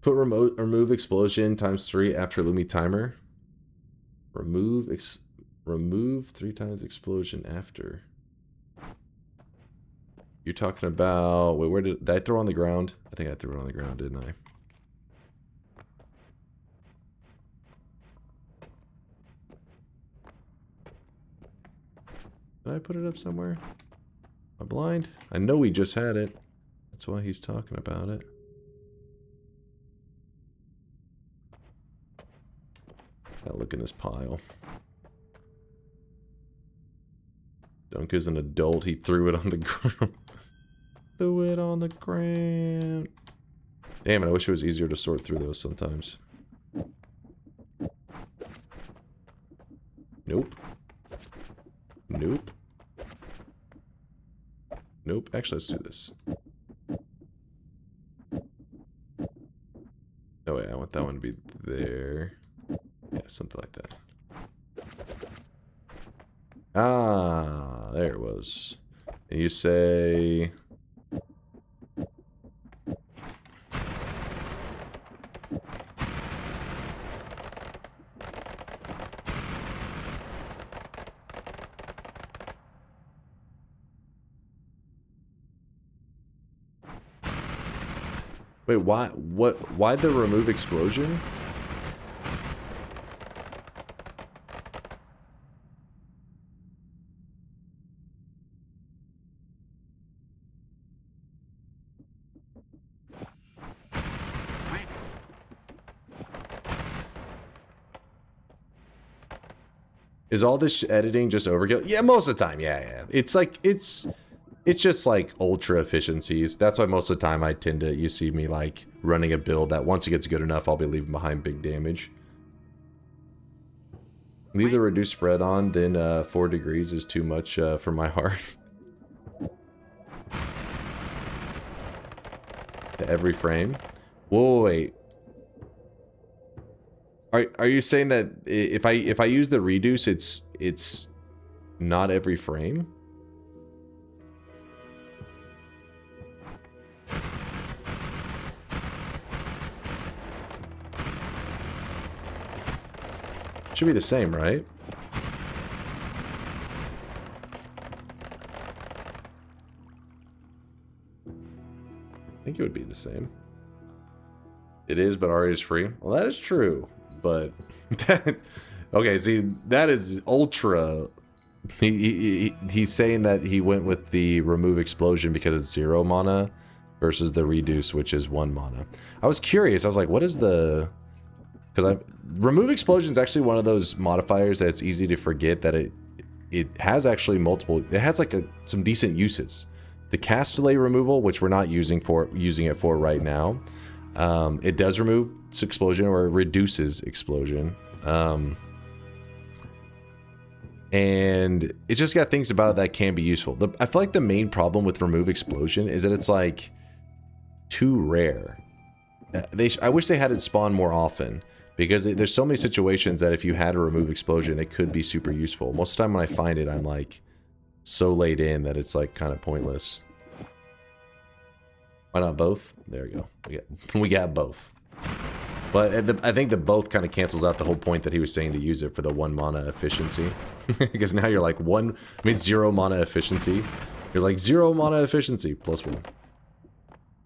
Put remove explosion ×3 after Lumi timer. Remove 3 times explosion after. You're talking about... Wait, where did I throw on the ground? I think I threw it on the ground, didn't I? Did I put it up somewhere? Am I blind? I know we just had it. That's why he's talking about it. Gotta look in this pile. Dunk is an adult. He threw it on the ground. Threw it on the ground. Damn it, I wish it was easier to sort through those sometimes. Nope. Nope. Nope. Actually, let's do this. Oh wait, I want that one to be there. Yeah, something like that. Ah, there it was. And you say... Wait, why the remove explosion? Is all this editing just overkill? Yeah, most of the time, yeah. It's like, it's just like ultra efficiencies. That's why most of the time I tend to, you see me like running a build that once it gets good enough, I'll be leaving behind big damage. Leave the reduced spread on, then 4 degrees is too much for my heart. Every frame. Whoa, wait. Are you saying that if I use the reduce, it's not every frame? Should be the same, right? I think it would be the same. It is, but Ari is free. Well, that is true. But okay, see, that is ultra. He's saying that he went with the remove explosion because it's 0 mana versus the reduce, which is 1 mana. I was curious. I was like, what is the? Because remove explosion is actually one of those modifiers that's easy to forget that it has actually multiple. It has like some decent uses. The cast delay removal, which we're not using it for right now. It does remove explosion or it reduces explosion. And it's just got things about it that can be useful. I feel like the main problem with remove explosion is that it's like too rare. I wish they had it spawn more often because there's so many situations that if you had a remove explosion, it could be super useful. Most of the time when I find it, I'm like so laid in that it's like kind of pointless. Why not both? There we go. We got both. But I think the both kind of cancels out the whole point that he was saying to use it for the 1 mana efficiency. Because now you're like 0 mana efficiency. You're like 0 mana efficiency plus 1.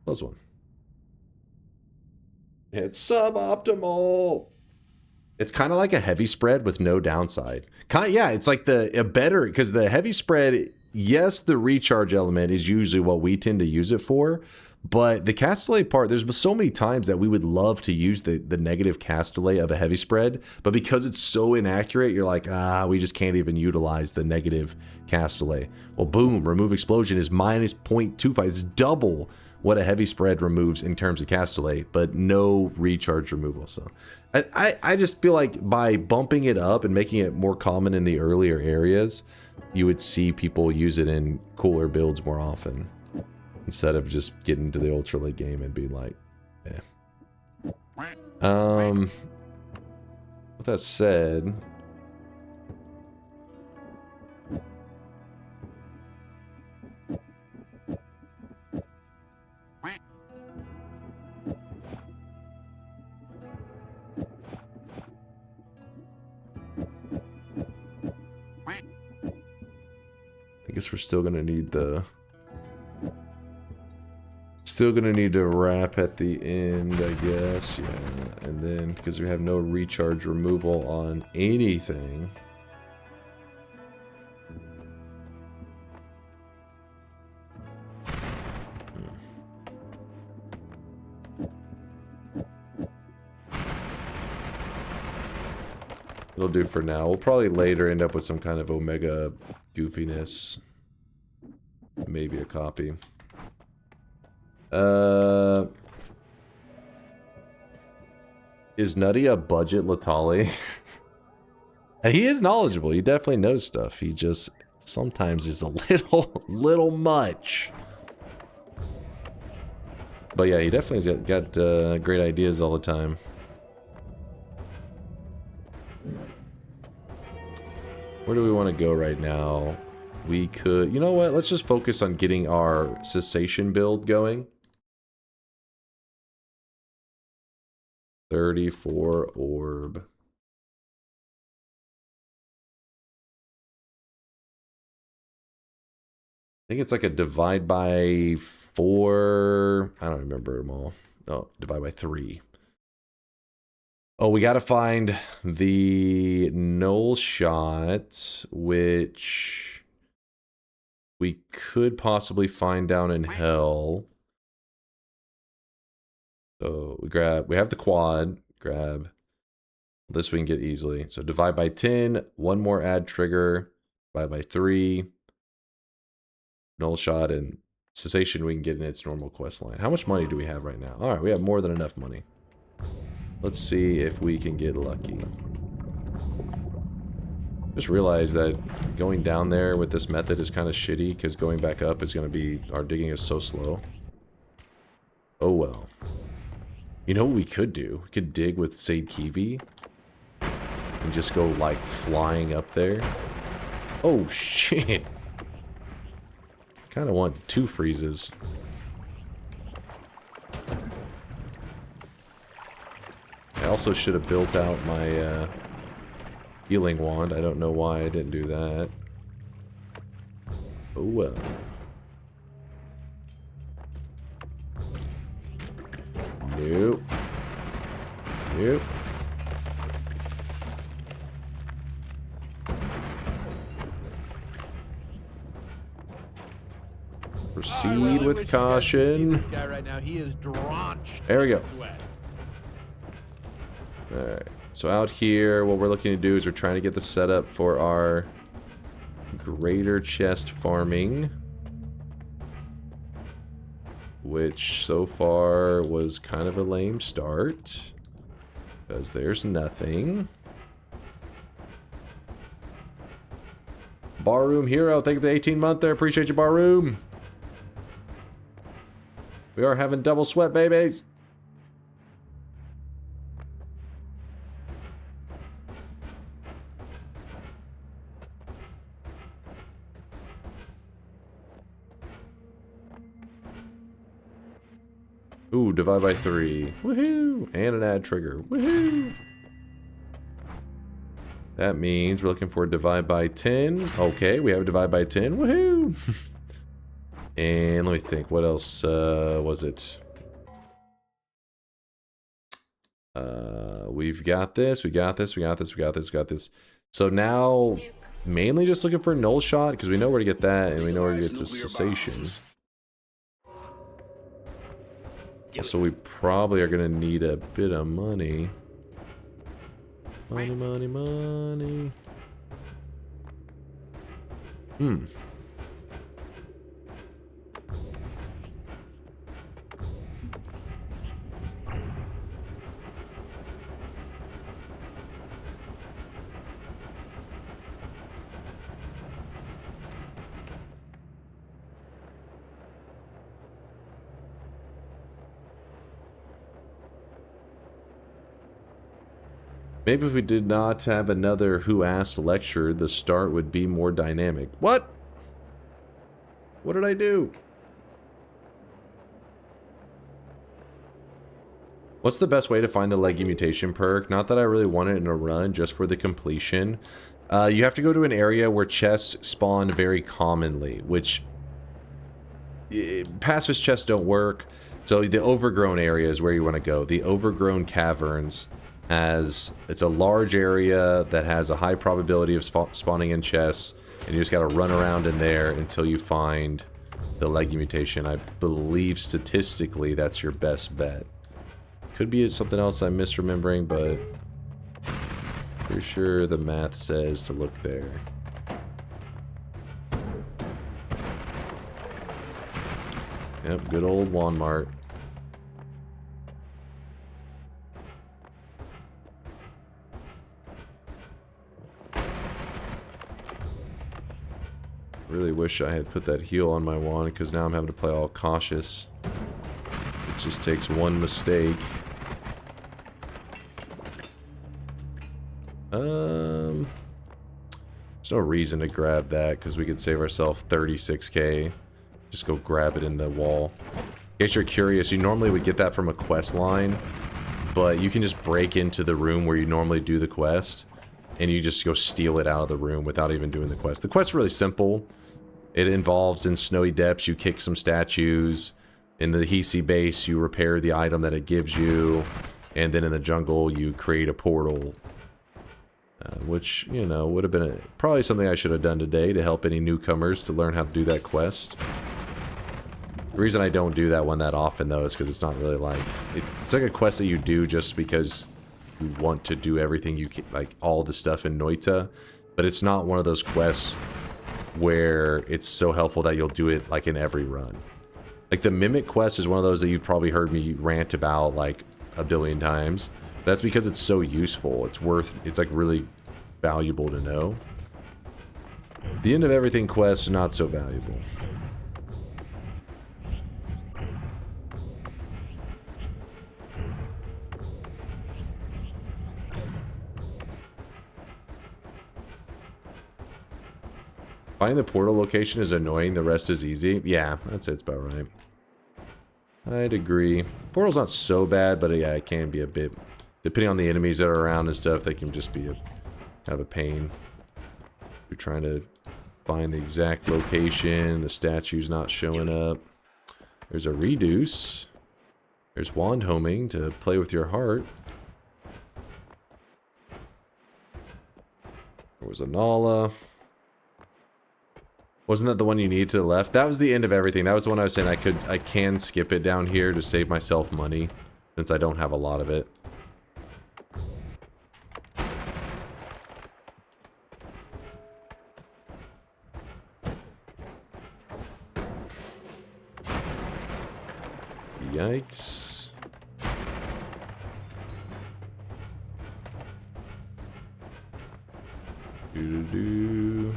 Plus 1. It's suboptimal. It's kind of like a heavy spread with no downside. Yeah, it's like a better, because the heavy spread, yes, the recharge element is usually what we tend to use it for. But the cast delay part, there's so many times that we would love to use the negative cast delay of a heavy spread, but because it's so inaccurate, you're like, we just can't even utilize the negative cast delay. Well, boom, remove explosion is minus 0.25. It's double what a heavy spread removes in terms of cast delay, but no recharge removal. So I just feel like by bumping it up and making it more common in the earlier areas, you would see people use it in cooler builds more often. Instead of just getting to the ultra late game and being like, with that said, guess we're still gonna need the... Still gonna need to wrap at the end, I guess. Yeah, and then, because we have no recharge removal on anything... It'll do for now. We'll probably later end up with some kind of Omega goofiness. Maybe a copy. Is Nutty a budget Latali? He is knowledgeable. He definitely knows stuff. He just sometimes is a little much. But yeah, he definitely's got great ideas all the time. Where do we want to go right now? We could... You know what? Let's just focus on getting our cessation build going. 34 orb. I think it's like a divide by 4... I don't remember them all. Oh, divide by 3. Oh, we gotta find the null shot, which we could possibly find down in hell. So we have the quad, grab this we can get easily. So divide by 10, one more add trigger, divide by 3, null shot, and cessation we can get in its normal quest line. How much money do we have right now? All right, we have more than enough money. Let's see if we can get lucky. Just realized that going down there with this method is kind of shitty because going back up is going to be... Our digging is so slow. Oh well. You know what we could do? We could dig with Sade Kiwi and just go like flying up there. Oh shit. Kind of want 2 freezes. I also should have built out my healing wand. I don't know why I didn't do that. Oh well. Nope. Nope. Proceed with caution. This guy right now, he is drenched. There we go. Sweat. Alright, so out here, what we're looking to do is we're trying to get the setup for our greater chest farming. Which so far was kind of a lame start. Because there's nothing. Barroom Hero, thank you for the 18-month there. Appreciate you, Barroom. We are having double sweat, babies. Ooh, divide by 3. Woohoo! And an add trigger. Woohoo! That means we're looking for a divide by 10. Okay, we have a divide by 10. Woohoo! And let me think, what else was it? We've got this, we got this, we got this, we got this, we got this. So now, mainly just looking for a null shot, because we know where to get that, and we know where to get the cessation. So we probably are going to need a bit of money. Money, money, money. Maybe if we did not have another Who Asked lecture, the start would be more dynamic. What? What did I do? What's the best way to find the leggy mutation perk? Not that I really want it in a run, just for the completion. You have to go to an area where chests spawn very commonly, which pacifist chests don't work. So the overgrown area is where you want to go. The overgrown caverns it's a large area that has a high probability of spawning in chests, and you just got to run around in there until you find the leggy mutation. I believe statistically that's your best bet. Could be something else I'm misremembering, but pretty sure the math says to look there. Yep, good old Walmart. Really wish I had put that heal on my wand, because now I'm having to play all cautious. It just takes one mistake. There's no reason to grab that, because we could save ourselves 36k. Just go grab it in the wall. In case you're curious, you normally would get that from a quest line, but you can just break into the room where you normally do the quest, and you just go steal it out of the room without even doing the quest. The quest's really simple. It involves, in Snowy Depths, you kick some statues. In the Hisi base, you repair the item that it gives you. And then in the jungle, you create a portal. Which, you know, would have been probably something I should have done today to help any newcomers to learn how to do that quest. The reason I don't do that one that often, though, is because it's not really like... It's like a quest that you do just because you want to do everything you can, like all the stuff in Noita. But it's not one of those quests where it's so helpful that you'll do it like in every run. Like the Mimic quest is one of those that you've probably heard me rant about like a billion times. That's because it's so useful. It's like really valuable to know. The end of everything quest is not so valuable. Finding the portal location is annoying, the rest is easy. Yeah, that's about right. I'd agree. Portal's not so bad, but yeah, it can be a bit... Depending on the enemies that are around and stuff, they can just be kind of a pain. You're trying to find the exact location, the statue's not showing up. There's a reduce. There's wand homing to play with your heart. There was a Nala. Wasn't that the one you need to the left? That was the end of everything. That was the one I was saying I can skip it down here to save myself money, since I don't have a lot of it. Yikes. Doo-doo-doo.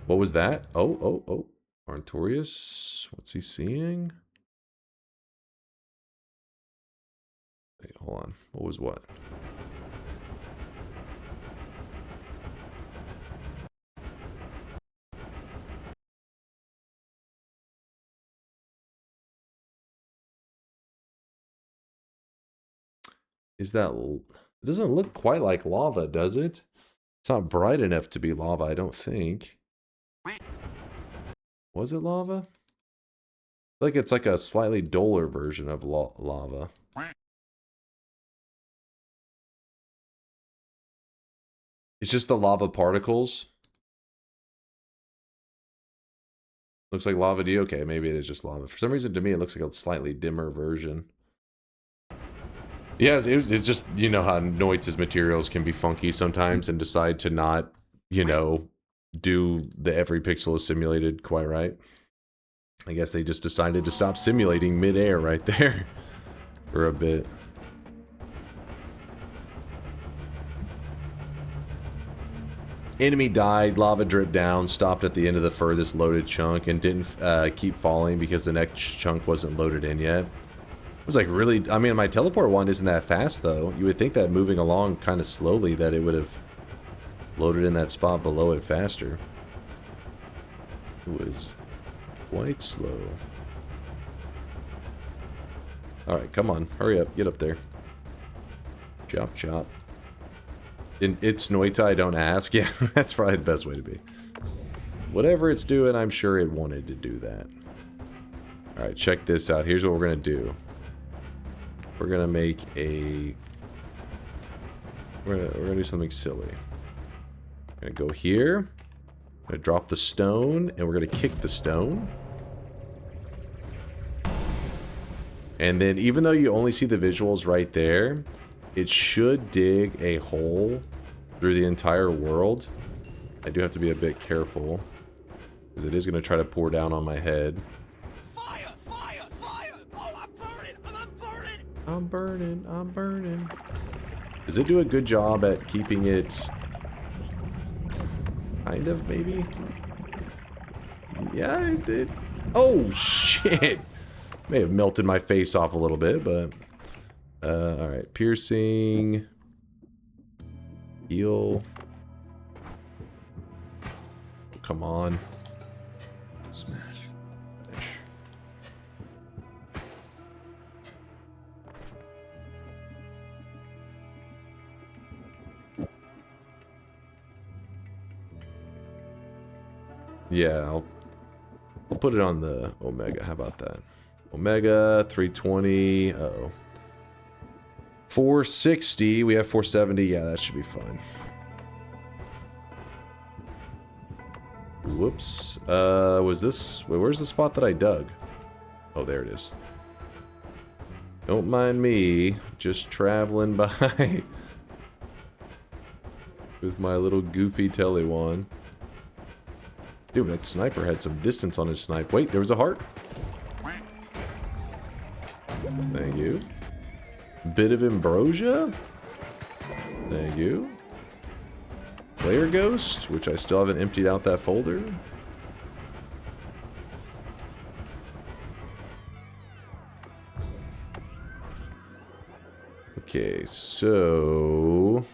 What was that? Oh. Artorius, what's he seeing? Wait, hold on. What was what? Is that... It doesn't look quite like lava, does it? It's not bright enough to be lava, I don't think. Was it lava? Like it's like a slightly duller version of lava. It's just the lava particles. Looks like lava to you? Okay, maybe it is just lava. For some reason, to me, it looks like a slightly dimmer version. Yeah, it's just, you know how Noita's materials can be funky sometimes and decide to not, you know, do the every pixel is simulated quite right. I guess they just decided to stop simulating mid-air right there for a bit. Enemy died, lava dripped down, stopped at the end of the furthest loaded chunk, and didn't keep falling because the next chunk wasn't loaded in yet. was like really, I mean, my teleport one isn't that fast though. You would think that moving along kind of slowly that it would have loaded in that spot below it faster. It was quite slow. Alright, come on. Hurry up. Get up there. Chop, chop. It's Noita, I don't ask. Yeah, that's probably the best way to be. Whatever it's doing, I'm sure it wanted to do that. Alright, check this out. Here's what we're going to do. We're going to make a... We're gonna do something silly. We're going to go here. We're going to drop the stone, and we're going to kick the stone. And then, even though you only see the visuals right there, it should dig a hole through the entire world. I do have to be a bit careful, because it is going to try to pour down on my head. Fire! Fire! Fire! Oh, I'm burning! I'm burning! I'm burning, I'm burning. Does it do a good job at keeping it... kind of, maybe? Yeah, it did. Oh, shit! May have melted my face off a little bit, but... alright. Piercing... Heal... Come on. Smash. Smash. Yeah, I'll put it on the Omega. How about that? Omega, 320. Uh-oh. 460. We have 470. Yeah, that should be fine. Whoops. Was this... Wait, where's the spot that I dug? Oh, there it is. Don't mind me. Just traveling by. With my little goofy telly one. Dude, that sniper had some distance on his snipe. Wait, there was a heart. Thank you. Bit of ambrosia. Thank you. Player ghost, which I still haven't emptied out that folder. Okay, so...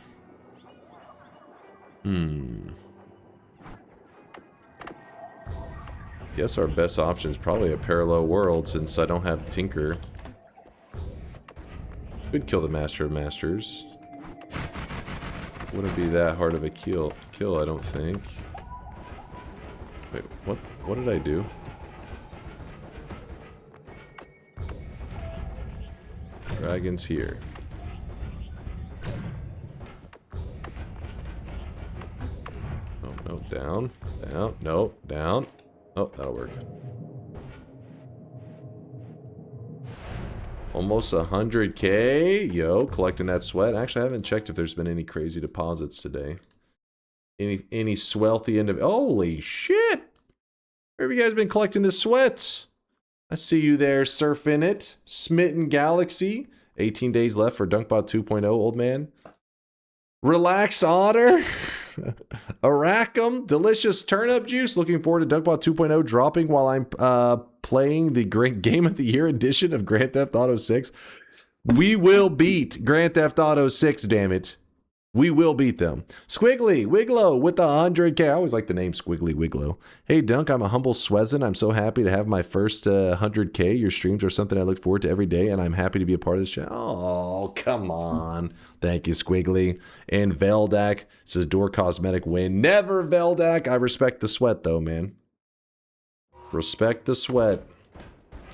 Guess our best option is probably a parallel world since I don't have Tinker. Could kill the Master of Masters. Wouldn't be that hard of a kill, I don't think. Wait, what did I do? Dragon's here. Oh, no, down, down, no, down. Oh, that'll work. Almost 100k. Yo, collecting that sweat. Actually, I haven't checked if there's been any crazy deposits today. Any swelthy end of... Holy shit! Where have you guys been collecting the sweats? I see you there surfing it. Smitten Galaxy. 18 days left for Dunkbot 2.0, old man. Relaxed Otter. Aracum. Delicious turnip juice. Looking forward to Dunkbot 2.0 dropping while I'm playing the great Game of the Year edition of Grand Theft Auto 6. We will beat Grand Theft Auto 6, damn it. We will beat them. Squiggly Wiglow with the 100k. I always like the name Squiggly Wiglow. Hey Dunk, I'm a humble Swezin. I'm so happy to have my first 100k. Your streams are something I look forward to every day, and I'm happy to be a part of this channel. Oh, come on. Thank you, Squiggly. And Veldak says Door Cosmetic win. Never, Veldak. I respect the sweat, though, man. Respect the sweat.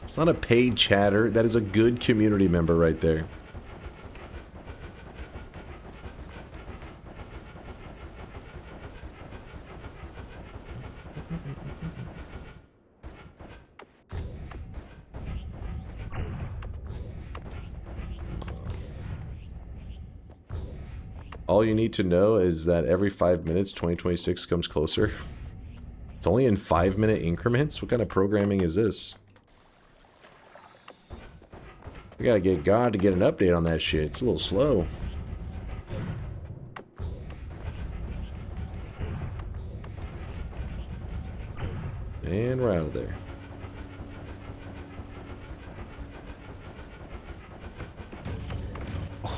It's not a paid chatter. That is a good community member right there. All you need to know is that every 5 minutes, 2026 comes closer. It's only in 5-minute increments? What kind of programming is this? We gotta get God to get an update on that shit. It's a little slow. And we're out of there.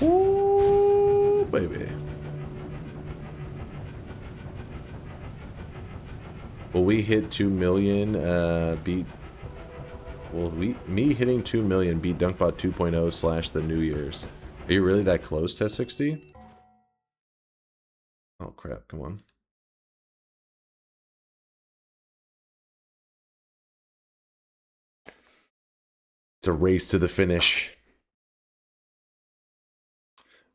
Ooh, baby. Will we hit 2 million? Beat. Will me hitting 2 million beat Dunkbot 2.0 / the New Year's? Are you really that close, Test 60? Oh crap! Come on. It's a race to the finish.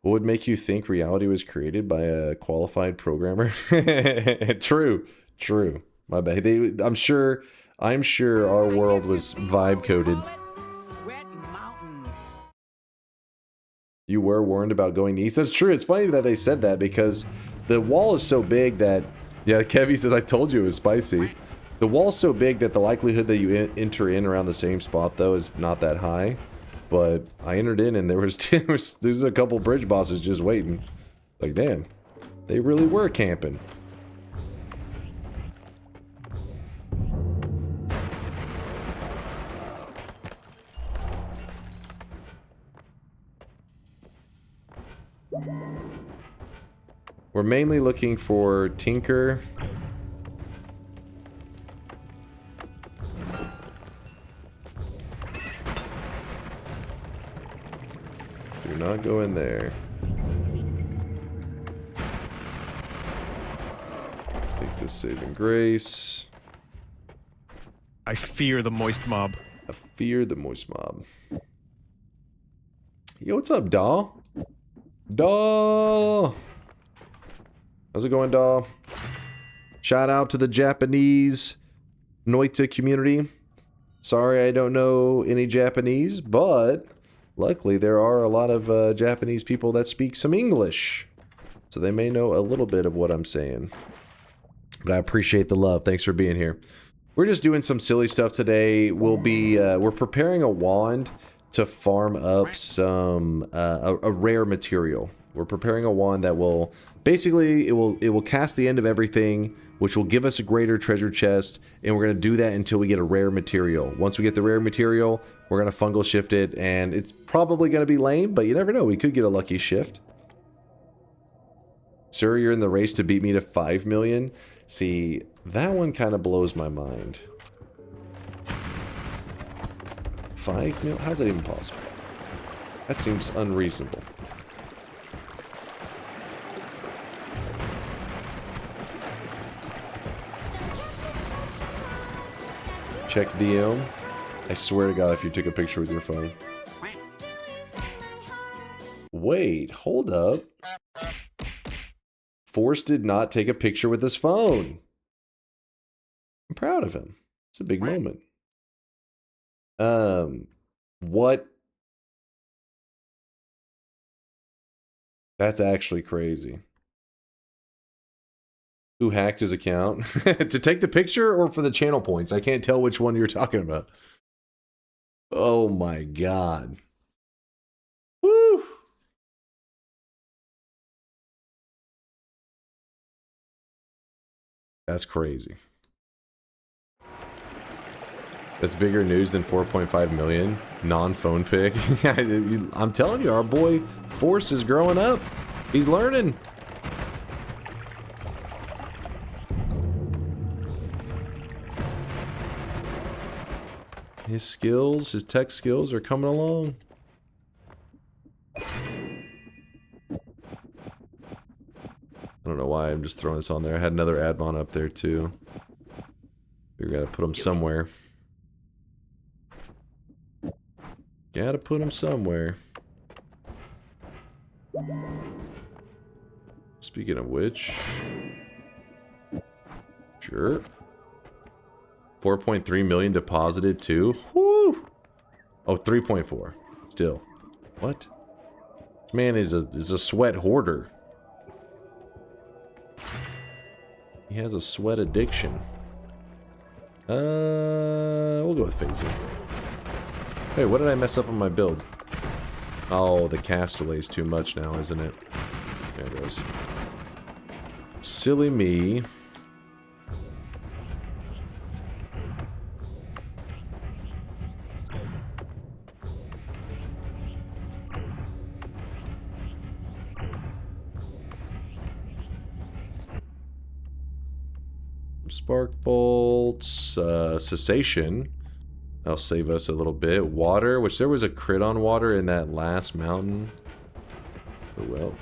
What would make you think reality was created by a qualified programmer? True. My bad. I'm sure our world was vibe coded. You were warned about going east. That's true. It's funny that they said that because the wall is so big that, yeah, Kevy says, I told you it was spicy. The wall's so big that the likelihood that you enter in around the same spot, though, is not that high. But I entered in and there's a couple bridge bosses just waiting. Like, damn, they really were camping. We're mainly looking for Tinker. Do not go in there. Take this saving grace. I fear the moist mob. I fear the moist mob. Yo, what's up, doll? Doll! How's it going, doll? Shout out to the Japanese Noita community. Sorry I don't know any Japanese, but luckily there are a lot of Japanese people that speak some English. So they may know a little bit of what I'm saying. But I appreciate the love. Thanks for being here. We're just doing some silly stuff today. We're preparing a wand to farm up some a rare material. We're preparing a wand that will basically it will cast the end of everything, which will give us a greater treasure chest, and we're gonna do that until we get a rare material. Once we get the rare material, we're gonna fungal shift it, and it's probably gonna be lame, but you never know. We could get a lucky shift. Sir, you're in the race to beat me to 5 million. See, that one kind of blows my mind. 5 million? How's that even possible? That seems unreasonable. Check DM. I swear to God, if you took a picture with your phone. Wait, hold up. Force did not take a picture with his phone. I'm proud of him. It's a big moment. What? That's actually crazy. Who hacked his account? To take the picture or for the channel points? I can't tell which one you're talking about. Oh my God. Woo! That's crazy. That's bigger news than 4.5 million non-phone pick. I'm telling you, our boy Force is growing up. He's learning. His skills, his tech skills are coming along. I don't know why I'm just throwing this on there. I had another Admon up there too. We gotta put him somewhere. Gotta put him somewhere. Speaking of which... Sure. 4.3 million deposited too? Whoo! Oh, 3.4. Still. What? This man is a sweat hoarder. He has a sweat addiction. We'll go with phasing. Hey, what did I mess up on my build? Oh, the cast delay is too much now, isn't it? There it goes. Silly me. Spark bolts, cessation. That'll save us a little bit. Water, which there was a crit on water in that last mountain. Oh well.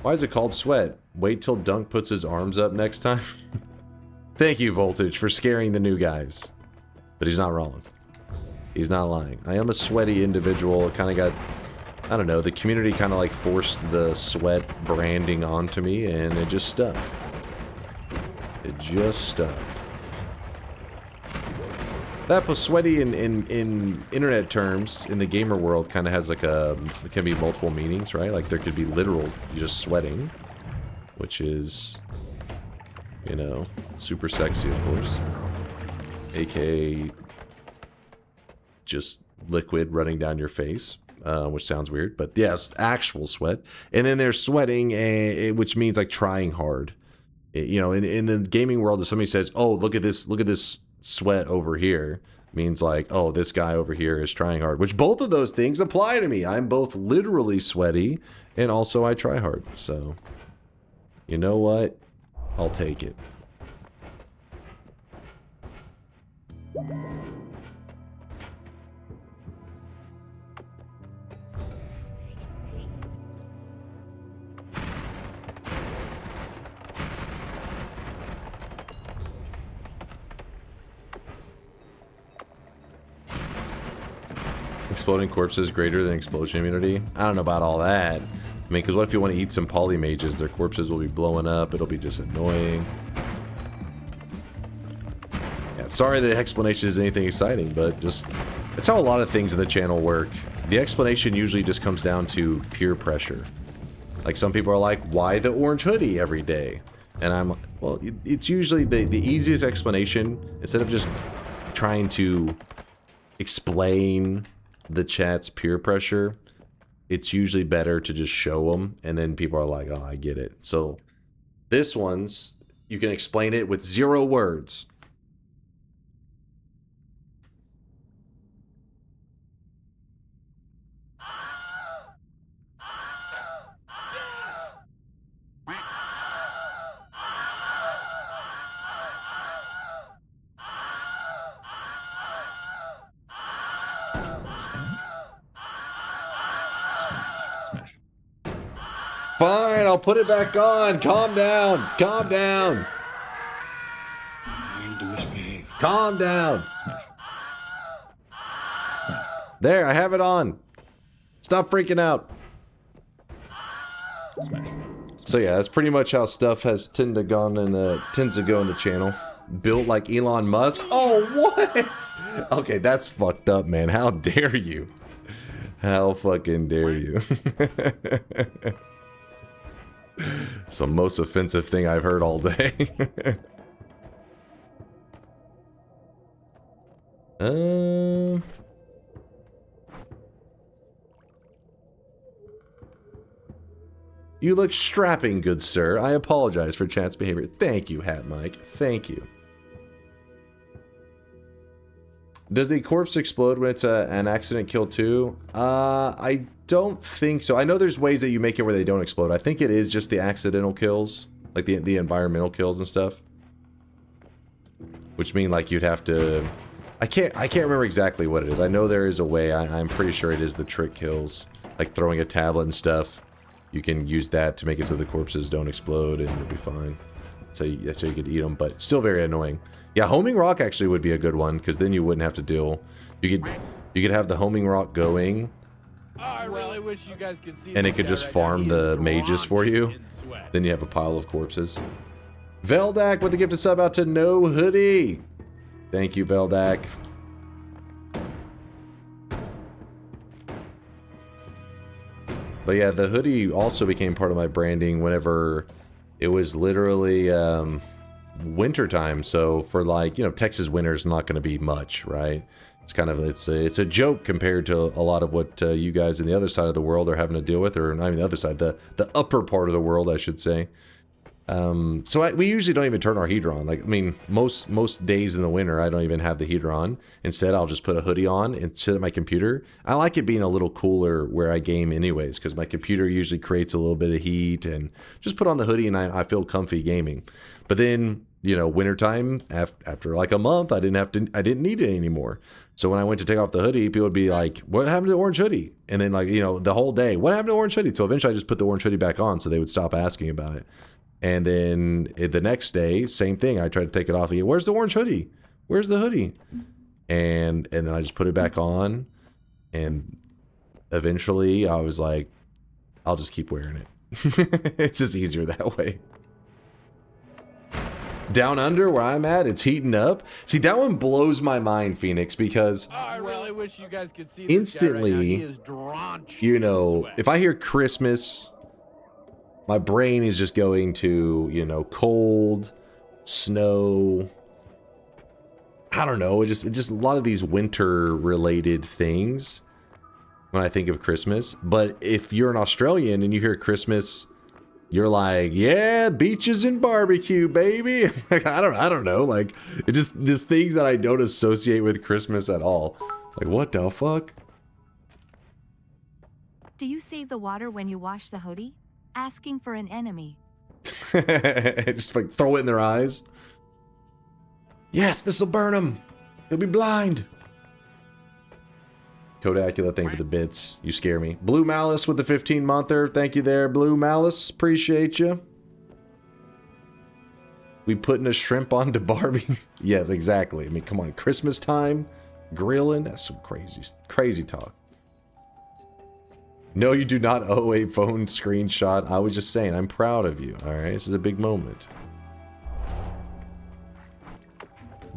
Why is it called sweat? Wait till Dunk puts his arms up next time. Thank you, Voltage, for scaring the new guys. But he's not wrong. He's not lying. I am a sweaty individual. It kind of got, I don't know, the community kind of like forced the sweat branding onto me, and it just stuck. It just stuck. That was sweaty in internet terms, in the gamer world, kind of has like a, it can be multiple meanings, right? Like there could be literal just sweating, which is, you know, super sexy, of course. AKA just liquid running down your face, which sounds weird, but yes, actual sweat. And then there's sweating, which means like trying hard. You know, in the gaming world, if somebody says, "Oh, look at this sweat over here," means like, "Oh, this guy over here is trying hard," which both of those things apply to me. I'm both literally sweaty and also I try hard. So, you know what? I'll take it. Exploding corpses greater than explosion immunity? I don't know about all that. I mean, because what if you want to eat some polymages? Their corpses will be blowing up. It'll be just annoying. Yeah, sorry the explanation isn't anything exciting, but just... That's how a lot of things in the channel work. The explanation usually just comes down to peer pressure. Like, some people are like, why the orange hoodie every day? And I'm like, well, it's usually the easiest explanation. Instead of just trying to explain the chat's peer pressure, it's usually better to just show them, and then people are like, oh, I get it. So this one's, you can explain it with 0 words. Fine, I'll put it back on. Calm down. Calm down. Calm down. There, I have it on. Stop freaking out. So yeah, that's pretty much how stuff has tends to go in the channel. Built like Elon Musk. Oh, what? Okay, that's fucked up, man. How dare you? How fucking dare you? It's the most offensive thing I've heard all day. You look strapping, good sir. I apologize for chat's behavior. Thank you, Hat Mike. Thank you. Does the corpse explode when it's an accident kill too? I don't think so. I know there's ways that you make it where they don't explode. I think it is just the accidental kills, like the environmental kills and stuff. Which mean like you'd have to... I can't remember exactly what it is. I know there is a way. I'm pretty sure it is the trick kills, like throwing a tablet and stuff. You can use that to make it so the corpses don't explode and you'll be fine. So you could eat them, but still very annoying. Yeah, homing rock actually would be a good one, because then you wouldn't have to deal. You could have the homing rock going. Oh, I really wish you guys could see. And it could just farm the mages for you. Then you have a pile of corpses. Veldak with the gift of sub out to No Hoodie. Thank you, Veldak. But yeah, the hoodie also became part of my branding whenever it was literally wintertime. So for like, you know, Texas winter is not going to be much, right? It's kind of, it's a joke compared to a lot of what you guys in the other side of the world are having to deal with, or not even the other side, the upper part of the world, I should say. We usually don't even turn our heater on. Like, I mean, most days in the winter, I don't even have the heater on. Instead, I'll just put a hoodie on and sit at my computer. I like it being a little cooler where I game anyways, because my computer usually creates a little bit of heat, and just put on the hoodie and I feel comfy gaming. But then, you know, wintertime, after like a month, I didn't need it anymore. So when I went to take off the hoodie, people would be like, what happened to the orange hoodie? And then, like, you know, the whole day, what happened to the orange hoodie? So eventually I just put the orange hoodie back on so they would stop asking about it. And then the next day, same thing. I tried to take it off again. Where's the orange hoodie? Where's the hoodie? And then I just put it back on. And eventually I was like, I'll just keep wearing it. It's just easier that way. Down under where I'm at, it's heating up. See, that one blows my mind, Phoenix, because I really wish you guys could see this instantly, guy right now. He is drenched you in know, sweat. if I hear Christmas, my brain is just going to, you know, cold, snow. I don't know. It just a lot of these winter related things when I think of Christmas. But if you're an Australian and you hear Christmas, you're like, yeah, beaches and barbecue, baby. Like, I don't know. Like, it just, there's things that I don't associate with Christmas at all. Like, what the fuck? Do you save the water when you wash the hoodie? Asking for an enemy. Just like throw it in their eyes. Yes, this will burn him. He'll be blind. Kodakula, thank you for the bits. You scare me. Blue Malice with the 15-monther. Thank you there, Blue Malice. Appreciate you. We putting a shrimp onto Barbie? Yes, exactly. I mean, come on. Christmas time, grilling. That's some crazy talk. No, you do not owe a phone screenshot. I was just saying, I'm proud of you. All right, this is a big moment.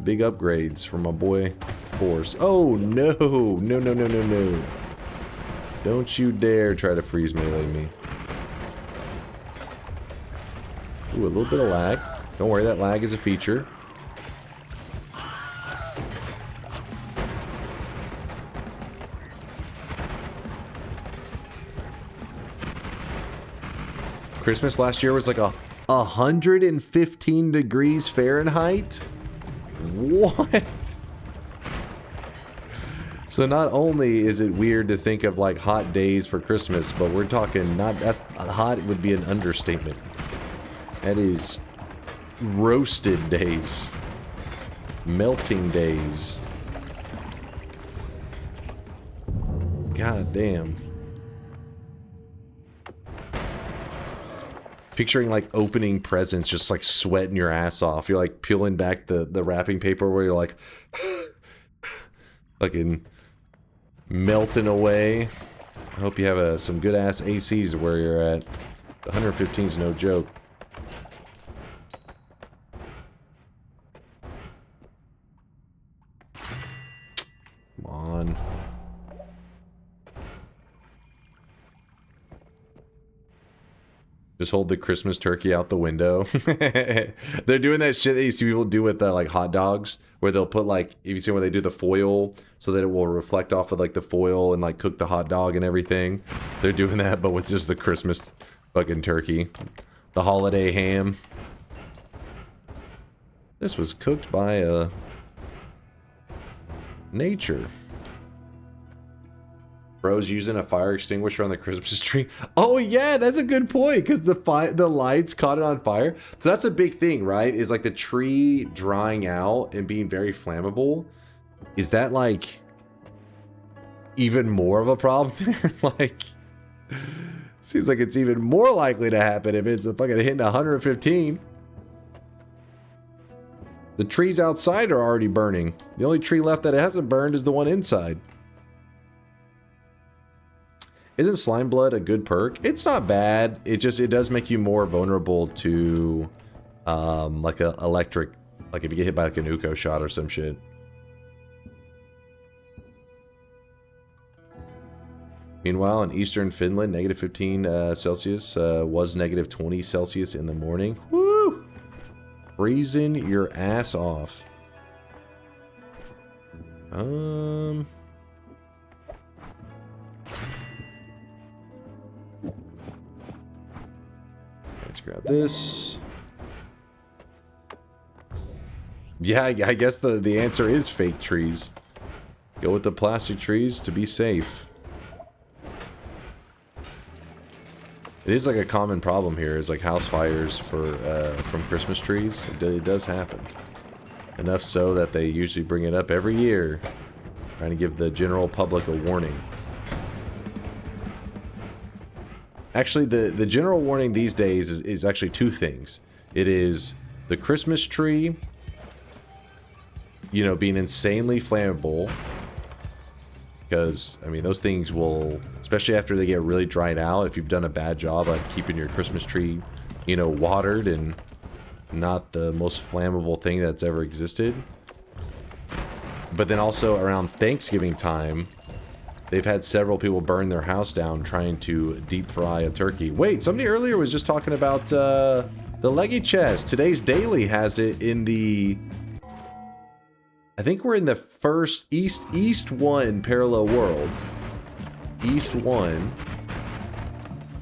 Big upgrades from my boy Horse. Oh no, no. Don't you dare try to freeze melee me. Ooh, a little bit of lag. Don't worry, that lag is a feature. Christmas last year was like 115 degrees Fahrenheit? What? So not only is it weird to think of like hot days for Christmas, but we're talking not that hot would be an understatement. That is roasted days. Melting days. God damn. Picturing like opening presents, just like sweating your ass off. You're like peeling back the wrapping paper where you're like fucking melting away. I hope you have some good ass ACs where you're at. 115 is no joke. Come on. Just hold the Christmas turkey out the window. They're doing that shit that you see people do with like hot dogs, where they'll put like, if you see where they do the foil so that it will reflect off of like the foil and like cook the hot dog and everything. They're doing that, but with just the Christmas fucking turkey, the holiday ham. This was cooked by nature. Bro's using a fire extinguisher on the Christmas tree. Oh yeah, that's a good point, because the lights caught it on fire. So that's a big thing, right? Is like the tree drying out and being very flammable. Is that like even more of a problem there? Like, seems like it's even more likely to happen if it's fucking hitting 115. The trees outside are already burning. The only tree left that hasn't burned is the one inside. Isn't slime blood a good perk? It's not bad. It does make you more vulnerable to like a electric, like if you get hit by like a Nuko shot or some shit. Meanwhile, in eastern Finland, negative 15 Celsius was negative 20 Celsius in the morning. Woo! Freezing your ass off. Let's grab this. Yeah, I guess the answer is fake trees. Go with the plastic trees to be safe. It is like a common problem here, is like house fires for from Christmas trees. It does happen. Enough so that they usually bring it up every year, trying to give the general public a warning. Actually, the general warning these days is actually two things. It is the Christmas tree, you know, being insanely flammable. Because, I mean, those things will, especially after they get really dried out, if you've done a bad job at keeping your Christmas tree, you know, watered and not the most flammable thing that's ever existed. But then also around Thanksgiving time, they've had several people burn their house down trying to deep fry a turkey. Wait, somebody earlier was just talking about the leggy chest. Today's daily has it in the... I think we're in the first East 1 parallel world. East 1.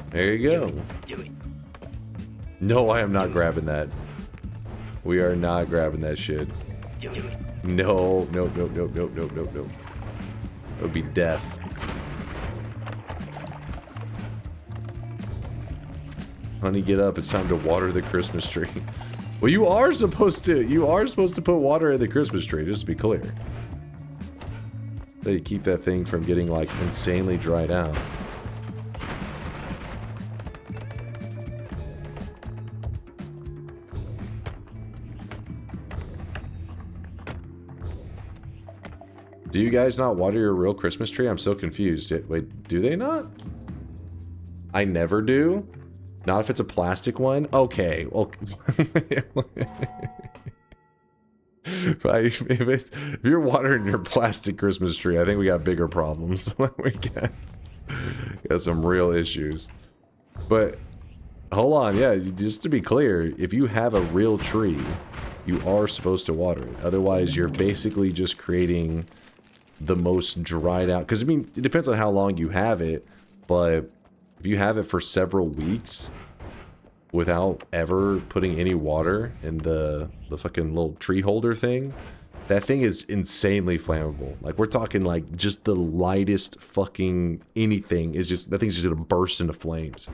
There you go. Do it. No, I am not grabbing that. We are not grabbing that shit. Do it. No, no, no, no, no, no, no, no. It would be death. Honey, get up. It's time to water the Christmas tree. Well, you are supposed to put water in the Christmas tree, just to be clear. So you keep that thing from getting, like, insanely dried out. Do you guys not water your real Christmas tree? I'm so confused. Wait, do they not? I never do? Not if it's a plastic one? Okay, well... if you're watering your plastic Christmas tree, I think we got bigger problems. We got some real issues. But, hold on, yeah, just to be clear, if you have a real tree, you are supposed to water it. Otherwise, you're basically just creating the most dried out... Because, I mean, it depends on how long you have it, but... If you have it for several weeks without ever putting any water in the fucking little tree holder thing, that thing is insanely flammable. Like, we're talking like just the lightest fucking anything is just, that thing's just gonna burst into flames.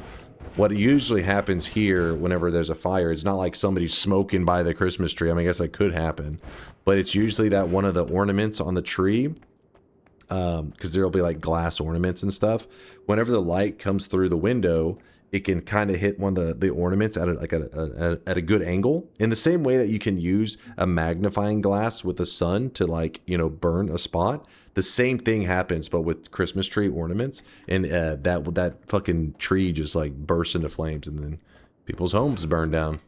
What usually happens here whenever there's a fire, it's not like somebody's smoking by the Christmas tree. I mean, I guess that could happen. But it's usually that one of the ornaments on the tree, because there'll be like glass ornaments and stuff. Whenever the light comes through the window, it can kind of hit one of the ornaments at a good angle. In the same way that you can use a magnifying glass with the sun to, like, you know, burn a spot. The same thing happens, but with Christmas tree ornaments, and that fucking tree just like bursts into flames, and then people's homes burn down.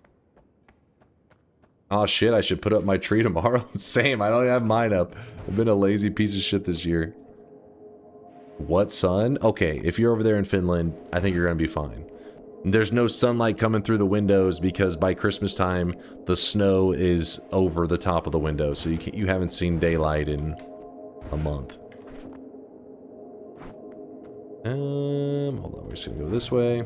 Oh shit, I should put up my tree tomorrow. Same, I don't have mine up. I've been a lazy piece of shit this year. What sun? Okay, if you're over there in Finland, I think you're gonna be fine. There's no sunlight coming through the windows because by Christmas time, the snow is over the top of the window, so you haven't seen daylight in a month. Hold on, we're just gonna go this way.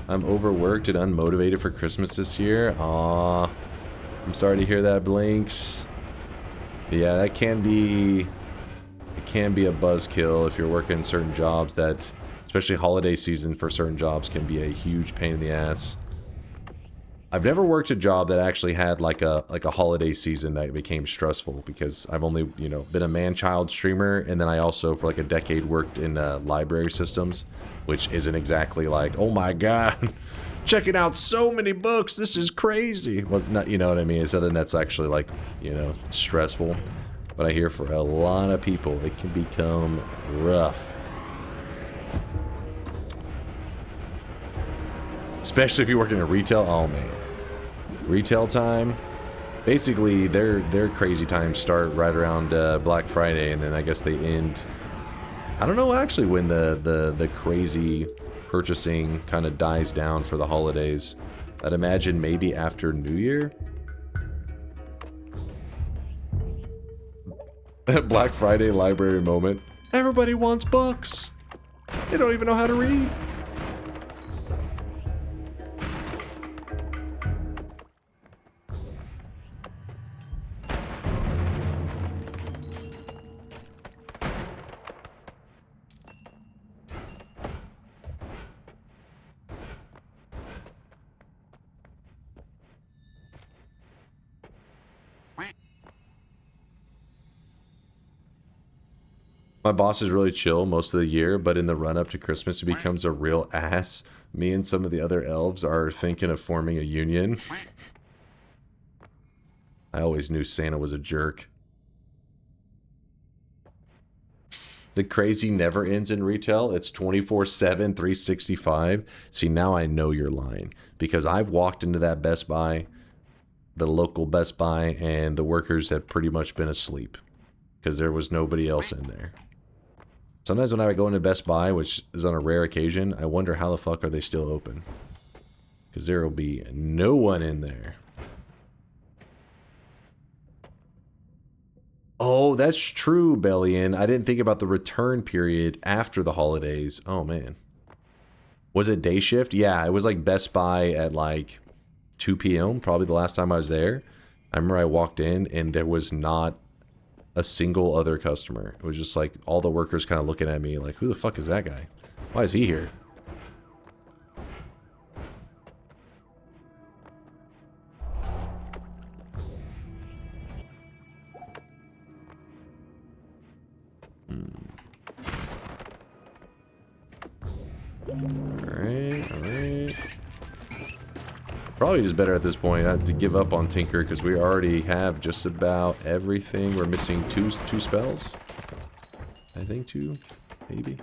I'm overworked and unmotivated for Christmas this year. Aww. I'm sorry to hear that, Blinks. Yeah, that can be... It can be a buzzkill if you're working certain jobs that... Especially holiday season for certain jobs can be a huge pain in the ass. I've never worked a job that actually had like a holiday season that became stressful, because I've only, you know, been a man-child streamer, and then I also for like a decade worked in library systems, which isn't exactly like, oh my god, checking out so many books, this is crazy. Was not, you know what I mean? It's something that's actually like, you know, stressful. But I hear for a lot of people it can become rough. Especially if you work in retail. Oh man. Retail time, basically their crazy times start right around Black Friday, and then I guess they end, I don't know actually when the crazy purchasing kind of dies down for the holidays. I'd imagine maybe after New Year. Black Friday library moment. Everybody wants books. They don't even know how to read. My boss is really chill most of the year, but in the run-up to Christmas, he becomes a real ass. Me and some of the other elves are thinking of forming a union. I always knew Santa was a jerk. The crazy never ends in retail. It's 24/7, 365. See, now I know you're lying. Because I've walked into that Best Buy, the local Best Buy, and the workers have pretty much been asleep. Because there was nobody else in there. Sometimes when I go into Best Buy, which is on a rare occasion, I wonder how the fuck are they still open. Because there will be no one in there. Oh, that's true, Bellion. I didn't think about the return period after the holidays. Oh, man. Was it day shift? Yeah, it was like Best Buy at like 2 p.m. Probably the last time I was there. I remember I walked in and there was not a single other customer. It was just like all the workers kind of looking at me like, who the fuck is that guy? Why is he here? Alright. Probably just better at this point to give up on Tinker because we already have just about everything. We're missing two spells. I think 2, maybe.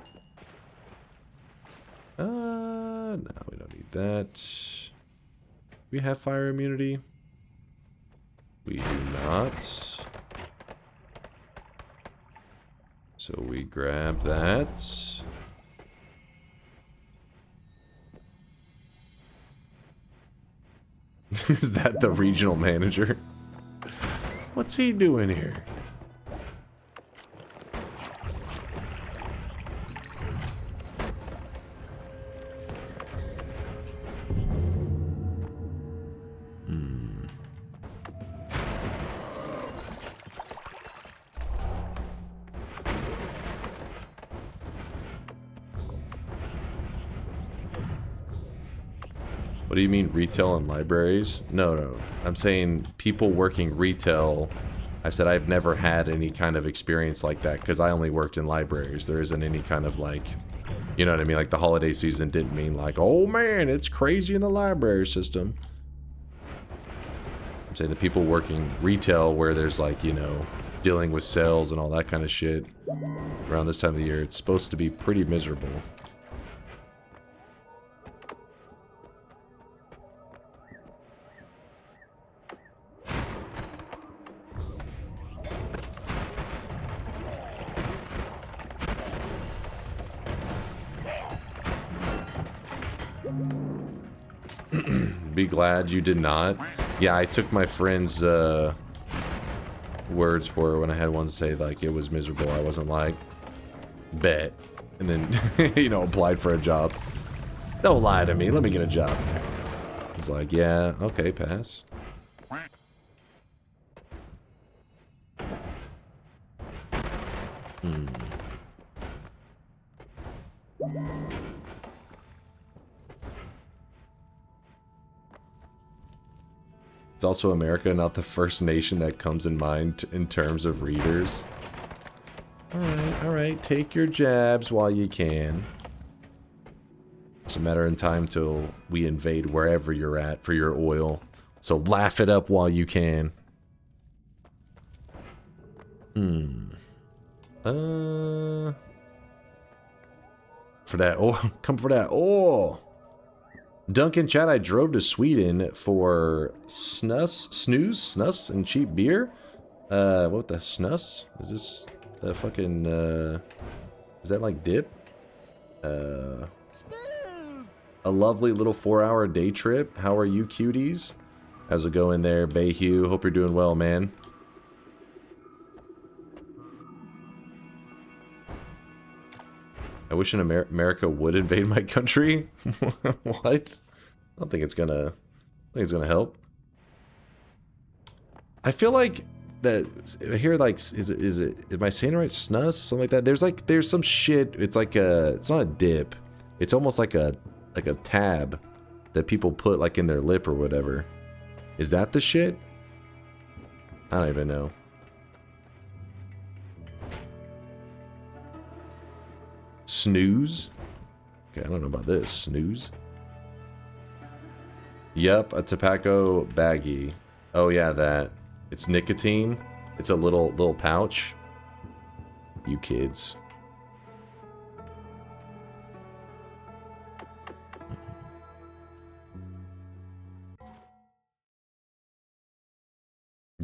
No, we don't need that. We have fire immunity. We do not. So we grab that. Is that the regional manager? What's he doing here? What do you mean retail and libraries? No. I'm saying people working retail. I said I've never had any kind of experience like that because I only worked in libraries. There isn't any kind of like, you know what I mean? Like the holiday season didn't mean like, oh man, it's crazy in the library system. I'm saying the people working retail where there's like, you know, dealing with sales and all that kind of shit around this time of the year, it's supposed to be pretty miserable. Be glad you did not. Yeah, I took my friend's words for it when I had one say like it was miserable. I wasn't like, bet. And then, you know, applied for a job. Don't lie to me. Let me get a job. I was like, yeah, okay, pass. It's also America, not the first nation that comes in mind in terms of readers. Alright, take your jabs while you can. It's a matter of time till we invade wherever you're at for your oil. So laugh it up while you can. For that oil, come for that oil. Duncan chat, I drove to Sweden for snus and cheap beer. What the snus? Is this the fucking, is that like dip? A lovely little 4-hour day trip. How are you, cuties? How's it going there, Bayhue? Hope you're doing well, man. I wish America would invade my country. What? I don't think it's gonna help. I feel like that here, like, am I saying it right? Snus, something like that. There's some shit. It's like it's not a dip. It's almost like a tab that people put like in their lip or whatever. Is that the shit? I don't even know. Snooze. Okay, I don't know about this. Snooze. Yep, a tobacco baggie. Oh yeah, that. It's nicotine. It's a little pouch. You kids.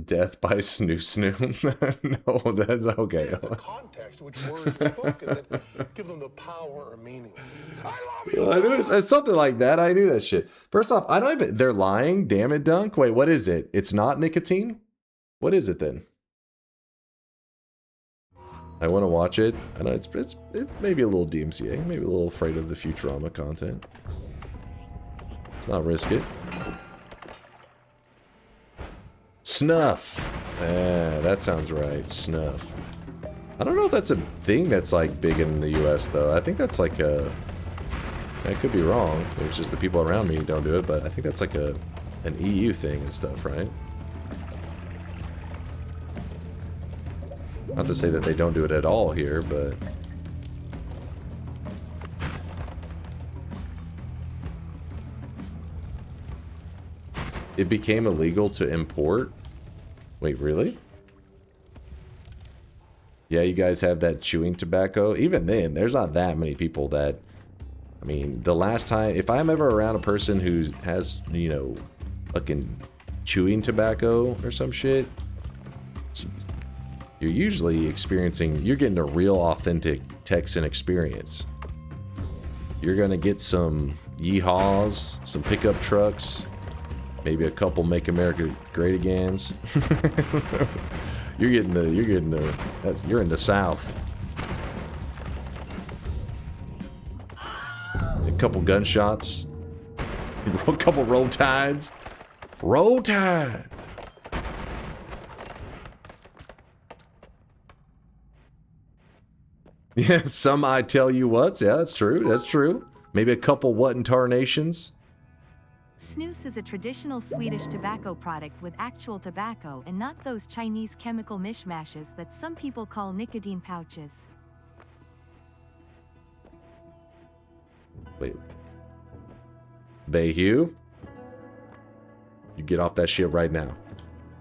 Death by snoo snoo. No, that's okay. It's the context which words are spoken that give them the power or meaning. I love you. Well, I knew it's something like that. I knew that shit. First off, I don't even. They're lying. Damn it, Dunk. Wait, what is it? It's not nicotine? What is it then? I want to watch it. I know it's maybe a little DMCA. Maybe a little afraid of the Futurama content. Let's not risk it. Snuff. Yeah, that sounds right. Snuff. I don't know if that's a thing that's like big in the US though. I think that's like a... I could be wrong. It's just the people around me who don't do it, but I think that's like an EU thing and stuff, right? Not to say that they don't do it at all here, but... It became illegal to import? Wait, really? Yeah, you guys have that chewing tobacco. Even then, there's not that many people that... I mean, the last time... If I'm ever around a person who has, you know, fucking chewing tobacco or some shit, you're usually experiencing... You're getting a real authentic Texan experience. You're gonna get some yeehaws, some pickup trucks... Maybe a couple Make America Great Agains. you're in the South. A couple gunshots. A couple roll tides. Roll tide. Yeah, some I tell you what's. Yeah, that's true. That's true. Maybe a couple what in tarnations. Snus is a traditional Swedish tobacco product with actual tobacco and not those Chinese chemical mishmashes that some people call nicotine pouches. Wait. Bayhue? You get off that shit right now.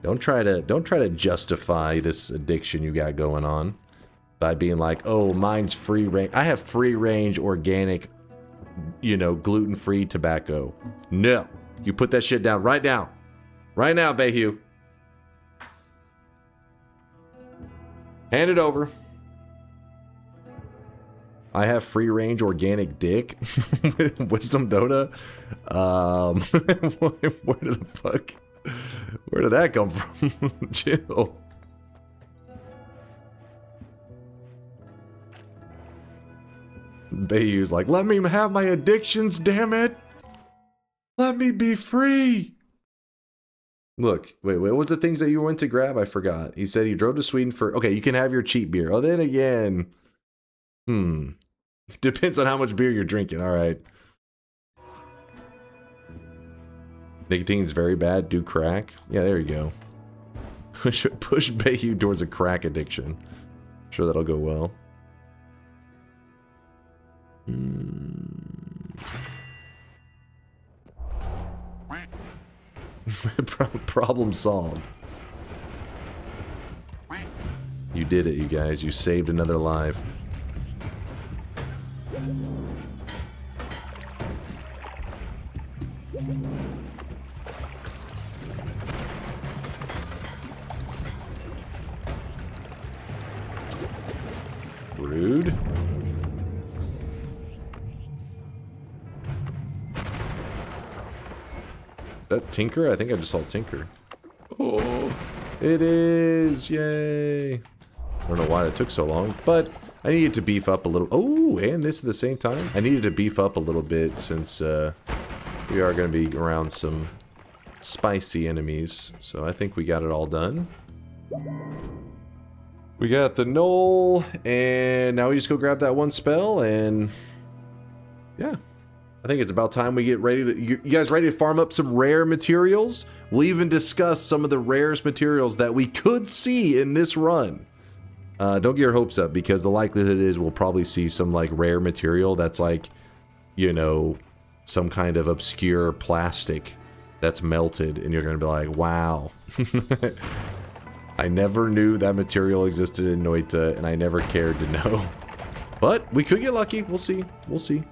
Don't try to justify this addiction you got going on by being like, "Oh, mine's free range. I have free range organic, you know, gluten-free tobacco." No. You put that shit down right now. Right now, Bayhue. Hand it over. I have free-range organic dick. Wisdom Dota. Where did that come from? Chill. Bayhue's like, let me have my addictions, damn it. Let me be free. Look, wait, what was the things that you went to grab? I forgot. He said he drove to Sweden for... Okay, you can have your cheap beer. Oh, then again... Depends on how much beer you're drinking, alright. Nicotine's very bad. Do crack. Yeah, there you go. Push Bayhue towards a crack addiction. I'm sure that'll go well. Problem solved. You did it, you guys. You saved another life. Rude. That Tinker? I think I just saw Tinker. Oh, it is! Yay! I don't know why it took so long, but I needed to beef up a little. Oh, and this at the same time. I needed to beef up a little bit since we are going to be around some spicy enemies. So I think we got it all done. We got the knoll, and now we just go grab that one spell, and yeah. I think it's about time we get ready to... You guys ready to farm up some rare materials? We'll even discuss some of the rarest materials that we could see in this run. Don't get your hopes up, because the likelihood is we'll probably see some like rare material that's like, you know, some kind of obscure plastic that's melted, and you're gonna be like, wow. I never knew that material existed in Noita, and I never cared to know. But we could get lucky. We'll see. We'll see.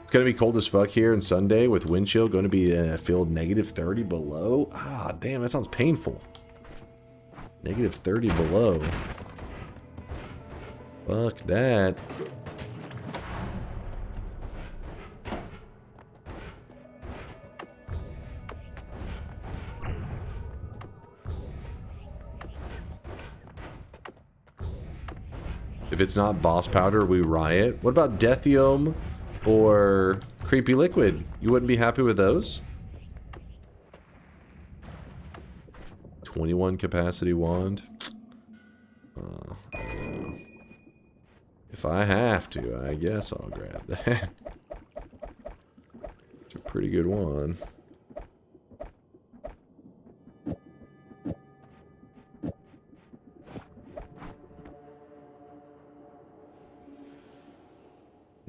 It's gonna be cold as fuck here on Sunday with wind chill. Going to be feel -30 below. Ah, damn, that sounds painful. -30 below. Fuck that. If it's not boss powder, we riot. What about Deathium or Creepy Liquid? You wouldn't be happy with those? 21 capacity wand. If I have to, I guess I'll grab that. It's a pretty good one.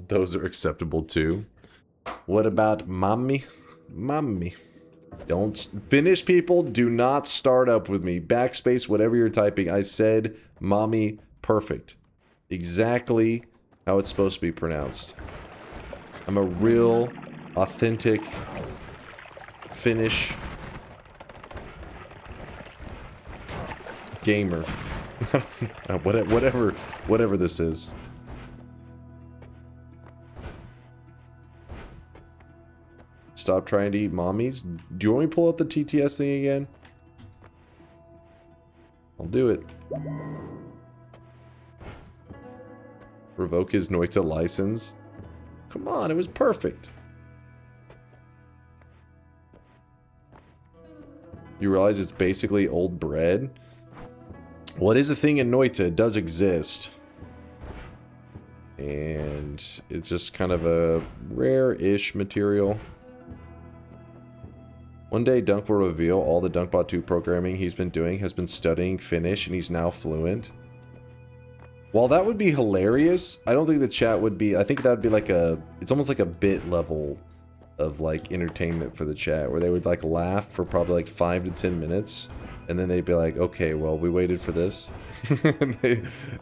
Those are acceptable too. What about mommy? Mommy. Don't finish, people. Do not start up with me. Backspace, whatever you're typing. I said mommy perfect. Exactly how it's supposed to be pronounced. I'm a real, authentic Finnish gamer. whatever this is. Stop trying to eat mommies. Do you want me to pull up the TTS thing again? I'll do it. Revoke his Noita license. Come on, it was perfect. You realize it's basically old bread? What is a thing in Noita? It does exist. And it's just kind of a rare-ish material. One day, Dunk will reveal all the DunkBot 2 programming he's been doing has been studying Finnish, and he's now fluent. While that would be hilarious, I don't think the chat would be... I think that would be like a... It's almost like a bit level of, like, entertainment for the chat, where they would, like, laugh for probably, like, 5 to 10 minutes, and then they'd be like, okay, well, we waited for this.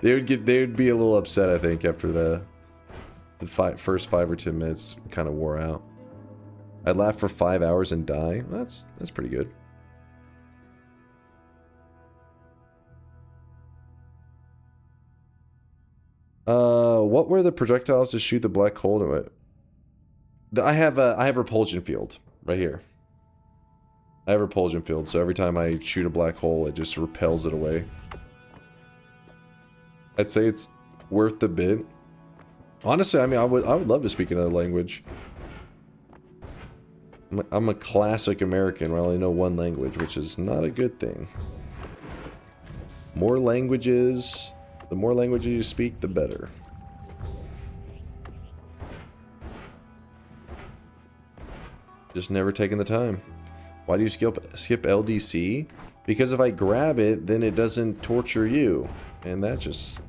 they would be a little upset, I think, after the first 5 or 10 minutes kind of wore out. I'd laugh for 5 hours and die. That's pretty good. What were the projectiles to shoot the black hole to it? I have repulsion field right here. I have repulsion field, so every time I shoot a black hole, it just repels it away. I'd say it's worth the bit. Honestly, I mean, I would love to speak another language. I'm a classic American where I only know one language, which is not a good thing. More languages, the more languages you speak, the better. Just never taking the time. Why do you skip LDC? Because if I grab it, then it doesn't torture you. And that just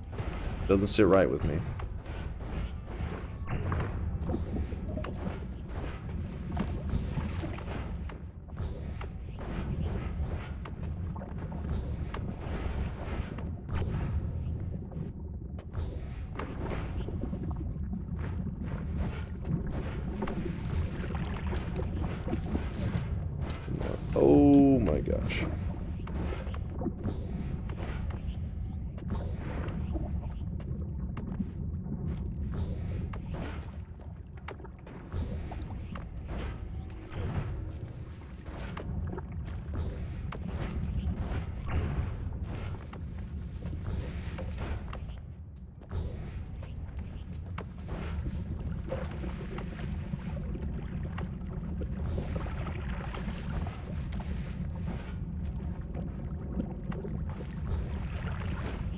doesn't sit right with me. Oh my gosh.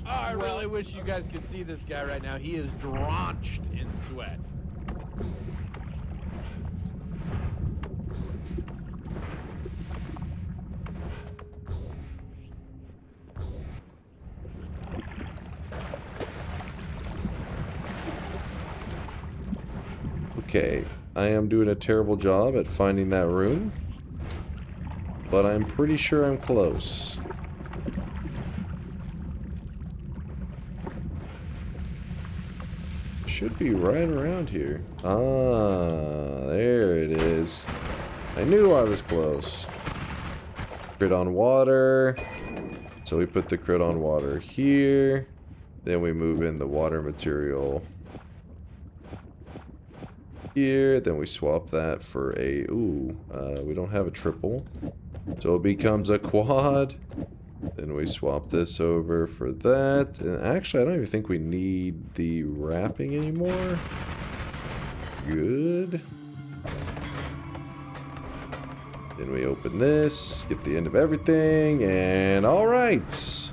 I really wish you guys could see this guy right now. He is drenched in sweat. Okay, I am doing a terrible job at finding that room, but I'm pretty sure I'm close. Should be right around here. Ah, there it is. I knew I was close. Crit on water. So we put the crit on water here. Then we move in the water material here. Then we swap that for a... Ooh, we don't have a triple. So it becomes a quad. Then we swap this over for that. And actually, I don't even think we need the wrapping anymore. Good. Then we open this, get the end of everything, and alright.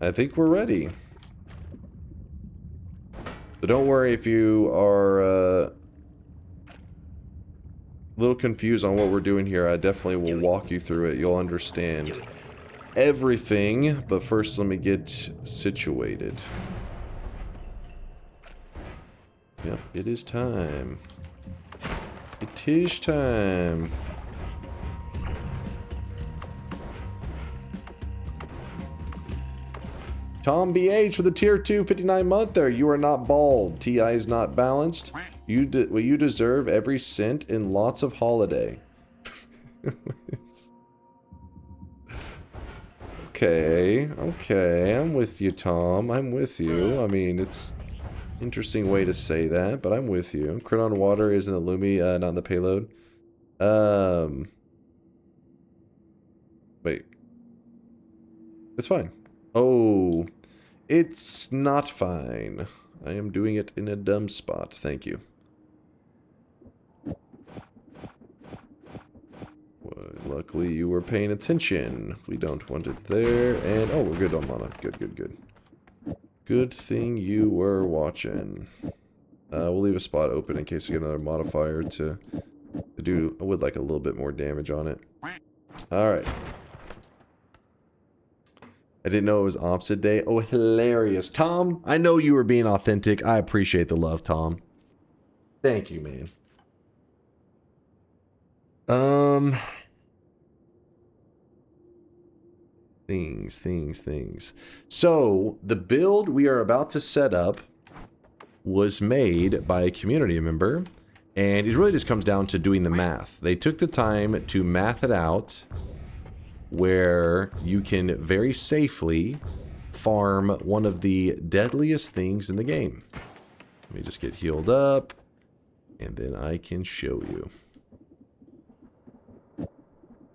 I think we're ready. So don't worry if you are a little confused on what we're doing here. I definitely will walk you through it. You'll understand everything, but first let me get situated. Yep, it is time. It is time. Tom BH for the tier 2 59-monther. You are not bald. TI is not balanced. You deserve every cent and lots of holiday. Okay, I'm with you, Tom. I'm with you. I mean, it's interesting way to say that, but I'm with you. Crit on water is in the Lumi, not in the payload. Wait. It's fine. Oh, it's not fine. I am doing it in a dumb spot. Thank you. Well, luckily you were paying attention. We don't want it there. And, oh, we're good on mana. Good. Good thing you were watching. We'll leave a spot open in case we get another modifier to do. I would like a little bit more damage on it. Alright. I didn't know it was opposite day. Oh, hilarious. Tom, I know you were being authentic. I appreciate the love, Tom. Thank you, man. Things. So, the build we are about to set up was made by a community member, and it really just comes down to doing the math. They took the time to math it out where you can very safely farm one of the deadliest things in the game. Let me just get healed up, and then I can show you.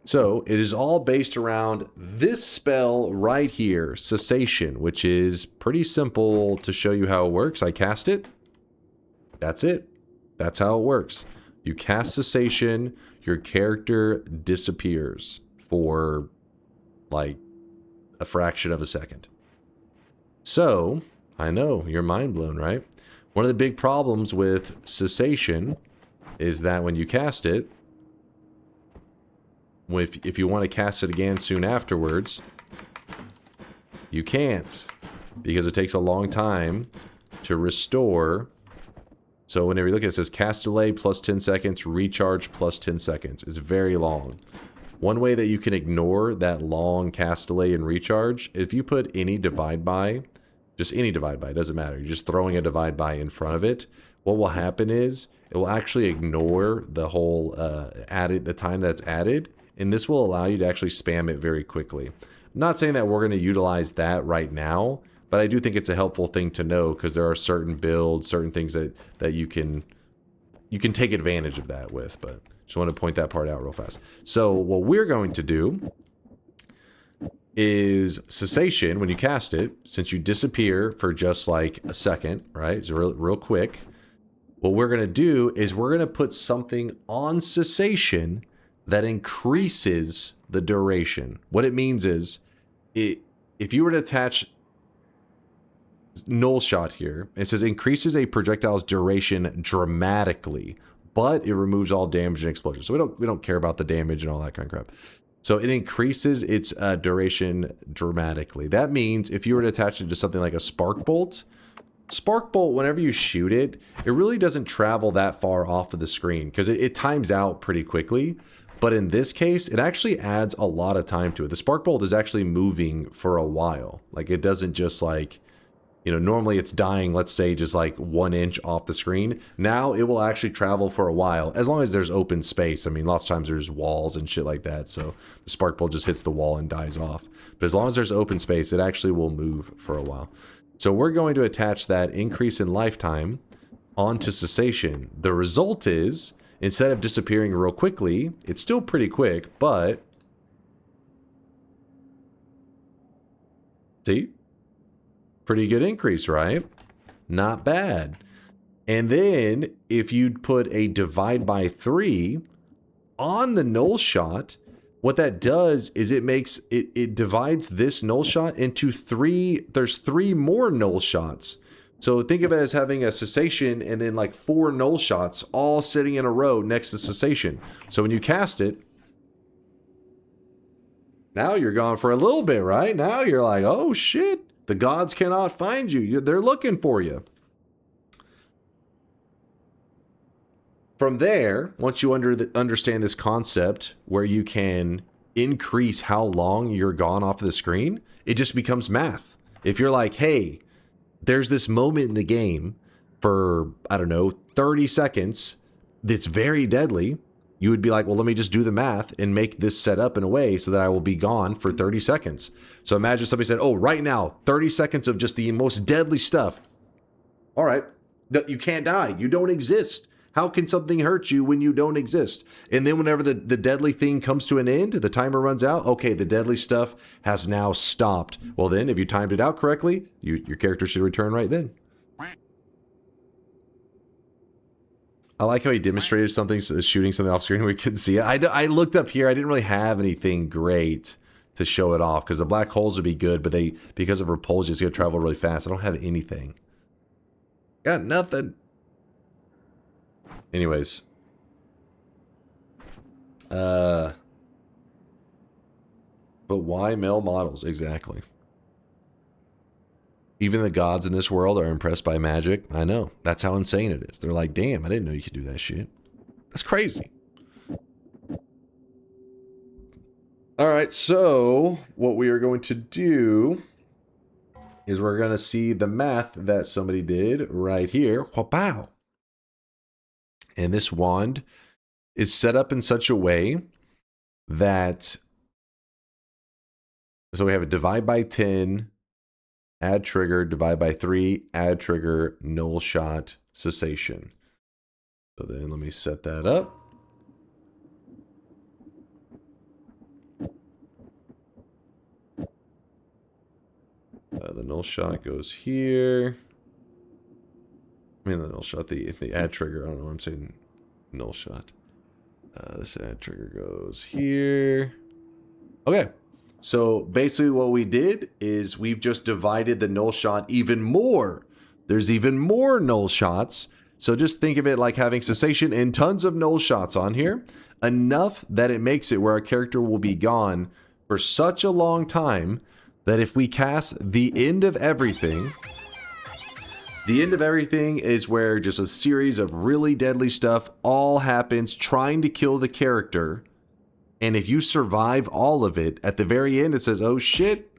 So, it is all based around this spell right here, Cessation, which is pretty simple to show you how it works. I cast it. That's it. That's how it works. You cast Cessation, your character disappears for, like, a fraction of a second. So, I know, you're mind blown, right? One of the big problems with Cessation is that when you cast it, if you want to cast it again soon afterwards, you can't, because it takes a long time to restore. So whenever you look at it, it says cast delay plus 10 seconds, recharge plus 10 seconds. It's very long. One way that you can ignore that long cast delay and recharge, if you put any divide by, just any divide by, it doesn't matter. You're just throwing a divide by in front of it. What will happen is it will actually ignore the whole the time that's added. And this will allow you to actually spam it very quickly. I'm not saying that we're going to utilize that right now, but I do think it's a helpful thing to know because there are certain builds, certain things that you can take advantage of that with. But just want to point that part out real fast. So what we're going to do is Cessation, when you cast it, since you disappear for just like a second, right? It's real quick. What we're going to do is we're going to put something on Cessation that increases the duration. What it means is, if you were to attach null shot here, it says increases a projectile's duration dramatically, but it removes all damage and explosions. So we don't care about the damage and all that kind of crap. So it increases its duration dramatically. That means if you were to attach it to something like a spark bolt, Spark Bolt, whenever you shoot it, it really doesn't travel that far off of the screen because it times out pretty quickly. But in this case, it actually adds a lot of time to it. The Spark Bolt is actually moving for a while. Like, it doesn't just like, you know, normally it's dying, let's say, just like 1 inch off the screen. Now it will actually travel for a while, as long as there's open space. I mean, lots of times there's walls and shit like that, so the Spark Bolt just hits the wall and dies off. But as long as there's open space, it actually will move for a while. So we're going to attach that increase in lifetime onto cessation. The result is, instead of disappearing real quickly, it's still pretty quick, but... See? Pretty good increase, right? Not bad. And then, if you put a divide by 3 on the null shot, what that does is it divides this null shot into 3. There's 3 more null shots. So think of it as having a cessation and then like 4 null shots all sitting in a row next to cessation. So when you cast it, now you're gone for a little bit, right? Now you're like, oh shit, the gods cannot find you. They're looking for you. From there, once you understand this concept where you can increase how long you're gone off of the screen, it just becomes math. If you're like, hey, there's this moment in the game for, I don't know, 30 seconds that's very deadly, you would be like, well, let me just do the math and make this set up in a way so that I will be gone for 30 seconds. So imagine somebody said, oh, right now, 30 seconds of just the most deadly stuff. All right, you can't die. You don't exist. How can something hurt you when you don't exist? And then whenever the deadly thing comes to an end, the timer runs out, okay, the deadly stuff has now stopped. Well then, if you timed it out correctly, your character should return right then. I like how he demonstrated something, shooting something off screen where we couldn't see it. I looked up here, I didn't really have anything great to show it off, because the black holes would be good, but they, because of repulsion, it's going to travel really fast. I don't have anything. Got nothing. Anyways. But why male models? Exactly. Even the gods in this world are impressed by magic. I know. That's how insane it is. They're like, damn, I didn't know you could do that shit. That's crazy. Alright, so what we are going to do is we're going to see the math that somebody did right here. Wow. And this wand is set up in such a way that, so we have a divide by 10, add trigger, divide by 3, add trigger, null shot, cessation. So then let me set that up. The null shot goes here. I mean, the null shot, the add trigger, I don't know what I'm saying, null shot. This add trigger goes here. Okay, so basically what we did is we've just divided the null shot even more. There's even more null shots. So just think of it like having cessation and tons of null shots on here. Enough that it makes it where our character will be gone for such a long time that if we cast the end of everything... The end of everything is where just a series of really deadly stuff all happens trying to kill the character. And if you survive all of it, at the very end it says, oh shit,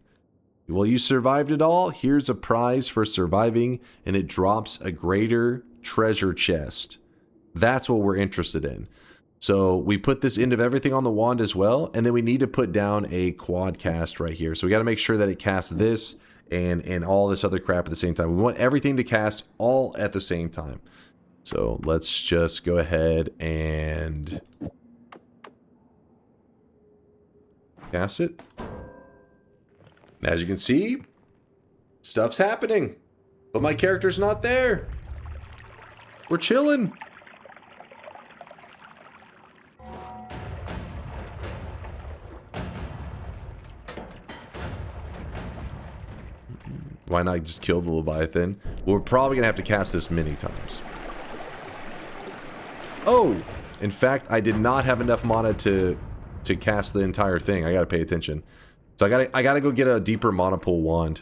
well you survived it all, here's a prize for surviving, and it drops a greater treasure chest. That's what we're interested in. So we put this end of everything on the wand as well, and then we need to put down a quad cast right here. So we got to make sure that it casts this and all this other crap at the same time. We want everything to cast all at the same time. So let's just go ahead and cast it. And as you can see, stuff's happening, but my character's not there. We're chilling. Why not just kill the Leviathan? We're probably going to have to cast this many times. Oh! In fact, I did not have enough mana to cast the entire thing. I got to pay attention. So I got to go get a deeper mana pool wand.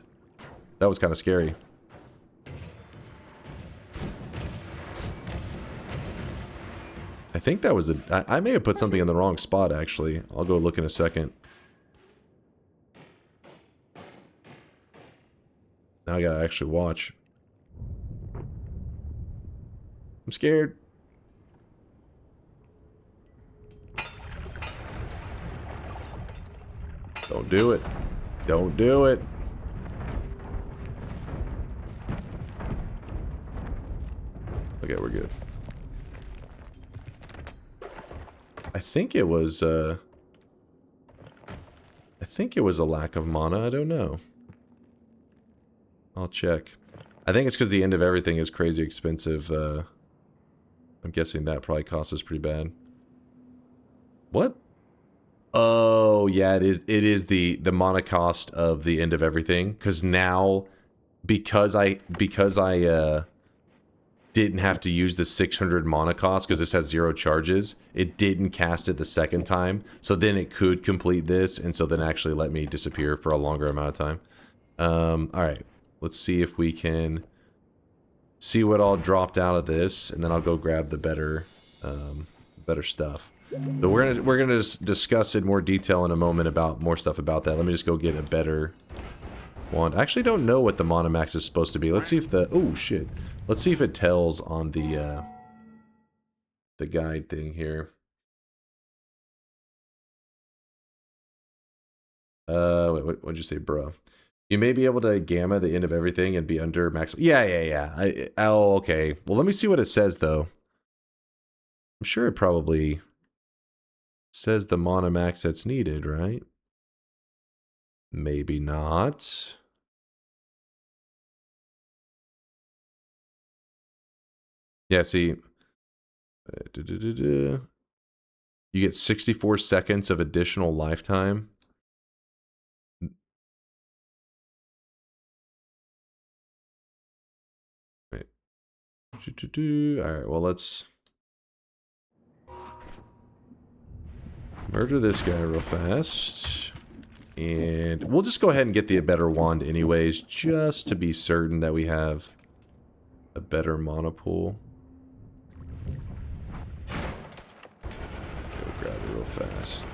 That was kind of scary. I think that was I may have put something in the wrong spot, actually. I'll go look in a second. Now I gotta actually watch. I'm scared. Don't do it. Don't do it. Okay, we're good. I think it was a lack of mana. I don't know. I'll check. I think it's because the end of everything is crazy expensive. I'm guessing that probably costs us pretty bad. What? Oh, yeah, it is. It is the mana cost of the end of everything. Because now, because I didn't have to use the 600 mana cost because this has 0 charges, it didn't cast it the second time. So then it could complete this, and so then actually let me disappear for a longer amount of time. All right, let's see if we can see what all dropped out of this, and then I'll go grab the better stuff. So we're gonna discuss in more detail in a moment about more stuff about that. Let me just go get a better wand. I actually don't know what the mana max is supposed to be. Let's see if the oh shit. Let's see if it tells on the guide thing here. Wait, what'd you say, bro? You may be able to gamma the end of everything and be under max. Yeah. Oh, okay. Well, let me see what it says though. I'm sure it probably says the mana max that's needed, right? Maybe not. Yeah, see. You get 64 seconds of additional lifetime. Wait. Alright, well, let's murder this guy real fast. And we'll just go ahead and get the better wand anyways, just to be certain that we have a better mana pool. Go grab it real fast.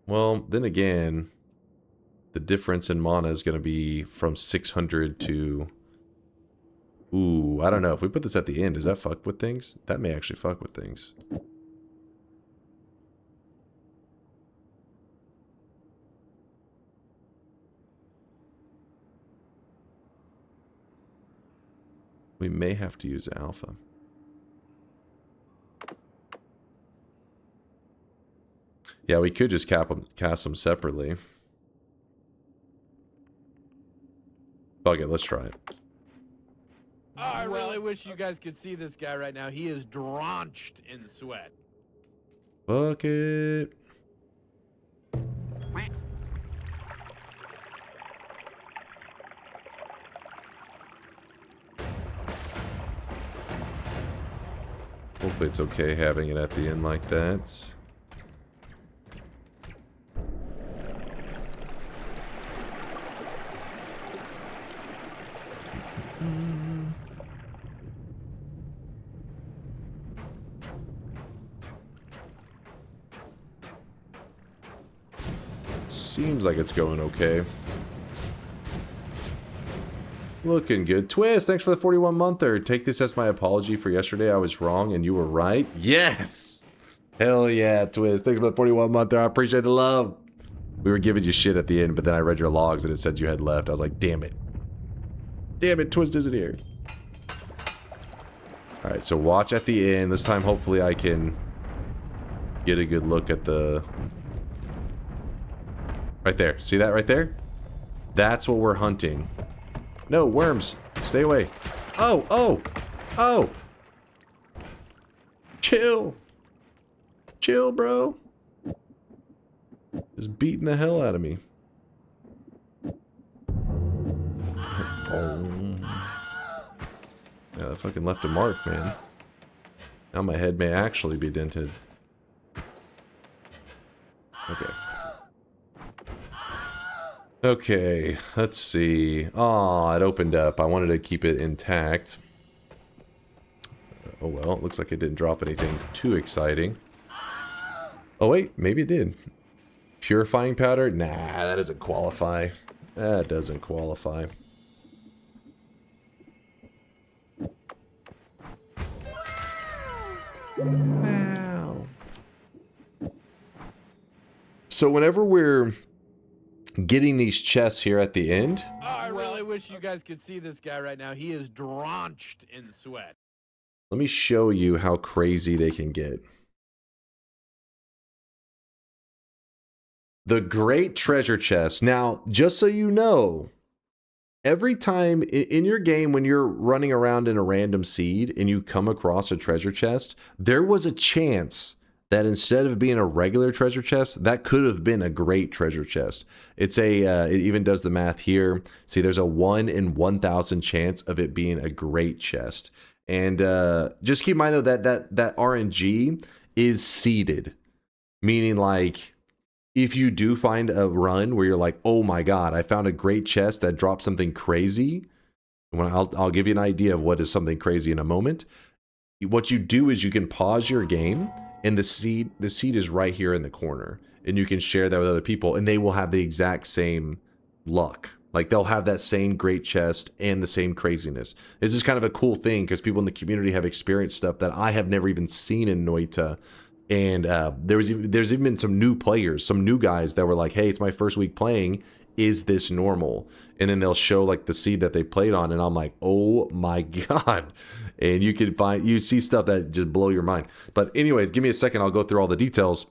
Well, then again, the difference in mana is going to be from 600 to... Ooh, I don't know. If we put this at the end, does that fuck with things? That may actually fuck with things. We may have to use alpha. Yeah, we could just cast them separately. Fuck it, let's try it. Oh, I really wish you guys could see this guy right now. He is drenched in sweat. Fuck it. Hopefully it's okay having it at the end like that. Seems like it's going okay. Looking good. Twist, thanks for the 41-monther. Take this as my apology for yesterday. I was wrong and you were right. Yes! Hell yeah, Twist. Thanks for the 41-monther. I appreciate the love. We were giving you shit at the end, but then I read your logs and it said you had left. I was like, damn it. Damn it, Twist isn't here. Alright, so watch at the end. This time, hopefully, I can get a good look at the... Right there. See that right there? That's what we're hunting. No, worms. Stay away. Oh, oh, oh. Chill. Chill, bro. Just beating the hell out of me. Oh. Yeah, that fucking left a mark, man. Now my head may actually be dented. Okay. Okay, let's see. Aw, it opened up. I wanted to keep it intact. Oh well, it looks like it didn't drop anything too exciting. Oh wait, maybe it did. Purifying powder? Nah, that doesn't qualify. That doesn't qualify. Wow. So whenever we're getting these chests here at the end... Oh, I really wish you guys could see this guy right now. He is drenched in sweat. Let me show you how crazy they can get. The Great Treasure Chest. Now, just so you know, every time in your game when you're running around in a random seed and you come across a treasure chest, there was a chance that instead of being a regular treasure chest, that could have been a great treasure chest. It's a, it even does the math here. See, there's a 1 in 1,000 chance of it being a great chest. And just keep in mind though that RNG is seeded, meaning like if you do find a run where you're like, oh my god, I found a great chest that dropped something crazy. I'll give you an idea of what is something crazy in a moment. What you do is you can pause your game, and the seed is right here in the corner, and you can share that with other people, and they will have the exact same luck. Like they'll have that same great chest and the same craziness. This is kind of a cool thing because people in the community have experienced stuff that I have never even seen in Noita. And there's even been some new players, some new guys that were like, hey, it's my first week playing. Is this normal? And then they'll show like the seed that they played on. And I'm like, oh my God. And you see stuff that just blow your mind. But anyways, give me a second. I'll go through all the details.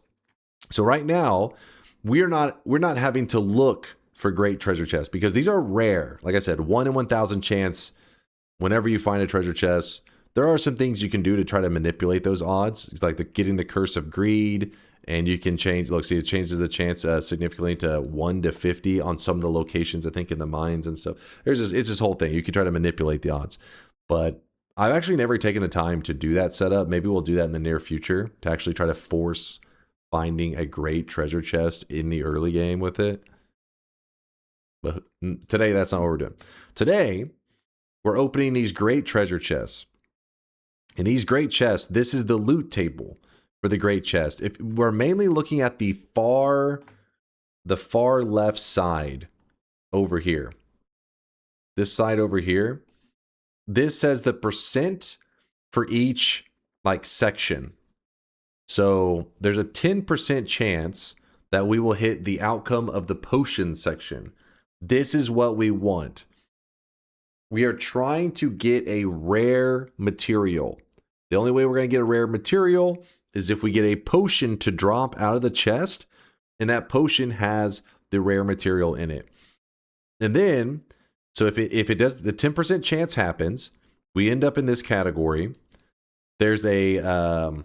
So right now, we're not having to look for great treasure chests because these are rare. Like I said, 1 in 1,000 chance whenever you find a treasure chest. There are some things you can do to try to manipulate those odds. It's like getting the Curse of Greed, and you can change, look, see, it changes the chance significantly to 1 to 50 on some of the locations, I think, in the mines and stuff. It's this whole thing. You can try to manipulate the odds. But I've actually never taken the time to do that setup. Maybe we'll do that in the near future to actually try to force finding a great treasure chest in the early game with it. But today, that's not what we're doing. Today, we're opening these great treasure chests. And these great chests, this is the loot table for the great chest. If we're mainly looking at the far left side over here. This side over here. This says the percent for each like section. So there's a 10% chance that we will hit the outcome of the potion section. This is what we want. We are trying to get a rare material. The only way we're going to get a rare material is if we get a potion to drop out of the chest, and that potion has the rare material in it. And then, so if it does, the 10% chance happens, we end up in this category. There's a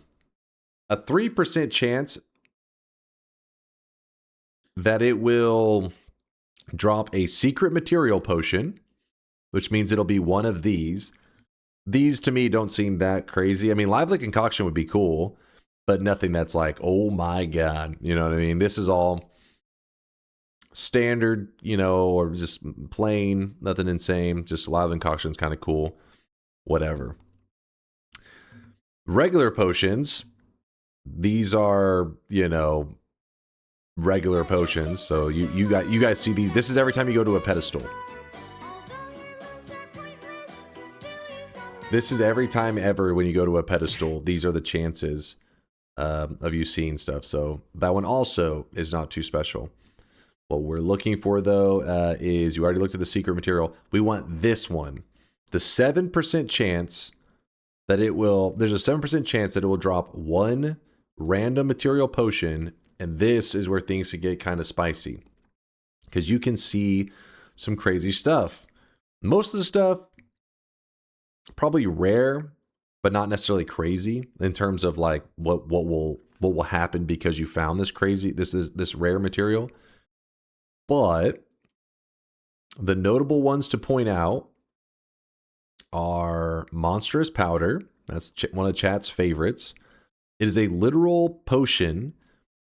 3% chance that it will drop a secret material potion, which means it'll be one of these. These to me don't seem that crazy. I mean, Lively Concoction would be cool, but nothing that's like, oh my God. You know what I mean? This is all standard, you know, or just plain, nothing insane. Just Lively Concoction's kind of cool. Whatever. Regular potions, these are, you know, regular potions. So you guys see these. This is every time you go to a pedestal. This is every time ever when you go to a pedestal, these are the chances of you seeing stuff. So that one also is not too special. What we're looking for, though, is you already looked at the secret material. We want this one. The 7% chance that it will, there's a 7% chance that it will drop one random material potion. And this is where things can get kind of spicy. Because you can see some crazy stuff. Most of the stuff, probably rare, but not necessarily crazy in terms of like what will happen because you found this crazy this rare material. But the notable ones to point out are Monstrous Powder. That's one of chat's favorites. It is a literal potion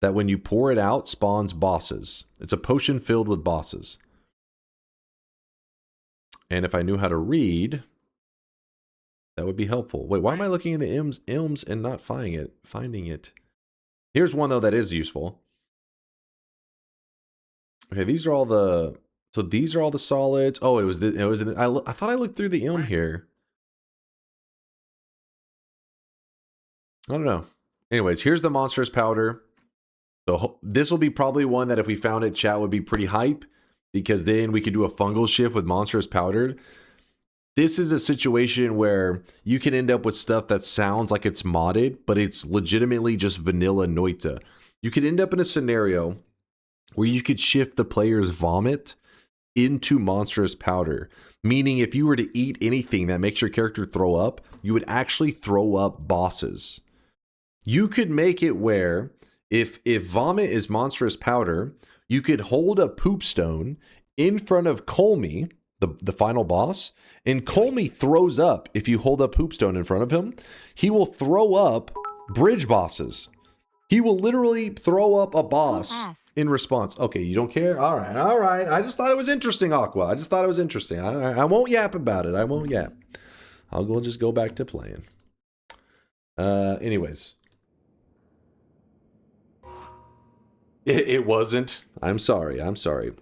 that when you pour it out spawns bosses. It's a potion filled with bosses. And if I knew how to read, That would be helpful. Wait, why am I looking in the ilms and not finding it? Here's one though that is useful. Okay, these are all the. So these are all the solids. Oh, it was. I thought I looked through the ilm here. I don't know. Anyways, here's the monstrous powder. So this will be probably one that if we found it, chat would be pretty hype, because then we could do a fungal shift with monstrous powdered. This is a situation where you can end up with stuff that sounds like it's modded, but it's legitimately just vanilla Noita. You could end up in a scenario where you could shift the player's vomit into monstrous powder. Meaning if you were to eat anything that makes your character throw up, you would actually throw up bosses. You could make it where if vomit is monstrous powder, you could hold a poop stone in front of Colmy, the final boss, and Colmy throws up. If you hold a poop stone in front of him, he will throw up bridge bosses. He will literally throw up a boss in response. Okay, you don't care? All right, all right. I just thought it was interesting, Aqua. I just thought it was interesting. I won't yap about it. I won't yap. I'll just go back to playing. Anyways. It wasn't. I'm sorry. I'm sorry.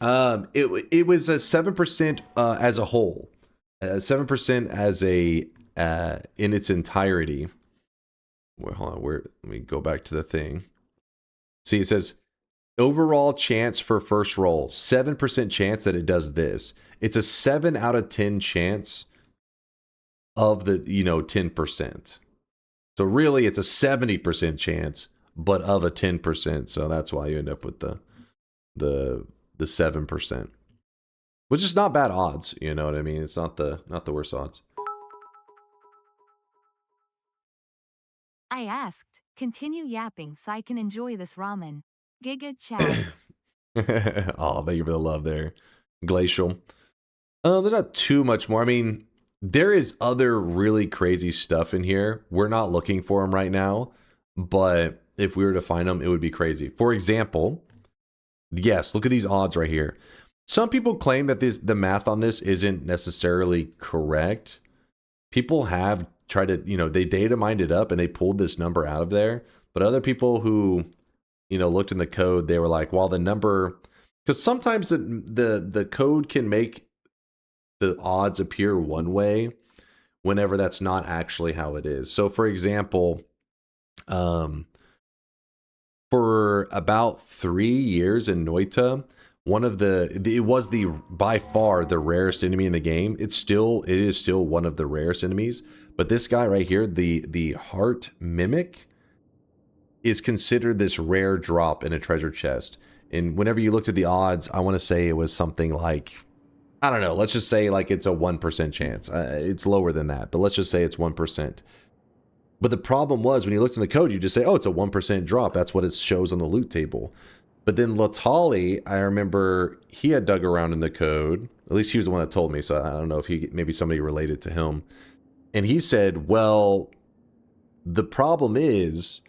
It was a 7% as a whole. 7% as a in its entirety. Well, hold on. Let me go back to the thing. See, it says overall chance for first roll, 7% chance that it does this. It's a 7 out of 10 chance of the 10%. So really, it's a 70% chance, but of a 10%. So that's why you end up with the 7%, which is not bad odds. You know what I mean? It's not the worst odds. I asked, continue yapping so I can enjoy this ramen. Giga chat. Oh, thank you for the love there, Glacial. There's not too much more. I mean, there is other really crazy stuff in here. We're not looking for them right now, but if we were to find them, it would be crazy. For example, yes, look at these odds right here. Some people claim that the math on this isn't necessarily correct. People have tried to, they data mined it up and they pulled this number out of there. But other people who, looked in the code, they were like, well, the number, because sometimes the code can make the odds appear one way whenever that's not actually how it is. So for example, for about 3 years in Noita, it was by far the rarest enemy in the game. It is still one of the rarest enemies. But this guy right here, the Heart Mimic, is considered this rare drop in a treasure chest. And whenever you looked at the odds, I want to say it was something like, I don't know, let's just say like it's a 1% chance. It's lower than that, but let's just say it's 1%. But the problem was when you looked in the code, you just say, oh, it's a 1% drop. That's what it shows on the loot table. But then Latali, I remember he had dug around in the code. At least he was the one that told me, so I don't know if maybe somebody related to him. And he said, well, the problem is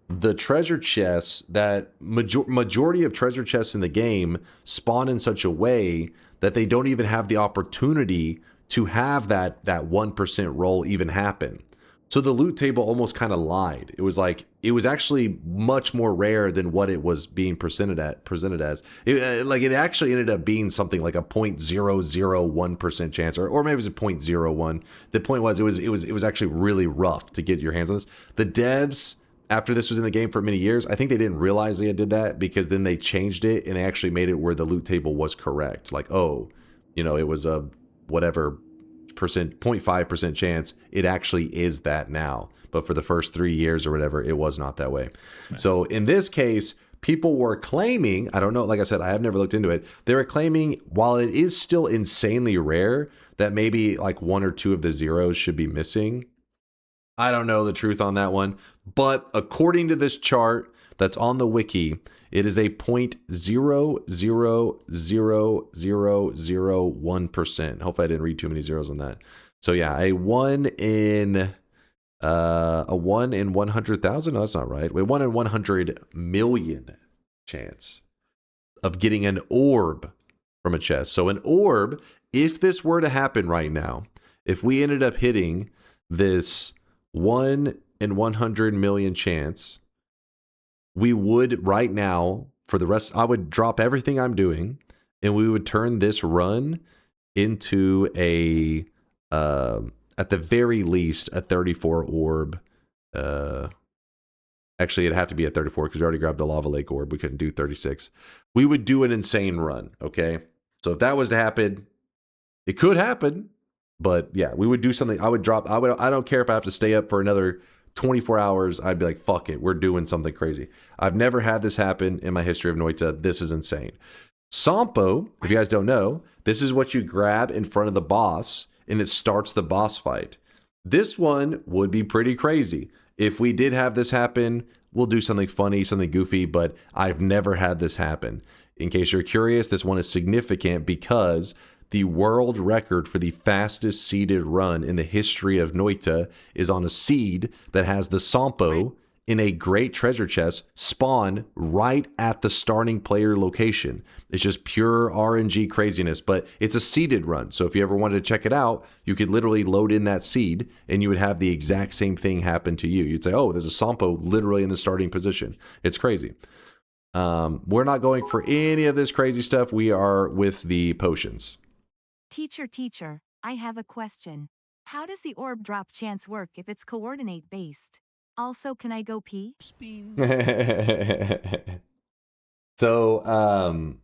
the treasure chests, that majority of treasure chests in the game spawn in such a way that they don't even have the opportunity to have that 1% roll even happen. So the loot table almost kind of lied. It was like, it was actually much more rare than what it was being presented as. It actually ended up being something like a 0.001% chance, or maybe it was a 0.01. The point was, it was actually really rough to get your hands on this. The devs, after this was in the game for many years, I think they didn't realize they did that, because then they changed it and they actually made it where the loot table was correct. Like, oh, it was a whatever percent, 0.5% chance. It actually is that now. But for the first 3 years or whatever, it was not that way. So in this case, people were claiming, I don't know, like I said, I have never looked into it. They were claiming, while it is still insanely rare, that maybe like 1 or 2 of the zeros should be missing. I don't know the truth on that one. But according to this chart that's on the wiki, it is a 0.00001%. Hopefully I didn't read too many zeros on that. So yeah, a 1 in 100,000. No, that's not right. Wait, 1 in 100 million chance of getting an orb from a chest. So an orb, if this were to happen right now, if we ended up hitting this 1 in 100 million chance, we would right now, for the rest, I would drop everything I'm doing, and we would turn this run into a, at the very least, a 34 orb. Actually, it'd have to be at 34 because we already grabbed the Lava Lake orb. We couldn't do 36. We would do an insane run, okay? So if that was to happen, it could happen, but yeah, we would do something. I don't care if I have to stay up for another 24 hours. I'd be like, fuck it, we're doing something crazy. I've never had this happen in my history of Noita. This is insane. Sampo, if you guys don't know, this is what you grab in front of the boss, and it starts the boss fight. This one would be pretty crazy. If we did have this happen, we'll do something funny, something goofy, but I've never had this happen. In case you're curious, this one is significant because the world record for the fastest seeded run in the history of Noita is on a seed that has the Sampo in a great treasure chest spawn right at the starting player location. It's just pure RNG craziness, but it's a seeded run. So if you ever wanted to check it out, you could literally load in that seed and you would have the exact same thing happen to you. You'd say, oh, there's a Sampo literally in the starting position. It's crazy. We're not going for any of this crazy stuff. We are with the potions. Teacher, I have a question. How does the orb drop chance work if it's coordinate based? Also, can I go pee? So,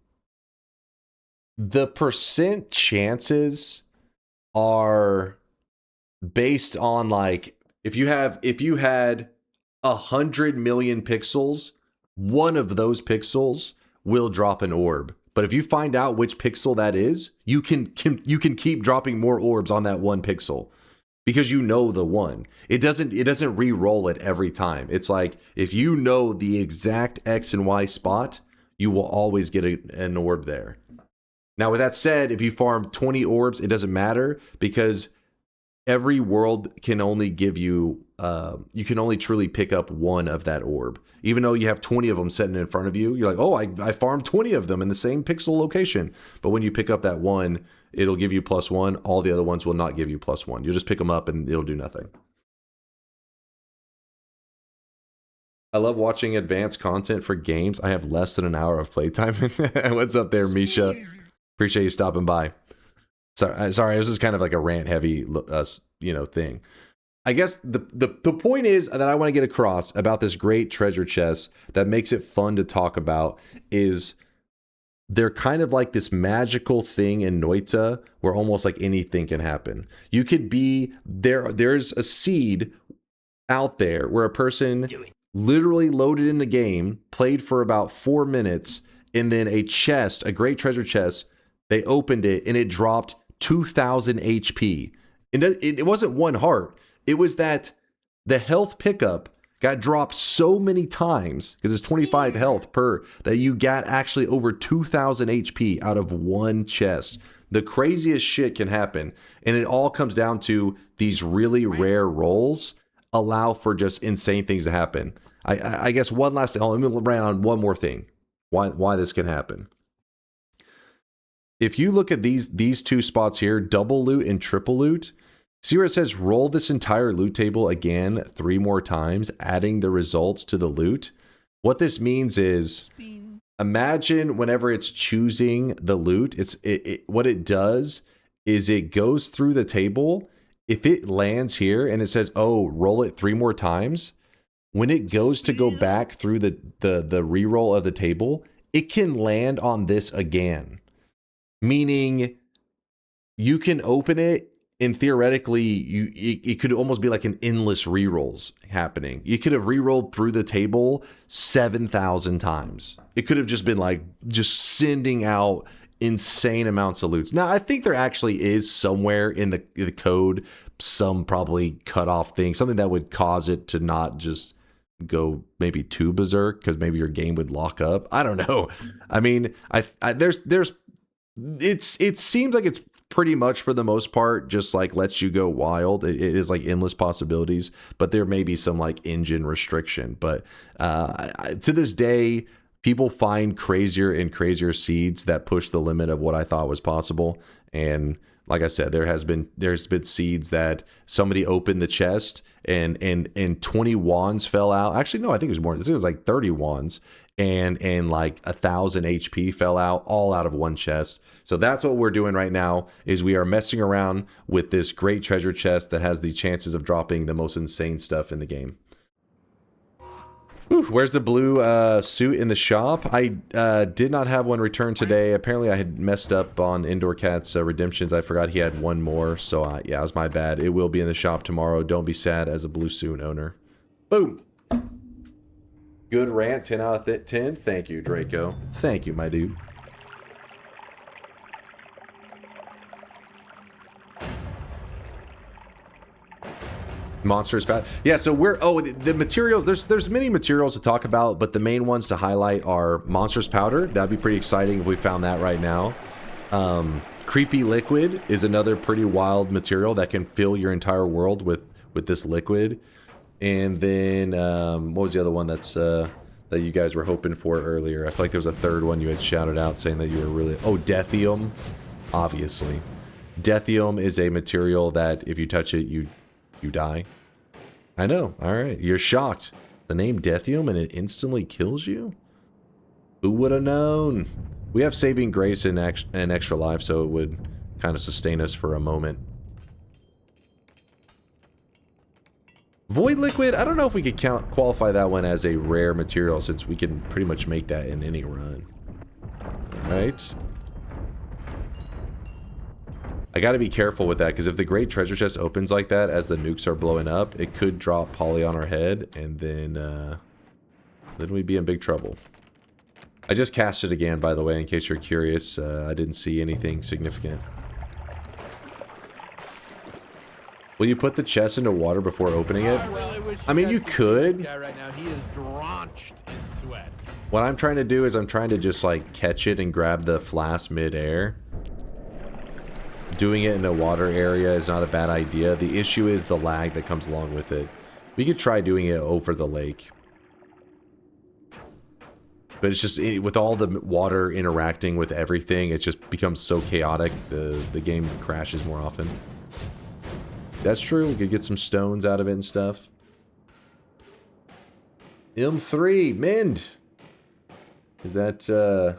the percent chances are based on, like, if you had 100 million pixels, one of those pixels will drop an orb. But if you find out which pixel that is, you can keep dropping more orbs on that one pixel. Because you know the one. It doesn't re-roll it every time. It's like, if you know the exact X and Y spot, you will always get an orb there. Now, with that said, if you farm 20 orbs, it doesn't matter, because every world can only give you, you can only truly pick up one of that orb. Even though you have 20 of them sitting in front of you, you're like, oh, I farmed 20 of them in the same pixel location. But when you pick up that one, it'll give you +1. All the other ones will not give you +1. You'll just pick them up and it'll do nothing. I love watching advanced content for games. I have less than an hour of playtime. What's up there, Misha? Appreciate you stopping by. Sorry, this is kind of like a rant-heavy, thing. I guess the point is that I want to get across about this great treasure chest that makes it fun to talk about is they're kind of like this magical thing in Noita where almost like anything can happen. You could be there. There's a seed out there where a person literally loaded in the game, played for about 4 minutes, and then a great treasure chest, they opened it and it dropped 2,000 HP. And it wasn't one heart. It was that the health pickup got dropped so many times, because it's 25 health per, that you got actually over 2,000 HP out of one chest. The craziest shit can happen. And it all comes down to these really rare rolls allow for just insane things to happen. I guess one last thing. Let me rant on one more thing. Why this can happen. If you look at these two spots here, double loot and triple loot, see where it says roll this entire loot table again 3 more times, adding the results to the loot? What this means is, imagine whenever it's choosing the loot, what it does is it goes through the table. If it lands here and it says, oh, roll it 3 more times, when it goes to go back through the reroll of the table, it can land on this again. Meaning you can open it and theoretically it could almost be like an endless rerolls happening. You could have rerolled through the table 7,000 times. It could have just been like just sending out insane amounts of loots. Now, I think there actually is somewhere in the code some probably cut off thing, something that would cause it to not just go maybe too berserk, because maybe your game would lock up. I don't know. I mean, it seems like it's pretty much for the most part just like lets you go wild. It is like endless possibilities, but there may be some like engine restriction. But to this day, people find crazier and crazier seeds that push the limit of what I thought was possible. And like I said, there's been seeds that somebody opened the chest and 20 wands fell out. Actually, no, I think it was more. This was like 30 wands and like 1,000 HP fell out, all out of one chest. So that's what we're doing right now, is we are messing around with this great treasure chest that has the chances of dropping the most insane stuff in the game. Whew, where's the blue suit in the shop? I did not have one returned today. Apparently I had messed up on Indoor Cat's redemptions. I forgot he had one more, so yeah, it was my bad. It will be in the shop tomorrow. Don't be sad as a blue suit owner. Boom! Good rant, 10 out of 10. Thank you, Draco. Thank you, my dude. Monsters bad. Yeah, so we're the materials, there's many materials to talk about, but the main ones to highlight are monsters powder. That'd be pretty exciting if we found that right now. Creepy liquid is another pretty wild material that can fill your entire world with this liquid. And then what was the other one that's that you guys were hoping for earlier? I feel like there was a third one you had shouted out saying that you were really... Oh, Deathium, obviously. Deathium is a material that if you touch it, you die. I know. All right. You're shocked. The name Deathium and it instantly kills you? Who would have known? We have Saving Grace and extra life, so it would kind of sustain us for a moment. Void Liquid, I don't know if we could qualify that one as a rare material, since we can pretty much make that in any run. All right. I got to be careful with that, because if the great treasure chest opens like that as the nukes are blowing up, it could drop Polly on our head, and then we'd be in big trouble. I just cast it again, by the way, in case you're curious. I didn't see anything significant. Will you put the chest into water before opening it? I mean, you could. This guy right now, he is drenched in sweat. What I'm trying to do is I'm trying to just like catch it and grab the flask mid-air. Doing it in a water area is not a bad idea. The issue is the lag that comes along with it. We could try doing it over the lake. But it's just, with all the water interacting with everything, it just becomes so chaotic, the game crashes more often. That's true, we could get some stones out of it and stuff. M3, Mind! Is that,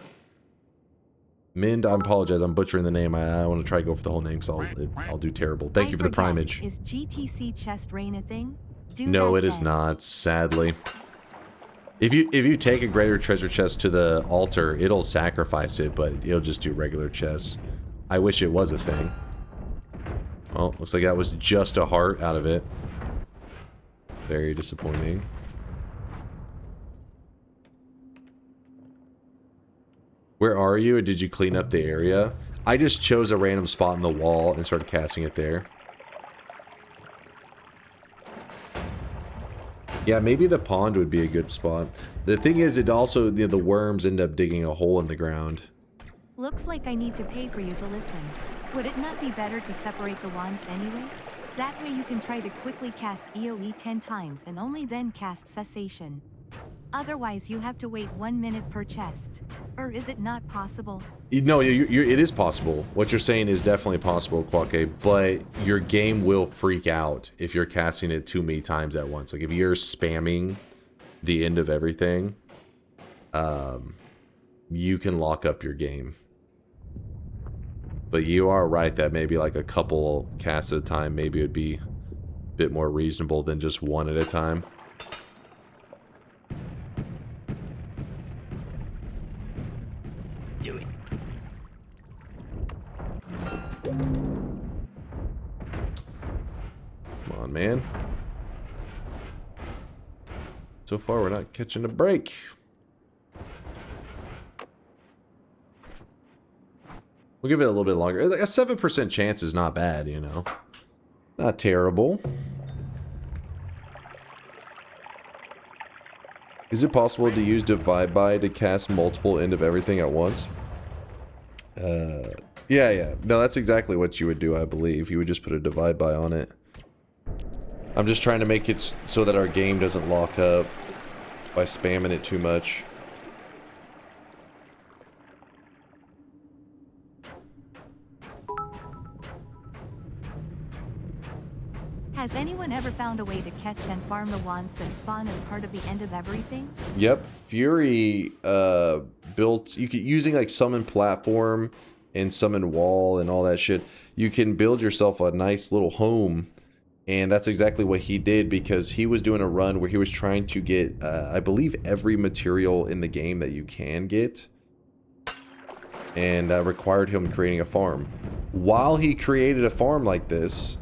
Mind, I apologize, I'm butchering the name. I want to try to go for the whole name, because I'll do terrible. Thank you for the primage. Is GTC chest rain a thing? No, it is not, sadly. If you take a greater treasure chest to the altar, it'll sacrifice it, but it'll just do regular chests. I wish it was a thing. Well, looks like that was just a heart out of it. Very disappointing. Where are you? Or did you clean up the area? I just chose a random spot in the wall and started casting it there. Yeah, maybe the pond would be a good spot. The thing is, it also, the worms end up digging a hole in the ground. Looks like I need to pay for you to listen. Would it not be better to separate the wands anyway? That way you can try to quickly cast EOE 10 times and only then cast Cessation. Otherwise you have to wait 1 minute per chest. Or is it not possible? No, it is possible. What you're saying is definitely possible, Quake, but your game will freak out if you're casting it too many times at once. Like if you're spamming the end of everything, you can lock up your game. But you are right that maybe like a couple casts at a time maybe would be a bit more reasonable than just one at a time. Do it. Come on, man. So far, we're not catching a break. We'll give it a little bit longer. Like a 7% chance is not bad, you know. Not terrible. Is it possible to use Divide By to cast multiple end of everything at once? Yeah. No, that's exactly what you would do, I believe. You would just put a Divide By on it. I'm just trying to make it so that our game doesn't lock up by spamming it too much. Has anyone ever found a way to catch and farm the wands that spawn as part of the end of everything? Yep, Fury built using like summon platform and summon wall and all that shit. You can build yourself a nice little home, and that's exactly what he did because he was doing a run where he was trying to get I believe every material in the game that you can get, and that required him creating a farm. While he created a farm like this,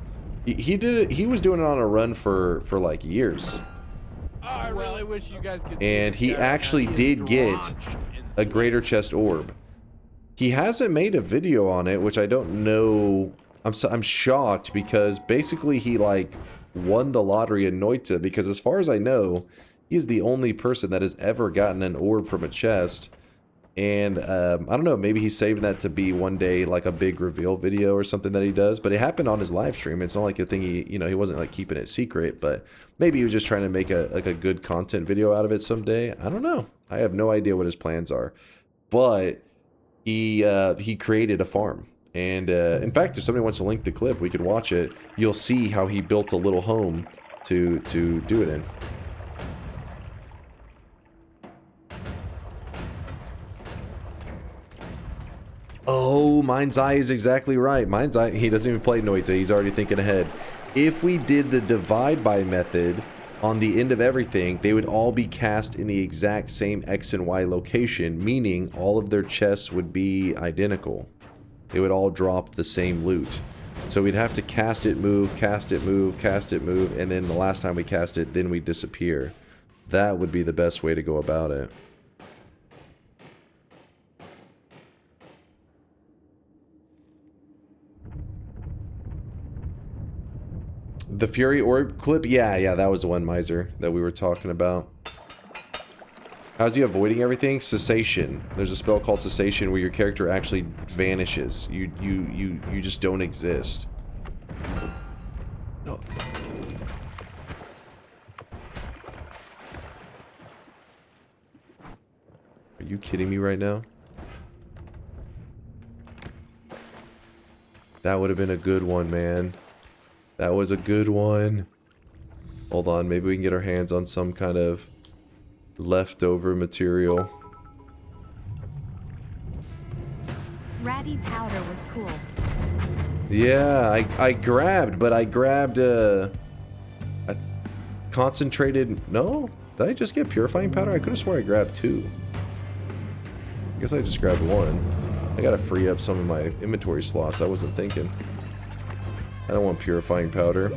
he did it. He was doing it on a run for like years. I really wish you guys could see And this he guy right now. actually He is did get drenched in a sweat. greater chest orb. He hasn't made a video on it, which I don't know. I'm shocked because basically he like won the lottery in Noita, because as far as I know, he is the only person that has ever gotten an orb from a chest. And I don't know, maybe he's saving that to be one day like a big reveal video or something that he does. But it happened on his live stream. It's not like a thing he, you know, he wasn't like keeping it secret. But maybe he was just trying to make a good content video out of it someday. I don't know. I have no idea what his plans are. But he created a farm. And in fact, if somebody wants to link the clip, we could watch it. You'll see how he built a little home to do it in. Oh, Mind's Eye is exactly right. Mind's Eye, he doesn't even play Noita. He's already thinking ahead. If we did the divide by method on the end of everything, they would all be cast in the exact same X and Y location, meaning all of their chests would be identical. They would all drop the same loot. So we'd have to cast it, move, cast it, move, cast it, move, and then the last time we cast it, then we disappear. That would be the best way to go about it. The Fury Orb clip? Yeah, that was the one, Miser, that we were talking about. How's he avoiding everything? Cessation. There's a spell called Cessation where your character actually vanishes. You just don't exist. Oh. Are you kidding me right now? That would have been a good one, man. That was a good one. Hold on, maybe we can get our hands on some kind of leftover material. Ratty powder was cool. Yeah, I grabbed a concentrated... No? Did I just get purifying powder? I could have swore I grabbed two. I guess I just grabbed one. I gotta free up some of my inventory slots. I wasn't thinking. I don't want purifying powder.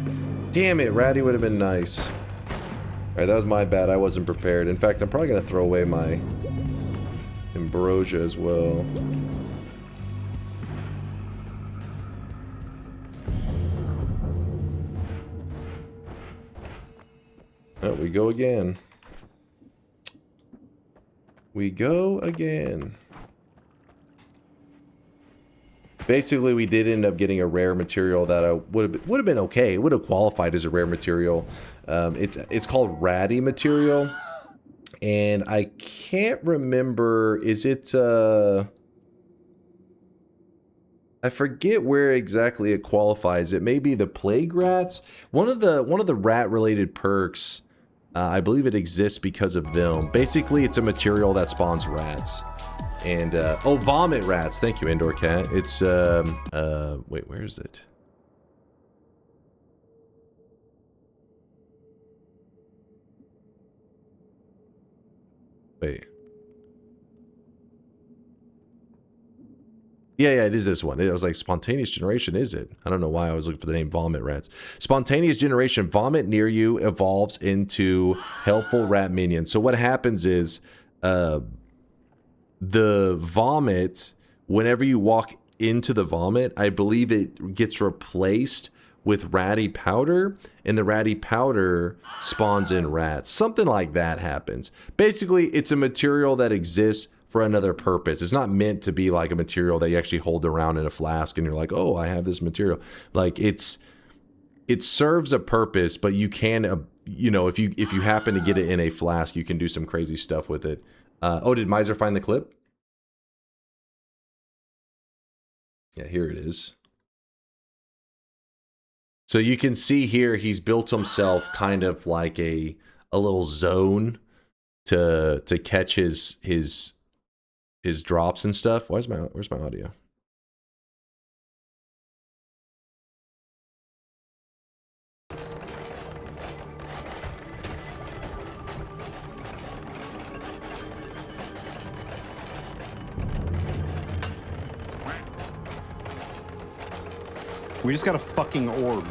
Damn it, Ratty would have been nice. Alright, that was my bad. I wasn't prepared. In fact, I'm probably gonna throw away my ambrosia as well. Oh, we go again. We go again. Basically, we did end up getting a rare material that would have been okay. It would have qualified as a rare material. It's called Ratty material, and I can't remember. Is it? I forget where exactly it qualifies. It may be the plague rats. One of the rat related perks. I believe it exists because of them. Basically, it's a material that spawns rats. And, oh, vomit rats. Thank you, Indoor Cat. It's, wait, where is it? Wait. Yeah, it is this one. It was like spontaneous generation, is it? I don't know why I was looking for the name vomit rats. Spontaneous generation. Vomit near you evolves into helpful rat minions. So what happens is, the vomit, whenever you walk into the vomit, I believe it gets replaced with ratty powder, and the ratty powder spawns in rats. Something like that happens. Basically, it's a material that exists for another purpose. It's not meant to be like a material that you actually hold around in a flask and you're like, oh, I have this material. Like, it serves a purpose, but you can, you know, if you happen to get it in a flask, you can do some crazy stuff with it. Oh, did Miser find the clip? Yeah, here it is. So you can see here he's built himself kind of like a little zone to catch his drops and stuff. Where's my audio? We just got a fucking orb.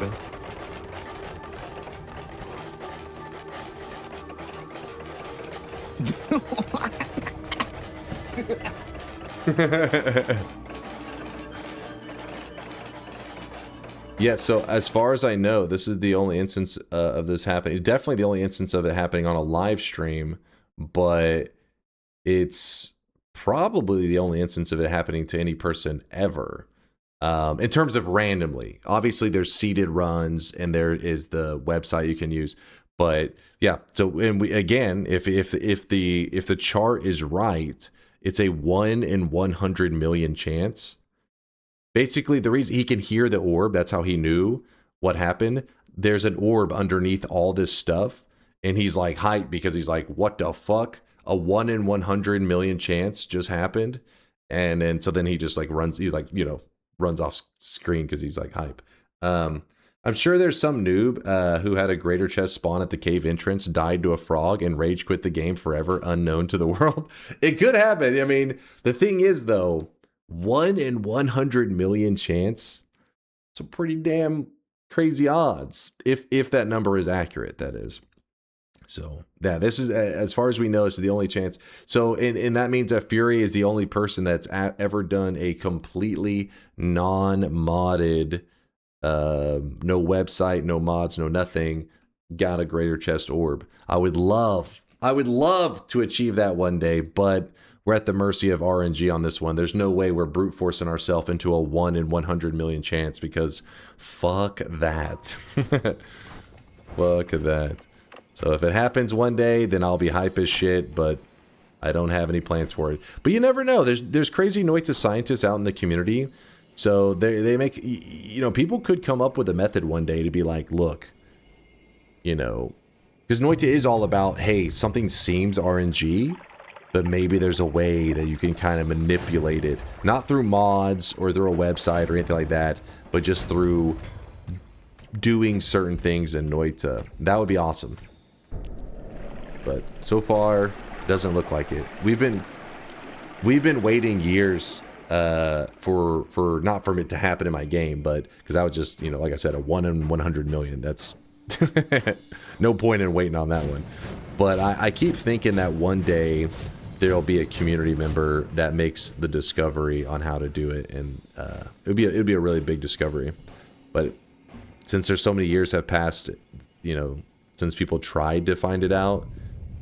Yeah, so as far as I know, this is the only instance of this happening. It's definitely the only instance of it happening on a live stream, but it's probably the only instance of it happening to any person ever. In terms of randomly. Obviously, there's seeded runs, and there is the website you can use. But yeah, so and we again, if the chart is right, it's a 1 in 100 million chance. Basically, the reason he can hear the orb, that's how he knew what happened. There's an orb underneath all this stuff, and he's like hyped because he's like, what the fuck? A 1 in 100 million chance just happened. And then so then he just like runs, he's like, you know, runs off screen because he's like hype. I'm sure there's some noob who had a greater chest spawn at the cave entrance, died to a frog, and rage quit the game forever, unknown to the world. It could happen. I mean, the thing is, though, 1 in 100 million chance. It's a pretty damn crazy odds, if that number is accurate, that is. So, yeah, this is, as far as we know, this is the only chance. So, and that means that Fury is the only person that's ever done a completely non-modded, no website, no mods, no nothing, got a greater chest orb. I would love to achieve that one day, but we're at the mercy of RNG on this one. There's no way we're brute forcing ourselves into a 1 in 100 million chance, because fuck that. Fuck that. So if it happens one day, then I'll be hype as shit, but I don't have any plans for it. But you never know. There's crazy Noita scientists out in the community. So they make, you know, people could come up with a method one day to be like, look, you know, because Noita is all about, hey, something seems RNG, but maybe there's a way that you can kind of manipulate it. Not through mods or through a website or anything like that, but just through doing certain things in Noita. That would be awesome. But so far, doesn't look like it. We've been waiting years for not for it to happen in my game, but because I was just, you know, like I said, a 1 in 100 million. That's no point in waiting on that one. But I keep thinking that one day there'll be a community member that makes the discovery on how to do it, and it'd be a really big discovery. But since there's so many years have passed, you know, since people tried to find it out,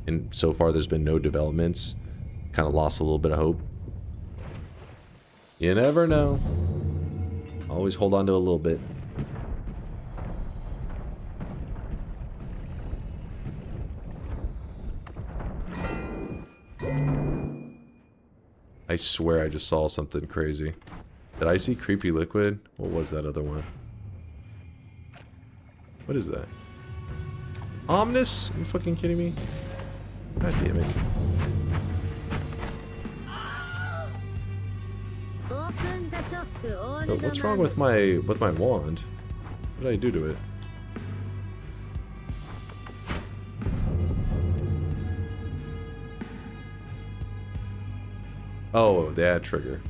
and so far there's been no developments, kind of lost a little bit of hope. You never know. Always hold on to a little bit. I swear I just saw something crazy. Did I see creepy liquid? What was that other one? What is that? Omnis? Are you fucking kidding me? God damn it. Oh, what's wrong with my wand? What did I do to it? Oh, the ad trigger.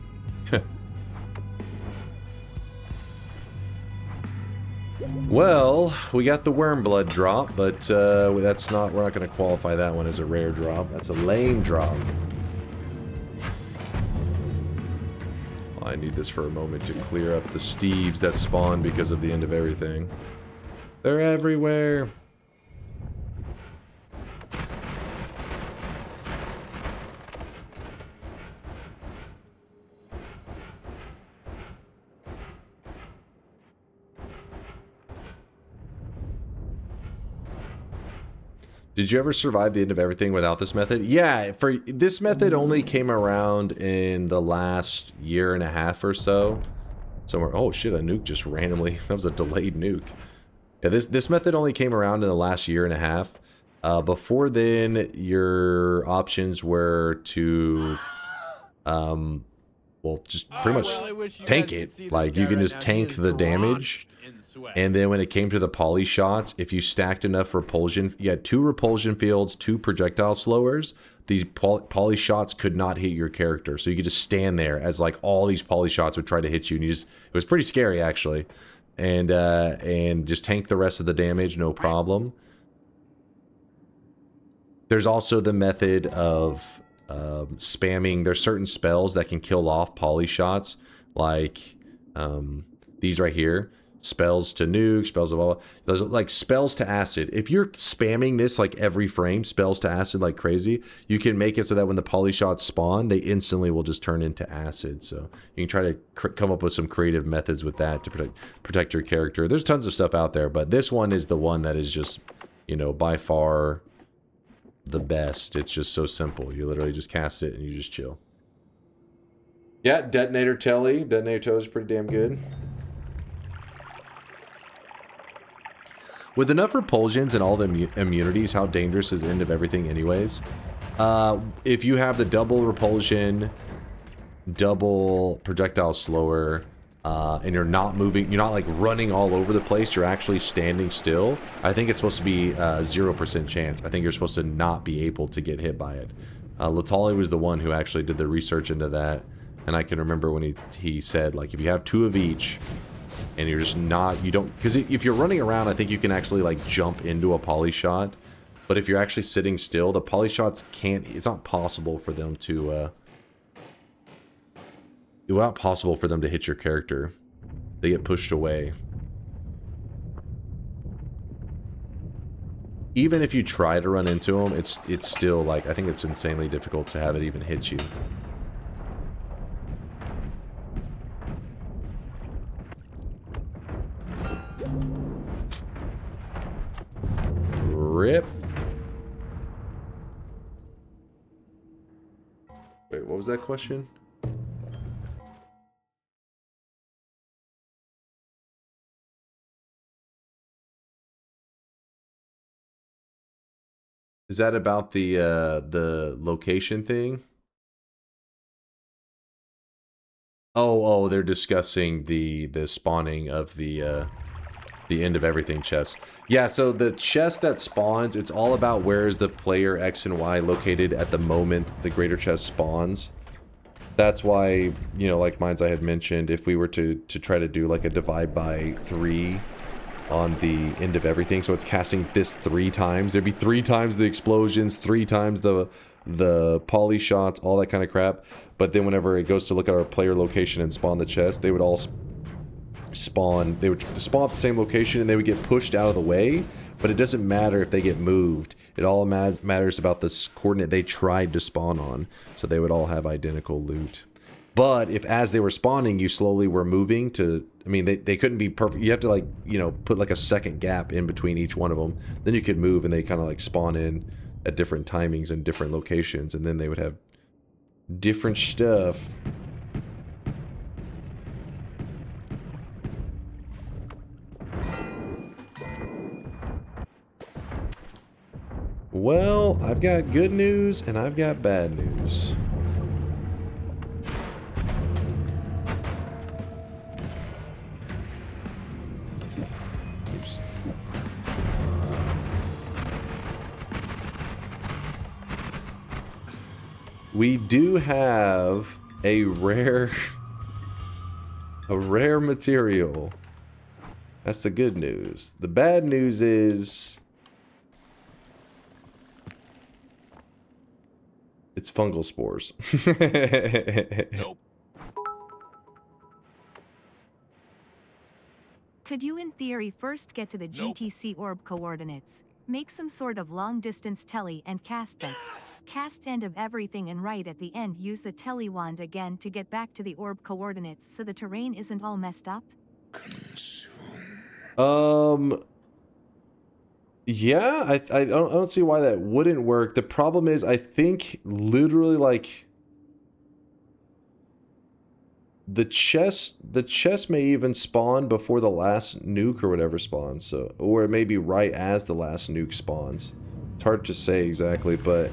Well, we got the worm blood drop, but that's not, we're not going to qualify that one as a rare drop. That's a lame drop. I need this for a moment to clear up the Steves that spawn because of the end of everything. They're everywhere. Did you ever survive the end of everything without this method? Yeah, for this method only came around in the last year and a half or so. Somewhere. Oh shit, a nuke just randomly. That was a delayed nuke. Yeah, this method only came around in the last year and a half. Before then, your options were to, well, just pretty much tank it. Like, you can just tank the damage. And then when it came to the poly shots, if you stacked enough repulsion, you had 2 repulsion fields, 2 projectile slowers. These poly shots could not hit your character, so you could just stand there as like all these poly shots would try to hit you, and it was pretty scary actually. And just tank the rest of the damage, no problem. There's also the method of spamming. There's certain spells that can kill off poly shots, like these right here. Spells to nuke, spells to blah, blah. Those are like spells to acid. If you're spamming this like every frame, spells to acid like crazy, you can make it so that when the poly shots spawn, they instantly will just turn into acid. So you can try to come up with some creative methods with that to protect your character. There's tons of stuff out there, but this one is the one that is just, you know, by far the best. It's just so simple. You literally just cast it and you just chill. Yeah, Detonator Telly. Detonator Telly is pretty damn good. With enough repulsions and all the immunities, how dangerous is the end of everything anyways? If you have the double repulsion, double projectile slower, and you're not moving, you're not like running all over the place, you're actually standing still, I think it's supposed to be 0% chance. I think you're supposed to not be able to get hit by it. Latali was the one who actually did the research into that, and I can remember when he said, like, if you have 2 of each, and you're just not, you don't, because if you're running around, I think you can actually like jump into a poly shot, but if you're actually sitting still, the poly shots can't, it's not possible for them to, it's not possible for them to hit your character. They get pushed away. Even if you try to run into them, it's still like, I think it's insanely difficult to have it even hit you. Rip. Wait, what was that question? Is that about the location thing? Oh, they're discussing the spawning of the end of everything chest. Yeah, so the chest that spawns, it's all about where is the player X and Y located at the moment the greater chest spawns. That's why, you know, like mines I had mentioned, if we were to try to do like a divide by 3 on the end of everything, so it's casting this 3 times, there'd be 3 times the explosions, 3 times the poly shots, all that kind of crap. But then whenever it goes to look at our player location and spawn the chest, they would all spawn, they would spawn at the same location and they would get pushed out of the way, but it doesn't matter if they get moved. It all matters about this coordinate they tried to spawn on, so they would all have identical loot. But if as they were spawning you slowly were moving to, I mean, they couldn't be perfect, you have to like, you know, put like a second gap in between each one of them, then you could move and they kind of like spawn in at different timings and different locations, and then they would have different stuff. Well, I've got good news and I've got bad news. Oops. We do have a rare material. That's the good news. The bad news is it's fungal spores. Nope. Could you in theory first get to the GTC orb coordinates, make some sort of long distance telly and cast them? Cast end of everything and right at the end use the telly wand again to get back to the orb coordinates so the terrain isn't all messed up? Yeah, I don't see why that wouldn't work. The problem is, I think literally like the chest may even spawn before the last nuke or whatever spawns, so, or it may be right as the last nuke spawns. It's hard to say exactly, but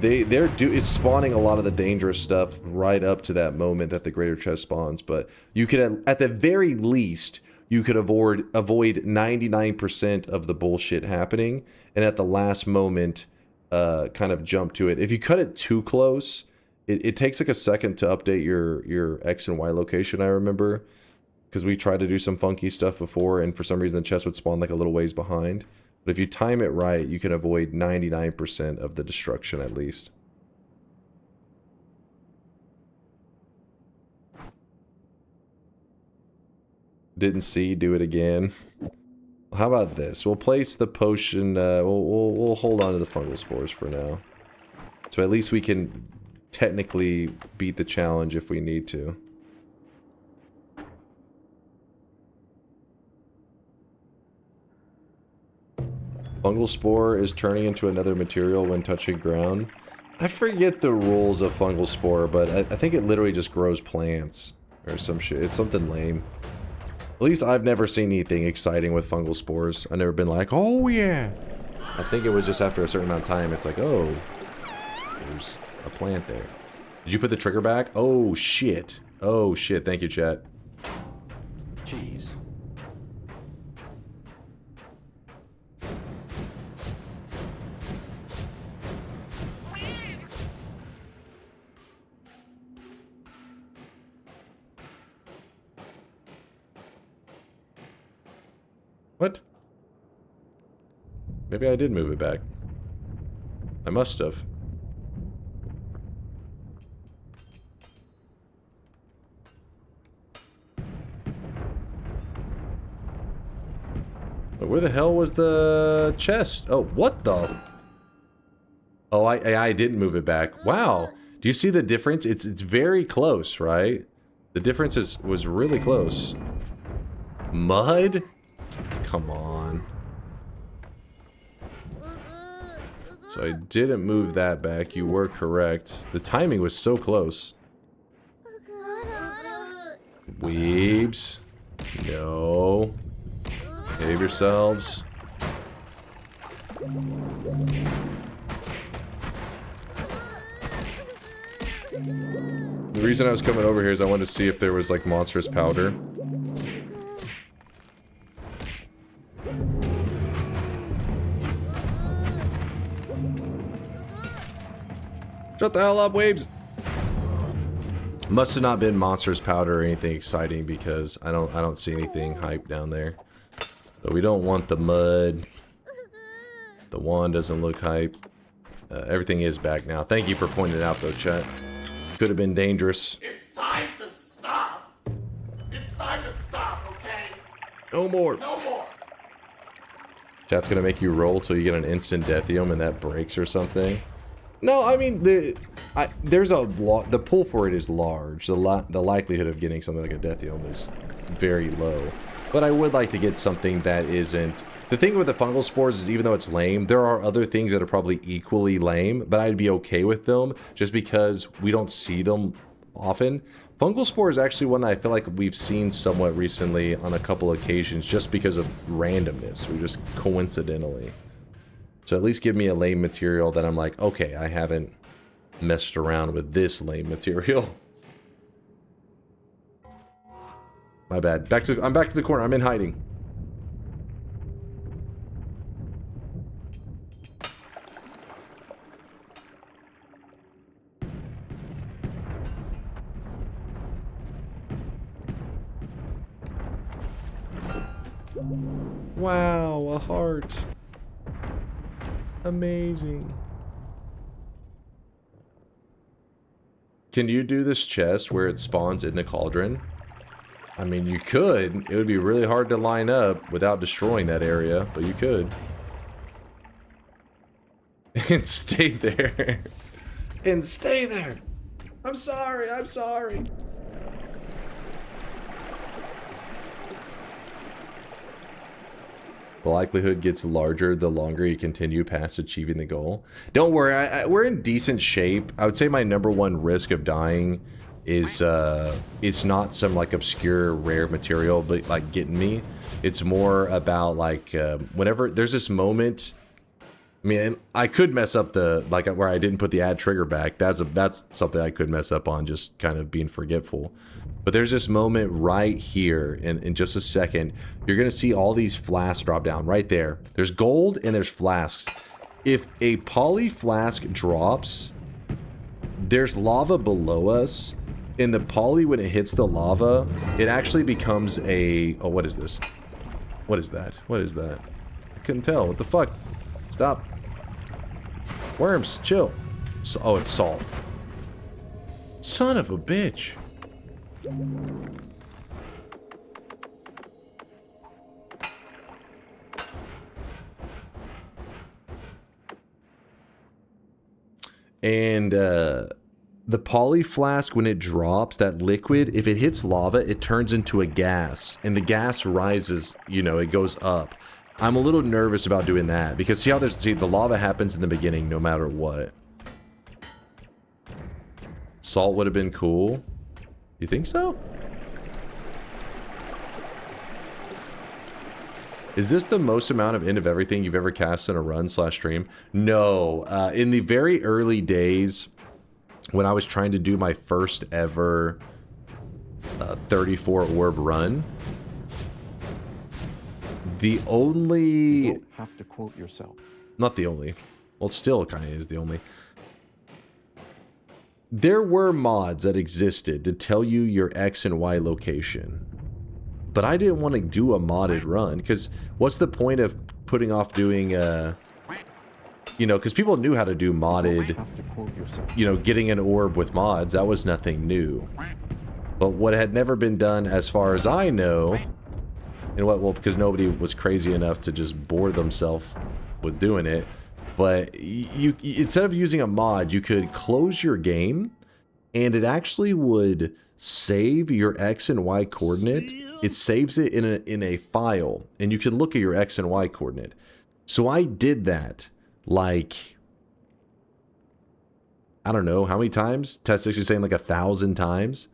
it's spawning a lot of the dangerous stuff right up to that moment that the greater chest spawns. But you could, at the very least, you could avoid 99% of the bullshit happening, and at the last moment, kind of jump to it. If you cut it too close, it takes like a second to update your X and Y location, I remember. Because we tried to do some funky stuff before, and for some reason the chest would spawn like a little ways behind. But if you time it right, you can avoid 99% of the destruction at least. Didn't see, do it again. How about this? We'll place the potion, we'll hold on to the fungal spores for now. So at least we can technically beat the challenge if we need to. Fungal spore is turning into another material when touching ground. I forget the rules of fungal spore, but I think it literally just grows plants or some shit. It's something lame. At least I've never seen anything exciting with fungal spores. I've never been like, oh yeah. I think it was just after a certain amount of time, it's like, oh, there's a plant there. Did you put the trigger back? Oh shit. Oh shit, thank you, chat. Jeez. What? Maybe I did move it back. I must have. But where the hell was the chest? Oh, what the? Oh, I didn't move it back. Wow. Do you see the difference? It's very close, right? The difference was really close. Mud? Come on. So I didn't move that back. You were correct. The timing was so close. Weebs. No. Behave yourselves. The reason I was coming over here is I wanted to see if there was like monstrous powder. Shut the hell up, Waves! Must have not been monsters powder or anything exciting because I don't see anything hype down there. So we don't want the mud. The wand doesn't look hype. Everything is back now. Thank you for pointing it out though, chat. Could have been dangerous. It's time to stop. It's time to stop, okay? No more. No more. Chat's gonna make you roll till you get an instant deathium and that breaks or something. No, I mean there's a lot. The pull for it is large. The likelihood of getting something like a deathium is very low. But I would like to get something that isn't. The thing with the fungal spores is even though it's lame, there are other things that are probably equally lame, but I'd be okay with them just because we don't see them often. Fungal spore is actually one that I feel like we've seen somewhat recently on a couple occasions just because of randomness or just coincidentally. So at least give me a lame material that I'm like, okay, I haven't messed around with this lame material. My bad. I'm back to the corner. I'm in hiding. Wow, a heart. Amazing. Can you do this chest where it spawns in the cauldron? I mean, you could. It would be really hard to line up without destroying that area, but you could. And stay there. And stay there. I'm sorry, I'm sorry. The likelihood gets larger the longer you continue past achieving the goal. Don't worry, we're in decent shape. I would say my #1 risk of dying is it's not some like obscure rare material, but like getting me. It's more about like whenever there's this moment. I mean, I could mess up the like where I didn't put the add trigger back. That's something I could mess up on, just kind of being forgetful. But there's this moment right here, in just a second, you're gonna see all these flasks drop down right there. There's gold and there's flasks. If a poly flask drops, there's lava below us, and the poly, when it hits the lava, it actually becomes a... Oh, what is this? What is that? What is that? I couldn't tell. What the fuck? Stop. Worms, chill. So, oh, it's salt. Son of a bitch. And the poly flask, when it drops, that liquid, if it hits lava, it turns into a gas. And the gas rises, you know, it goes up. I'm a little nervous about doing that. Because see how there's... See, the lava happens in the beginning no matter what. Salt would have been cool. You think so? Is this the most amount of end of everything you've ever cast in a run/stream? No. In the very early days, when I was trying to do my first ever 34 orb run, the only... You don't have to quote yourself. Not the only. Well, it still kind of is the only. There were mods that existed to tell you your X and Y location. But I didn't want to do a modded run, because what's the point of putting off doing, you know, because people knew how to do modded, you know, getting an orb with mods. That was nothing new. But what had never been done, as far as I know, and what, well, because nobody was crazy enough to just bore themselves with doing it, but you instead of using a mod, you could close your game, and it actually would save your X and Y coordinate. It saves it in a file, and you can look at your X and Y coordinate. So I did that, like, I don't know how many times. Test 60 saying like 1,000 times.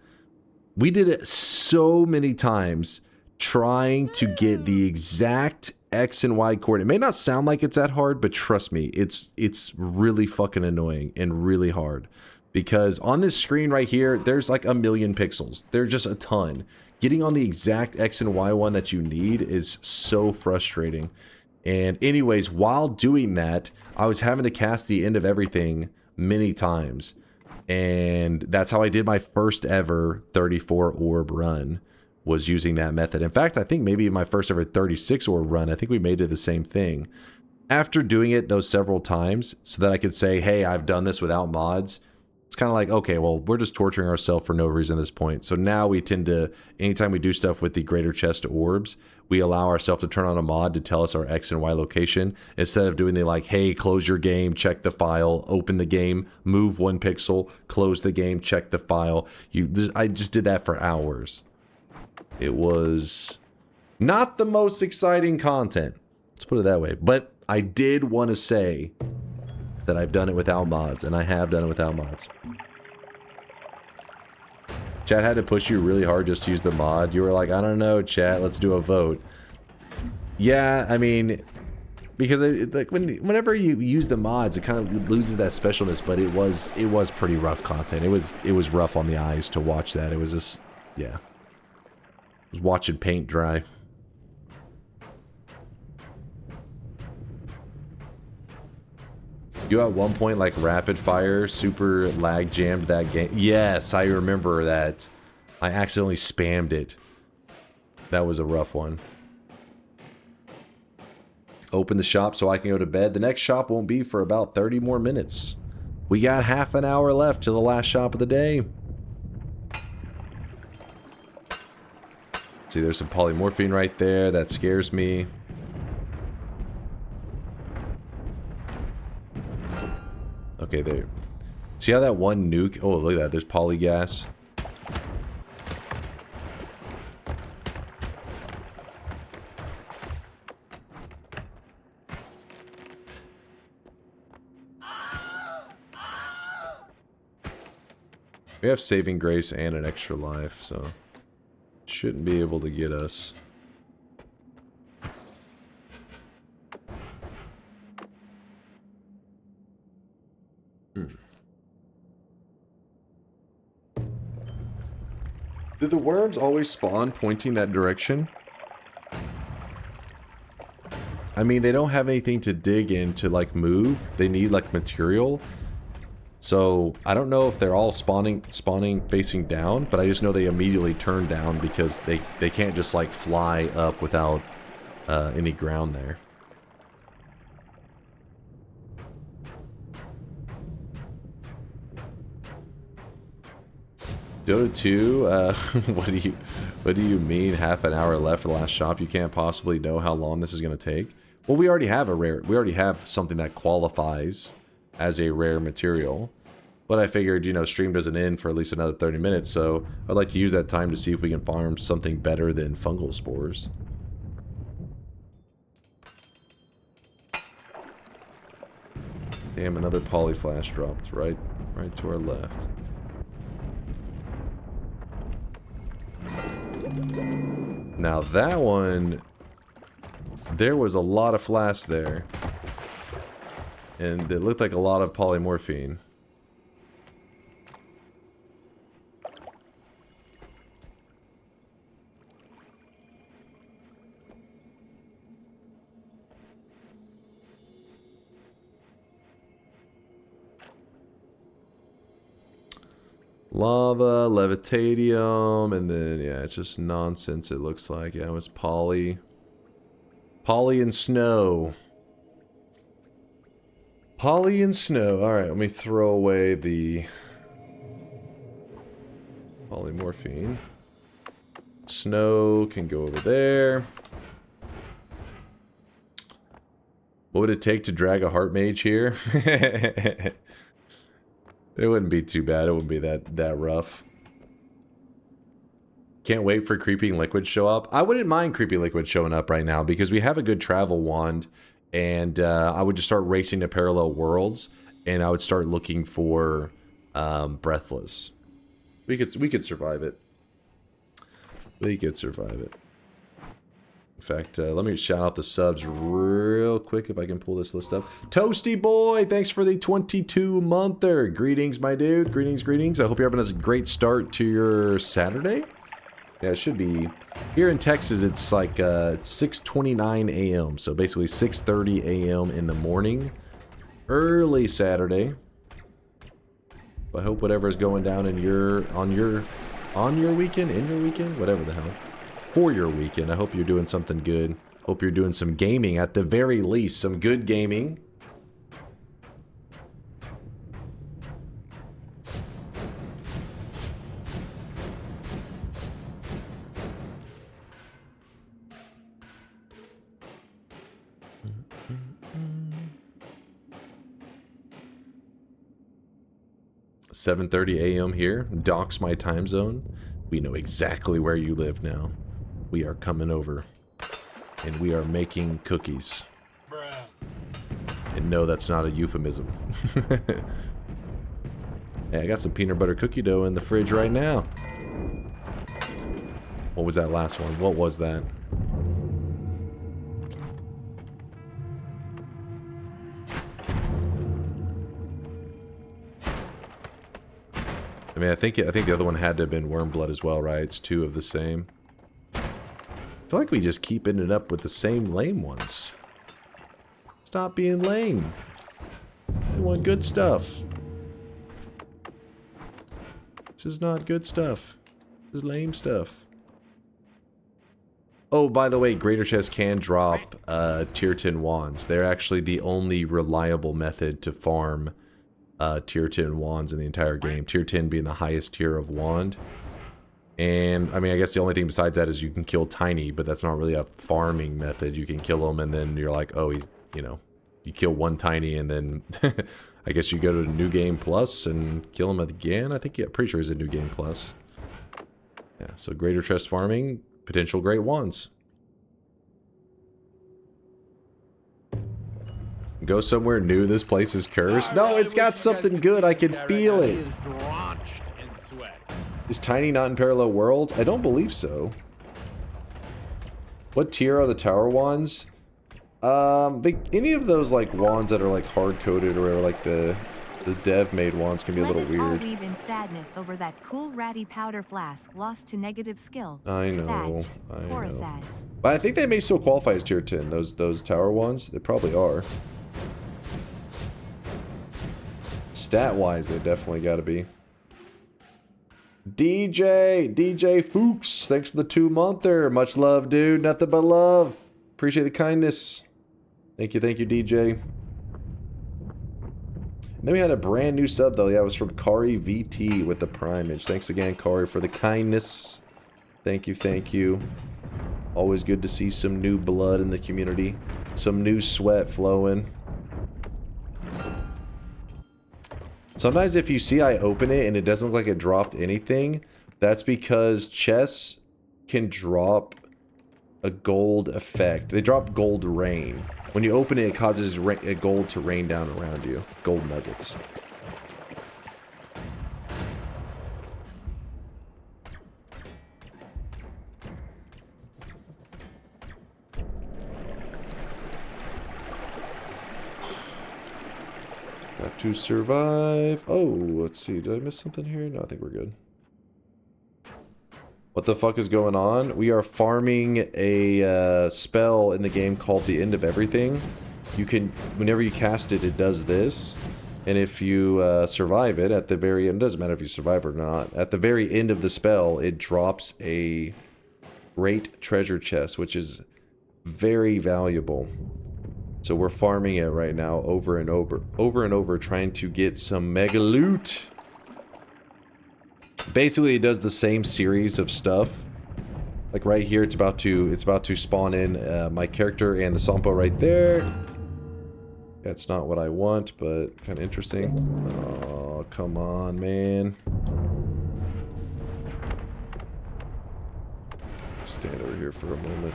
We did it so many times, trying to get the exact X and Y coordinate. It may not sound like it's that hard, but trust me, it's really fucking annoying and really hard. Because on this screen right here, there's like 1,000,000 pixels. There's just a ton. Getting on the exact X and Y one that you need is so frustrating. And anyways, while doing that, I was having to cast the end of everything many times. And that's how I did my first ever 34 orb run, was using that method. In fact, I think maybe my first ever 36 orb run, I think we made it the same thing. After doing it those several times, so that I could say, hey, I've done this without mods, it's kind of like, okay, well, we're just torturing ourselves for no reason at this point. So now we tend to, anytime we do stuff with the greater chest orbs, we allow ourselves to turn on a mod to tell us our X and Y location, instead of doing the like, hey, close your game, check the file, open the game, move 1 pixel, close the game, check the file. I just did that for hours. It was not the most exciting content. Let's put it that way. But I did want to say that I've done it without mods, and I have done it without mods. Chat had to push you really hard just to use the mod. You were like, I don't know, chat, let's do a vote. Yeah, I mean, because like whenever you use the mods, it kind of loses that specialness. But it was pretty rough content. It was rough on the eyes to watch that. It was just, yeah, I was watching paint dry. You at one point like rapid fire super lag jammed that game. Yes, I remember that. I accidentally spammed it. That was a rough one. Open the shop so I can go to bed. The next shop won't be for about 30 more minutes. We got half an hour left to the last shop of the day. See, there's some polymorphine right there. That scares me. Okay, there. See how that one nuke... Oh, look at that. There's polygas. We have saving grace and an extra life, so shouldn't be able to get us. Did the worms always spawn pointing that direction? I mean, they don't have anything to dig in to, like, move. They need, like, material. So, I don't know if they're all spawning facing down, but I just know they immediately turn down because they can't just, like, fly up without any ground there. Dota 2, what do you mean half an hour left for the last shop? You can't possibly know how long this is going to take. Well, we already have something that qualifies as a rare material. But I figured, you know, stream doesn't end for at least another 30 minutes, so I'd like to use that time to see if we can farm something better than fungal spores. Damn, another polyflash dropped right to our left. Now that one, there was a lot of flash there. And it looked like a lot of polymorphine. Lava, levitadium, and then, yeah, it's just nonsense it looks like. Yeah, it was poly. Poly and snow. Poly and snow. Alright, let me throw away the polymorphine. Snow can go over there. What would it take to drag a heart mage here? It wouldn't be too bad. It wouldn't be that rough. Can't wait for Creeping Liquid show up. I wouldn't mind Creeping Liquid showing up right now because we have a good travel wand, and I would just start racing to parallel worlds, and I would start looking for Breathless. We could survive it. We could survive it. In fact, let me shout out the subs real quick if I can pull this list up. Toasty Boy, thanks for the 22-monther. Greetings, my dude. Greetings, greetings. I hope you're having a great start to your Saturday. Yeah, it should be. Here in Texas, it's like 6:29 a.m. So basically 6:30 a.m. in the morning. Early Saturday. I hope whatever is going down in your weekend, whatever the hell. For your weekend. I hope you're doing something good. Hope you're doing some gaming at the very least. Some good gaming. $7:30 a.m. here. Docs my time zone. We know exactly where you live now. We are coming over. And we are making cookies. And no, that's not a euphemism. Hey, I got some peanut butter cookie dough in the fridge right now. What was that last one? What was that? I mean, I think the other one had to have been Wormblood as well, right? It's two of the same. I feel like we just keep ending up with the same lame ones. Stop being lame. We want good stuff. This is not good stuff. This is lame stuff. Oh, by the way, Greater Chest can drop tier 10 wands. They're actually the only reliable method to farm tier 10 wands in the entire game. Tier 10 being the highest tier of wand. And, I mean, I guess the only thing besides that is you can kill Tiny, but that's not really a farming method. You can kill him and then you're like, oh, he's, you know, you kill one Tiny and then I guess you go to New Game Plus and kill him again. I think, yeah, pretty sure he's a New Game Plus. Yeah, so Greater Chest farming, potential great wands. Go somewhere new, this place is cursed. No, it's got something good, I can feel it. Is Tiny not in Parallel Worlds? I don't believe so. What tier are the tower wands? Any of those like wands that are like hard coded or like the dev made wands can be a little Let us all weird. leave in sadness over that cool ratty powder flask lost to negative skill. I know, Sag. I Poor know. Sag. But I think they may still qualify as tier 10. Those tower ones, they probably are. Stat wise, they definitely got to be. DJ Fuchs, thanks for the 2-monther. Much love, dude. Nothing but love. Appreciate the kindness. Thank you, DJ. And then we had a brand new sub though. Yeah, it was from Kari VT with the primage. Thanks again, Kari, for the kindness. Thank you. Always good to see some new blood in the community. Some new sweat flowing. Sometimes if you see I open it and it doesn't look like it dropped anything, that's because chests can drop a gold effect. They drop gold rain. When you open it, it causes gold to rain down around you. Gold nuggets. Got to survive. Oh, let's see. Did I miss something here? No, I think we're good. What the fuck is going on? We are farming a spell in the game called the End of Everything. You can, whenever you cast it, it does this. And if you survive it at the very end, it doesn't matter if you survive or not, at the very end of the spell, it drops a great treasure chest, which is very valuable. So we're farming it right now over and over, trying to get some mega loot. Basically, it does the same series of stuff. Like right here, it's about to spawn in my character and the Sampo right there. That's not what I want, but kind of interesting. Oh, come on, man. Stand over here for a moment.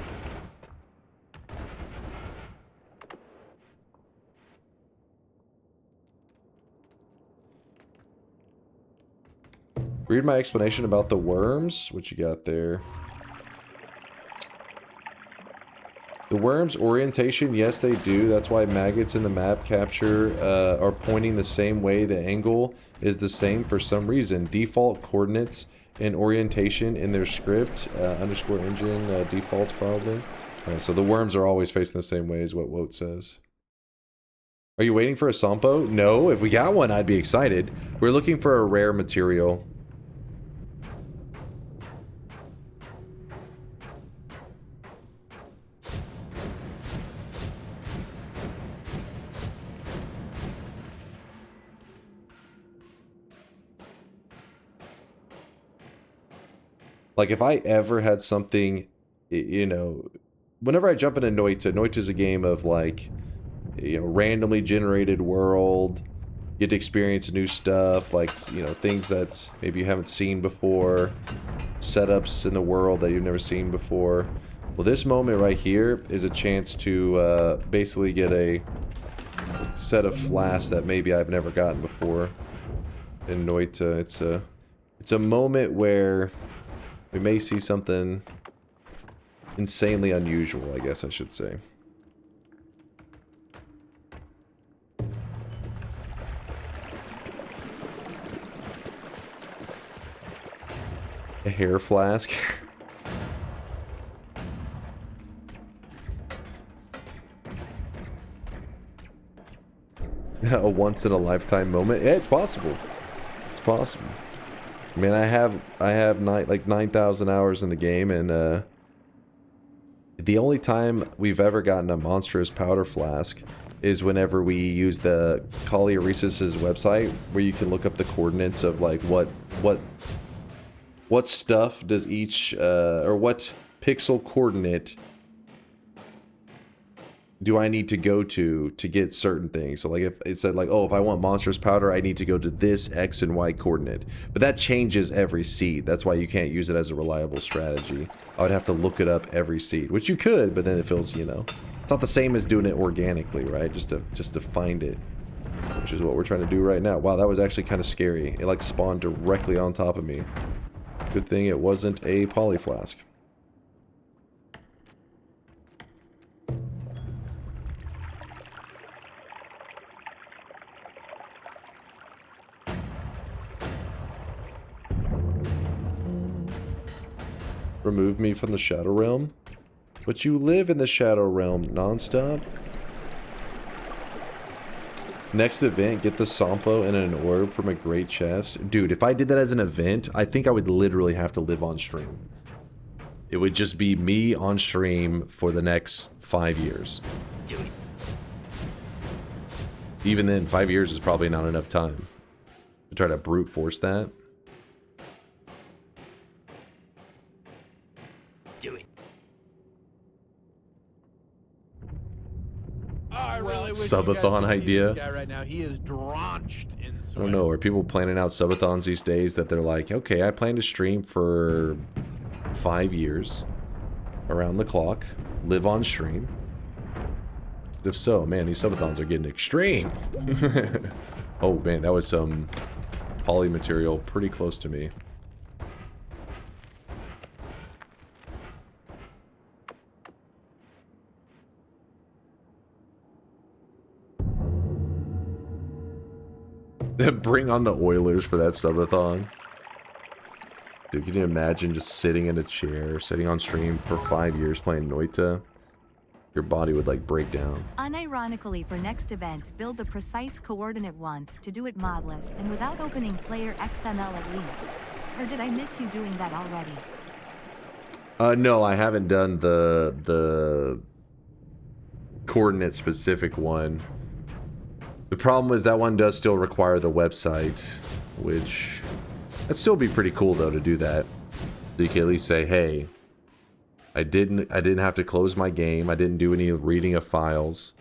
Read my explanation about the worms. What you got there? The worms' orientation, yes they do. That's why maggots in the map capture are pointing the same way. The angle is the same for some reason. Default coordinates and orientation in their script, underscore engine defaults probably. So the worms are always facing the same way is what Wote says. Are you waiting for a Sampo? No, if we got one I'd be excited. We're looking for a rare material. Like, if I ever had something, you know, whenever I jump into Noita, Noita's a game of, like, you know, randomly generated world, get to experience new stuff, like, you know, things that maybe you haven't seen before, setups in the world that you've never seen before. Well, this moment right here is a chance to basically get a set of flasks that maybe I've never gotten before in Noita. It's a moment where we may see something insanely unusual, I guess I should say. A hair flask. A once-in-a-lifetime moment. Yeah, it's possible. It's possible. I mean, I have like 9,000 hours in the game, and the only time we've ever gotten a monstrous powder flask is whenever we use the Kali-Aris's website, where you can look up the coordinates of like what stuff does each or what pixel coordinate do I need to go to get certain things. So like if it said like, oh, if I want monstrous powder, I need to go to this X and Y coordinate. But that changes every seed. That's why you can't use it as a reliable strategy. I would have to look it up every seed, which you could, but then it feels, you know, it's not the same as doing it organically, right? Just to find it, which is what we're trying to do right now. Wow, that was actually kind of scary. It like spawned directly on top of me. Good thing it wasn't a poly flask. Remove me from the Shadow Realm? But you live in the Shadow Realm nonstop? Next event, get the Sampo and an orb from a great chest. Dude, if I did that as an event, I think I would literally have to live on stream. It would just be me on stream for the next 5 years. Even then, 5 years is probably not enough time to try to brute force that. I really wish Subathon idea. This guy right now, he is drenched in sweat. I don't know. Are people planning out subathons these days that they're like, okay, I plan to stream for 5 years, around the clock, live on stream? If so, man, these subathons are getting extreme. Oh man, that was some poly material pretty close to me. Bring on the Oilers for that subathon. Dude, can you imagine just sitting in a chair, sitting on stream for 5 years playing Noita? Your body would like break down. Unironically, for next event, build the precise coordinate once to do it modless and without opening player XML at least. Or did I miss you doing that already? No, I haven't done the coordinate specific one. The problem is that one does still require the website, which that'd still be pretty cool though to do that. So you can at least say, hey, I didn't have to close my game. I didn't do any reading of files,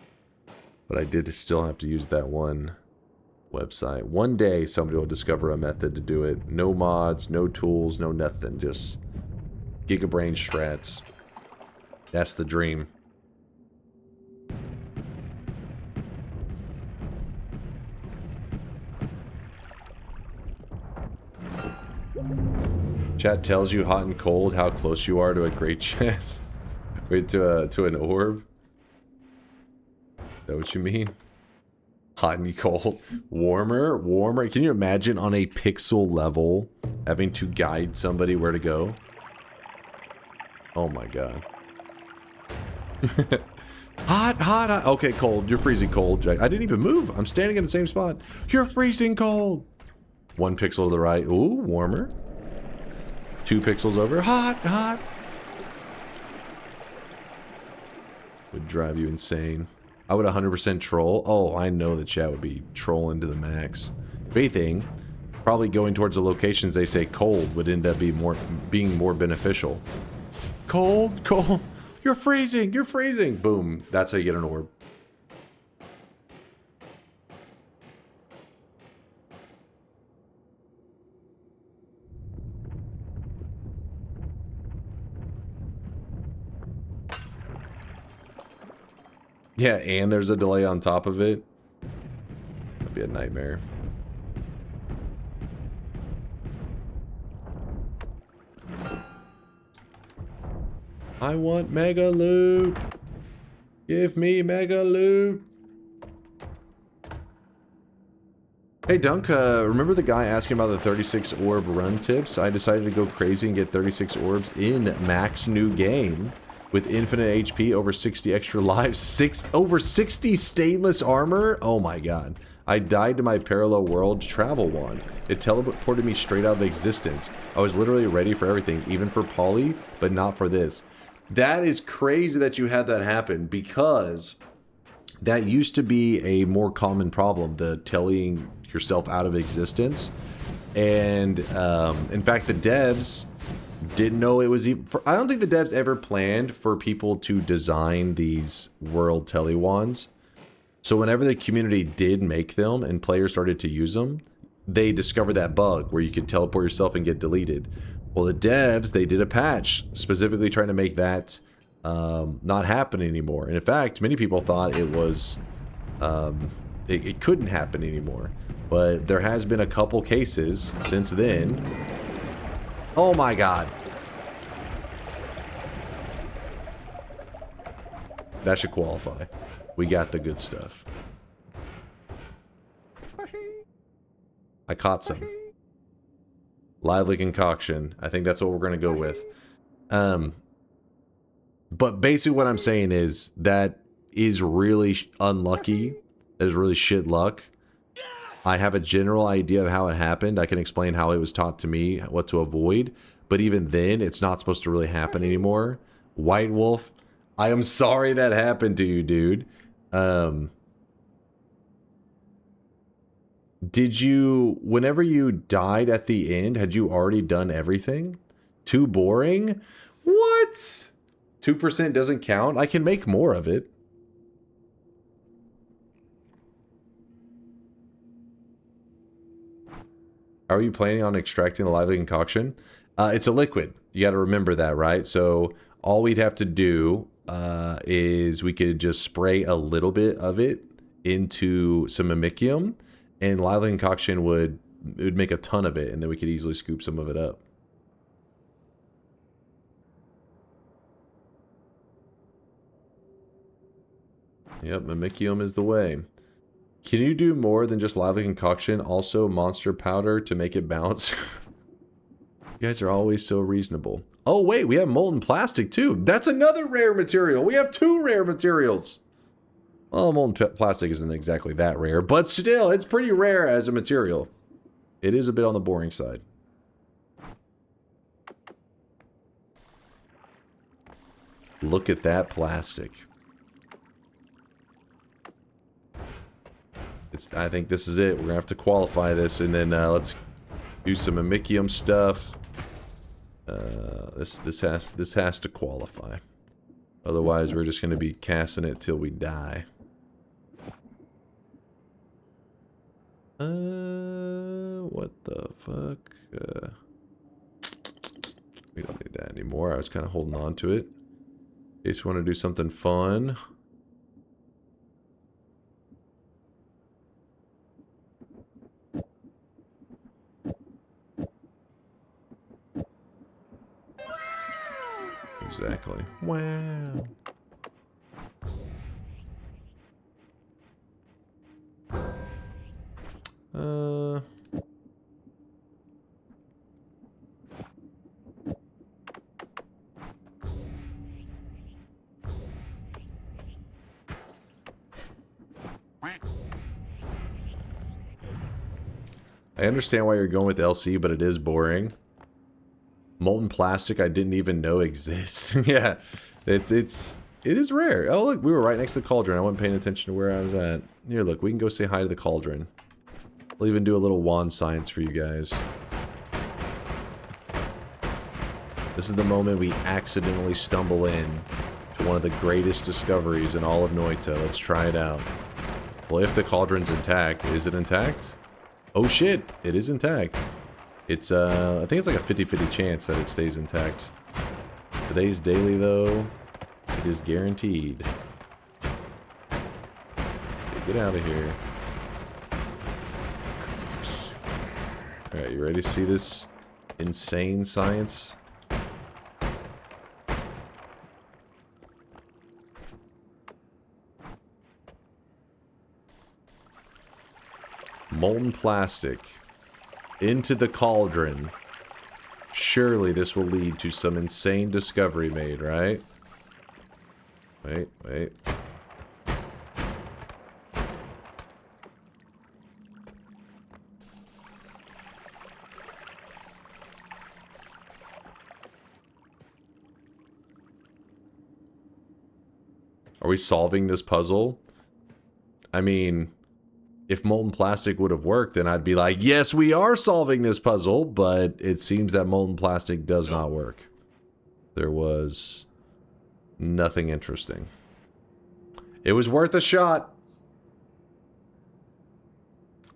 but I did still have to use that one website. One day somebody will discover a method to do it. No mods, no tools, no nothing. Just gigabrain strats. That's the dream. Chat tells you hot and cold how close you are to a great chest. Wait, to an orb? Is that what you mean? Hot and cold. Warmer? Warmer? Can you imagine on a pixel level having to guide somebody where to go? Oh my god. Hot, hot, hot. Okay, cold. You're freezing cold, Jack. I didn't even move. I'm standing in the same spot. You're freezing cold. 1 pixel to the right. Ooh, warmer. 2 pixels over. Hot, hot. Would drive you insane. I would 100% troll. Oh, I know the chat would be trolling to the max. If anything, probably going towards the locations they say cold would end up being more beneficial. Cold, cold. You're freezing. You're freezing. Boom. That's how you get an orb. Yeah, and there's a delay on top of it. That'd be a nightmare. I want mega loot. Give me mega loot. Hey Dunk, remember the guy asking about the 36 orb run tips? I decided to go crazy and get 36 orbs in max new game. With infinite HP, over 60 extra lives, over 60 stainless armor? Oh my god. I died to my parallel world travel wand. It teleported me straight out of existence. I was literally ready for everything, even for poly, but not for this. That is crazy that you had that happen, because that used to be a more common problem, the telling yourself out of existence. And in fact, the devs didn't know it was even... I don't think the devs ever planned for people to design these world telewands. So whenever the community did make them and players started to use them, they discovered that bug where you could teleport yourself and get deleted. Well, the devs, they did a patch specifically trying to make that not happen anymore. And in fact, many people thought it was... it couldn't happen anymore. But there has been a couple cases since then Oh my god. That should qualify. We got the good stuff. I caught some. Lively concoction. I think that's what we're going to go with. But basically what I'm saying is that is really unlucky. That is really shit luck. I have a general idea of how it happened. I can explain how it was taught to me, what to avoid. But even then, it's not supposed to really happen anymore. White Wolf, I am sorry that happened to you, dude. Did you, whenever you died at the end, had you already done everything? Too boring? What? 2% doesn't count? I can make more of it. How are you planning on extracting the lively concoction? It's a liquid. You got to remember that, right? So all we'd have to do is we could just spray a little bit of it into some mimicium, and lively concoction would make a ton of it, and then we could easily scoop some of it up. Yep, mimicium is the way. Can you do more than just lively concoction? Also monster powder to make it bounce? You guys are always so reasonable. Oh wait, we have molten plastic too. That's another rare material. We have 2 rare materials. Well, molten plastic isn't exactly that rare, but still, it's pretty rare as a material. It is a bit on the boring side. Look at that plastic. I think this is it. We're gonna have to qualify this, and then let's do some mimicium stuff. This has to qualify. Otherwise, we're just gonna be casting it till we die. What the fuck? We don't need that anymore. I was kind of holding on to it in case we want to do something fun. Exactly. Wow. I understand why you're going with LC, but it is boring. Molten plastic I didn't even know exists. Yeah, it is rare. Oh look, we were right next to the cauldron. I wasn't paying attention to where I was at. Here, look, we can go say hi to the cauldron. We'll even do a little wand science for you guys. This is the moment we accidentally stumble in to one of the greatest discoveries in all of Noita. Let's try it out. Well, if the cauldron's intact, is it intact? Oh shit, it is intact. It's, I think it's like a 50-50 chance that it stays intact. Today's daily, though, it is guaranteed. Okay, get out of here. Alright, you ready to see this insane science? Molten plastic. Into the cauldron. Surely this will lead to some insane discovery made, right? Wait, wait. Are we solving this puzzle? I mean, if molten plastic would have worked, then I'd be like, yes, we are solving this puzzle, but it seems that molten plastic does not work. There was nothing interesting. It was worth a shot.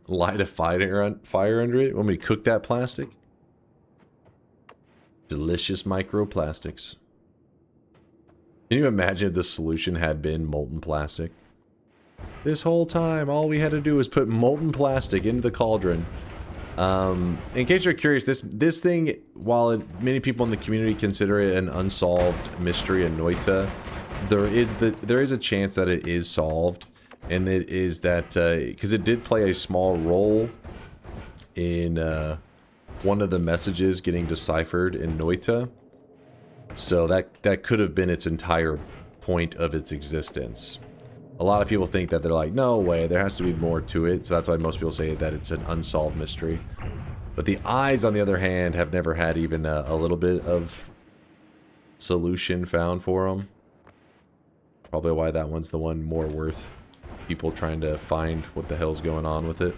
Light a fire under it? Want me to cook that plastic? Delicious microplastics. Can you imagine if the solution had been molten plastic? This whole time, all we had to do was put molten plastic into the cauldron, In case you're curious, this thing, while many people in the community consider it an unsolved mystery in Noita, there is a chance that it is solved, and it is that because it did play a small role in one of the messages getting deciphered in Noita, so that could have been its entire point of its existence. A lot of people think that they're like, no way, there has to be more to it, so that's why most people say that it's an unsolved mystery. But the eyes, on the other hand, have never had even a little bit of solution found for them. Probably why that one's the one more worth people trying to find what the hell's going on with it.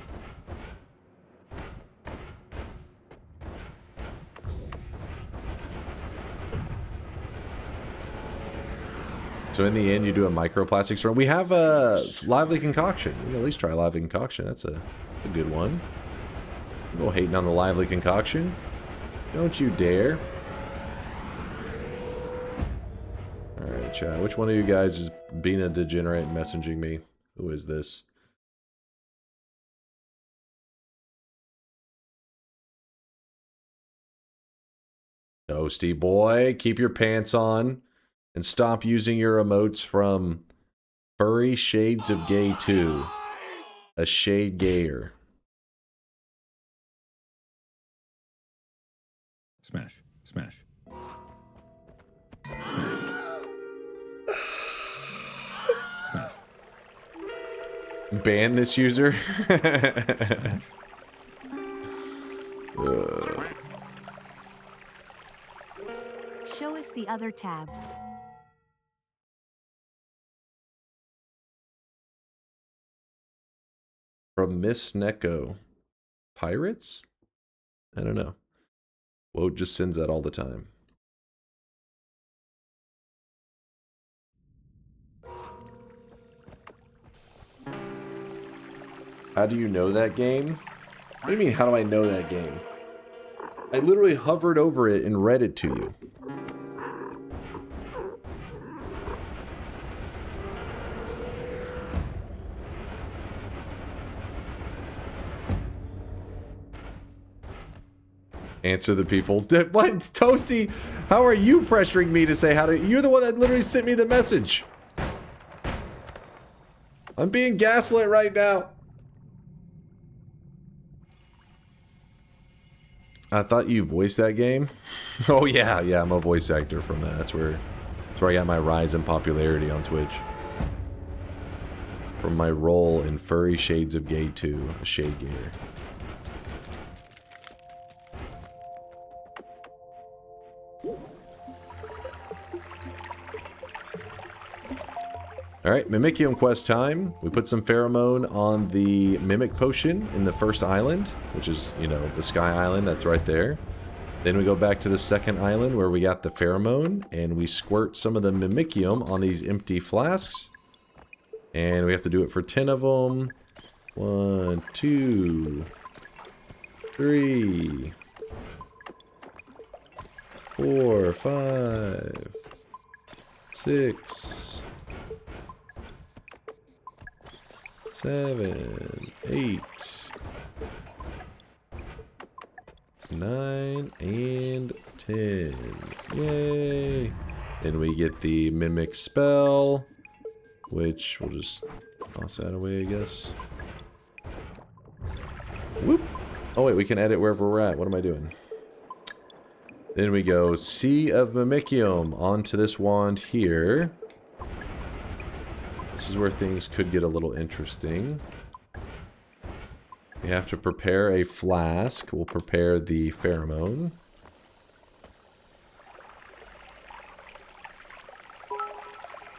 So in the end, you do a microplastics run. We have a lively concoction. We can at least try lively concoction. That's a good one. Go hating on the lively concoction. Don't you dare. Alright, chat. Which one of you guys is being a degenerate and messaging me? Who is this? Toasty boy, keep your pants on. And stop using your emotes from Furry Shades of Gay 2. A shade gayer. Smash. Smash. Smash. Ban this user? Show us the other tab. From Miss Neko. Pirates? I don't know. Woe just sends that all the time. How do you know that game? What do you mean, how do I know that game? I literally hovered over it and read it to you. Answer the people. What? Toasty, how are you pressuring me to say how to... You're the one that literally sent me the message. I'm being gaslit right now. I thought you voiced that game. Oh yeah, I'm a voice actor from that. That's where I got my rise in popularity on Twitch. From my role in Furry Shades of Gay 2, a shade gayer. Alright, Mimicium quest time. We put some pheromone on the Mimic Potion in the first island, which is, you know, the Sky Island, that's right there. Then we go back to the second island where we got the pheromone, and we squirt some of the Mimicium on these empty flasks. And we have to do it for 10 of them. 1, 2, 3, 4, 5, 6, 7, 8, 9, and 10. Yay! Then we get the Mimic spell, which we'll just toss that away, I guess. Whoop! Oh wait, we can edit wherever we're at. What am I doing? Then we go Sea of Mimicium onto this wand here. This is where things could get a little interesting. We have to prepare a flask. We'll prepare the pheromone.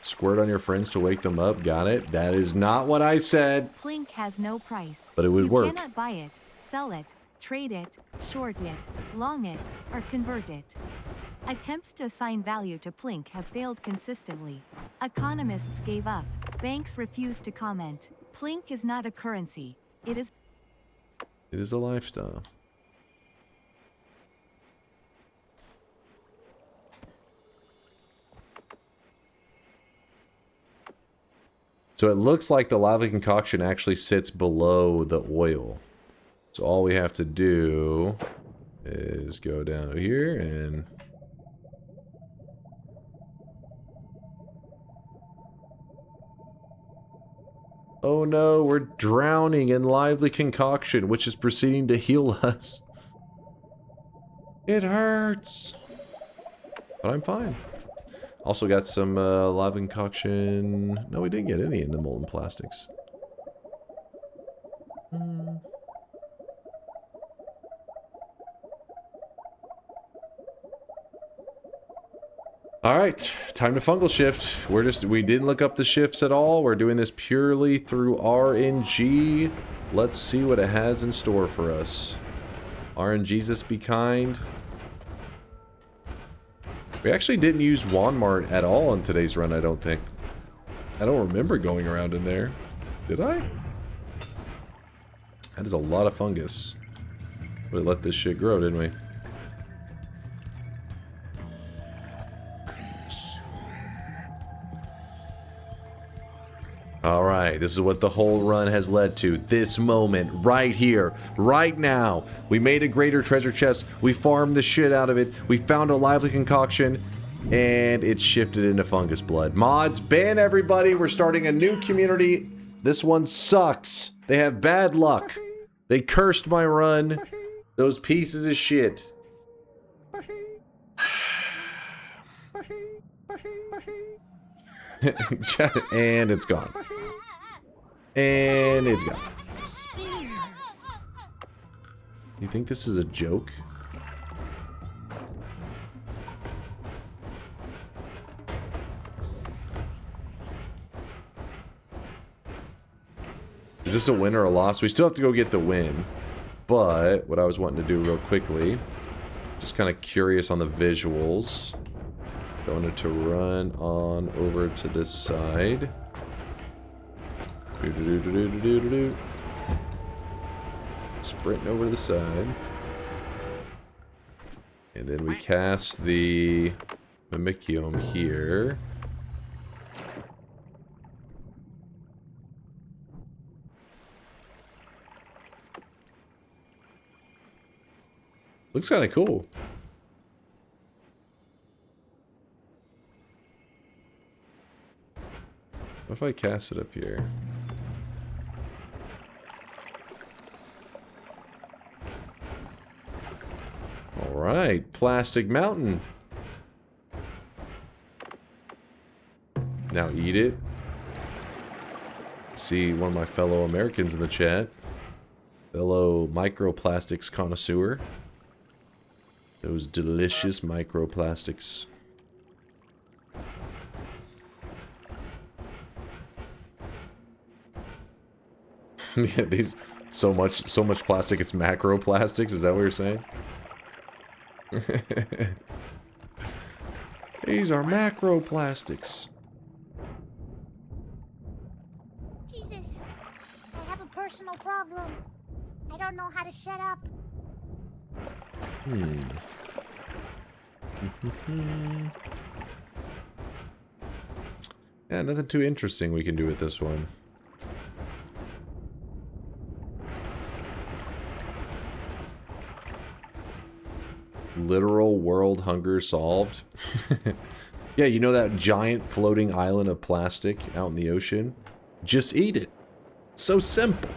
Squirt on your friends to wake them up. Got it. That is not what I said. Plink has no price. But it would work. You cannot buy it, sell it, trade it, short it, long it, or convert it. Attempts to assign value to Plink have failed consistently. Economists gave up. Banks refuse to comment. Plink is not a currency. It is a lifestyle. So it looks like the lava concoction actually sits below the oil. So all we have to do is go down here and... Oh no, we're drowning in lively concoction, which is proceeding to heal us. It hurts. But I'm fine. Also got some lively concoction. No, we didn't get any in the molten plastics. Alright, time to fungal shift. We didn't look up the shifts at all. We're doing this purely through RNG. Let's see what it has in store for us. RNGesus be kind. We actually didn't use Walmart at all in today's run, I don't think. I don't remember going around in there. Did I? That is a lot of fungus. We let this shit grow, didn't we? Alright, this is what the whole run has led to. This moment, right here, right now. We made a greater treasure chest, we farmed the shit out of it, we found a lively concoction, and it shifted into fungus blood. Mods, ban everybody, we're starting a new community. This one sucks. They have bad luck. They cursed my run. Those pieces of shit. And it's gone. And it's gone. You think this is a joke? Is this a win or a loss? We still have to go get the win. But what I was wanting to do real quickly, just kind of curious on the visuals. I wanted to run on over to this side. Sprinting over to the side. And then we cast the Mimicium here. Looks kind of cool. What if I cast it up here? Alright, Plastic Mountain. Now eat it. See one of my fellow Americans in the chat. Fellow microplastics connoisseur. Those delicious microplastics. Yeah, these so much plastic it's macroplastics, is that what you're saying? These are macroplastics. Jesus, I have a personal problem. I don't know how to shut up. Yeah, nothing too interesting we can do with this one. Literal world hunger solved. Yeah, you know that giant floating island of plastic out in the ocean? Just eat it. So simple.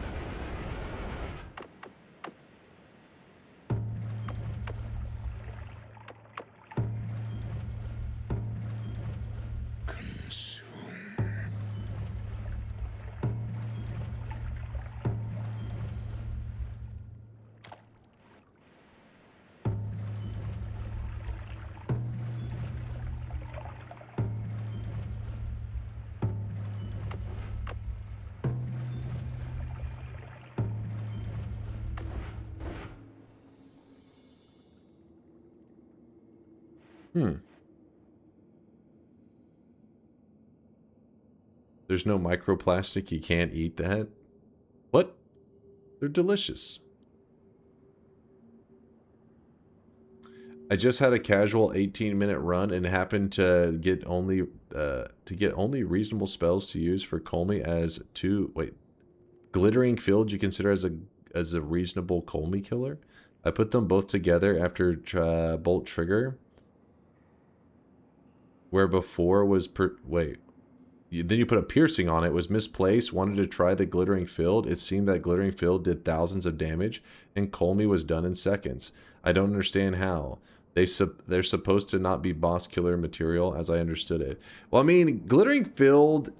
There's no microplastic, you can't eat that? What? They're delicious. I just had a casual 18-minute run and happened to get only reasonable spells to use for Colmy as glittering field you consider as a as a reasonable Colmy killer. I put them both together after bolt trigger. Where before was wait. Then you put a piercing on it, was misplaced, wanted to try the glittering field. It seemed that glittering field did thousands of damage, and Colmy was done in seconds. I don't understand how. They're supposed to not be boss killer material, as I understood it. Well, I mean, glittering field,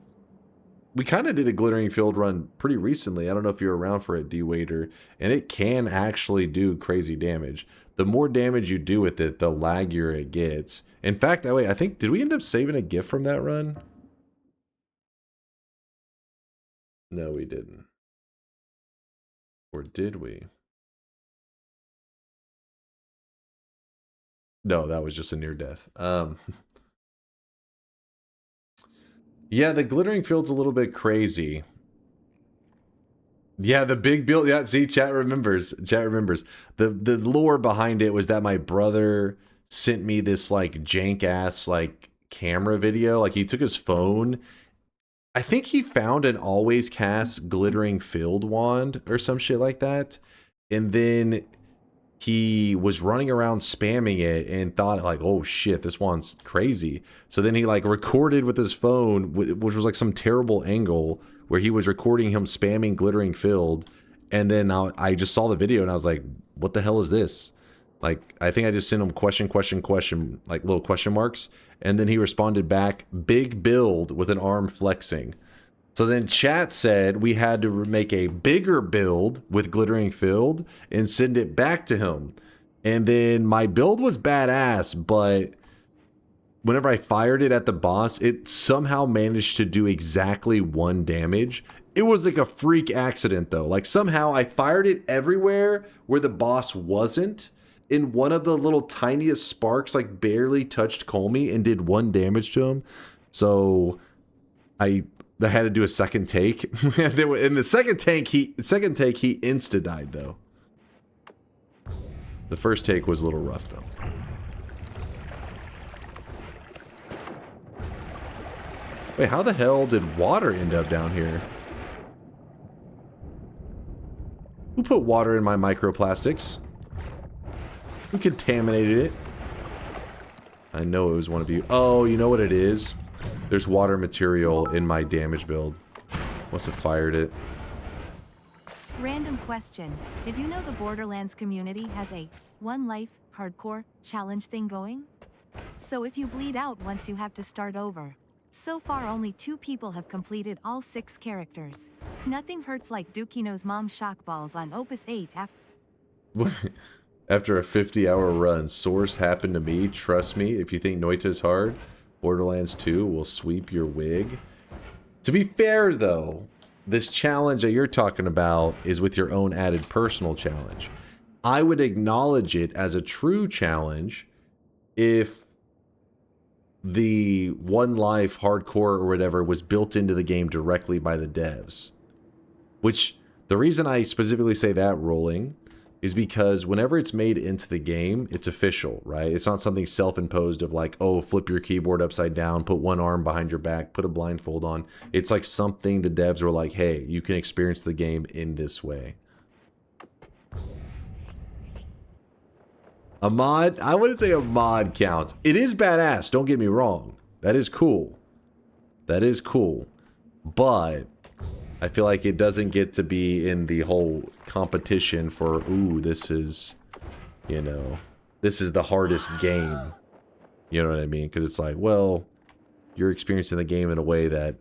we kind of did a glittering field run pretty recently. I don't know if you're around for it, D-Waiter, and it can actually do crazy damage. The more damage you do with it, the laggier it gets. In fact, wait, I think, did we end up saving a gift from that run? No, we didn't. Or did we? No, that was just a near death. Yeah, the glittering field's a little bit crazy. Yeah, the big build. Yeah, see, chat remembers. Chat remembers. The lore behind it was that my brother sent me this like jank ass like camera video. Like he took his phone. I think he found an always cast glittering field wand or some shit like that. And then he was running around spamming it and thought like, oh shit, this one's crazy. So then he like recorded with his phone, which was like some terrible angle where he was recording him spamming glittering field. And then I just saw the video and I was like, what the hell is this? Like, I think I just sent him question, like little question marks. And then he responded back, big build with an arm flexing. So then chat said we had to make a bigger build with glittering field and send it back to him. And then my build was badass, but whenever I fired it at the boss, it somehow managed to do exactly 1 damage. It was like a freak accident though. Like somehow I fired it everywhere where the boss wasn't. In one of the little tiniest sparks, like barely touched Colmy and did 1 damage to him. So I had to do a second take. In the second take, he insta died though. The first take was a little rough though. Wait, how the hell did water end up down here? Who put water in my microplastics? Who contaminated it? I know it was one of you. Oh, you know what it is? There's water material in my damage build. Must have fired it. Random question. Did you know the Borderlands community has a one life hardcore challenge thing going? So if you bleed out once, you have to start over. So far only 2 people have completed all 6 characters. Nothing hurts like Dukino's mom shockballs on Opus 8 After a 50-hour run. Source happened to me. Trust me, if you think Noita's hard, Borderlands 2 will sweep your wig. To be fair though, this challenge that you're talking about is with your own added personal challenge. I would acknowledge it as a true challenge if the one life hardcore or whatever was built into the game directly by the devs. Which, the reason I specifically say that, Rolling, is because whenever it's made into the game, it's official, right? It's not something self-imposed of like, oh, flip your keyboard upside down, put one arm behind your back, put a blindfold on. It's like something the devs were like, hey, you can experience the game in this way. A mod? I wouldn't say a mod counts. It is badass, don't get me wrong. That is cool. That is cool. But I feel like it doesn't get to be in the whole competition for, ooh, this is, you know, this is the hardest game. You know what I mean? Because it's like, well, you're experiencing the game in a way that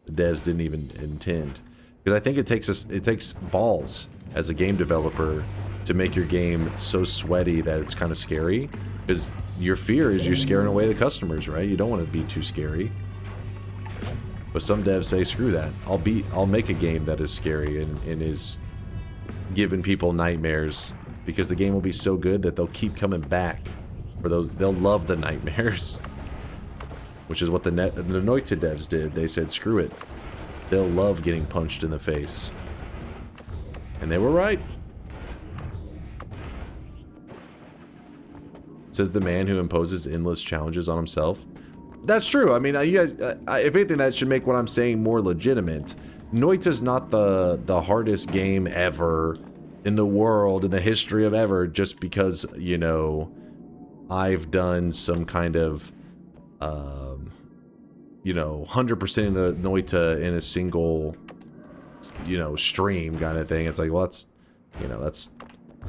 the devs didn't even intend. Because I think it takes balls as a game developer to make your game so sweaty that it's kind of scary. Because your fear is you're scaring away the customers, right? You don't want to be too scary. But some devs say, screw that. I'll make a game that is scary and is giving people nightmares, because the game will be so good that they'll keep coming back. Or they'll love the nightmares. Which is what the Noita devs did. They said, screw it. They'll love getting punched in the face. And they were right. Says the man who imposes endless challenges on himself. That's true. I mean, you guys, if anything, that should make what I'm saying more legitimate. Noita's not the hardest game ever. in the world, in the history of ever, just because, you know, I've done some kind of, you know, 100% of the Noita in a single, you know, stream kind of thing. It's like, well, that's, you know, that's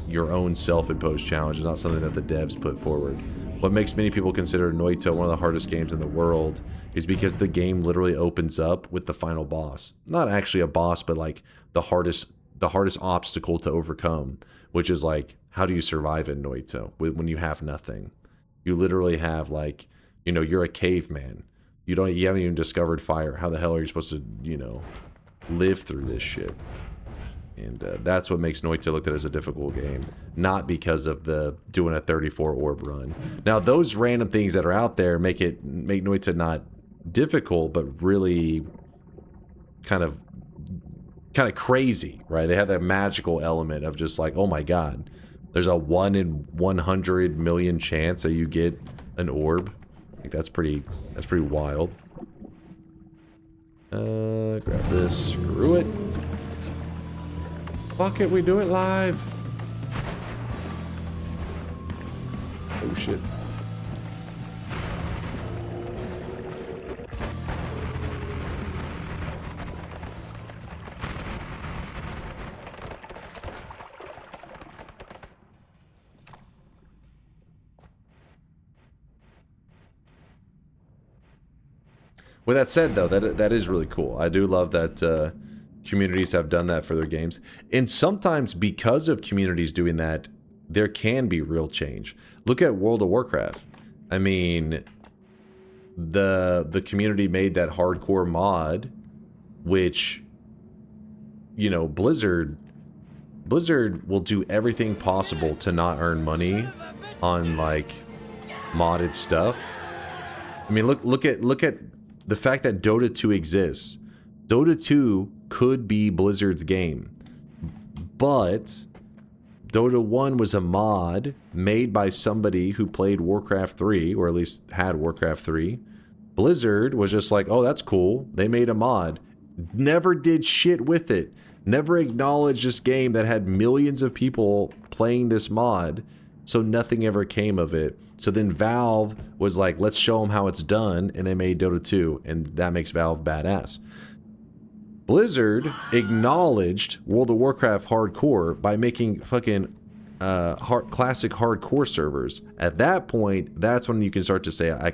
your own self-imposed challenge. It's not something that the devs put forward. What makes many people consider Noita one of the hardest games in the world is because the game literally opens up with the final boss. Not actually a boss, but like the hardest obstacle to overcome, which is like, how do you survive in Noita when you have nothing? You literally have, like, you know, you're a caveman. You haven't even discovered fire. How the hell are you supposed to, you know, live through this shit? And that's what makes Noita looked at as a difficult game, not because of the doing a 34 orb run. Now, those random things that are out there make Noita not difficult, but really kind of crazy, right? They have that magical element of just like, oh my god, there's a 1 in 100 million chance that you get an orb. Like that's pretty wild. Grab this. Screw it. Fuck it, we do it live. Oh shit. With that said, though, that is really cool. I do love that communities have done that for their games. And sometimes because of communities doing that, there can be real change. Look at World of Warcraft. I mean, the community made that hardcore mod, which, you know, Blizzard will do everything possible to not earn money on, like, modded stuff. I mean, look at the fact that Dota 2 exists. Dota 2 could be Blizzard's game, but Dota 1 was a mod made by somebody who played Warcraft 3, or at least had Warcraft 3. Blizzard was just like, oh, that's cool. They made a mod. Never did shit with it. Never acknowledged this game that had millions of people playing this mod, so nothing ever came of it. So then Valve was like, let's show them how it's done, and they made Dota 2, and that makes Valve badass. Blizzard acknowledged World of Warcraft hardcore by making fucking classic hardcore servers. At that point, that's when you can start to say, I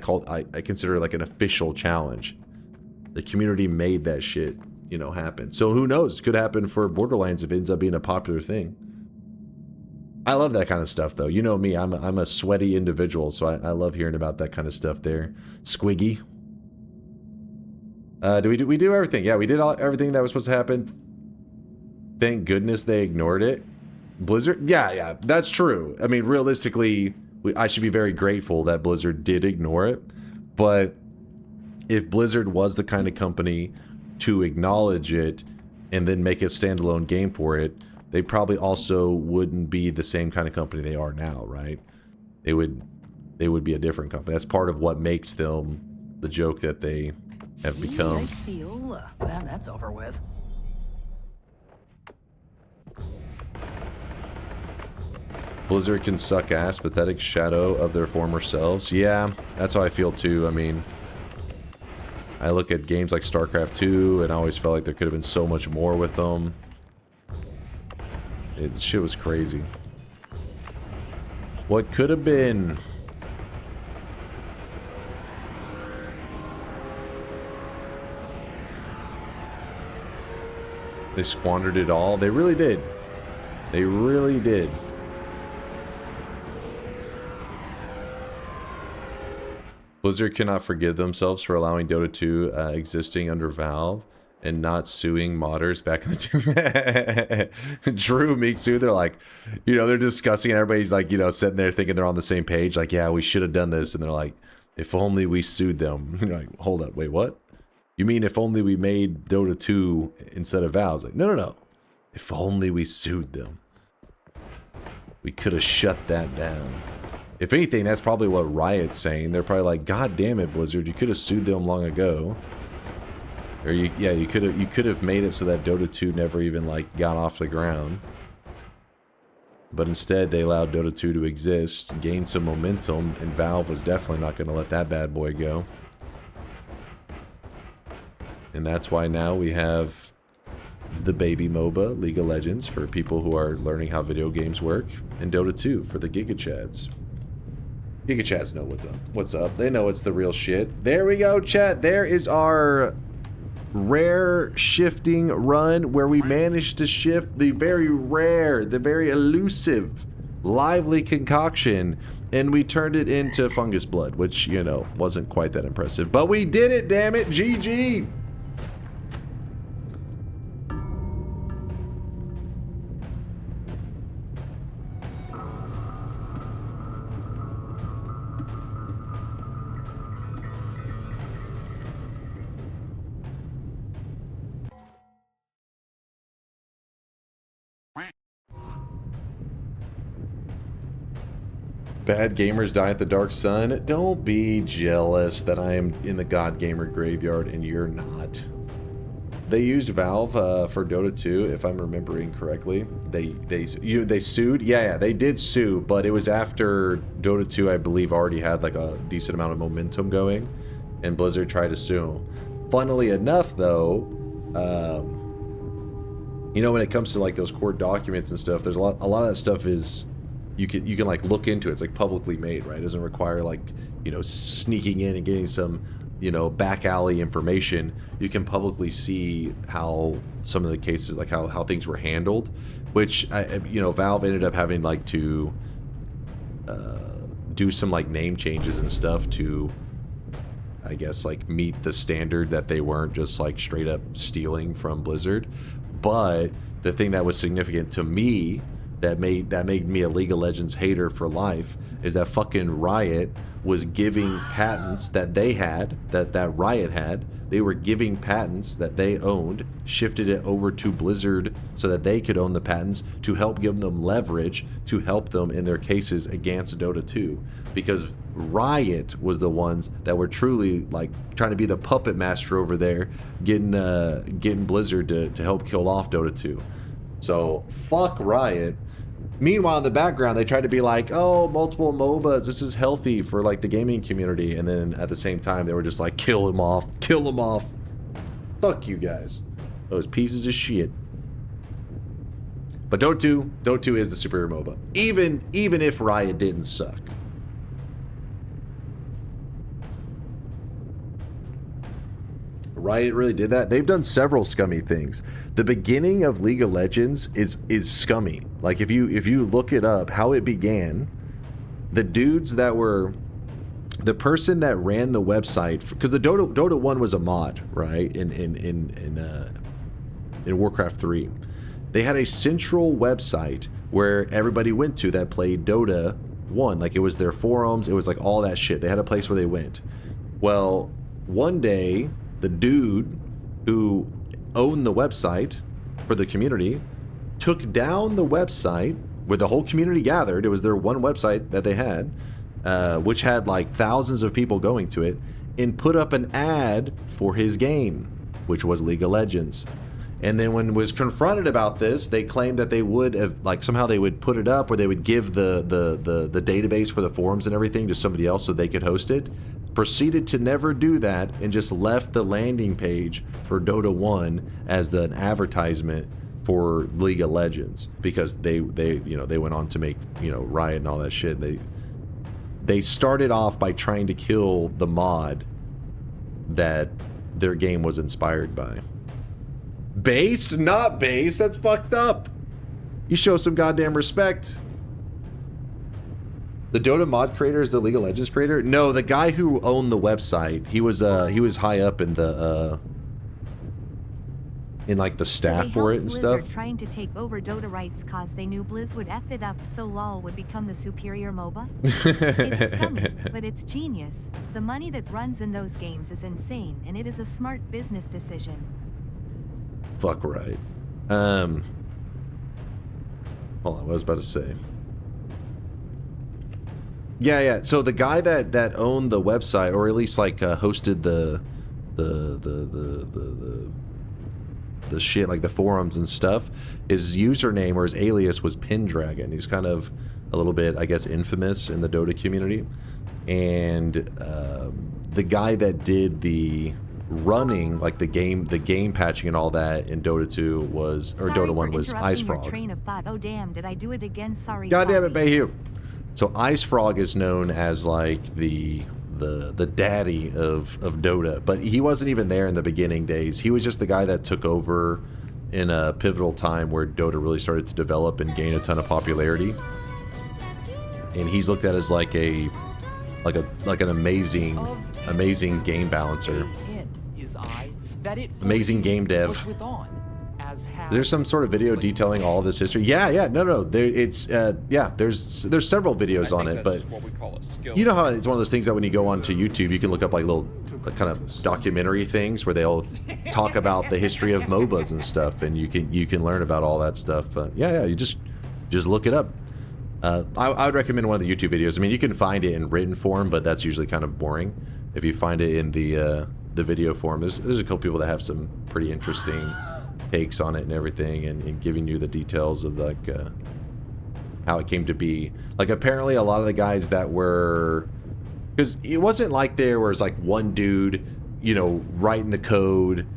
consider it like an official challenge. The community made that shit, you know, happen. So who knows? It could happen for Borderlands if it ends up being a popular thing. I love that kind of stuff, though. You know me, I'm a sweaty individual, so I love hearing about that kind of stuff there. Squiggy. We do everything? Yeah, we did everything that was supposed to happen. Thank goodness they ignored it. Blizzard? Yeah, that's true. I mean, realistically, I should be very grateful that Blizzard did ignore it. But if Blizzard was the kind of company to acknowledge it and then make a standalone game for it, they probably also wouldn't be the same kind of company they are now, right? They would be a different company. That's part of what makes them the joke that they have become. That's over with. Blizzard can suck ass, pathetic shadow of their former selves. Yeah, that's how I feel too. I mean, I look at games like StarCraft 2 and I always felt like there could have been so much more with them. Shit was crazy. What could have been? They squandered it all. They really did. They really did. Blizzard cannot forgive themselves for allowing Dota 2 existing under Valve and not suing modders back in the day. Drew, Miksu, they're like, you know, they're discussing and everybody's like, you know, sitting there thinking they're on the same page. Like, yeah, we should have done this. And they're like, if only we sued them. And you're like, hold up, wait, what? You mean if only we made Dota 2 instead of Valve? Like, no. If only we sued them. We could have shut that down. If anything, that's probably what Riot's saying. They're probably like, God damn it, Blizzard, you could have sued them long ago. Or you could have made it so that Dota 2 never even like got off the ground. But instead, they allowed Dota 2 to exist, gain some momentum, and Valve was definitely not going to let that bad boy go. And that's why now we have the baby MOBA, League of Legends, for people who are learning how video games work, and Dota 2 for the Giga Chads. Giga Chads know what's up. What's up? They know it's the real shit. There we go, chat. There is our rare shifting run where we managed to shift the very rare, the very elusive, lively concoction, and we turned it into fungus blood, which, you know, wasn't quite that impressive. But we did it, damn it! GG! Bad gamers die at the dark sun. Don't be jealous that I am in the God Gamer graveyard and you're not. They used Valve for Dota 2, if I'm remembering correctly. They sued? Yeah, they did sue, but it was after Dota 2, I believe, already had like a decent amount of momentum going, and Blizzard tried to sue. Funnily enough, though, you know, when it comes to like those court documents and stuff, there's a lot of that stuff is you can like look into it. It's like publicly made, right? It doesn't require like, you know, sneaking in and getting some, you know, back alley information. You can publicly see how some of the cases, like how things were handled, which you know, Valve ended up having like to do some like name changes and stuff to, I guess, like meet the standard that they weren't just like straight up stealing from Blizzard. But the thing that was significant to me that made me a League of Legends hater for life is that fucking Riot was giving patents that they had, that Riot had. They were giving patents that they owned, shifted it over to Blizzard so that they could own the patents to help give them leverage to help them in their cases against Dota 2. Because Riot was the ones that were truly like trying to be the puppet master over there, getting Blizzard to help kill off Dota 2. So fuck Riot. Meanwhile, in the background, they tried to be like, oh, multiple MOBAs, this is healthy for like the gaming community. And then at the same time, they were just like, kill him off, kill him off. Fuck you guys. Those pieces of shit. But Dota 2 is the superior MOBA. Even if Riot didn't suck. Riot really did that. They've done several scummy things. The beginning of League of Legends is scummy. Like if you look it up, how it began, the dudes that were, the person that ran the website, because the Dota 1 was a mod, right? In Warcraft 3, they had a central website where everybody went to that played Dota 1. Like it was their forums, it was like all that shit. They had a place where they went. Well, one day, the dude who owned the website for the community took down the website where the whole community gathered. It was their one website that they had, which had like thousands of people going to it, and put up an ad for his game, which was League of Legends. And then when was confronted about this, they claimed that they would have, like, somehow they would put it up, or they would give the database for the forums and everything to somebody else so they could host it. Proceeded to never do that and just left the landing page for Dota 1 as an advertisement for League of Legends, because they went on to make, you know, Riot and all that shit. They started off by trying to kill the mod that their game was inspired by. Based? Not based. That's fucked up. You show some goddamn respect. The Dota mod creator is the League of Legends creator? No, the guy who owned the website, he was high up in the in like the staff for it and Blizzard stuff. Trying to take over Dota rights cause they knew Blizz would F it up, so LOL would become the superior MOBA. It's scummy, but it's genius. The money that runs in those games is insane, and it is a smart business decision. Fuck right. Hold on, what was I about to say? Yeah. So the guy that owned the website, or at least like hosted the the shit, like the forums and stuff, his username or his alias was Pendragon. He's kind of a little bit, I guess, infamous in the Dota community. And the guy that did the running, like the game patching and all that in Dota 2 was, or Dota 1 was IceFrog. Train of thought. Oh damn, did I do it again? Sorry. God damn it, Bayhue. So IceFrog is known as like the daddy of Dota, but he wasn't even there in the beginning days. He was just the guy that took over in a pivotal time where Dota really started to develop and gain a ton of popularity. And he's looked at as like an amazing game balancer. Amazing game dev. There's some sort of video detailing all this history. Yeah, no. There's several videos on it, but you know how it's one of those things that when you go onto YouTube, you can look up like little kind of documentary things where they'll talk about the history of MOBAs and stuff, and you can learn about all that stuff. You just look it up. I would recommend one of the YouTube videos. I mean, you can find it in written form, but that's usually kind of boring. If you find it in the video form, there's a couple people that have some pretty interesting takes on it and everything, and giving you the details of like how it came to be. Like apparently a lot of the guys that were, because it wasn't like there was like one dude, you know, writing the code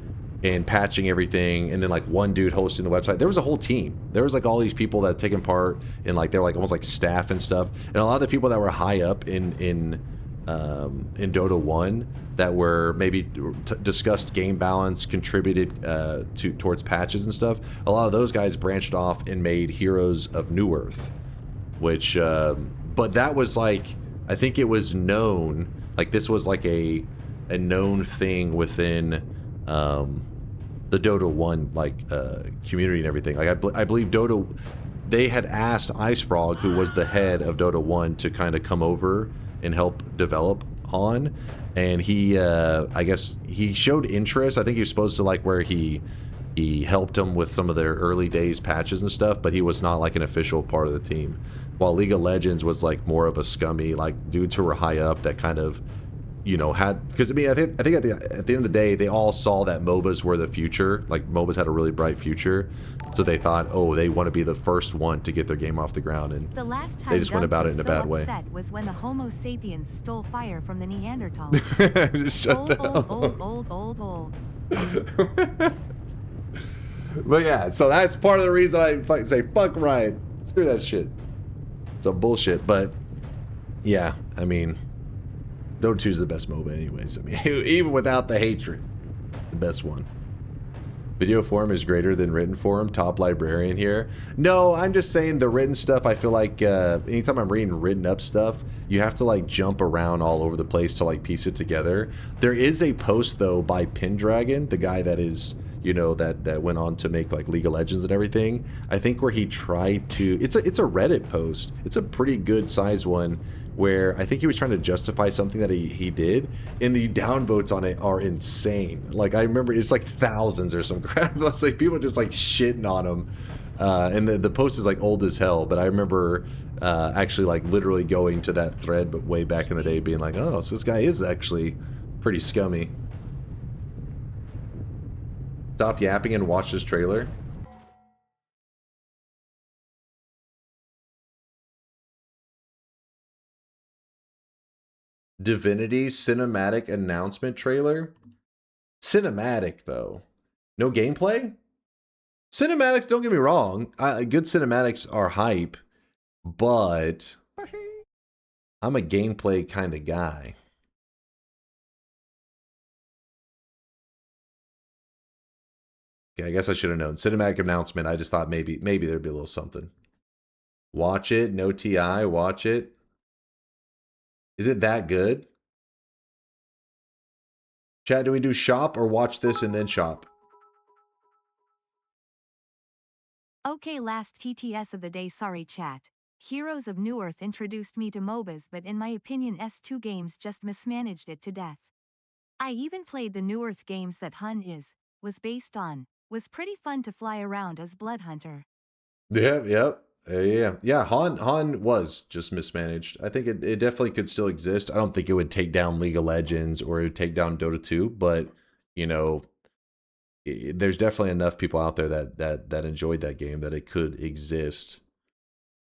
and patching everything, and then like one dude hosting the website. There was a whole team. There was like all these people that had taken part in, like they're like almost like staff and stuff. And a lot of the people that were high up in Dota 1 that were maybe discussed game balance, contributed towards patches and stuff. A lot of those guys branched off and made Heroes of Newerth, which but that was like, I think it was known, like this was like a known thing within the Dota 1 like community and everything. Like I believe Dota, they had asked IceFrog, who was the head of Dota 1, to kind of come over and help develop Han, and he I guess he showed interest. I think he was supposed to, like, where he helped them with some of their early days patches and stuff, but he was not like an official part of the team. While League of Legends was like more of a scummy, like dudes who were high up that kind of, you know, had, because I mean I think at the end of the day they all saw that MOBAs were the future. Like MOBAs had a really bright future, so they thought, oh, they want to be the first one to get their game off the ground, and the last time they just went about it in a bad way. Was when the Homo sapiens stole fire from the Neanderthals. Just shut the hell up. Old. But yeah, so that's part of the reason I say fuck Ryan. Screw that shit. Some bullshit, but yeah, I mean, Dota 2 is the best MOBA anyways. I mean, even without the hatred, the best one. Video form is greater than written form. Top librarian here. No, I'm just saying the written stuff, I feel like anytime I'm reading written up stuff, you have to like jump around all over the place to like piece it together. There is a post though by Pendragon, the guy that is, you know, that went on to make like League of Legends and everything. I think where he tried to, it's a Reddit post. It's a pretty good size one, where I think he was trying to justify something that he did, and the downvotes on it are insane. Like I remember it's like thousands or some crap. It's like people just like shitting on him, and the post is like old as hell. But I remember actually like literally going to that thread, but way back in the day, being like, oh, so this guy is actually pretty scummy. Stop yapping and watch this trailer. Divinity cinematic announcement trailer? Cinematic, though. No gameplay? Cinematics, don't get me wrong. Good cinematics are hype, but I'm a gameplay kind of guy. Okay, I guess I should have known. Cinematic announcement, I just thought maybe there'd be a little something. Watch it, no TI, watch it. Is it that good? Chat, do we do shop or watch this and then shop? Okay, last TTS of the day. Sorry chat. Heroes of Newerth introduced me to MOBAs, but in my opinion S2 games just mismanaged it to death. I even played the Newerth games that Han was based on. Was pretty fun to fly around as Bloodhunter. Yeah. Han was just mismanaged. I think it definitely could still exist. I don't think it would take down League of Legends or it would take down Dota 2, but, you know, there's definitely enough people out there that enjoyed that game that it could exist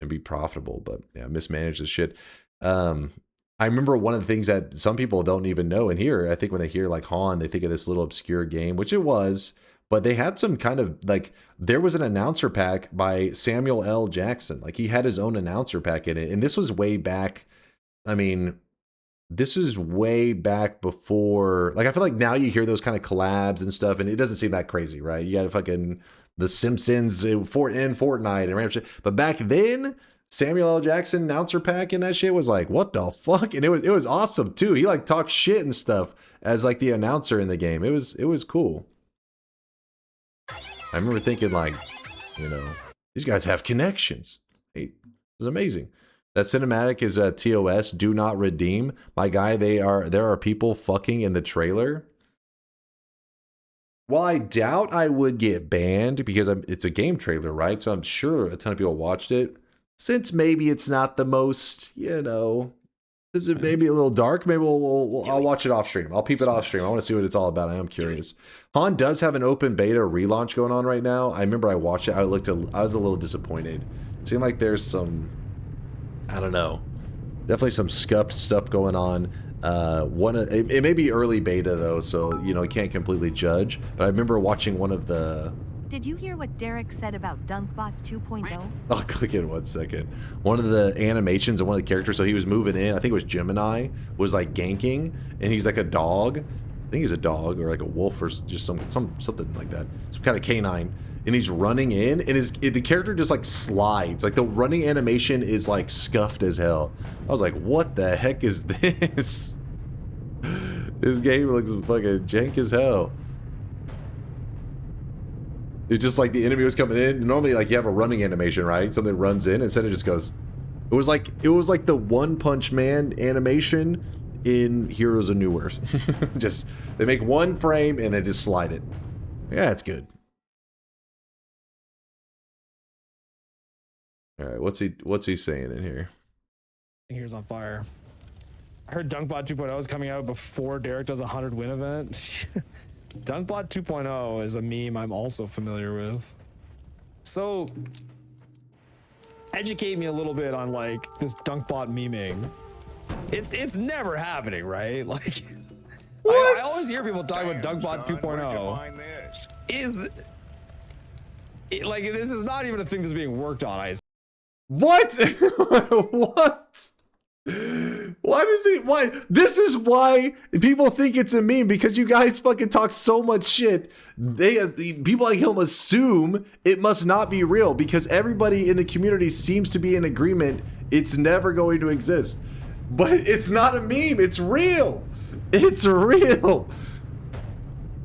and be profitable. But yeah, mismanaged as shit. I remember one of the things that some people don't even know in here. I think when they hear like Han, they think of this little obscure game, which it was. But they had some kind of like, there was an announcer pack by Samuel L. Jackson. Like he had his own announcer pack in it. And this was way back. I mean, this is way back before. Like I feel like now you hear those kind of collabs and stuff, and it doesn't seem that crazy, right? You got fucking The Simpsons in Fortnite and random shit. But back then, Samuel L. Jackson announcer pack and that shit was like, what the fuck? And it was awesome too. He like talked shit and stuff as like the announcer in the game. It was cool. I remember thinking like, you know, these guys have connections. Hey, it was amazing. That cinematic is TOS, do not redeem. My guy, there are people fucking in the trailer. Well, I doubt I would get banned because it's a game trailer, right? So I'm sure a ton of people watched it. Since maybe it's not the most, you know, is it maybe a little dark? Maybe I'll watch it off stream. I'll peep it off stream. I want to see what it's all about. I am curious. Han does have an open beta relaunch going on right now. I remember I watched it. I was a little disappointed. It seemed like there's some, I don't know, definitely some scuffed stuff going on. It may be early beta though, so you know, you can't completely judge. But I remember watching one of the. Did you hear what Derek said about DunkBot 2.0? I'll click in 1 second. One of the animations of one of the characters, so he was moving in, I think it was Gemini, was like ganking, and he's like a dog. I think he's a dog or like a wolf or just something like that. Some kind of canine. And he's running in, and the character just like slides. Like the running animation is like scuffed as hell. I was like, what the heck is this? This game looks fucking jank as hell. It's just like the enemy was coming in. Normally, like you have a running animation, right? Something runs in, instead it just goes. It was like the One Punch Man animation in Heroes of New Earth. Just they make one frame and they just slide it. Yeah, it's good. All right, what's he saying in here? Here's on fire. I heard DunkBot 2.0 is coming out before Derek does a 100 win event. DunkBot 2.0 is a meme I'm also familiar with. So, educate me a little bit on like this DunkBot memeing. It's never happening, right? Like, I always hear people talk about DunkBot 2.0. Like this is not even a thing that's being worked on. What? What? Why? This is why people think it's a meme, because you guys fucking talk so much shit. People like him assume it must not be real because everybody in the community seems to be in agreement it's never going to exist. But it's not a meme, it's real. It's real.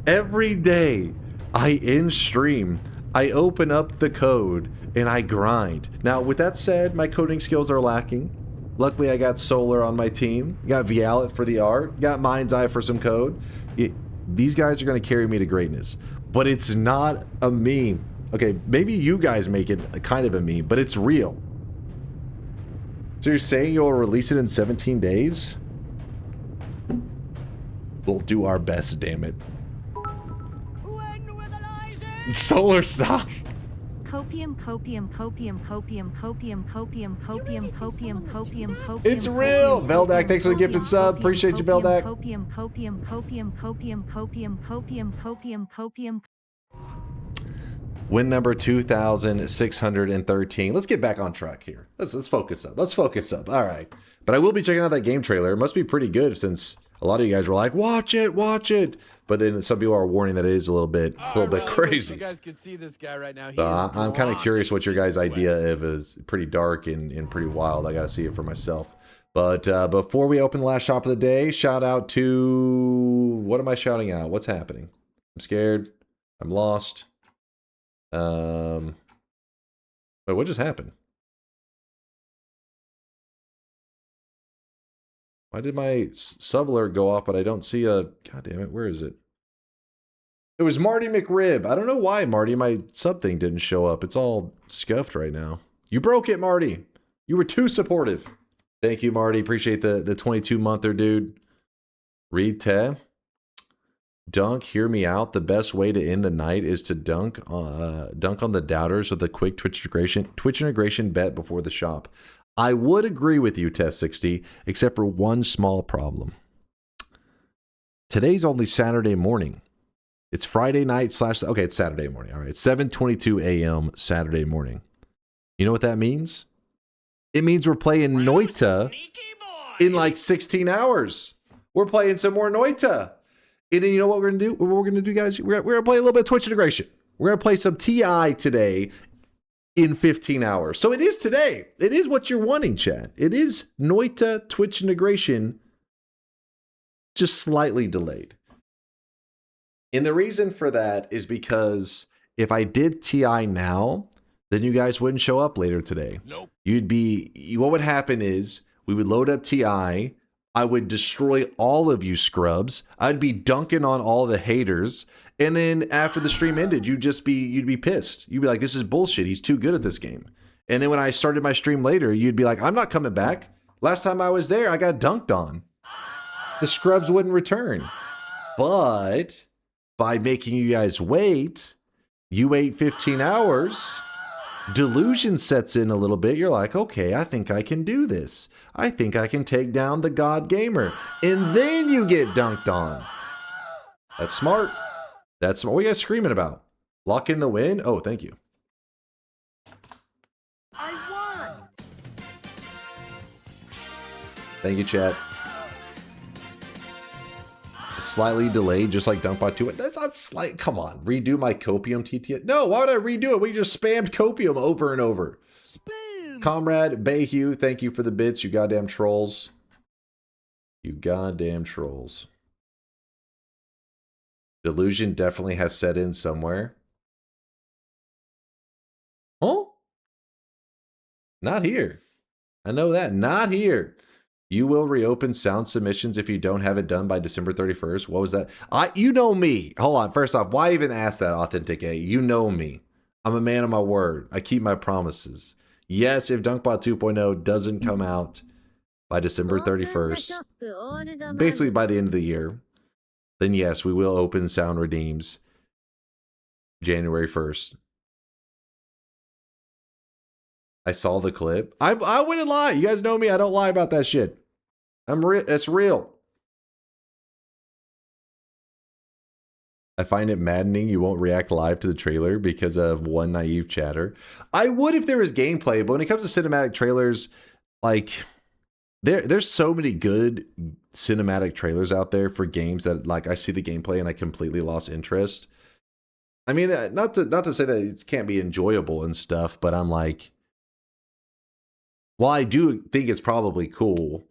Every day I in stream, I open up the code and I grind. Now, with that said, my coding skills are lacking. Luckily, I got Solar on my team. Got Vialet for the art. Got Mind's Eye for some code. These guys are going to carry me to greatness. But it's not a meme. Okay, maybe you guys make it a kind of a meme, but it's real. So you're saying you'll release it in 17 days? We'll do our best, damn it. Solar, stop. It's real! Veldak, thanks for the gifted sub. Appreciate you, Veldak. Win number 2,613. Let's get back on track here. Let's focus up. Let's focus up. All right. But I will be checking out that game trailer. It must be pretty good since a lot of you guys were like, watch it, watch it. But then some people are warning that it is a little bit crazy. You guys can see this guy right now. I'm kind of curious what your guys' idea of is pretty dark and pretty wild. I got to see it for myself. But before we open the last shop of the day, shout out to... What am I shouting out? What's happening? I'm scared. I'm lost. Wait, what just happened? Why did my sub alert go off, but I don't see a... God damn it, where is it? It was Marty McRib. I don't know why, Marty, my sub thing didn't show up. It's all scuffed right now. You broke it, Marty. You were too supportive. Thank you, Marty. Appreciate the 22-monther, dude. Read Te. Dunk, hear me out. The best way to end the night is to dunk on the doubters with a quick Twitch integration bet before the shop. I would agree with you, Test 60, except for one small problem. Today's only Saturday morning. It's Friday night / okay, it's Saturday morning. All right, 7:22 a.m. Saturday morning. You know what that means? It means we're playing Noita in like 16 hours. We're playing some more Noita. And then you know what we're gonna do? What we're gonna do, guys? We're gonna play a little bit of Twitch integration. We're gonna play some TI today in 15 hours. So it is today. It is what you're wanting, chat. It is Noita Twitch integration, just slightly delayed. And the reason for that is because if I did TI now, then you guys wouldn't show up later today. Nope. What would happen is we would load up TI. I would destroy all of you scrubs. I'd be dunking on all the haters. And then after the stream ended, you'd be pissed. You'd be like, this is bullshit. He's too good at this game. And then when I started my stream later, you'd be like, I'm not coming back. Last time I was there, I got dunked on. The scrubs wouldn't return. But by making you guys wait, you wait 15 hours. Delusion sets in a little bit. You're like, okay, I think I can do this. I think I can take down the God Gamer. And then you get dunked on. That's smart. That's smart. What are you guys screaming about? Lock in the win? Oh, thank you. I won. Thank you, chat. Slightly delayed, just like Dunkbot 2. That's not slight. Come on, redo my Copium TTS. No, why would I redo it? We just spammed Copium over and over. Spam. Comrade Bayhue, thank you for the bits, you goddamn trolls. You goddamn trolls. Delusion definitely has set in somewhere. Huh? Not here. I know that. Not here. You will reopen sound submissions if you don't have it done by December 31st. What was that? You know me. Hold on. First off, why even ask that, Authentic A? You know me. I'm a man of my word. I keep my promises. Yes, if Dunkbot 2.0 doesn't come out by December 31st, basically by the end of the year, then yes, we will open sound redeems January 1st. I saw the clip. I wouldn't lie. You guys know me. I don't lie about that shit. It's real. I find it maddening you won't react live to the trailer because of one naive chatter. I would if there was gameplay, but when it comes to cinematic trailers, like there's so many good cinematic trailers out there for games that like I see the gameplay and I completely lost interest. I mean, not to say that it can't be enjoyable and stuff, but I'm like, while I do think it's probably cool,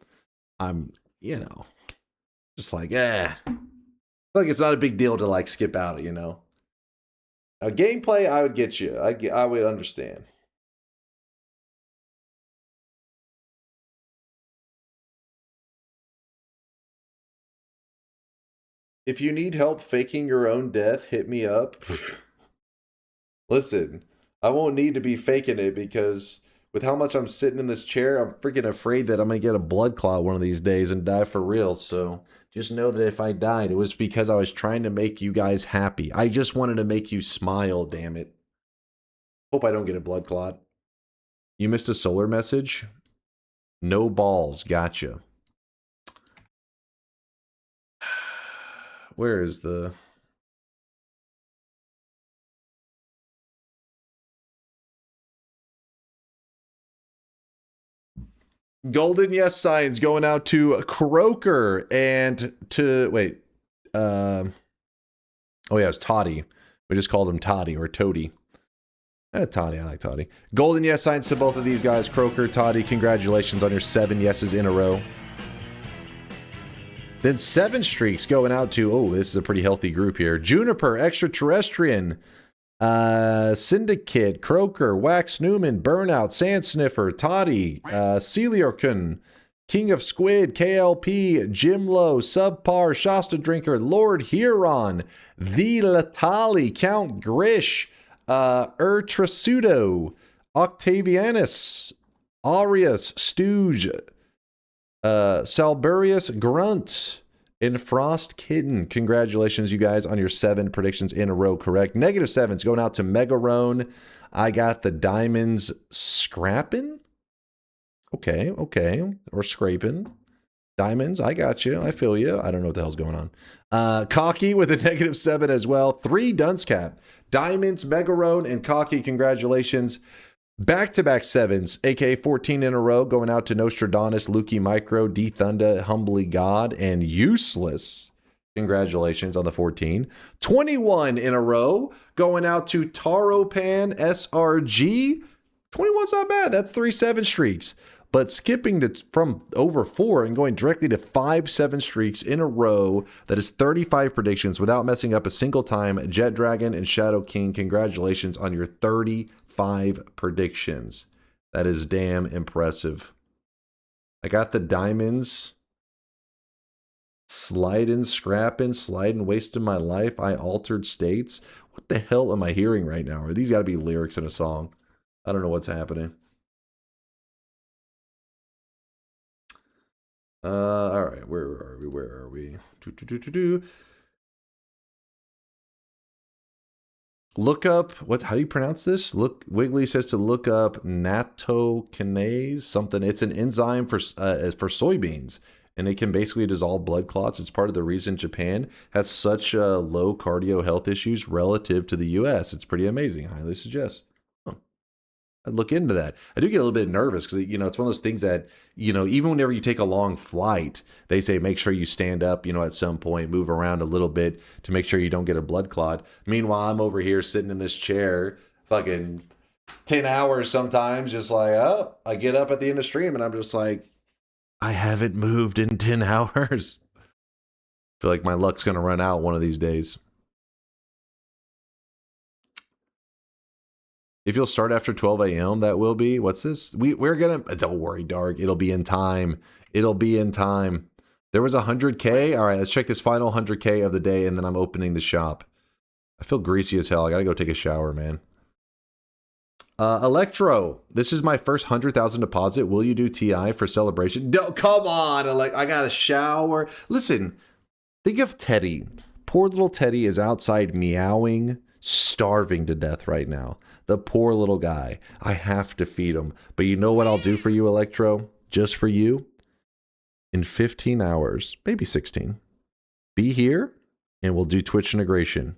I'm, just like, like it's not a big deal to like skip out, Now, gameplay, I would get you. I would understand. If you need help faking your own death, hit me up. Listen, I won't need to be faking it because with how much I'm sitting in this chair, I'm freaking afraid that I'm going to get a blood clot one of these days and die for real. So just know that if I died, it was because I was trying to make you guys happy. I just wanted to make you smile, damn it. Hope I don't get a blood clot. You missed a solar message? No balls. Gotcha. Where is the... Golden yes signs going out to Croker and to wait. Oh yeah, it's Toddy. We just called him Toddy or Toady. Toddy, I like Toddy. Golden yes signs to both of these guys, Croker, Toddy. Congratulations on your 7 yeses in a row. Then 7 streaks going out to, oh, this is a pretty healthy group here. Juniper, Extraterrestrian, Syndicate, Croker, Wax Newman, Burnout, Sand Sniffer, Toddy, Celiorkun, King of Squid, KLP, Jimlo, Subpar, Shasta Drinker, Lord Huron, The Latali, Count Grish, Trasudo, Octavianus, Aureus, Stooge, Salburius Grunt, And Frost Kitten, congratulations, you guys, on your 7 predictions in a row, correct? -7's going out to Megarone. I got the diamonds scrapping. Okay, okay. Or scraping. Diamonds, I got you. I feel you. I don't know what the hell's going on. Cocky with a -7 as well. 3 dunce cap. Diamonds, Megarone, and Cocky, congratulations. Back-to-back 7s, aka 14 in a row, going out to Nostradamus, Lukey Micro, D Thunda, Humbly God, and Useless. Congratulations on the 14. 21 in a row, going out to Taropan SRG. 21's not bad. That's 3 7 streaks. But skipping from over 4 and going directly to 5 7 streaks in a row, that is 35 predictions without messing up a single time. Jet Dragon and Shadow King, congratulations on your 35 predictions. That is damn impressive. I got the diamonds. Sliding, scrapping, sliding, wasting my life. I altered states. What the hell am I hearing right now? Are these got to be lyrics in a song? I don't know what's happening. All right, where are we? Where are we? Look up, how do you pronounce this? Wiggly says to look up nattokinase, something. It's an enzyme for soybeans, and it can basically dissolve blood clots. It's part of the reason Japan has such low cardio health issues relative to the US. It's pretty amazing. Highly suggest. I'd look into that. I do get a little bit nervous because, you know, it's one of those things that, you know, even whenever you take a long flight, they say make sure you stand up, you know, at some point, move around a little bit to make sure you don't get a blood clot. Meanwhile, I'm over here sitting in this chair, fucking 10 hours sometimes, just like, oh, I get up at the end of stream and I'm just like, I haven't moved in 10 hours. I feel like my luck's going to run out one of these days. If you'll start after 12 a.m., that will be. What's this? We're going to... Don't worry, Dark. It'll be in time. It'll be in time. There was 100K. All right, let's check this final 100K of the day, and then I'm opening the shop. I feel greasy as hell. I got to go take a shower, man. Electro. This is my first 100,000 deposit. Will you do TI for celebration? No, come on. I got to shower. Listen, think of Teddy. Poor little Teddy is outside meowing, starving to death right now. The poor little guy. I have to feed him. But you know what I'll do for you, Electro? Just for you? In 15 hours, maybe 16. Be here, and we'll do Twitch integration.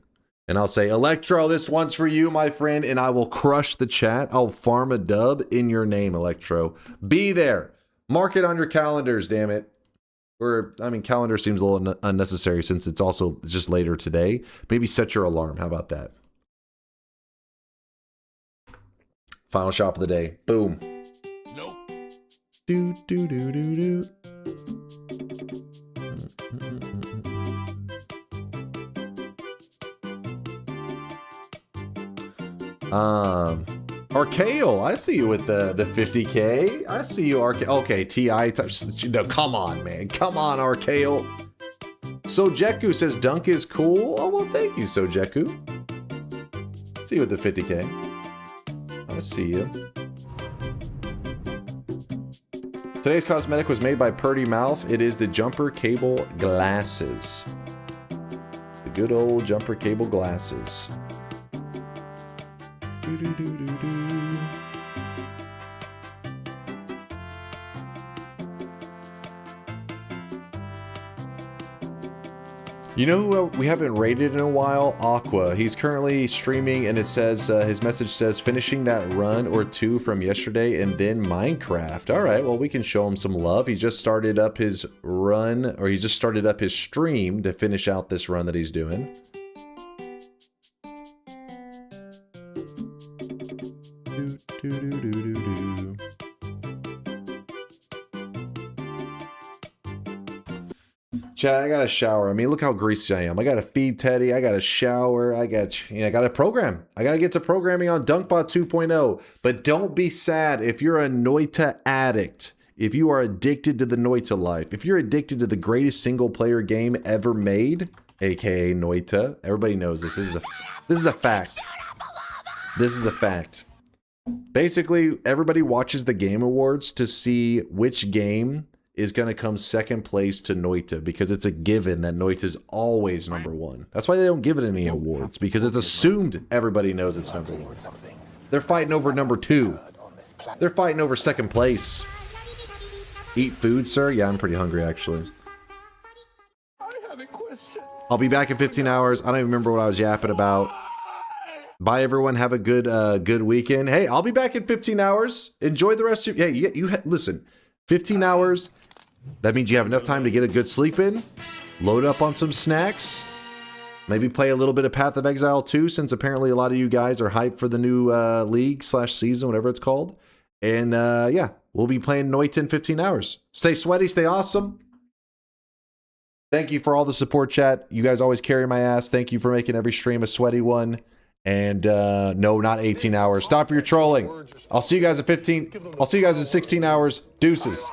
And I'll say, Electro, this one's for you, my friend, and I will crush the chat. I'll farm a dub in your name, Electro. Be there. Mark it on your calendars, damn it. Or, I mean, calendar seems a little unnecessary since it's also just later today. Maybe set your alarm. How about that? Final shop of the day. Boom. Nope. Do do do do do. Archaeal, I see you with the 50K. I see you, Archaeal. Okay, TI. No, come on, man. Come on, Archaeal. Sojeku says Dunk is cool. Oh, well, thank you, Sojeku. See you with the 50K. I see you. Today's cosmetic was made by Purdy Mouth. It is the jumper cable glasses. The good old jumper cable glasses. You know who we haven't rated in a while? Aqua. He's currently streaming, and it says his message says finishing that run or 2 from yesterday and then Minecraft. All right, well, we can show him some love. He just started up his run, or he just started up his stream to finish out this run that he's doing. Chad, I got to shower. I mean, look how greasy I am. I got to feed Teddy. I got to shower. I got to program. I got to get to programming on DunkBot 2.0. But don't be sad if you're a Noita addict. If you are addicted to the Noita life. If you're addicted to the greatest single player game ever made, aka Noita. Everybody knows this. This is a fact. This is a fact. Basically, everybody watches the Game Awards to see which game is going to come second place to Noita because it's a given that Noita is always number one. That's why they don't give it any awards, because it's assumed everybody knows it's number one. They're fighting over number 2. They're fighting over second place. Eat food, sir? Yeah, I'm pretty hungry, actually. I'll be back in 15 hours. I don't even remember what I was yapping about. Bye, everyone. Have a good weekend. Hey, I'll be back in 15 hours. Enjoy the rest of your... Hey, listen. 15 hours. That means you have enough time to get a good sleep in. Load up on some snacks. Maybe play a little bit of Path of Exile 2, since apparently a lot of you guys are hyped for the new league/season, whatever it's called. And yeah, we'll be playing Noita in 15 hours. Stay sweaty, stay awesome. Thank you for all the support, chat. You guys always carry my ass. Thank you for making every stream a sweaty one. And no, not 18 hours. Stop your trolling. I'll see you guys at 15. I'll see you guys in 16 hours. Deuces.